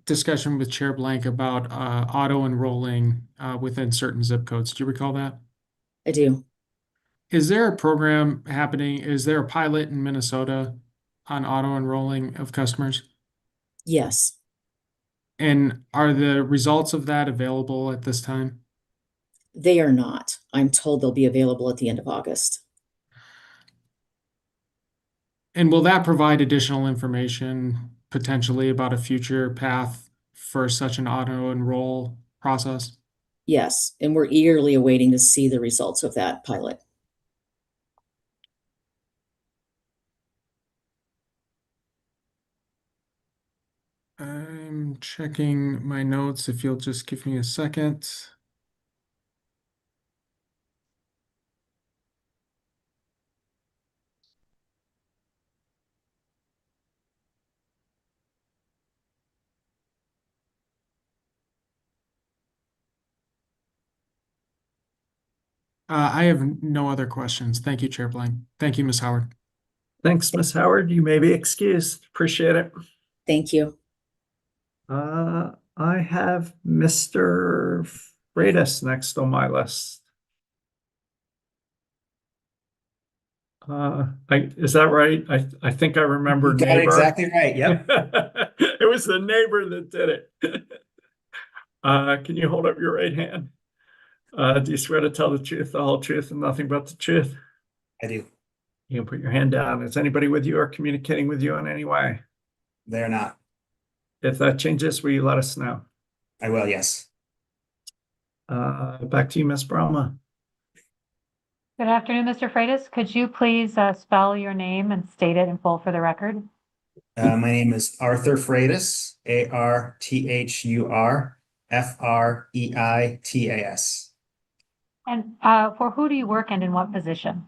discussion with Chair Blank about auto enrolling within certain zip codes. Do you recall that? I do. Is there a program happening? Is there a pilot in Minnesota on auto enrolling of customers? Yes. And are the results of that available at this time? They are not. I'm told they'll be available at the end of August. And will that provide additional information potentially about a future path for such an auto enroll process? Yes, and we're eagerly awaiting to see the results of that pilot. I'm checking my notes if you'll just give me a second. I have no other questions. Thank you, Chair Blank. Thank you, Ms. Howard. Thanks, Ms. Howard. You may be excused. Appreciate it. Thank you. I have Mr. Freitas next on my list. Is that right? I think I remember You got it neighbor. exactly right. Yep. It was the neighbor that did it. Can you hold up your right hand? Do you swear to tell the truth, the whole truth, and nothing but the truth? I do. You can put your hand down. Is anybody with you or communicating with you in any way? They're not. If that changes, will you let us know? I will, yes. Back to you, Ms. Broma. Good afternoon, Mr. Freitas. Could you please spell your name and state it in full for the record? My name is Arthur Freitas, Arthur Freitas. And for who do you work and in what position?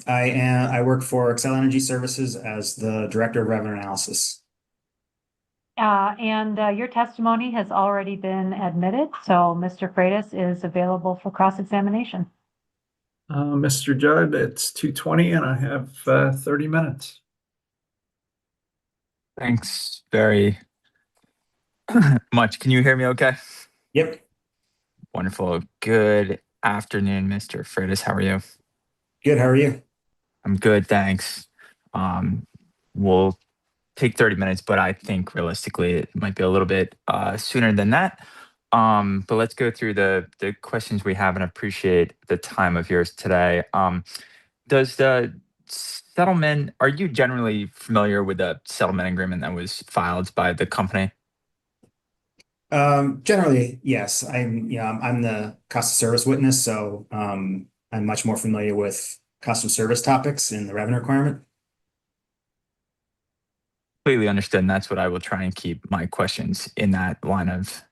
I work for Excel Energy Services as the Director of Revenue Analysis. Your testimony has already been admitted, so Mr. Freitas is available for cross-examination. Mr. Judd, it's 2:20 and I have 30 minutes. Thanks very much. Can you hear me okay? Yep. Wonderful. Good afternoon, Mr. Freitas. How are you? Good. How are you? I'm good, thanks. We'll take 30 minutes, but I think realistically it might be a little bit sooner than that. But let's go through the questions we have and appreciate the time of yours today. Does the settlement, are you generally familiar with the settlement agreement that was filed by the company? Generally, yes. I'm the cost of service witness, so I'm much more familiar with cost of service topics and the revenue requirement. Completely understood, and that's what I will try and keep my questions in that line of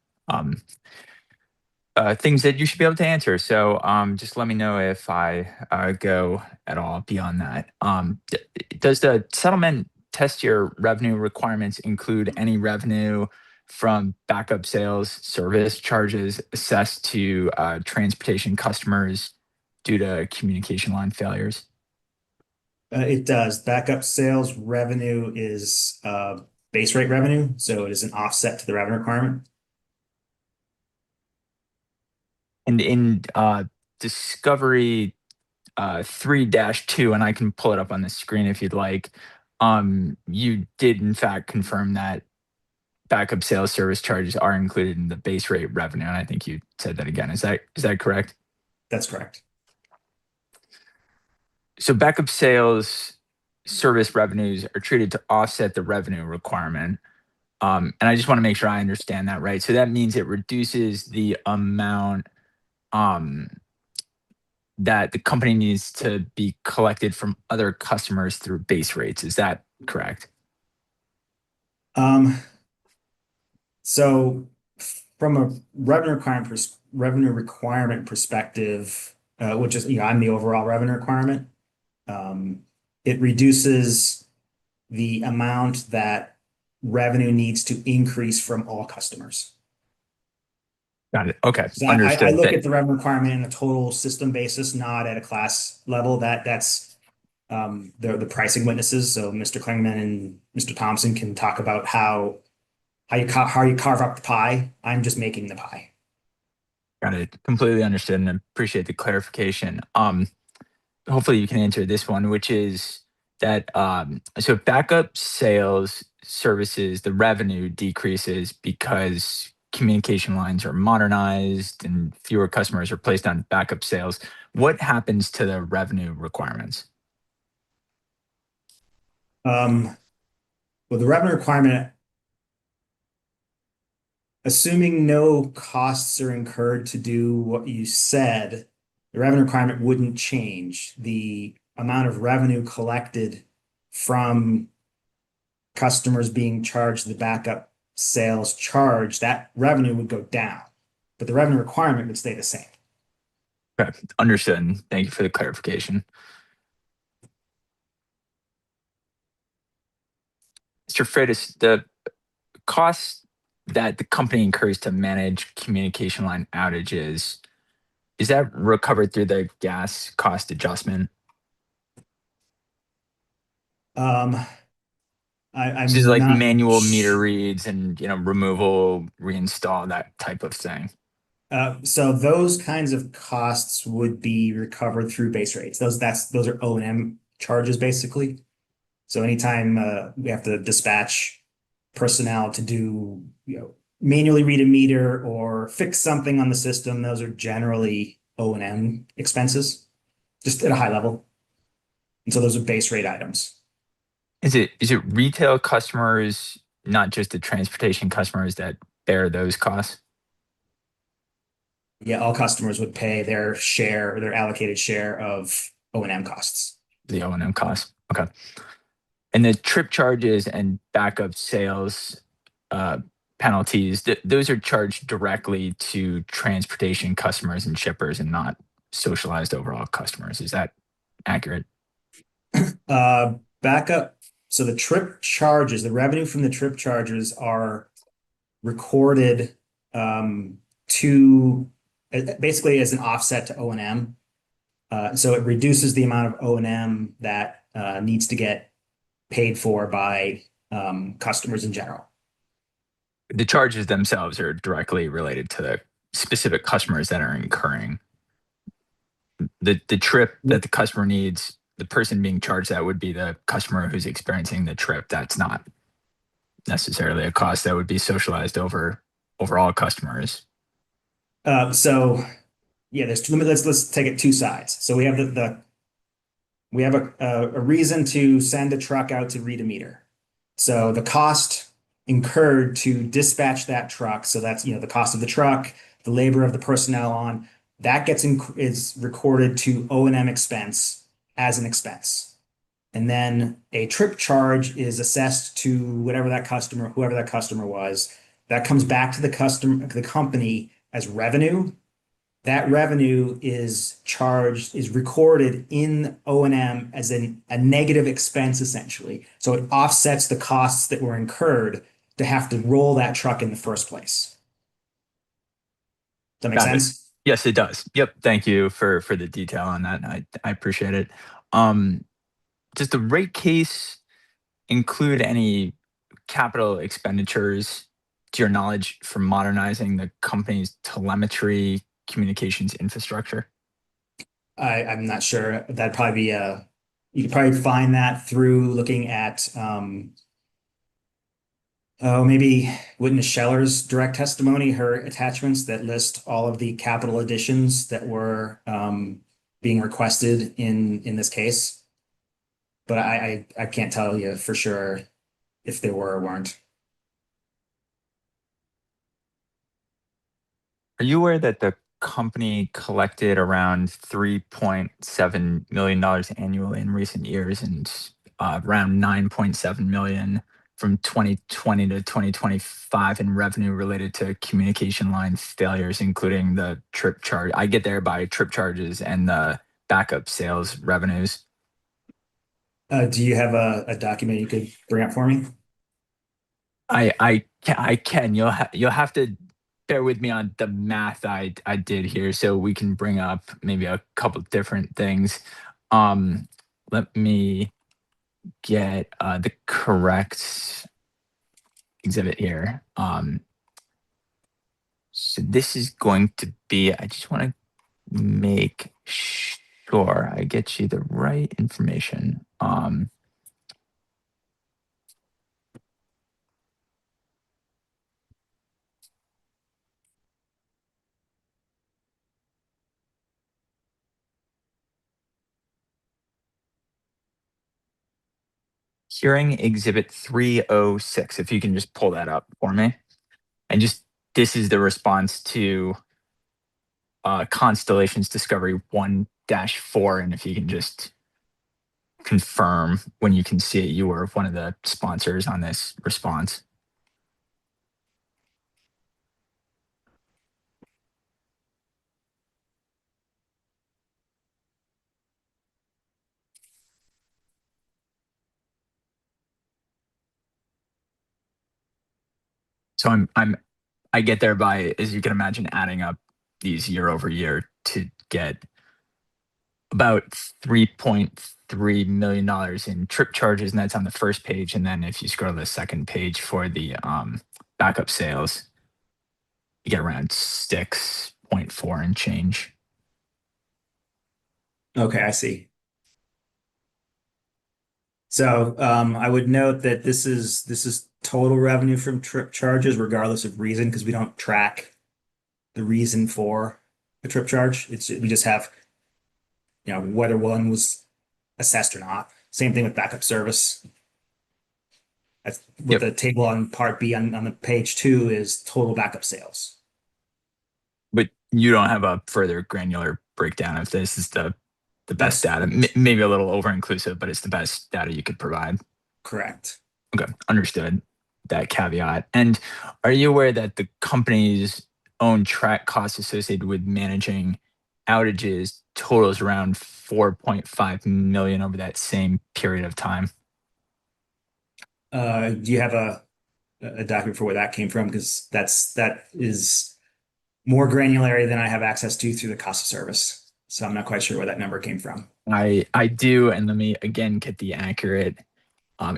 things that you should be able to answer. So just let me know if I go at all beyond that. Does the settlement test your revenue requirements include any revenue from backup sales service charges assessed to transportation customers due to communication line failures? It does. Backup sales revenue is base rate revenue, so it is an offset to the revenue requirement. And in Discovery 3-2, and I can pull it up on the screen if you'd like, you did in fact confirm that backup sales service charges are included in the base rate revenue, and I think you said that again. Is that correct? That's correct. So backup sales service revenues are treated to offset the revenue requirement. And I just want to make sure I understand that right. So that means it reduces the amount that the company needs to be collected from other customers through base rates. Is that correct? So from a revenue requirement perspective, which is, I'm the overall revenue requirement. It reduces the amount that revenue needs to increase from all customers. Got it. Okay. So Understood. I look at the revenue requirement in a total system basis, not at a class level. That's the pricing witnesses. So Mr. Klingman and Mr. Thompson can talk about how you carve up the pie. I'm just making the pie. Got it. Completely understood and appreciate the clarification. Hopefully you can answer this one, which is that so backup sales services, the revenue decreases because communication lines are modernized and fewer customers are placed on backup sales. What happens to the revenue requirements? Well, the revenue requirement, assuming no costs are incurred to do what you said, the revenue requirement wouldn't change. The amount of revenue collected from customers being charged the backup sales charge, that revenue would go down, but the revenue requirement would stay the same. Okay, understood. Thank you for the clarification. Mr. Freitas, the costs that the company incurs to manage communication line outages, is that recovered through the gas cost adjustment? This is like manual meter reads and removal, reinstall, that type of thing. So those kinds of costs would be recovered through base rates. Those are O&M charges basically. So anytime we have to dispatch personnel to do, manually read a meter or fix something on the system, those are generally O&M expenses, just at a high level. And so those are base rate items. Is it retail customers, not just the transportation customers, that bear those costs? Yeah, all customers would pay their share or their allocated share of O&M costs. The O&M costs. Okay. And the trip charges and backup sales penalties, those are charged directly to transportation customers and shippers and not socialized overall customers. Is that accurate? Backup. So the trip charges, the revenue from the trip charges are recorded to basically as an offset to O&M. So it reduces the amount of O&M that needs to get paid for by customers in general. The charges themselves are directly related to the specific customers that are incurring. The trip that the customer needs, the person being charged that would be the customer who's experiencing the trip. That's not necessarily a cost that would be socialized over all customers. So yeah, let's take it two sides. So we have we have a reason to send a truck out to read a meter. So the cost incurred to dispatch that truck, so that's the cost of the truck, the labor of the personnel on that is recorded to O&M expense as an expense. And then a trip charge is assessed to whoever that customer was. That comes back to the company as revenue. That revenue is recorded in O&M as a negative expense, essentially. So it offsets the costs that were incurred to have to roll that truck in the first place. Does that make sense? Yes, it does. Yep. Thank you for the detail on that. I appreciate it. Does the rate case include any capital expenditures, to your knowledge, for modernizing the company's telemetry communications infrastructure? I'm not sure. That'd probably be you could probably find that through looking at maybe Witness Scheller's direct testimony, her attachments that list all of the capital additions that were being requested in this case. But I can't tell you for sure if there were or weren't. Are you aware that the company collected around $3.7 million annually in recent years and around $9.7 million from 2020 to 2025 in revenue related to communication line failures, including the trip charge? I get there by trip charges and the backup sales revenues. Do you have a document you could bring up for me? I can. You'll have to bear with me on the math I did here, so we can bring up maybe a couple different things. Let me get the correct exhibit here. So this is going to be, I just want to make sure I get you the right information. Hearing exhibit 306, if you can just pull that up for me. And this is the response to Constellation's Discovery 1-4. And if you can just confirm when you can see it, you were one of the sponsors on this response. So I get there by, as you can imagine, adding up these year over year to get about $3.3 million in trip charges, and that's on the first page. And then if you scroll to the second page for the backup sales, you get around $6 0.4 and change. Okay, I see. So I would note that this is total revenue from trip charges regardless of reason, because we don't track the reason for a trip charge. We just have, whether one was assessed or not. Same thing with backup service. That's what the table on part B on the page 2 is total backup sales. But you don't have a further granular breakdown of this. Is the best data, maybe a little over inclusive, but it's the best data you could provide. Correct. Okay, understood that caveat. And are you aware that the company's own track costs associated with managing outages totals around 4.5 million over that same period of time? Do you have a document for where that came from? Because that is more granular than I have access to through the cost of service. So I'm not quite sure where that number came from. I do, and let me again get the accurate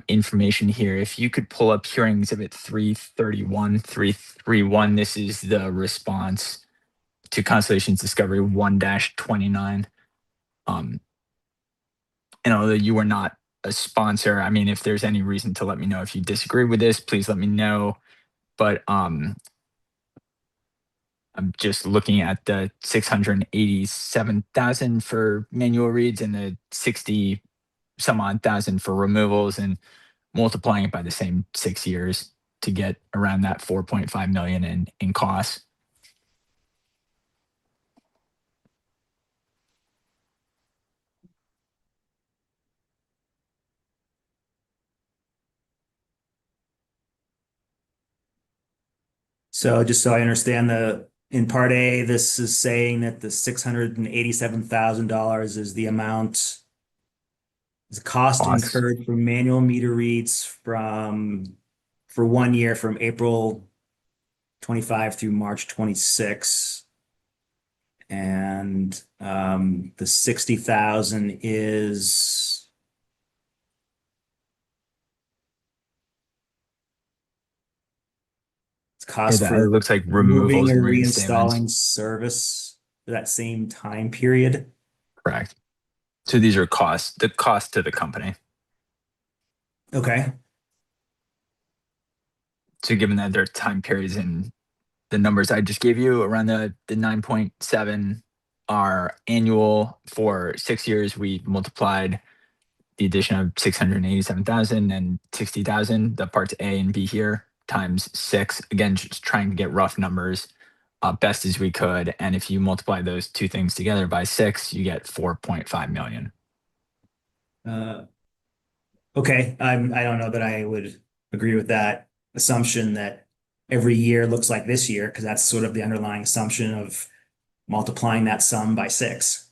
information here. If you could pull up hearing exhibit 331, this is the response to Constellation's Discovery 1-29. And although you were not a sponsor, I mean, if there's any reason to let me know if you disagree with this, please let me know. But I'm just looking at the 687,000 for manual reads and the 60 some odd thousand for removals, and multiplying it by the same 6 years to get around that 4.5 million in costs. So just so I understand, in part A, this is saying that the $687,000 is the amount, is the cost incurred for manual meter reads for 1 year from April 25 through March 26. And the 60,000 is cost for it looks like removing removals or and reinstalling reinstatements. service for that same time period. Correct. So these are costs, the cost to the company. Okay. So given that there are time periods in the numbers I just gave you around the 9.7 are annual for 6 years, we multiplied the addition of 687,000 and 60,000, the parts A and B here, times 6. Again, just trying to get rough numbers best as we could. And if you multiply those two things together by 6, you get 4.5 million. Okay. I don't know that I would agree with that assumption that every year looks like this year, because that's sort of the underlying assumption of multiplying that sum by 6.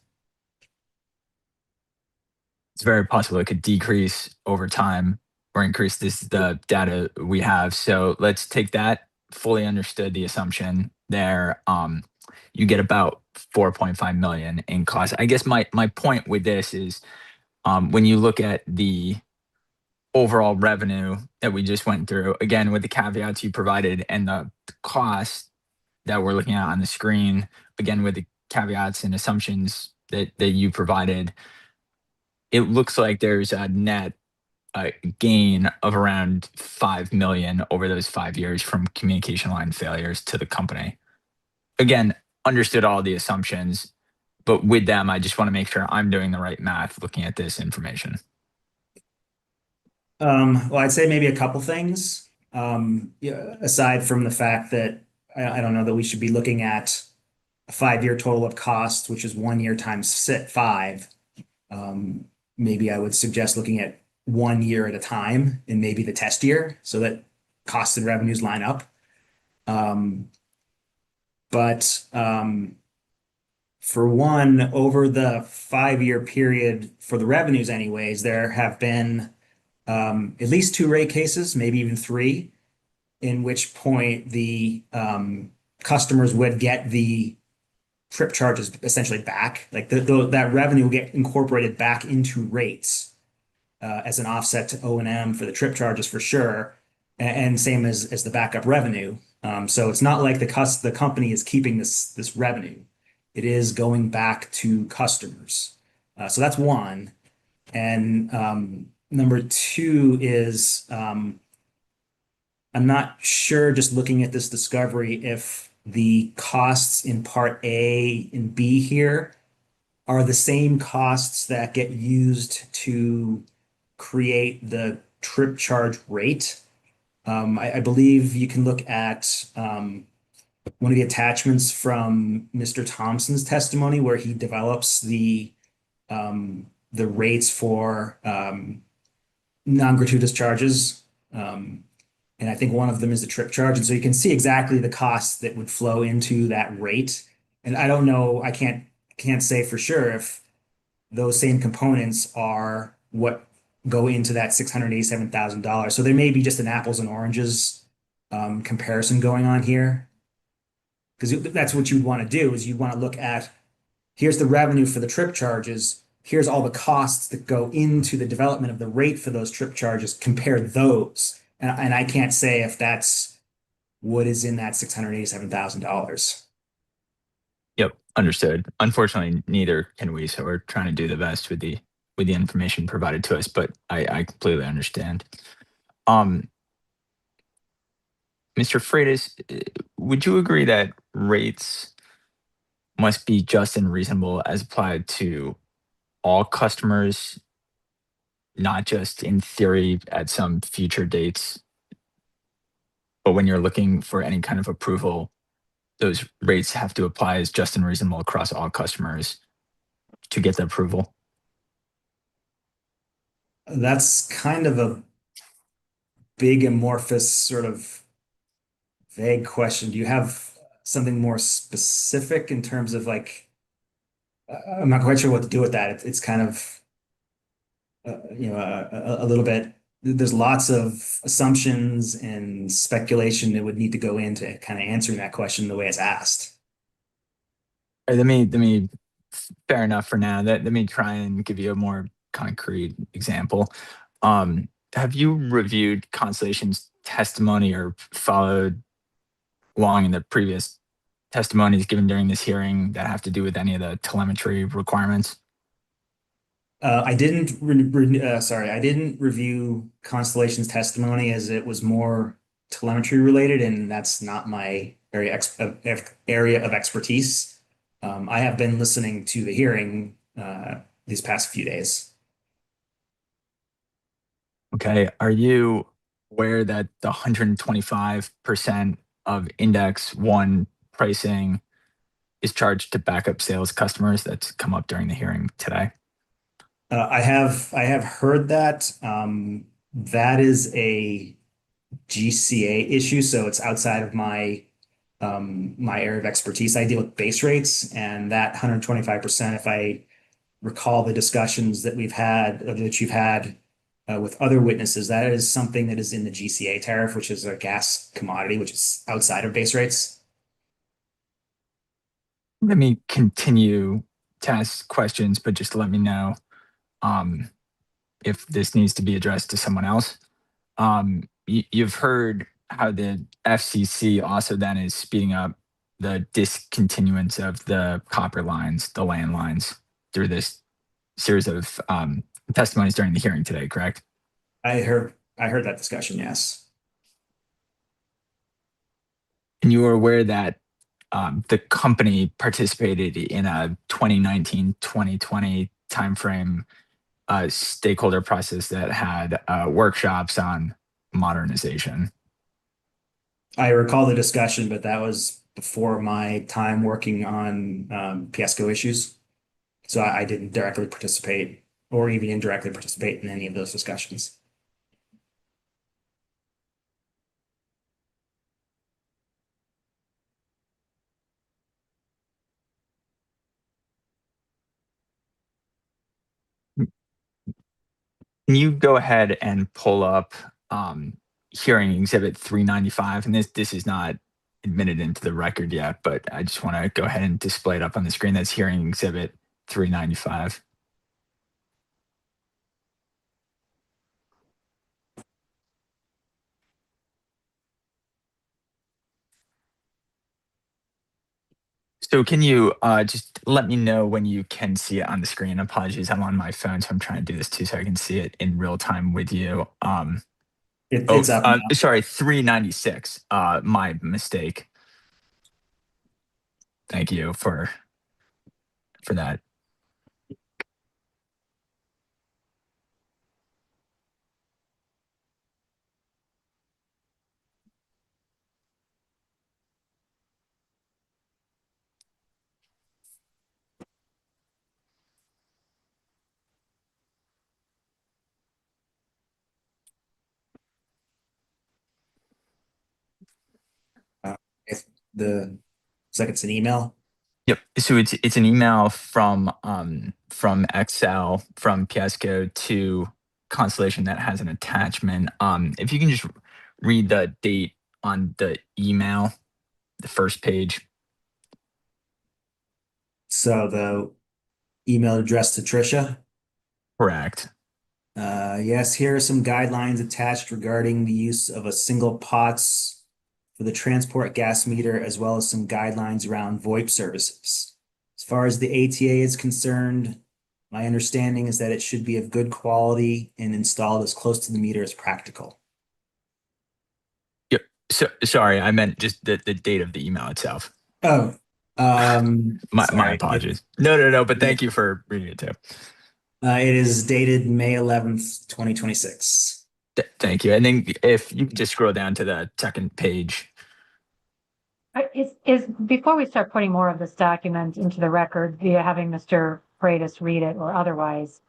It's very possible it could decrease over time or increase. This is the data we have. So let's take that, fully understood the assumption there. You get about 4.5 million in cost. I guess my point with this is when you look at the overall revenue that we just went through, again, with the caveats you provided and the cost that we're looking at on the screen, again, with the caveats and assumptions that you provided, it looks like there's a net gain of around 5 million over those 5 years from communication line failures to the company. Again, understood all the assumptions, but with them, I just want to make sure I'm doing the right math looking at this information. Well, I'd say maybe a couple things. Aside from the fact that I don't know that we should be looking at a 5-year total of cost, which is 1 year times 5. Maybe I would suggest looking at 1 year at a time and maybe the test year so that costs and revenues line up. But for one, over the 5-year period for the revenues anyways, there have been at least 2 rate cases, maybe even 3, in which point the customers would get the trip charges essentially back. Like that revenue will get incorporated back into rates as an offset to O&M for the trip charges for sure, and same as the backup revenue. So it's not like the company is keeping this revenue. It is going back to customers. So that's one. And number two is I'm not sure, just looking at this discovery, if the costs in part A and B here are the same costs that get used to create the trip charge rate. I believe you can look at one of the attachments from Mr. Thompson's testimony where he develops the rates for non-gratuitous charges. And I think one of them is the trip charge. And so you can see exactly the costs that would flow into that rate. And I don't know, I can't say for sure if those same components are what go into that $687,000. So there may be just an apples and oranges comparison going on here. Because that's what you'd want to do, is you'd want to look at, here's the revenue for the trip charges, here's all the costs that go into the development of the rate for those trip charges, compare those. And I can't say if that's what is in that $687,000. Yep, understood. Unfortunately, neither can we, so we're trying to do the best with the information provided to us, but I completely understand. Mr. Freitas, would you agree that rates must be just and reasonable as applied to all customers, not just in theory at some future dates, but when you're looking for any kind of approval, those rates have to apply as just and reasonable across all customers to get the approval? That's kind of a big amorphous sort of vague question. Do you have something more specific in terms of like, I'm not quite sure what to do with that. It's kind of, a little bit, there's lots of assumptions and speculation that would need to go into kind of answering that question the way it's asked. All right, let me, fair enough for now. Let me try and give you a more concrete example. Have you reviewed Constellation's testimony or followed along in the previous testimonies given during this hearing that have to do with any of the telemetry requirements? I didn't I didn't review Constellation's testimony, as it was more telemetry related, and that's not my area of expertise. I have been listening to the hearing these past few days. Okay. Are you aware that the 125% of Index 1 pricing is charged to backup sales customers? That's come up during the hearing today. I have heard that. That is a GCA issue, so it's outside of my my area of expertise. I deal with base rates, and that 125%, if I recall the discussions that we've had, that you've had with other witnesses, that is something that is in the GCA tariff, which is a gas commodity, which is outside of base rates. Let me continue to ask questions, but just let me know if this needs to be addressed to someone else. You've heard how the FCC also then is speeding up the discontinuance of the copper lines, the landlines, through this series of testimonies during the hearing today, correct? I heard that discussion, yes. And you were aware that the company participated in a 2019-2020 timeframe stakeholder process that had workshops on modernization. I recall the discussion, but that was before my time working on PSCO issues. So I didn't directly participate or even indirectly participate in any of those discussions. Can you go ahead and pull up hearing exhibit 395? And this is not admitted into the record yet, but I just want to go ahead and display it up on the screen. That's hearing exhibit 395. So can you just let me know when you can see it on the screen? Apologies, I'm on my phone, so I'm trying to do this too, so I can see it in real time with you. It's up now. Sorry, 396. My mistake. Thank you for that. If it's like it's an email. Yep. So it's an email from Excel from Piesco to Constellation that has an attachment. If you can just read the date on the email, the first page. So the email address to Tricia. Correct. Yes, here are some guidelines attached regarding the use of a single POTS for the transport gas meter, as well as some guidelines around VoIP services. As far as the ATA is concerned, my understanding is that it should be of good quality and installed as close to the meter as practical. Yep. So sorry, I meant just the date of the email itself. Oh, my sorry. apologies. No, but thank you for reading it too. It is dated May 11th, 2026. Thank you. And then if you could just scroll down to the second page. Is before we start putting more of this document into the record via having Mr. Freitas read it or otherwise,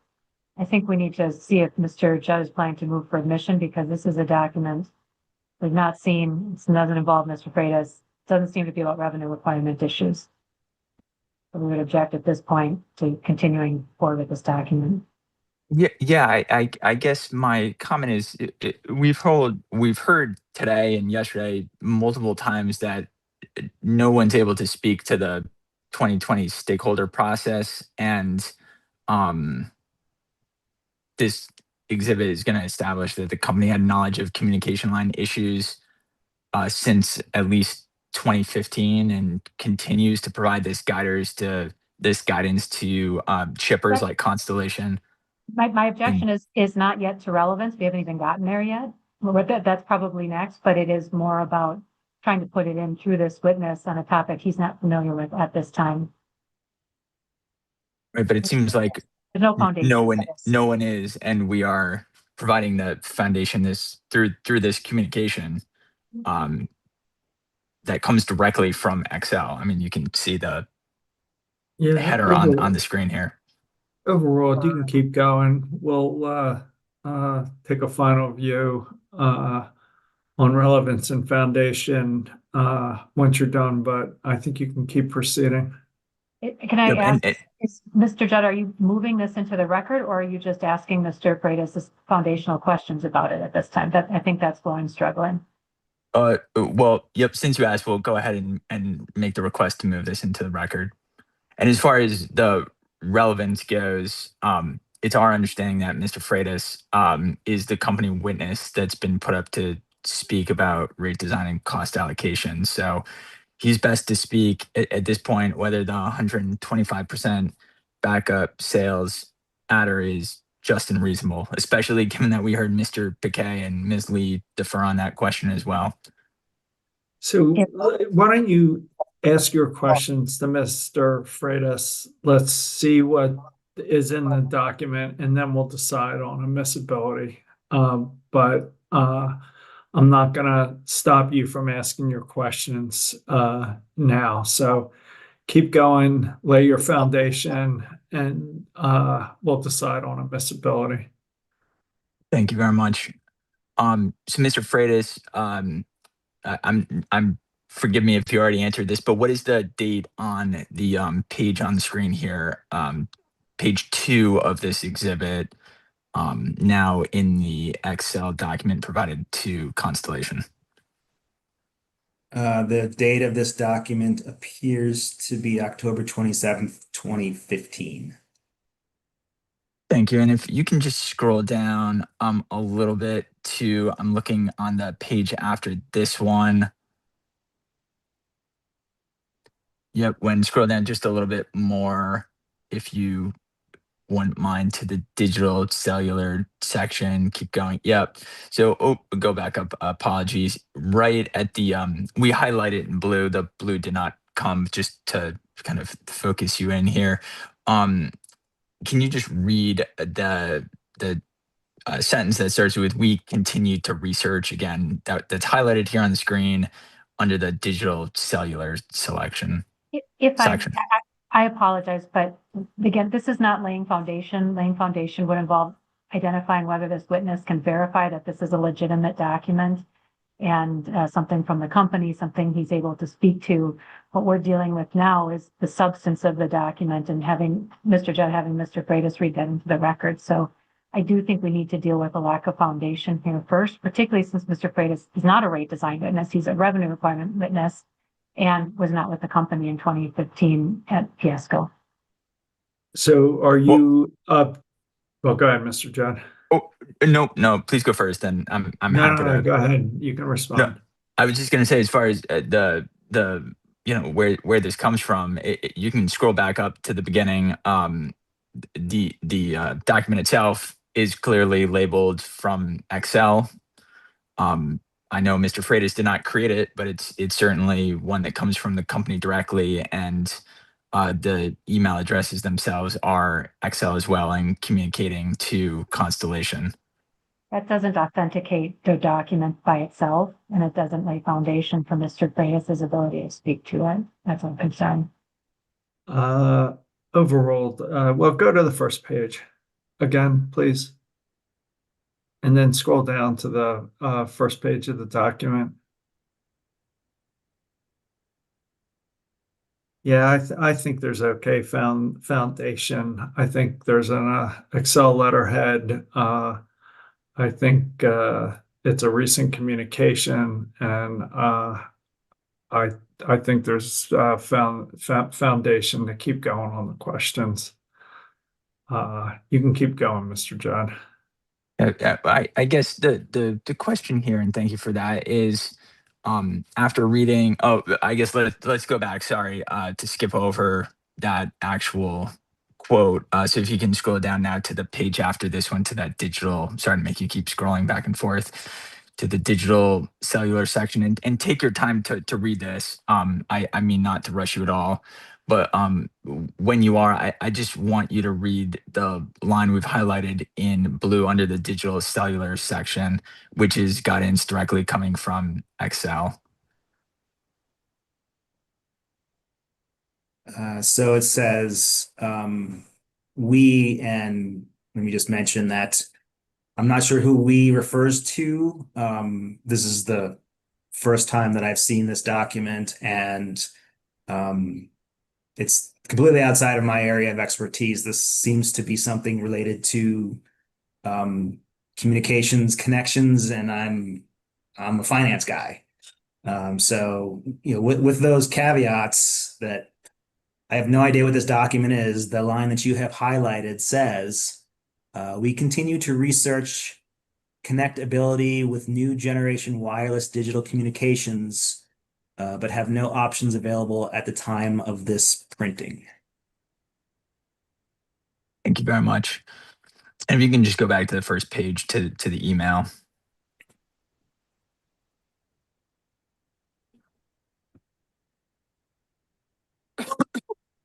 I think we need to see if Mr. Judd is planning to move for admission, because this is a document we've not seen. It doesn't involve Mr. Freitas. Doesn't seem to be about revenue requirement issues. So we would object at this point to continuing forward with this document. Yeah. I guess my comment is we've heard today and yesterday multiple times that no one's able to speak to the 2020 stakeholder process, and this exhibit is going to establish that the company had knowledge of communication line issues since at least 2015 and continues to provide this guidance to shippers like Constellation. My objection is not yet to relevance. We haven't even gotten there yet. Well, that's probably next, but it is more about trying to put it in through this witness on a topic he's not familiar with at this time. Right, but it seems like There's no foundation. no one is, and we are providing the foundation through this communication that comes directly from Excel. I mean, you can see the header on the screen here. Overall, you can keep going. We'll take a final view on relevance and foundation once you're done, but I think you can keep proceeding. Can I ask, Mr. Judd, are you moving this into the record, or are you just asking Mr. Freitas foundational questions about it at this time? I think that's where I'm struggling. Well, yep, since you asked, we'll go ahead and make the request to move this into the record. And as far as the relevance goes, it's our understanding that Mr. Freitas is the company witness that's been put up to speak about rate design and cost allocation. So he's best to speak at this point whether the 125% backup sales adder is just and reasonable, especially given that we heard Mr. Piquet and Ms. Lee defer on that question as well. So why don't you ask your questions to Mr. Freitas? Let's see what is in the document, and then we'll decide on admissibility. But I'm not going to stop you from asking your questions now. So keep going, lay your foundation, and we'll decide on admissibility. Thank you very much. So Mr. Freitas, I'm forgive me if you already answered this, but what is the date on the page on the screen here? Page 2 of this exhibit, now in the Excel document provided to Constellation. The date of this document appears to be October 27th, 2015. Thank you. And if you can just scroll down a little bit to, I'm looking on the page after this one. Yep, when scroll down just a little bit more, if you wouldn't mind, to the digital cellular section, keep going. Yep. So go back up. Apologies. Right at the we highlighted in blue. The blue did not come, just to kind of focus you in here. Can you just read the sentence that starts with "We continue to research" again? That's highlighted here on the screen under the digital cellular selection If section. I apologize, but again, this is not laying foundation. Laying foundation would involve identifying whether this witness can verify that this is a legitimate document and something from the company, something he's able to speak to. What we're dealing with now is the substance of the document and having Mr. Judd, having Mr. Freitas read that into the record. So I do think we need to deal with a lack of foundation here first, particularly since Mr. Freitas is not a rate design witness. He's a revenue requirement witness and was not with the company in 2015 at Fiasco. So are you up? Well, go ahead, Mr. Judd. Oh, no, please go first. Then I'm happy to go ahead. You can respond. No, I was just going to say, as far as the where this comes from, you can scroll back up to the beginning. The document itself is clearly labeled from Excel. I know Mr. Freitas did not create it, but it's certainly one that comes from the company directly, and the email addresses themselves are Excel as well, and communicating to Constellation. That doesn't authenticate the document by itself, and it doesn't lay foundation for Mr. Freitas' ability to speak to it. That's a concern. Overruled. Well, go to the first page again, please. And then scroll down to the first page of the document. Yeah, I think there's okay foundation. I think there's an Excel letterhead. I think it's a recent communication, and I think there's foundation to keep going on the questions. You can keep going, Mr. Judd. I guess the question here, and thank you for that, is after reading. Oh, I guess let's go back. Sorry, to skip over that actual quote. So if you can scroll down now to the page after this one, to that digital. Sorry to make you keep scrolling back and forth to the digital cellular section, and take your time to read this. I mean, not to rush you at all, but when you are, I just want you to read the line we've highlighted in blue under the digital cellular section, which is guidance directly coming from Excel. So it says, we, and let me just mention that I'm not sure who we refers to. This is the first time that I've seen this document, and it's completely outside of my area of expertise. This seems to be something related to communications connections, and I'm a finance guy. So, with those caveats, that I have no idea what this document is, the line that you have highlighted says, we continue to research connectability with new generation wireless digital communications, but have no options available at the time of this printing. Thank you very much. And if you can just go back to the first page to the email.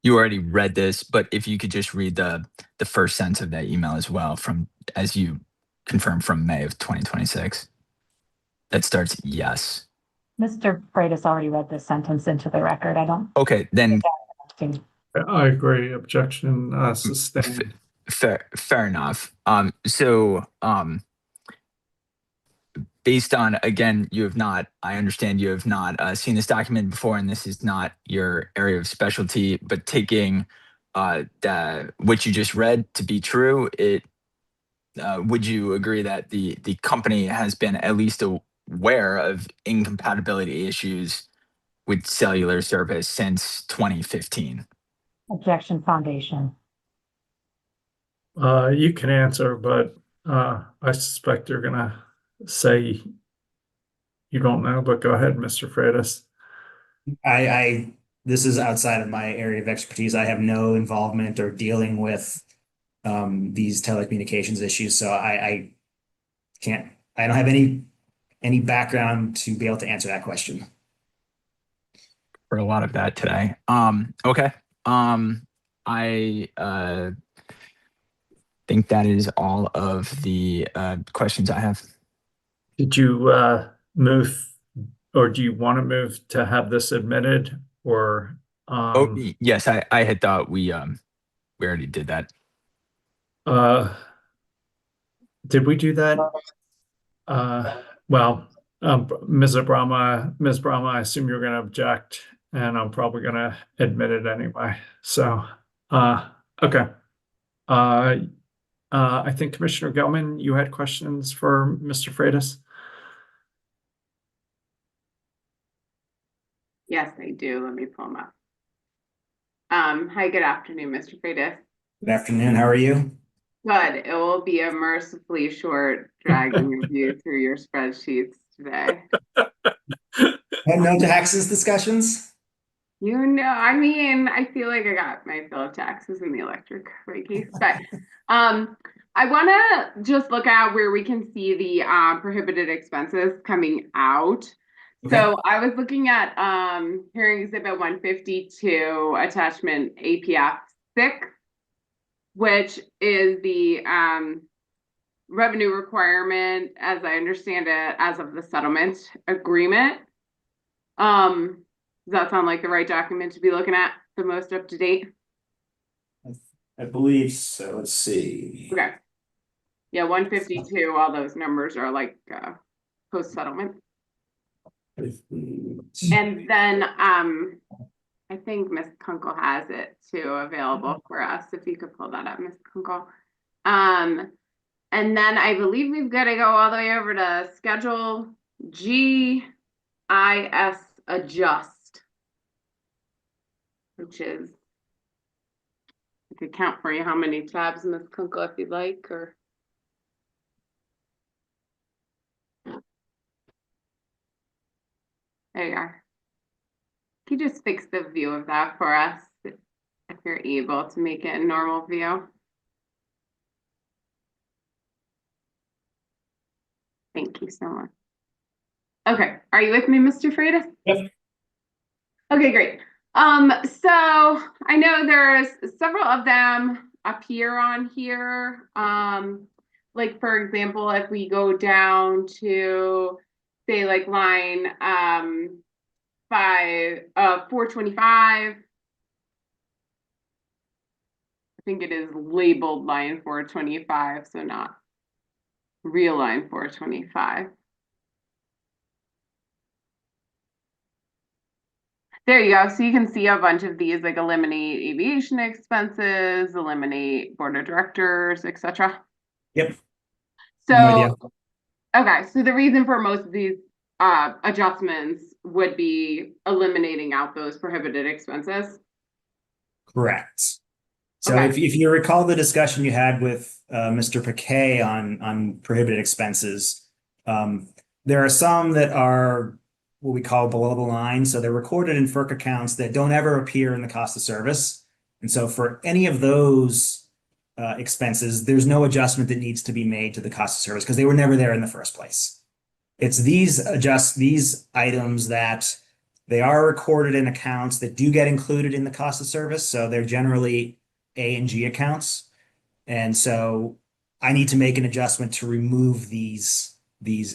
You already read this, but if you could just read the first sentence of that email as well, from, as you confirmed, from May of 2026. That starts yes. Mr. Freitas already read this sentence into the record. I don't. Okay, then I agree. Objection sustained. Fair enough. Based on, again, I understand you have not seen this document before, and this is not your area of specialty, but taking what you just read to be true, would you agree that the company has been at least aware of incompatibility issues with cellular service since 2015? Objection foundation. You can answer, but I suspect you're gonna say you don't know, but go ahead, Mr. Freitas. I this is outside of my area of expertise. I have no involvement or dealing with these telecommunications issues, so I can't. I don't have any background to be able to answer that question. For a lot of that today. Okay. I think that is all of the questions I have. Did you move, or do you want to move to have this admitted, or Yes, I had thought we already did that. did we do that? Well, Ms. Brahma, I assume you're going to object, and I'm probably going to admit it anyway. So, okay. I think Commissioner Gelman, you had questions for Mr. Freitas? Yes, I do. Let me pull them up. Hi, good afternoon, Mr. Freitas. Good afternoon. How are you? Good. It will be a mercifully short dragging review through your spreadsheets today. No taxes discussions? You know, I mean, I feel like I got my fill of taxes in the electric rate case, but I want to just look at where we can see the prohibited expenses coming out. Okay. So I was looking at hearing exhibit 152, attachment APF 6, which is the revenue requirement, as I understand it, as of the settlement agreement. Does that sound like the right document to be looking at, the most up to date? I believe so. Let's see. Okay. Yeah, 152, all those numbers are like post settlement. And then I think Ms. Kunkel has it too available for us, if you could pull that up, Ms. Kunkel. And then I believe we've got to go all the way over to Schedule GIS Adjust, which is, I could count for you how many tabs, Ms. Kunkel, if you'd like, or. There you are. Can you just fix the view of that for us, if you're able to make it a normal view? Thank you so much. Okay, are you with me, Mr. Freitas? Yep. Okay, great. So I know there's several of them appear on here. Like for example, if we go down to say like line 425. I think it is labeled line 425, so not real line 425. There you go. So you can see a bunch of these, like eliminate aviation expenses, eliminate board of directors, etc. Yep. So, okay. So the reason for most of these adjustments would be eliminating out those prohibited expenses. Correct. So Okay. if you recall the discussion you had with Mr. Piquet on prohibited expenses, there are some that are what we call below the line. So they're recorded in FERC accounts that don't ever appear in the cost of service. And so for any of those expenses, there's no adjustment that needs to be made to the cost of service because they were never there in the first place. It's these items that they are recorded in accounts that do get included in the cost of service. So they're generally A and G accounts. And so I need to make an adjustment to remove these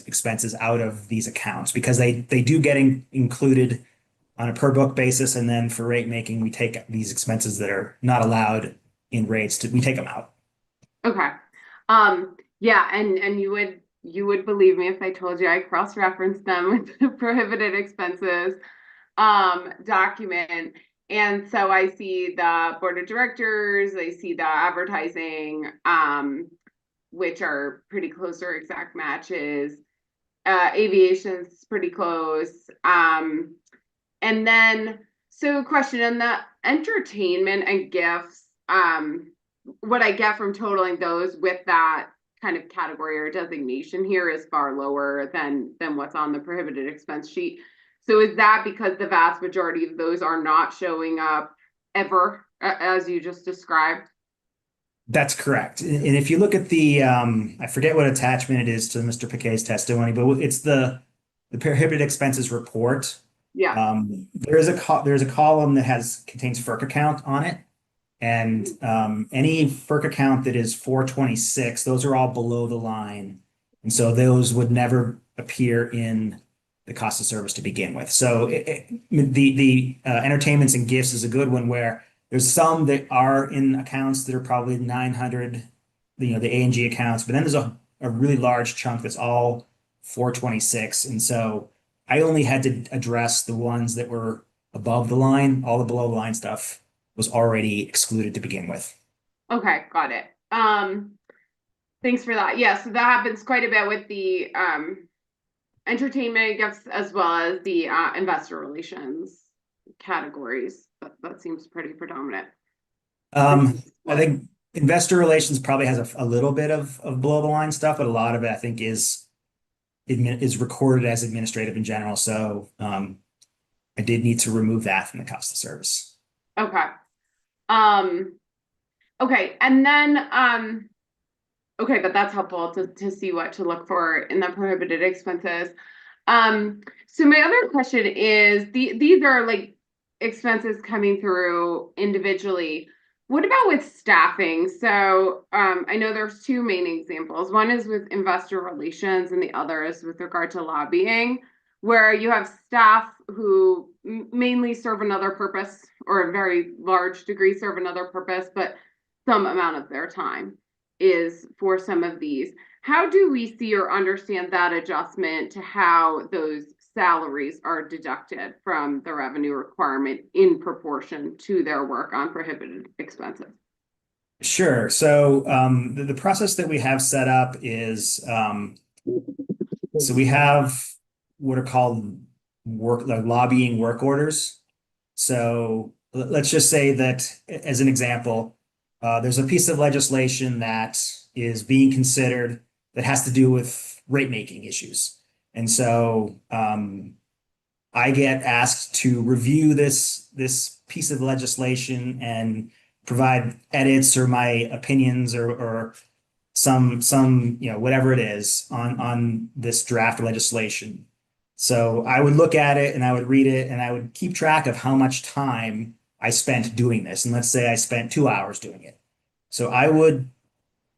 expenses out of these accounts because they do get included on a per book basis. And then for rate making, we take these expenses that are not allowed in rates, we take them out. Okay. Yeah, and you would believe me if I told you I cross-referenced them with the prohibited expenses document. And so I see the board of directors, I see the advertising, which are pretty close or exact matches. Aviation's pretty close. And then, so question on the entertainment and gifts, what I get from totaling those with that kind of category or designation here is far lower than what's on the prohibited expense sheet. So is that because the vast majority of those are not showing up ever, as you just described? That's correct. And if you look at the, I forget what attachment it is to Mr. Piquet's testimony, but it's the prohibited expenses report. Yeah. There's a column that contains FERC account on it. And any FERC account that is 426, those are all below the line. And so those would never appear in the cost of service to begin with. So the entertainments and gifts is a good one where there's some that are in accounts that are probably 900, the A&G accounts, but then there's a really large chunk that's all 426. And so I only had to address the ones that were above the line. All the below the line stuff was already excluded to begin with. Okay, got it. Thanks for that. Yeah, so that happens quite a bit with the entertainment gifts as well as the investor relations categories. That seems pretty predominant. I think investor relations probably has a little bit of below the line stuff, but a lot of it I think is recorded as administrative in general. So I did need to remove that from the cost of service. Okay. Okay, and then okay, but that's helpful to see what to look for in the prohibited expenses. So my other question is these are like expenses coming through individually. What about with staffing? So I know there's two main examples. One is with investor relations and the other is with regard to lobbying, where you have staff who mainly serve another purpose or a very large degree serve another purpose, but some amount of their time is for some of these. How do we see or understand that adjustment to how those salaries are deducted from the revenue requirement in proportion to their work on prohibited expenses? Sure. So the process that we have set up is so we have what are called lobbying work orders. So let's just say that as an example, there's a piece of legislation that is being considered that has to do with rate making issues. And so I get asked to review this piece of legislation and provide edits or my opinions or some whatever it is on this draft legislation. So I would look at it and I would read it and I would keep track of how much time I spent doing this. And let's say I spent 2 hours doing it. So I would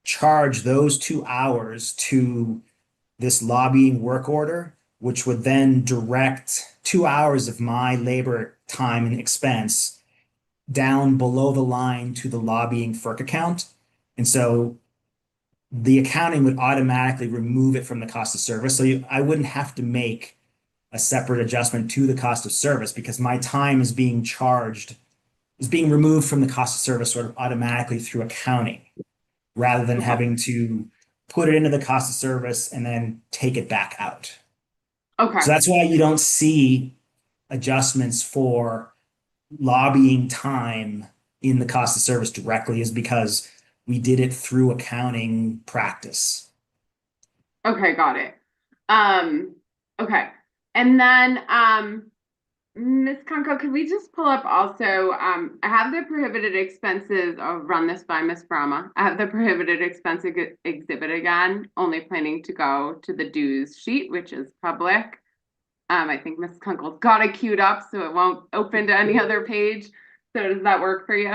charge those 2 hours to this lobbying work order, which would then direct 2 hours of my labor time and expense down below the line to the lobbying FERC account. And so the accounting would automatically remove it from the cost of service. So I wouldn't have to make a separate adjustment to the cost of service because my time is being removed from the cost of service sort of automatically through accounting rather than having to put it into the cost of service and then take it back out. Okay. So that's why you don't see adjustments for lobbying time in the cost of service directly, is because we did it through accounting practice. Okay, got it. Okay. And then Ms. Kunko, could we just pull up also, I have the prohibited expenses, I'll run this by Ms. Brahma. I have the prohibited expense exhibit again, only planning to go to the dues sheet, which is public. I think Ms. Kunkel's got it queued up, so it won't open to any other page. So does that work for you?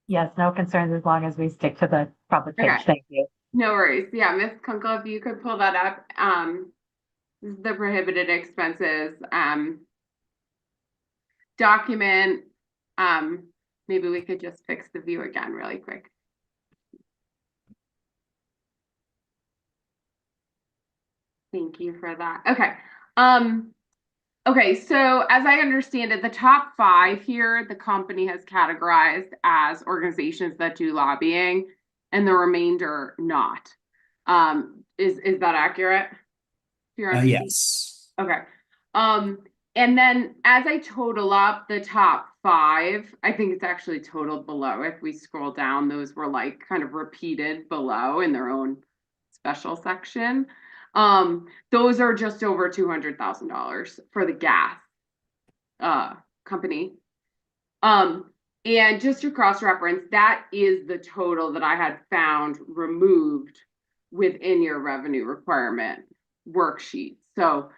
Yes, no concerns as long as we stick to the public page. Okay. Thank you. No worries. Yeah, Ms. Kunkel, if you could pull that up. This is the prohibited expenses document. Maybe we could just fix the view again really quick. Thank you for that. Okay. Okay, so as I understand it, the top 5 here, the company has categorized as organizations that do lobbying and the remainder not. Is that accurate? Yes. Okay. And then as I total up the top 5, I think it's actually totaled below. If we scroll down, those were like kind of repeated below in their own special section. Those are just over $200,000 for the gas company. And just to cross-reference, that is the total that I had found removed within your revenue requirement worksheet. So,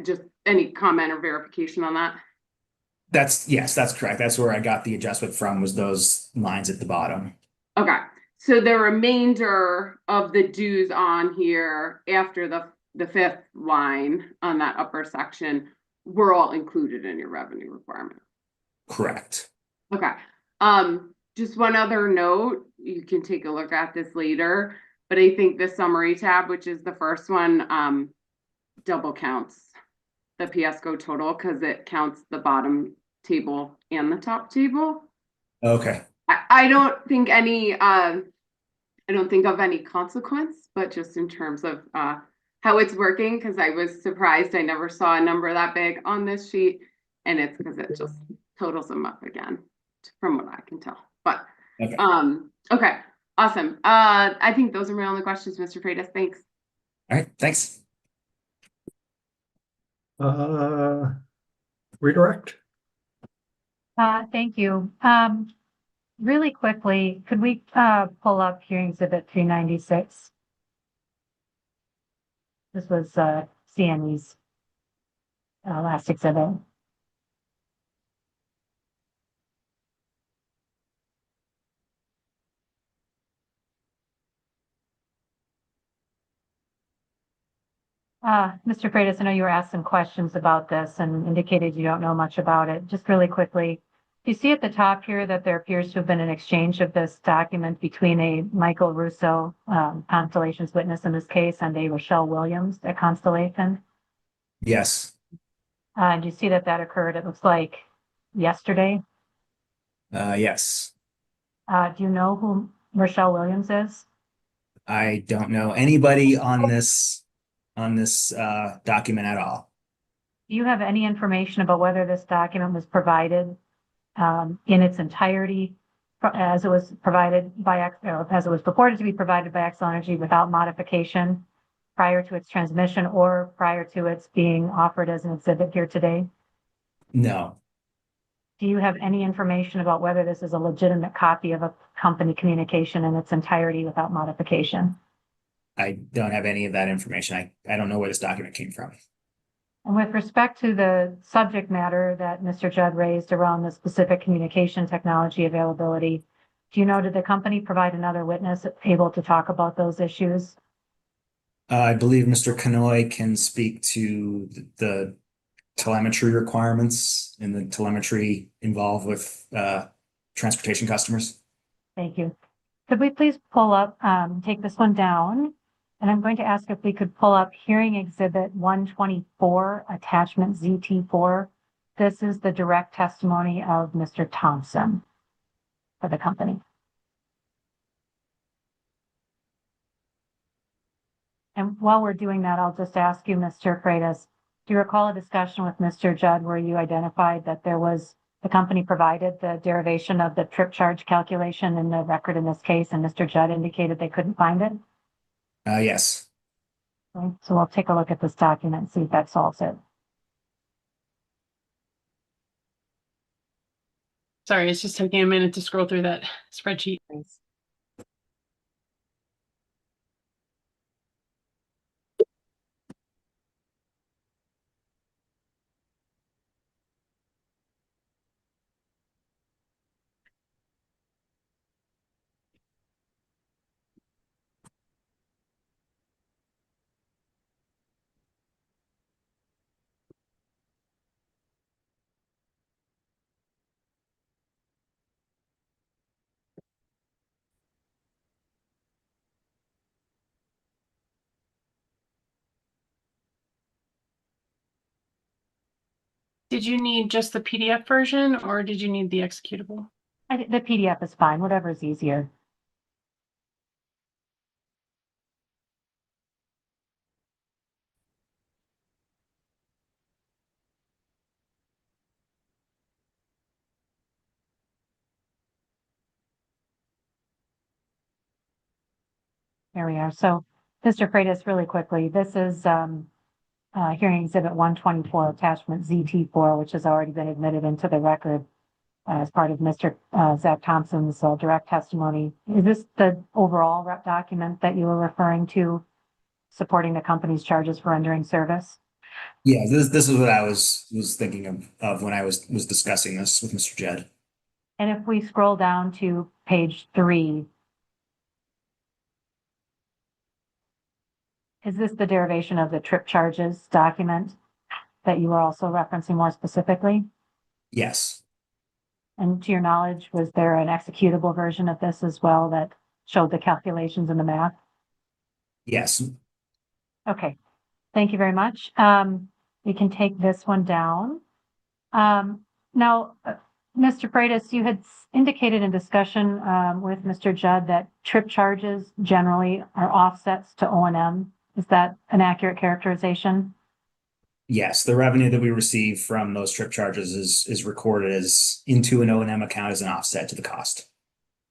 just any comment or verification on that? Yes, that's correct. That's where I got the adjustment from, was those lines at the bottom. Okay, so the remainder of the dues on here after the fifth line on that upper section were all included in your revenue requirement. Correct. Okay. Just one other note, you can take a look at this later, but I think the summary tab, which is the first one, double counts the PSCO total because it counts the bottom table and the top table. Okay. I don't think I don't think of any consequence, but just in terms of how it's working, because I was surprised I never saw a number that big on this sheet, and it's because it just totals them up again, from what I can tell. But Okay. Okay, awesome. I think those are my only questions, Mr. Freitas. Thanks. All right, thanks. Redirect. Thank you. Really quickly, could we pull up hearing exhibit 396? This was CNE's last exhibit. Mr. Freitas, I know you were asked some questions about this and indicated you don't know much about it. Just really quickly, you see at the top here that there appears to have been an exchange of this document between a Michael Russo, Constellation's witness in this case, and a Rochelle Williams at Constellation. Yes. And you see that occurred, it looks like yesterday. Yes. Do you know who Rochelle Williams is? I don't know anybody on this document at all. Do you have any information about whether this document was provided in its entirety as it was provided by, as it was purported to be provided by Xcel Energy without modification prior to its transmission or prior to its being offered as an exhibit here today? No. Do you have any information about whether this is a legitimate copy of a company communication in its entirety without modification? I don't have any of that information. I don't know where this document came from. And with respect to the subject matter that Mr. Judd raised around the specific communication technology availability, do you know, did the company provide another witness able to talk about those issues? I believe Mr. Kanoy can speak to the telemetry requirements and the telemetry involved with transportation customers. Thank you. Could we please pull up, take this one down? And I'm going to ask if we could pull up hearing exhibit 124, attachment ZT4. This is the direct testimony of Mr. Thompson for the company. And while we're doing that, I'll just ask you, Mr. Freitas, do you recall a discussion with Mr. Judd where you identified that the company provided the derivation of the trip charge calculation in the record in this case, and Mr. Judd indicated they couldn't find it? Yes. Okay, so we'll take a look at this document and see if that solves it. Sorry, it's just taking a minute to scroll through that spreadsheet. Thanks. Did you need just the PDF version or did you need the executable? The PDF is fine, whatever is easier. There we are. So, Mr. Freitas, really quickly, this is hearing exhibit 124, attachment ZT4, which has already been admitted into the record as part of Mr. Zach Thompson's direct testimony. Is this the overall rep document that you were referring to, supporting the company's charges for rendering service? Yeah, this is what I was thinking of when I was discussing this with Mr. Jed. And if we scroll down to page 3, is this the derivation of the trip charges document that you were also referencing more specifically? Yes. And to your knowledge, was there an executable version of this as well that showed the calculations and the math? Yes. Okay, thank you very much. We can take this one down. Now, Mr. Freitas, you had indicated in discussion with Mr. Judd that trip charges generally are offsets to O&M. Is that an accurate characterization? Yes, the revenue that we receive from those trip charges is recorded as into an O&M account as an offset to the cost.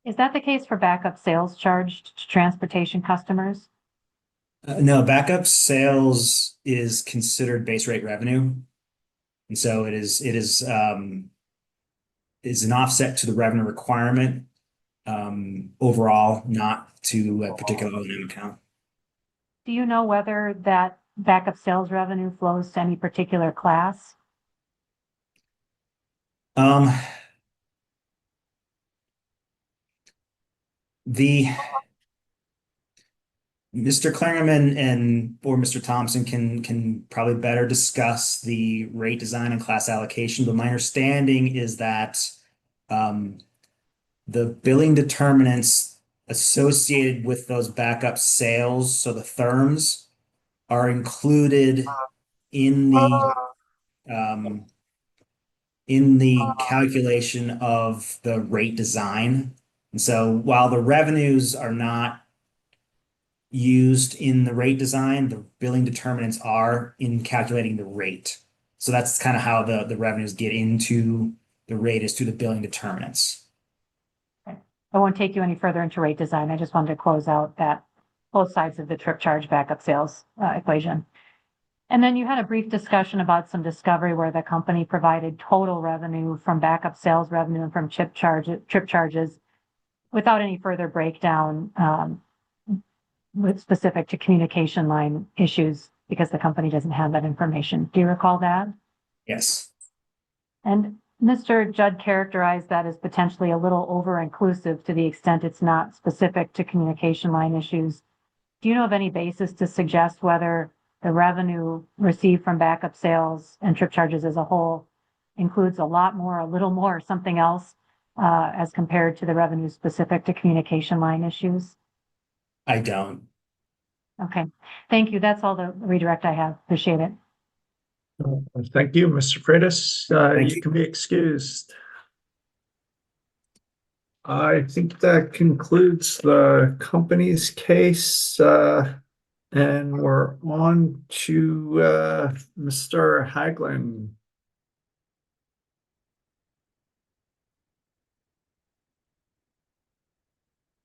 Is that the case for backup sales charged to transportation customers? No, backup sales is considered base rate revenue. And so it is an offset to the revenue requirement overall, not to a particular O&M account. Do you know whether that backup sales revenue flows to any particular class? Mr. Klingerman or Mr. Thompson can probably better discuss the rate design and class allocation, but my understanding is that the billing determinants associated with those backup sales, so the therms, are included in the calculation of the rate design. And so while the revenues are not used in the rate design, the billing determinants are in calculating the rate. So that's kind of how the revenues get into the rate, is through the billing determinants. I won't take you any further into rate design. I just wanted to close out that both sides of the trip charge backup sales equation. And then you had a brief discussion about some discovery where the company provided total revenue from backup sales revenue and from trip charges without any further breakdown with specific to communication line issues, because the company doesn't have that information. Do you recall that? Yes. And Mr. Judd characterized that as potentially a little over-inclusive to the extent it's not specific to communication line issues. Do you know of any basis to suggest whether the revenue received from backup sales and trip charges as a whole includes a lot more, a little more, or something else as compared to the revenue specific to communication line issues? I don't. Okay, thank you. That's all the redirect I have. Appreciate it. Thank you, Mr. Freitas. Thank You you. can be excused. I think that concludes the company's case. And we're on to Mr. Haglund.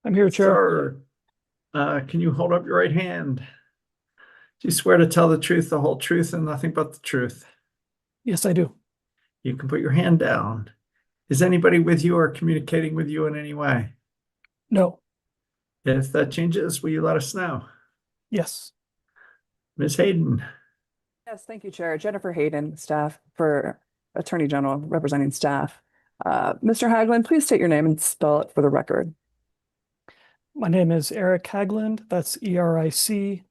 I'm here, Chair. Sir, can you hold up your right hand? Do you swear to tell the truth, the whole truth, and nothing but the truth? Yes, I do. You can put your hand down. Is anybody with you or communicating with you in any way? No. If that changes, will you let us know? Yes. Ms. Hayden. Yes, thank you, Chair. Jennifer Hayden, staff for Attorney General representing staff. Mr. Haglund, please state your name and spell it for the record. My name is Eric Haglund. That's ERICHAGLUND.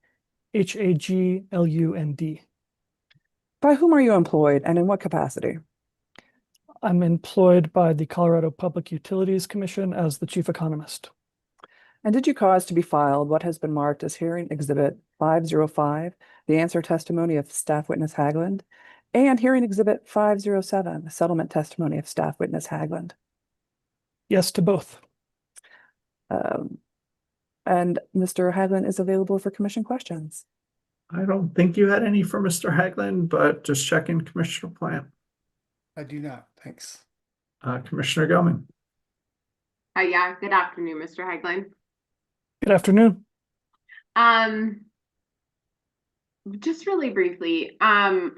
By whom are you employed and in what capacity? I'm employed by the Colorado Public Utilities Commission as the chief economist. And did you cause to be filed what has been marked as hearing exhibit 505, the answer testimony of staff witness Haglund, and hearing exhibit 507, the settlement testimony of staff witness Haglund? Yes to both. And Mr. Haglund is available for commission questions. I don't think you had any for Mr. Haglund, but just checking Commissioner Plant. I do not, thanks. Commissioner Gelman. Yeah, good afternoon, Mr. Haglund. Good afternoon. just really briefly, can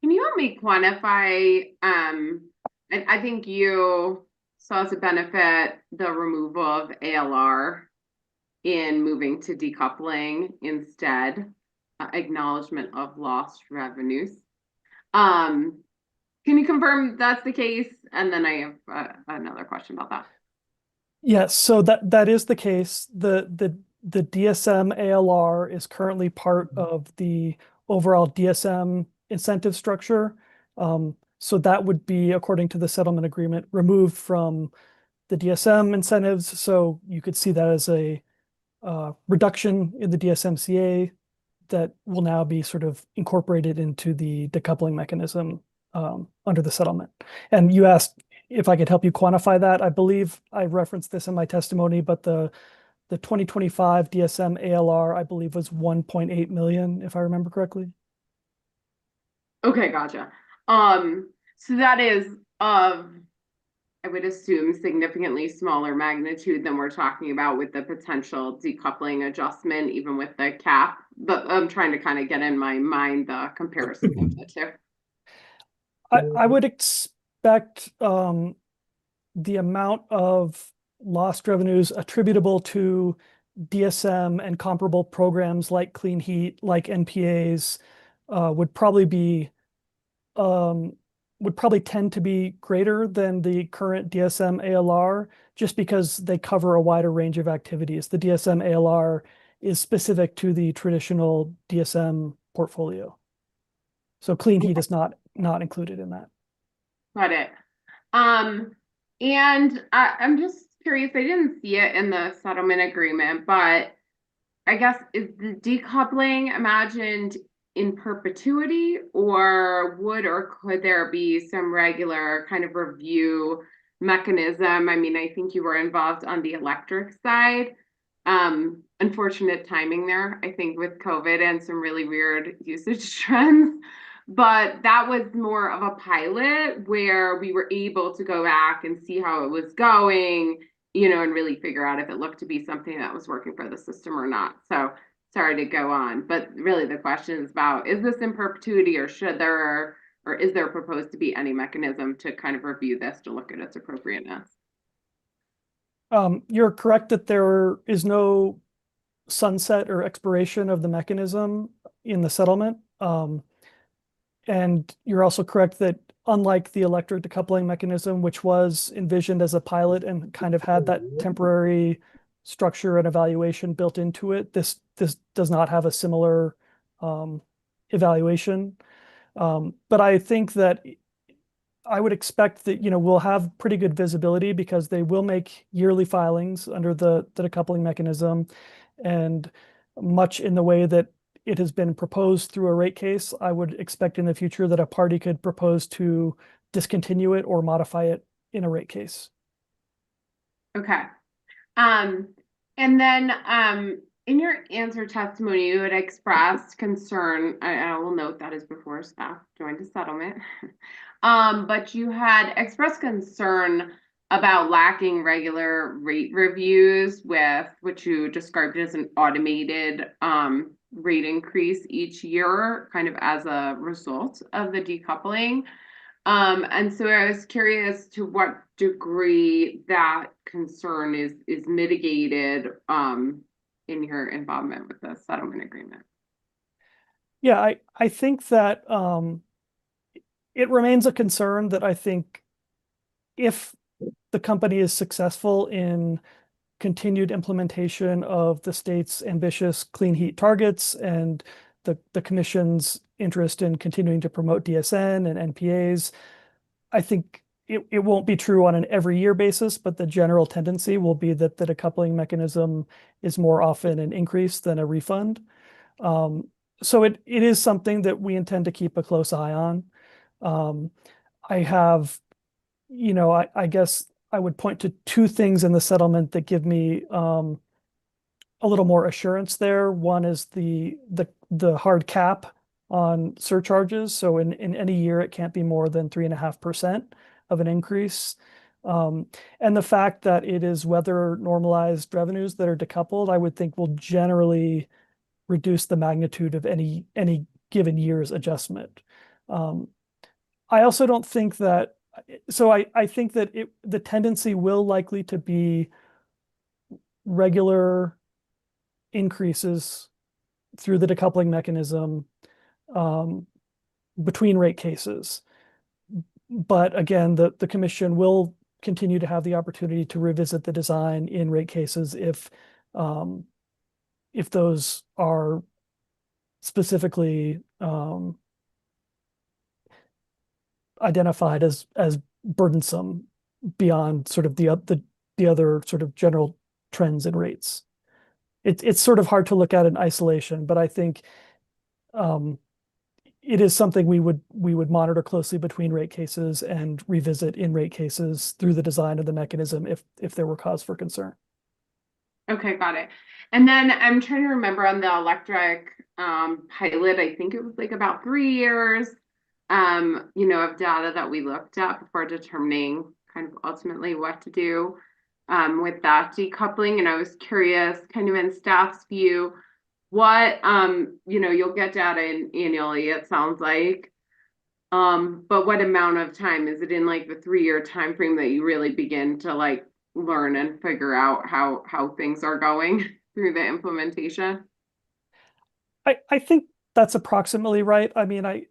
you help me quantify, I think you saw as a benefit the removal of ALR in moving to decoupling instead, acknowledgement of lost revenues. Can you confirm that's the case? And then I have another question about that. Yes, so that is the case. The DSM ALR is currently part of the overall DSM incentive structure. So that would be, according to the settlement agreement, removed from the DSM incentives. So you could see that as a reduction in the DSMCA that will now be sort of incorporated into the decoupling mechanism under the settlement. And you asked if I could help you quantify that. I believe I referenced this in my testimony, but the 2025 DSM ALR, I believe, was 1.8 million, if I remember correctly. Okay, gotcha. So that is of, I would assume, significantly smaller magnitude than we're talking about with the potential decoupling adjustment, even with the cap. But I'm trying to kind of get in my mind the comparison of the two. I would expect the amount of lost revenues attributable to DSM and comparable programs like Clean Heat, like NPAs, would probably tend to be greater than the current DSM ALR, just because they cover a wider range of activities. The DSM ALR is specific to the traditional DSM portfolio. So Clean Heat is not included in that. Got it. And I'm just curious, I didn't see it in the settlement agreement, but I guess is the decoupling imagined in perpetuity, or would or could there be some regular kind of review mechanism? I mean, I think you were involved on the electric side. Unfortunate timing there, I think, with COVID and some really weird usage trends. But that was more of a pilot where we were able to go back and see how it was going, and really figure out if it looked to be something that was working for the system or not. So sorry to go on, but really the question is about, is this in perpetuity, or is there proposed to be any mechanism to kind of review this to look at its appropriateness? You're correct that there is no sunset or expiration of the mechanism in the settlement. And you're also correct that unlike the electric decoupling mechanism, which was envisioned as a pilot and kind of had that temporary structure and evaluation built into it, this does not have a similar evaluation. But I think that I would expect that we'll have pretty good visibility, because they will make yearly filings under the decoupling mechanism, and much in the way that it has been proposed through a rate case, I would expect in the future that a party could propose to discontinue it or modify it in a rate case. Okay. And then in your answer testimony, you had expressed concern, I will note that is before staff joined the settlement, but you had expressed concern about lacking regular rate reviews, with which you described as an automated rate increase each year, kind of as a result of the decoupling. And so I was curious to what degree that concern is mitigated in your involvement with the settlement agreement. Yeah, I think that it remains a concern that I think if the company is successful in continued implementation of the state's ambitious clean heat targets and the commission's interest in continuing to promote DSN and NPAs, I think it won't be true on an every year basis, but the general tendency will be that the decoupling mechanism is more often an increase than a refund. So it is something that we intend to keep a close eye on. I have, I guess I would point to two things in the settlement that give me a little more assurance there. One is the hard cap on surcharges. So in any year, it can't be more than 3.5% of an increase. And the fact that it is weather normalized revenues that are decoupled, I would think will generally reduce the magnitude of any given year's adjustment. I also don't think that, so I think that the tendency will likely to be regular increases through the decoupling mechanism between rate cases. But again, the commission will continue to have the opportunity to revisit the design in rate cases if those are specifically identified as burdensome beyond sort of the other sort of general trends in rates. It's sort of hard to look at in isolation, but I think it is something we would monitor closely between rate cases and revisit in rate cases through the design of the mechanism if there were cause for concern. Okay, got it. And then I'm trying to remember on the electric pilot, I think it was like about 3 years, of data that we looked at before determining kind of ultimately what to do with that decoupling. And I was curious, kind of in staff's view, what you'll get data annually, it sounds like. But what amount of time is it in, like the 3-year time frame that you really begin to like learn and figure out how things are going through the implementation? I think that's approximately right. I mean, I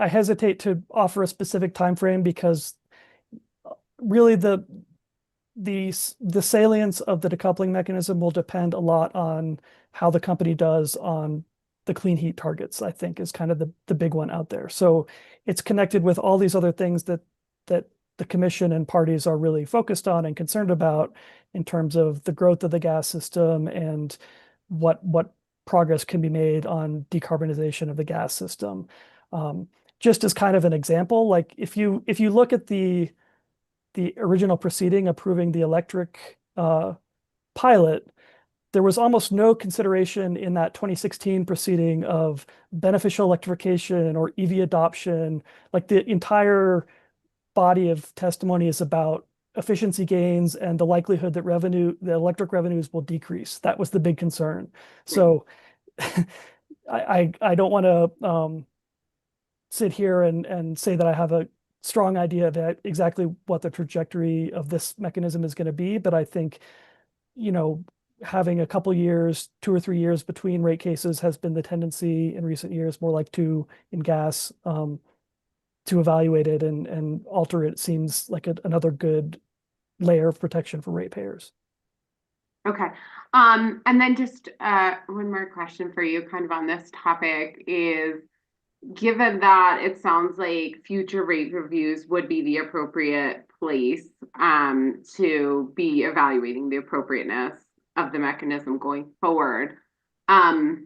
hesitate to offer a specific time frame because really the salience of the decoupling mechanism will depend a lot on how the company does on the clean heat targets, I think is kind of the big one out there. So it's connected with all these other things that the commission and parties are really focused on and concerned about in terms of the growth of the gas system and what progress can be made on decarbonization of the gas system. Just as kind of an example, like if you look at the original proceeding approving the electric pilot, there was almost no consideration in that 2016 proceeding of beneficial electrification or EV adoption. Like the entire body of testimony is about efficiency gains and the likelihood that the electric revenues will decrease. That was the big concern. So I don't want to sit here and say that I have a strong idea that exactly what the trajectory of this mechanism is going to be, but I think, having a couple years, 2 or 3 years between rate cases has been the tendency in recent years, more like 2 in gas, to evaluate it and alter it seems like another good layer of protection for ratepayers. Okay. And then just one more question for you kind of on this topic is, given that it sounds like future rate reviews would be the appropriate place to be evaluating the appropriateness of the mechanism going forward, I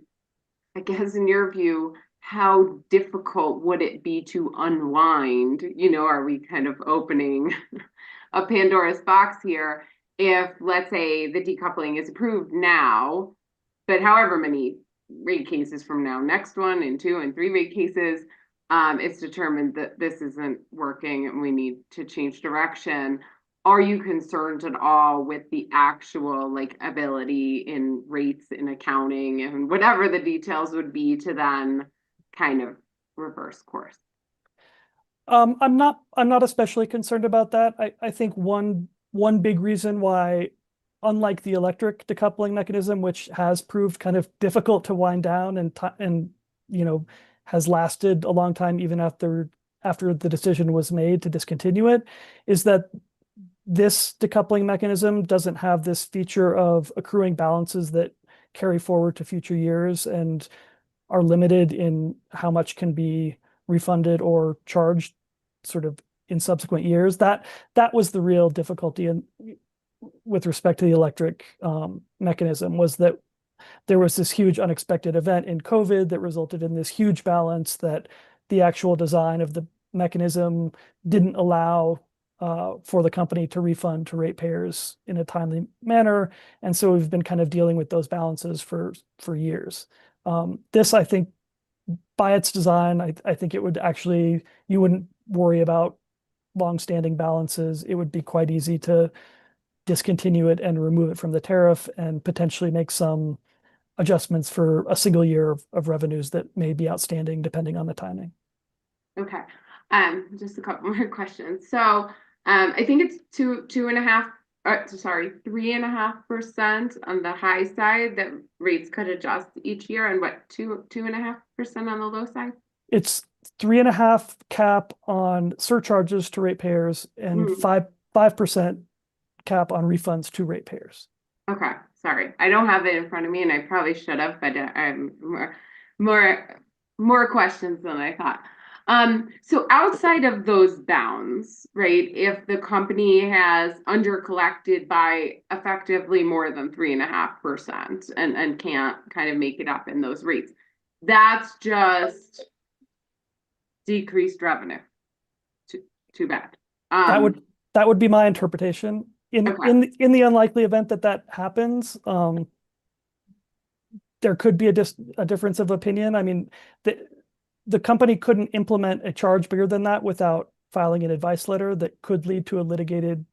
guess in your view, how difficult would it be to unwind? Are we kind of opening a Pandora's box here if, let's say, the decoupling is approved now, but however many rate cases from now, next 1 and 2 and 3 rate cases, it's determined that this isn't working and we need to change direction. Are you concerned at all with the actual ability in rates in accounting and whatever the details would be to then kind of reverse course? I'm not especially concerned about that. I think one big reason why, unlike the electric decoupling mechanism, which has proved kind of difficult to wind down and has lasted a long time even after the decision was made to discontinue it, is that this decoupling mechanism doesn't have this feature of accruing balances that carry forward to future years and are limited in how much can be refunded or charged sort of in subsequent years. That was the real difficulty with respect to the electric mechanism, was that there was this huge unexpected event in COVID that resulted in this huge balance that the actual design of the mechanism didn't allow for the company to refund to ratepayers in a timely manner. And so we've been kind of dealing with those balances for years. This, I think, by its design, I think it would actually, you wouldn't worry about long-standing balances. It would be quite easy to discontinue it and remove it from the tariff and potentially make some adjustments for a single year of revenues that may be outstanding depending on the timing. Okay. Just a couple more questions. So, I think it's 3.5% on the high side that rates could adjust each year, and what, 2.5% on the low side? It's 3.5 cap on surcharges to ratepayers and 5% cap on refunds to ratepayers. Okay, sorry, I don't have it in front of me, and I probably should have, but I'm more questions than I thought. So outside of those bounds, right, if the company has under-collected by effectively more than 3.5% and can't kind of make it up in those rates, that's just decreased revenue. Too bad. That would be my interpretation. In the unlikely event that that happens, there could be a difference of opinion. I mean, the company couldn't implement a charge bigger than that without filing an advice letter that could lead to a litigated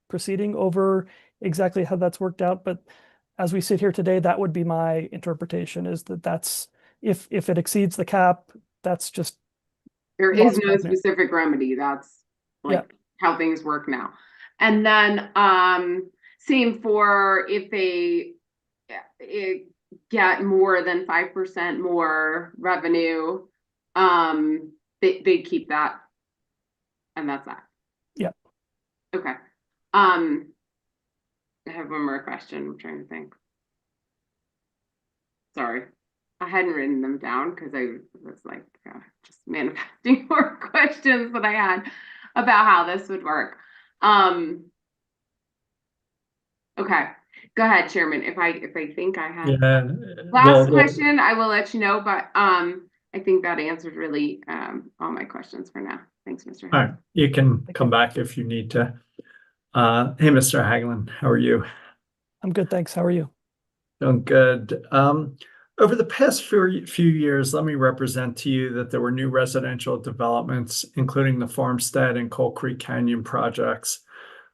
proceeding over exactly how that's worked out. But as we sit here today, that would be my interpretation, is that's if it exceeds the cap, that's just there is no specific remedy. That's like how things work now. And then same for if they get more than 5% more revenue, they keep that, and that's that. Yeah. Okay. I have one more question. I'm trying to think. Sorry, I hadn't written them down because I was like just manifesting more questions that I had about how this would work. Okay, go ahead, Chairman. If I think I have last question, I will let you know. But I think that answered really all my questions for now. Thanks, Mr. All right, you can come back if you need to. Hey, Mr. Hagelin, how are you? I'm good, thanks. How are you? Doing good. Over the past few years, let me represent to you that there were new residential developments, including the Farmstead and Coal Creek Canyon projects,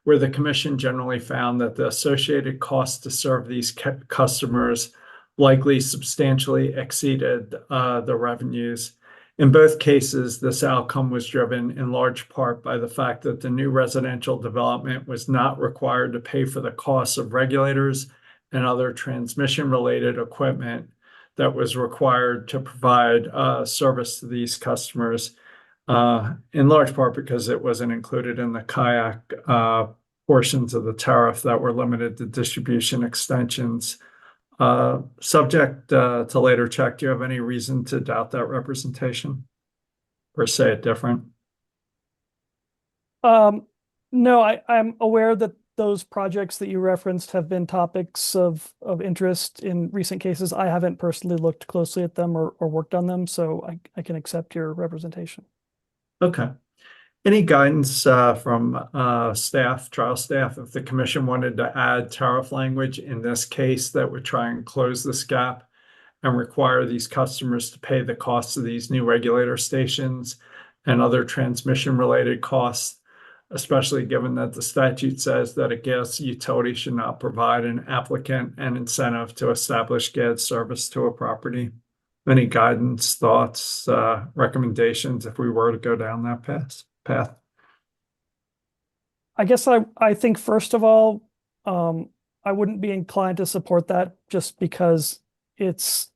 where the commission generally found that the associated costs to serve these customers likely substantially exceeded the revenues. In both cases, this outcome was driven in large part by the fact that the new residential development was not required to pay for the costs of regulators and other transmission-related equipment that was required to provide service to these customers, in large part because it wasn't included in the kayak portions of the tariff that were limited to distribution extensions. Subject to later check, do you have any reason to doubt that representation or say it different? No, I'm aware that those projects that you referenced have been topics of interest in recent cases. I haven't personally looked closely at them or worked on them, so I can accept your representation. Okay. Any guidance from staff, trial staff, if the commission wanted to add tariff language in this case that would try and close this gap and require these customers to pay the costs of these new regulator stations and other transmission-related costs, especially given that the statute says that a gas utility should not provide an applicant an incentive to establish gas service to a property? Any guidance, thoughts, recommendations if we were to go down that path? I guess I think, first of all, I wouldn't be inclined to support that just because it's,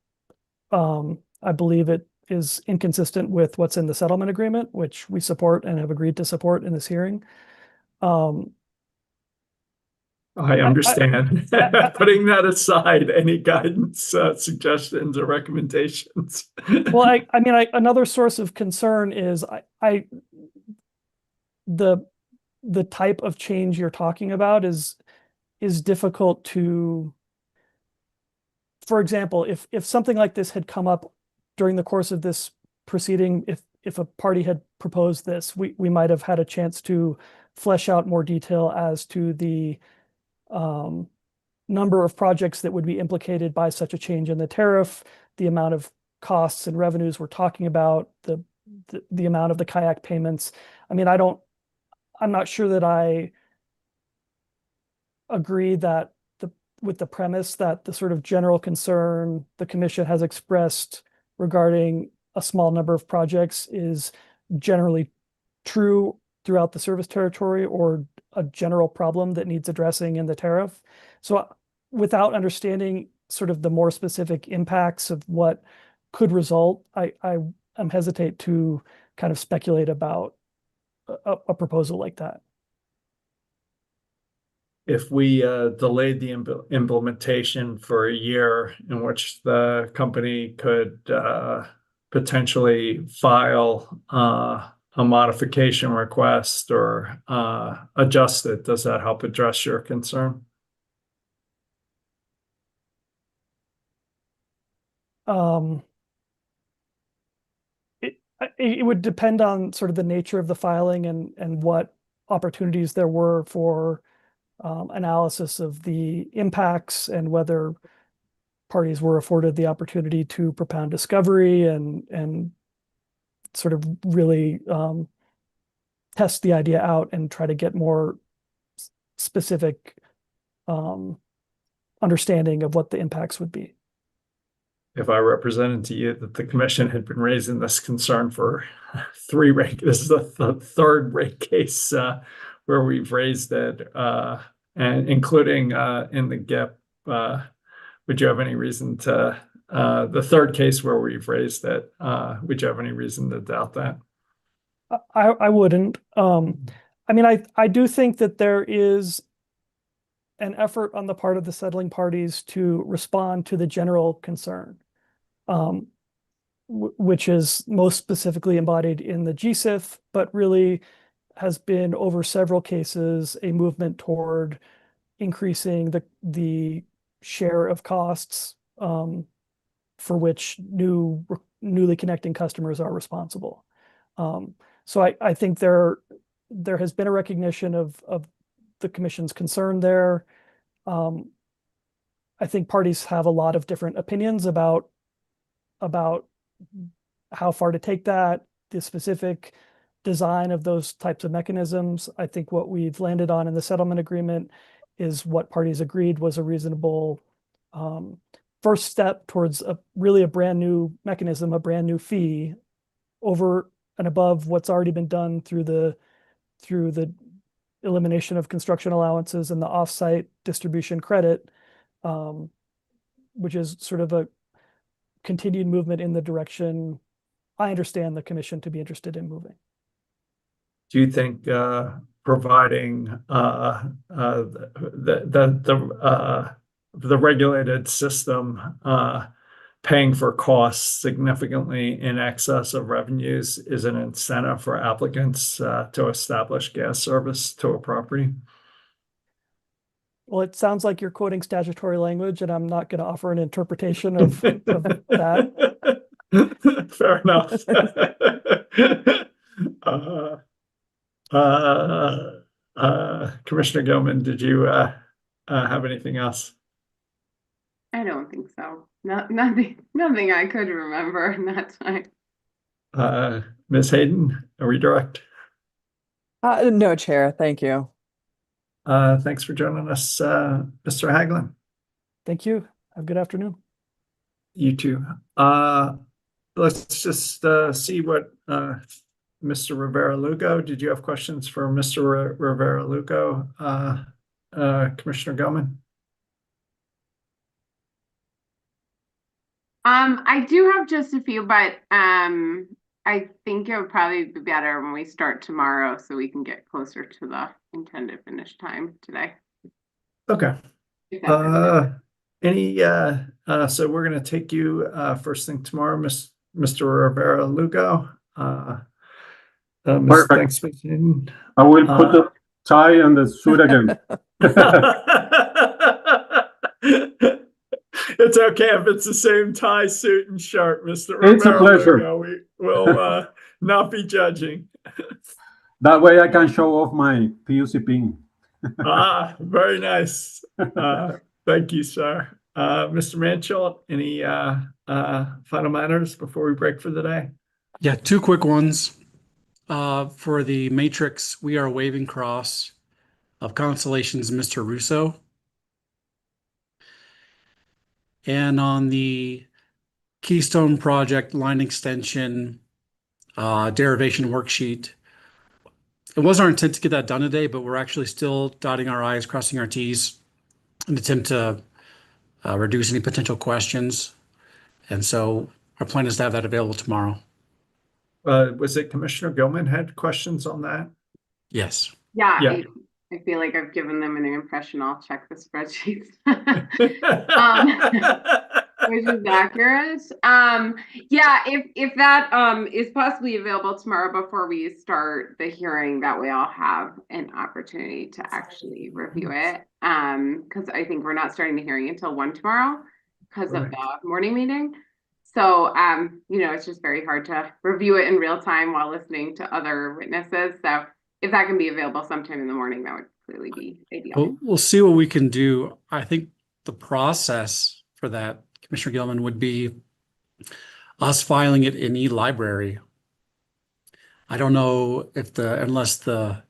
I believe it is inconsistent with what's in the settlement agreement, which we support and have agreed to support in this hearing. I understand. Putting that aside, any guidance, suggestions, or recommendations? Well, I mean, another source of concern is the type of change you're talking about is difficult to. For example, if something like this had come up during the course of this proceeding, if a party had proposed this, we might have had a chance to flesh out more detail as to the number of projects that would be implicated by such a change in the tariff, the amount of costs and revenues we're talking about, the amount of the kayak payments. I mean, I'm not sure that I agree that the premise that the sort of general concern the commission has expressed regarding a small number of projects is generally true throughout the service territory or a general problem that needs addressing in the tariff. So without understanding sort of the more specific impacts of what could result, I am hesitate to kind of speculate about a proposal like that. If we delayed the implementation for a year, in which the company could potentially file a modification request or adjust it, does that help address your concern? It would depend on sort of the nature of the filing and what opportunities there were for analysis of the impacts and whether parties were afforded the opportunity to propound discovery and sort of really test the idea out and try to get more specific understanding of what the impacts would be. If I represented to you that the commission had been raising this concern for three rate, this is the third rate case where we've raised it, and including in the GIP, would you have any reason to, the third case where we've raised it, would you have any reason to doubt that? I wouldn't. I mean, I do think that there is an effort on the part of the settling parties to respond to the general concern, which is most specifically embodied in the GSIF, but really has been over several cases a movement toward increasing the share of costs for which newly connecting customers are responsible. So I think there has been a recognition of the commission's concern there. I think parties have a lot of different opinions about how far to take that, the specific design of those types of mechanisms. I think what we've landed on in the settlement agreement is what parties agreed was a reasonable first step towards really a brand new mechanism, a brand new fee over and above what's already been done through the elimination of construction allowances and the offsite distribution credit, which is sort of a continued movement in the direction I understand the commission to be interested in moving. Do you think providing the regulated system paying for costs significantly in excess of revenues is an incentive for applicants to establish gas service to a property? Well, it sounds like you're quoting statutory language, and I'm not going to offer an interpretation of that. Fair enough. Commissioner Gilman, did you have anything else? I don't think so. Nothing I could remember in that time. Ms. Hayden, a redirect? No, Chair, thank you. Thanks for joining us, Mr. Haglund. Thank you. Have a good afternoon. You too. Let's just see what Mr. Rivera-Lugo, did you have questions for Mr. Rivera-Lugo, Commissioner Gilman? I do have just a few, but I think it would probably be better when we start tomorrow so we can get closer to the intended finish time today. Okay. So we're going to take you first thing tomorrow, Mr. Rivera-Lugo. Perfect. I will put the tie and the suit again. It's okay if it's the same tie, suit, and shirt, Mr. It's a pleasure. We will not be judging. That way I can show off my PUC pin. Very nice. Thank you, sir. Mr. Mansholt, any final matters before we break for the day? Yeah, two quick ones. For the matrix, we are waiving cross of Constellation's Mr. Russo. And on the Keystone Project line extension derivation worksheet, it wasn't our intent to get that done today, but we're actually still dotting our I's, crossing our T's in an attempt to reduce any potential questions. And so our plan is to have that available tomorrow. Was it Commissioner Gilman had questions on that? Yes. Yeah, Yeah. I feel like I've given them an impression. I'll check the spreadsheets. Which is accurate. Yeah, if that is possibly available tomorrow before we start the hearing, that way I'll have an opportunity to actually review it. Because I think we're not starting the hearing until 1 tomorrow because of the morning meeting. So it's just very hard to review it in real time while listening to other witnesses. So if that can be available sometime in the morning, that would clearly be ideal. We'll see what we can do. I think the process for that, Commissioner Gilman, would be us filing it in e-library. I don't know if unless the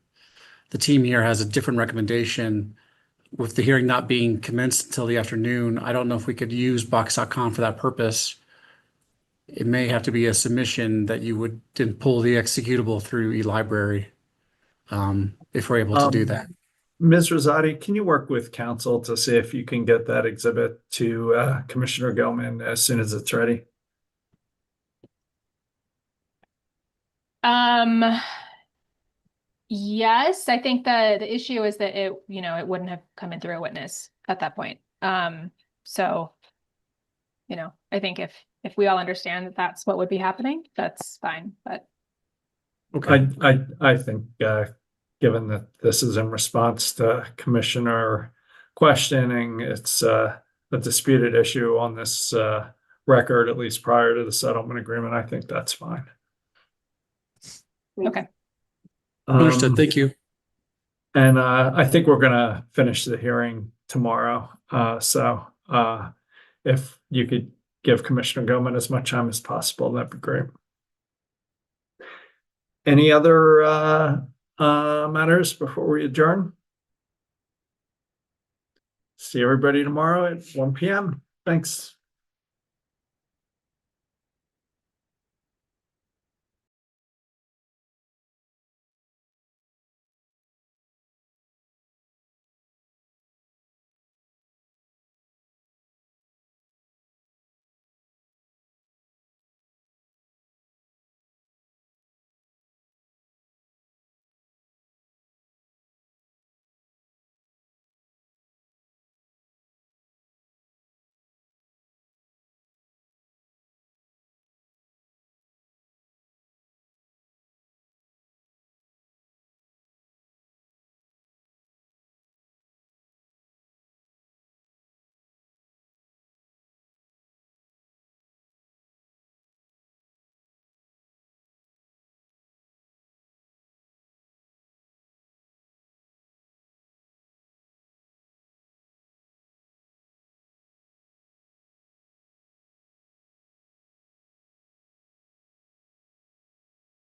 team here has a different recommendation, with the hearing not being commenced until the afternoon, I don't know if we could use box.com for that purpose. It may have to be a submission that you would then pull the executable through e-library, if we're able to do that. Ms. Rosati, can you work with counsel to see if you can get that exhibit to Commissioner Gilman as soon as it's ready? Yes, I think the issue is that it wouldn't have come in through a witness at that point. So, I think if we all understand that that's what would be happening, that's fine. But okay, I think given that this is in response to Commissioner questioning, it's a disputed issue on this record, at least prior to the settlement agreement, I think that's fine. Okay. Understood. Thank you. And I think we're gonna finish the hearing tomorrow. So if you could give Commissioner Gilman as much time as possible, that'd be great. Any other matters before we adjourn? See everybody tomorrow at 1 p.m. Thanks.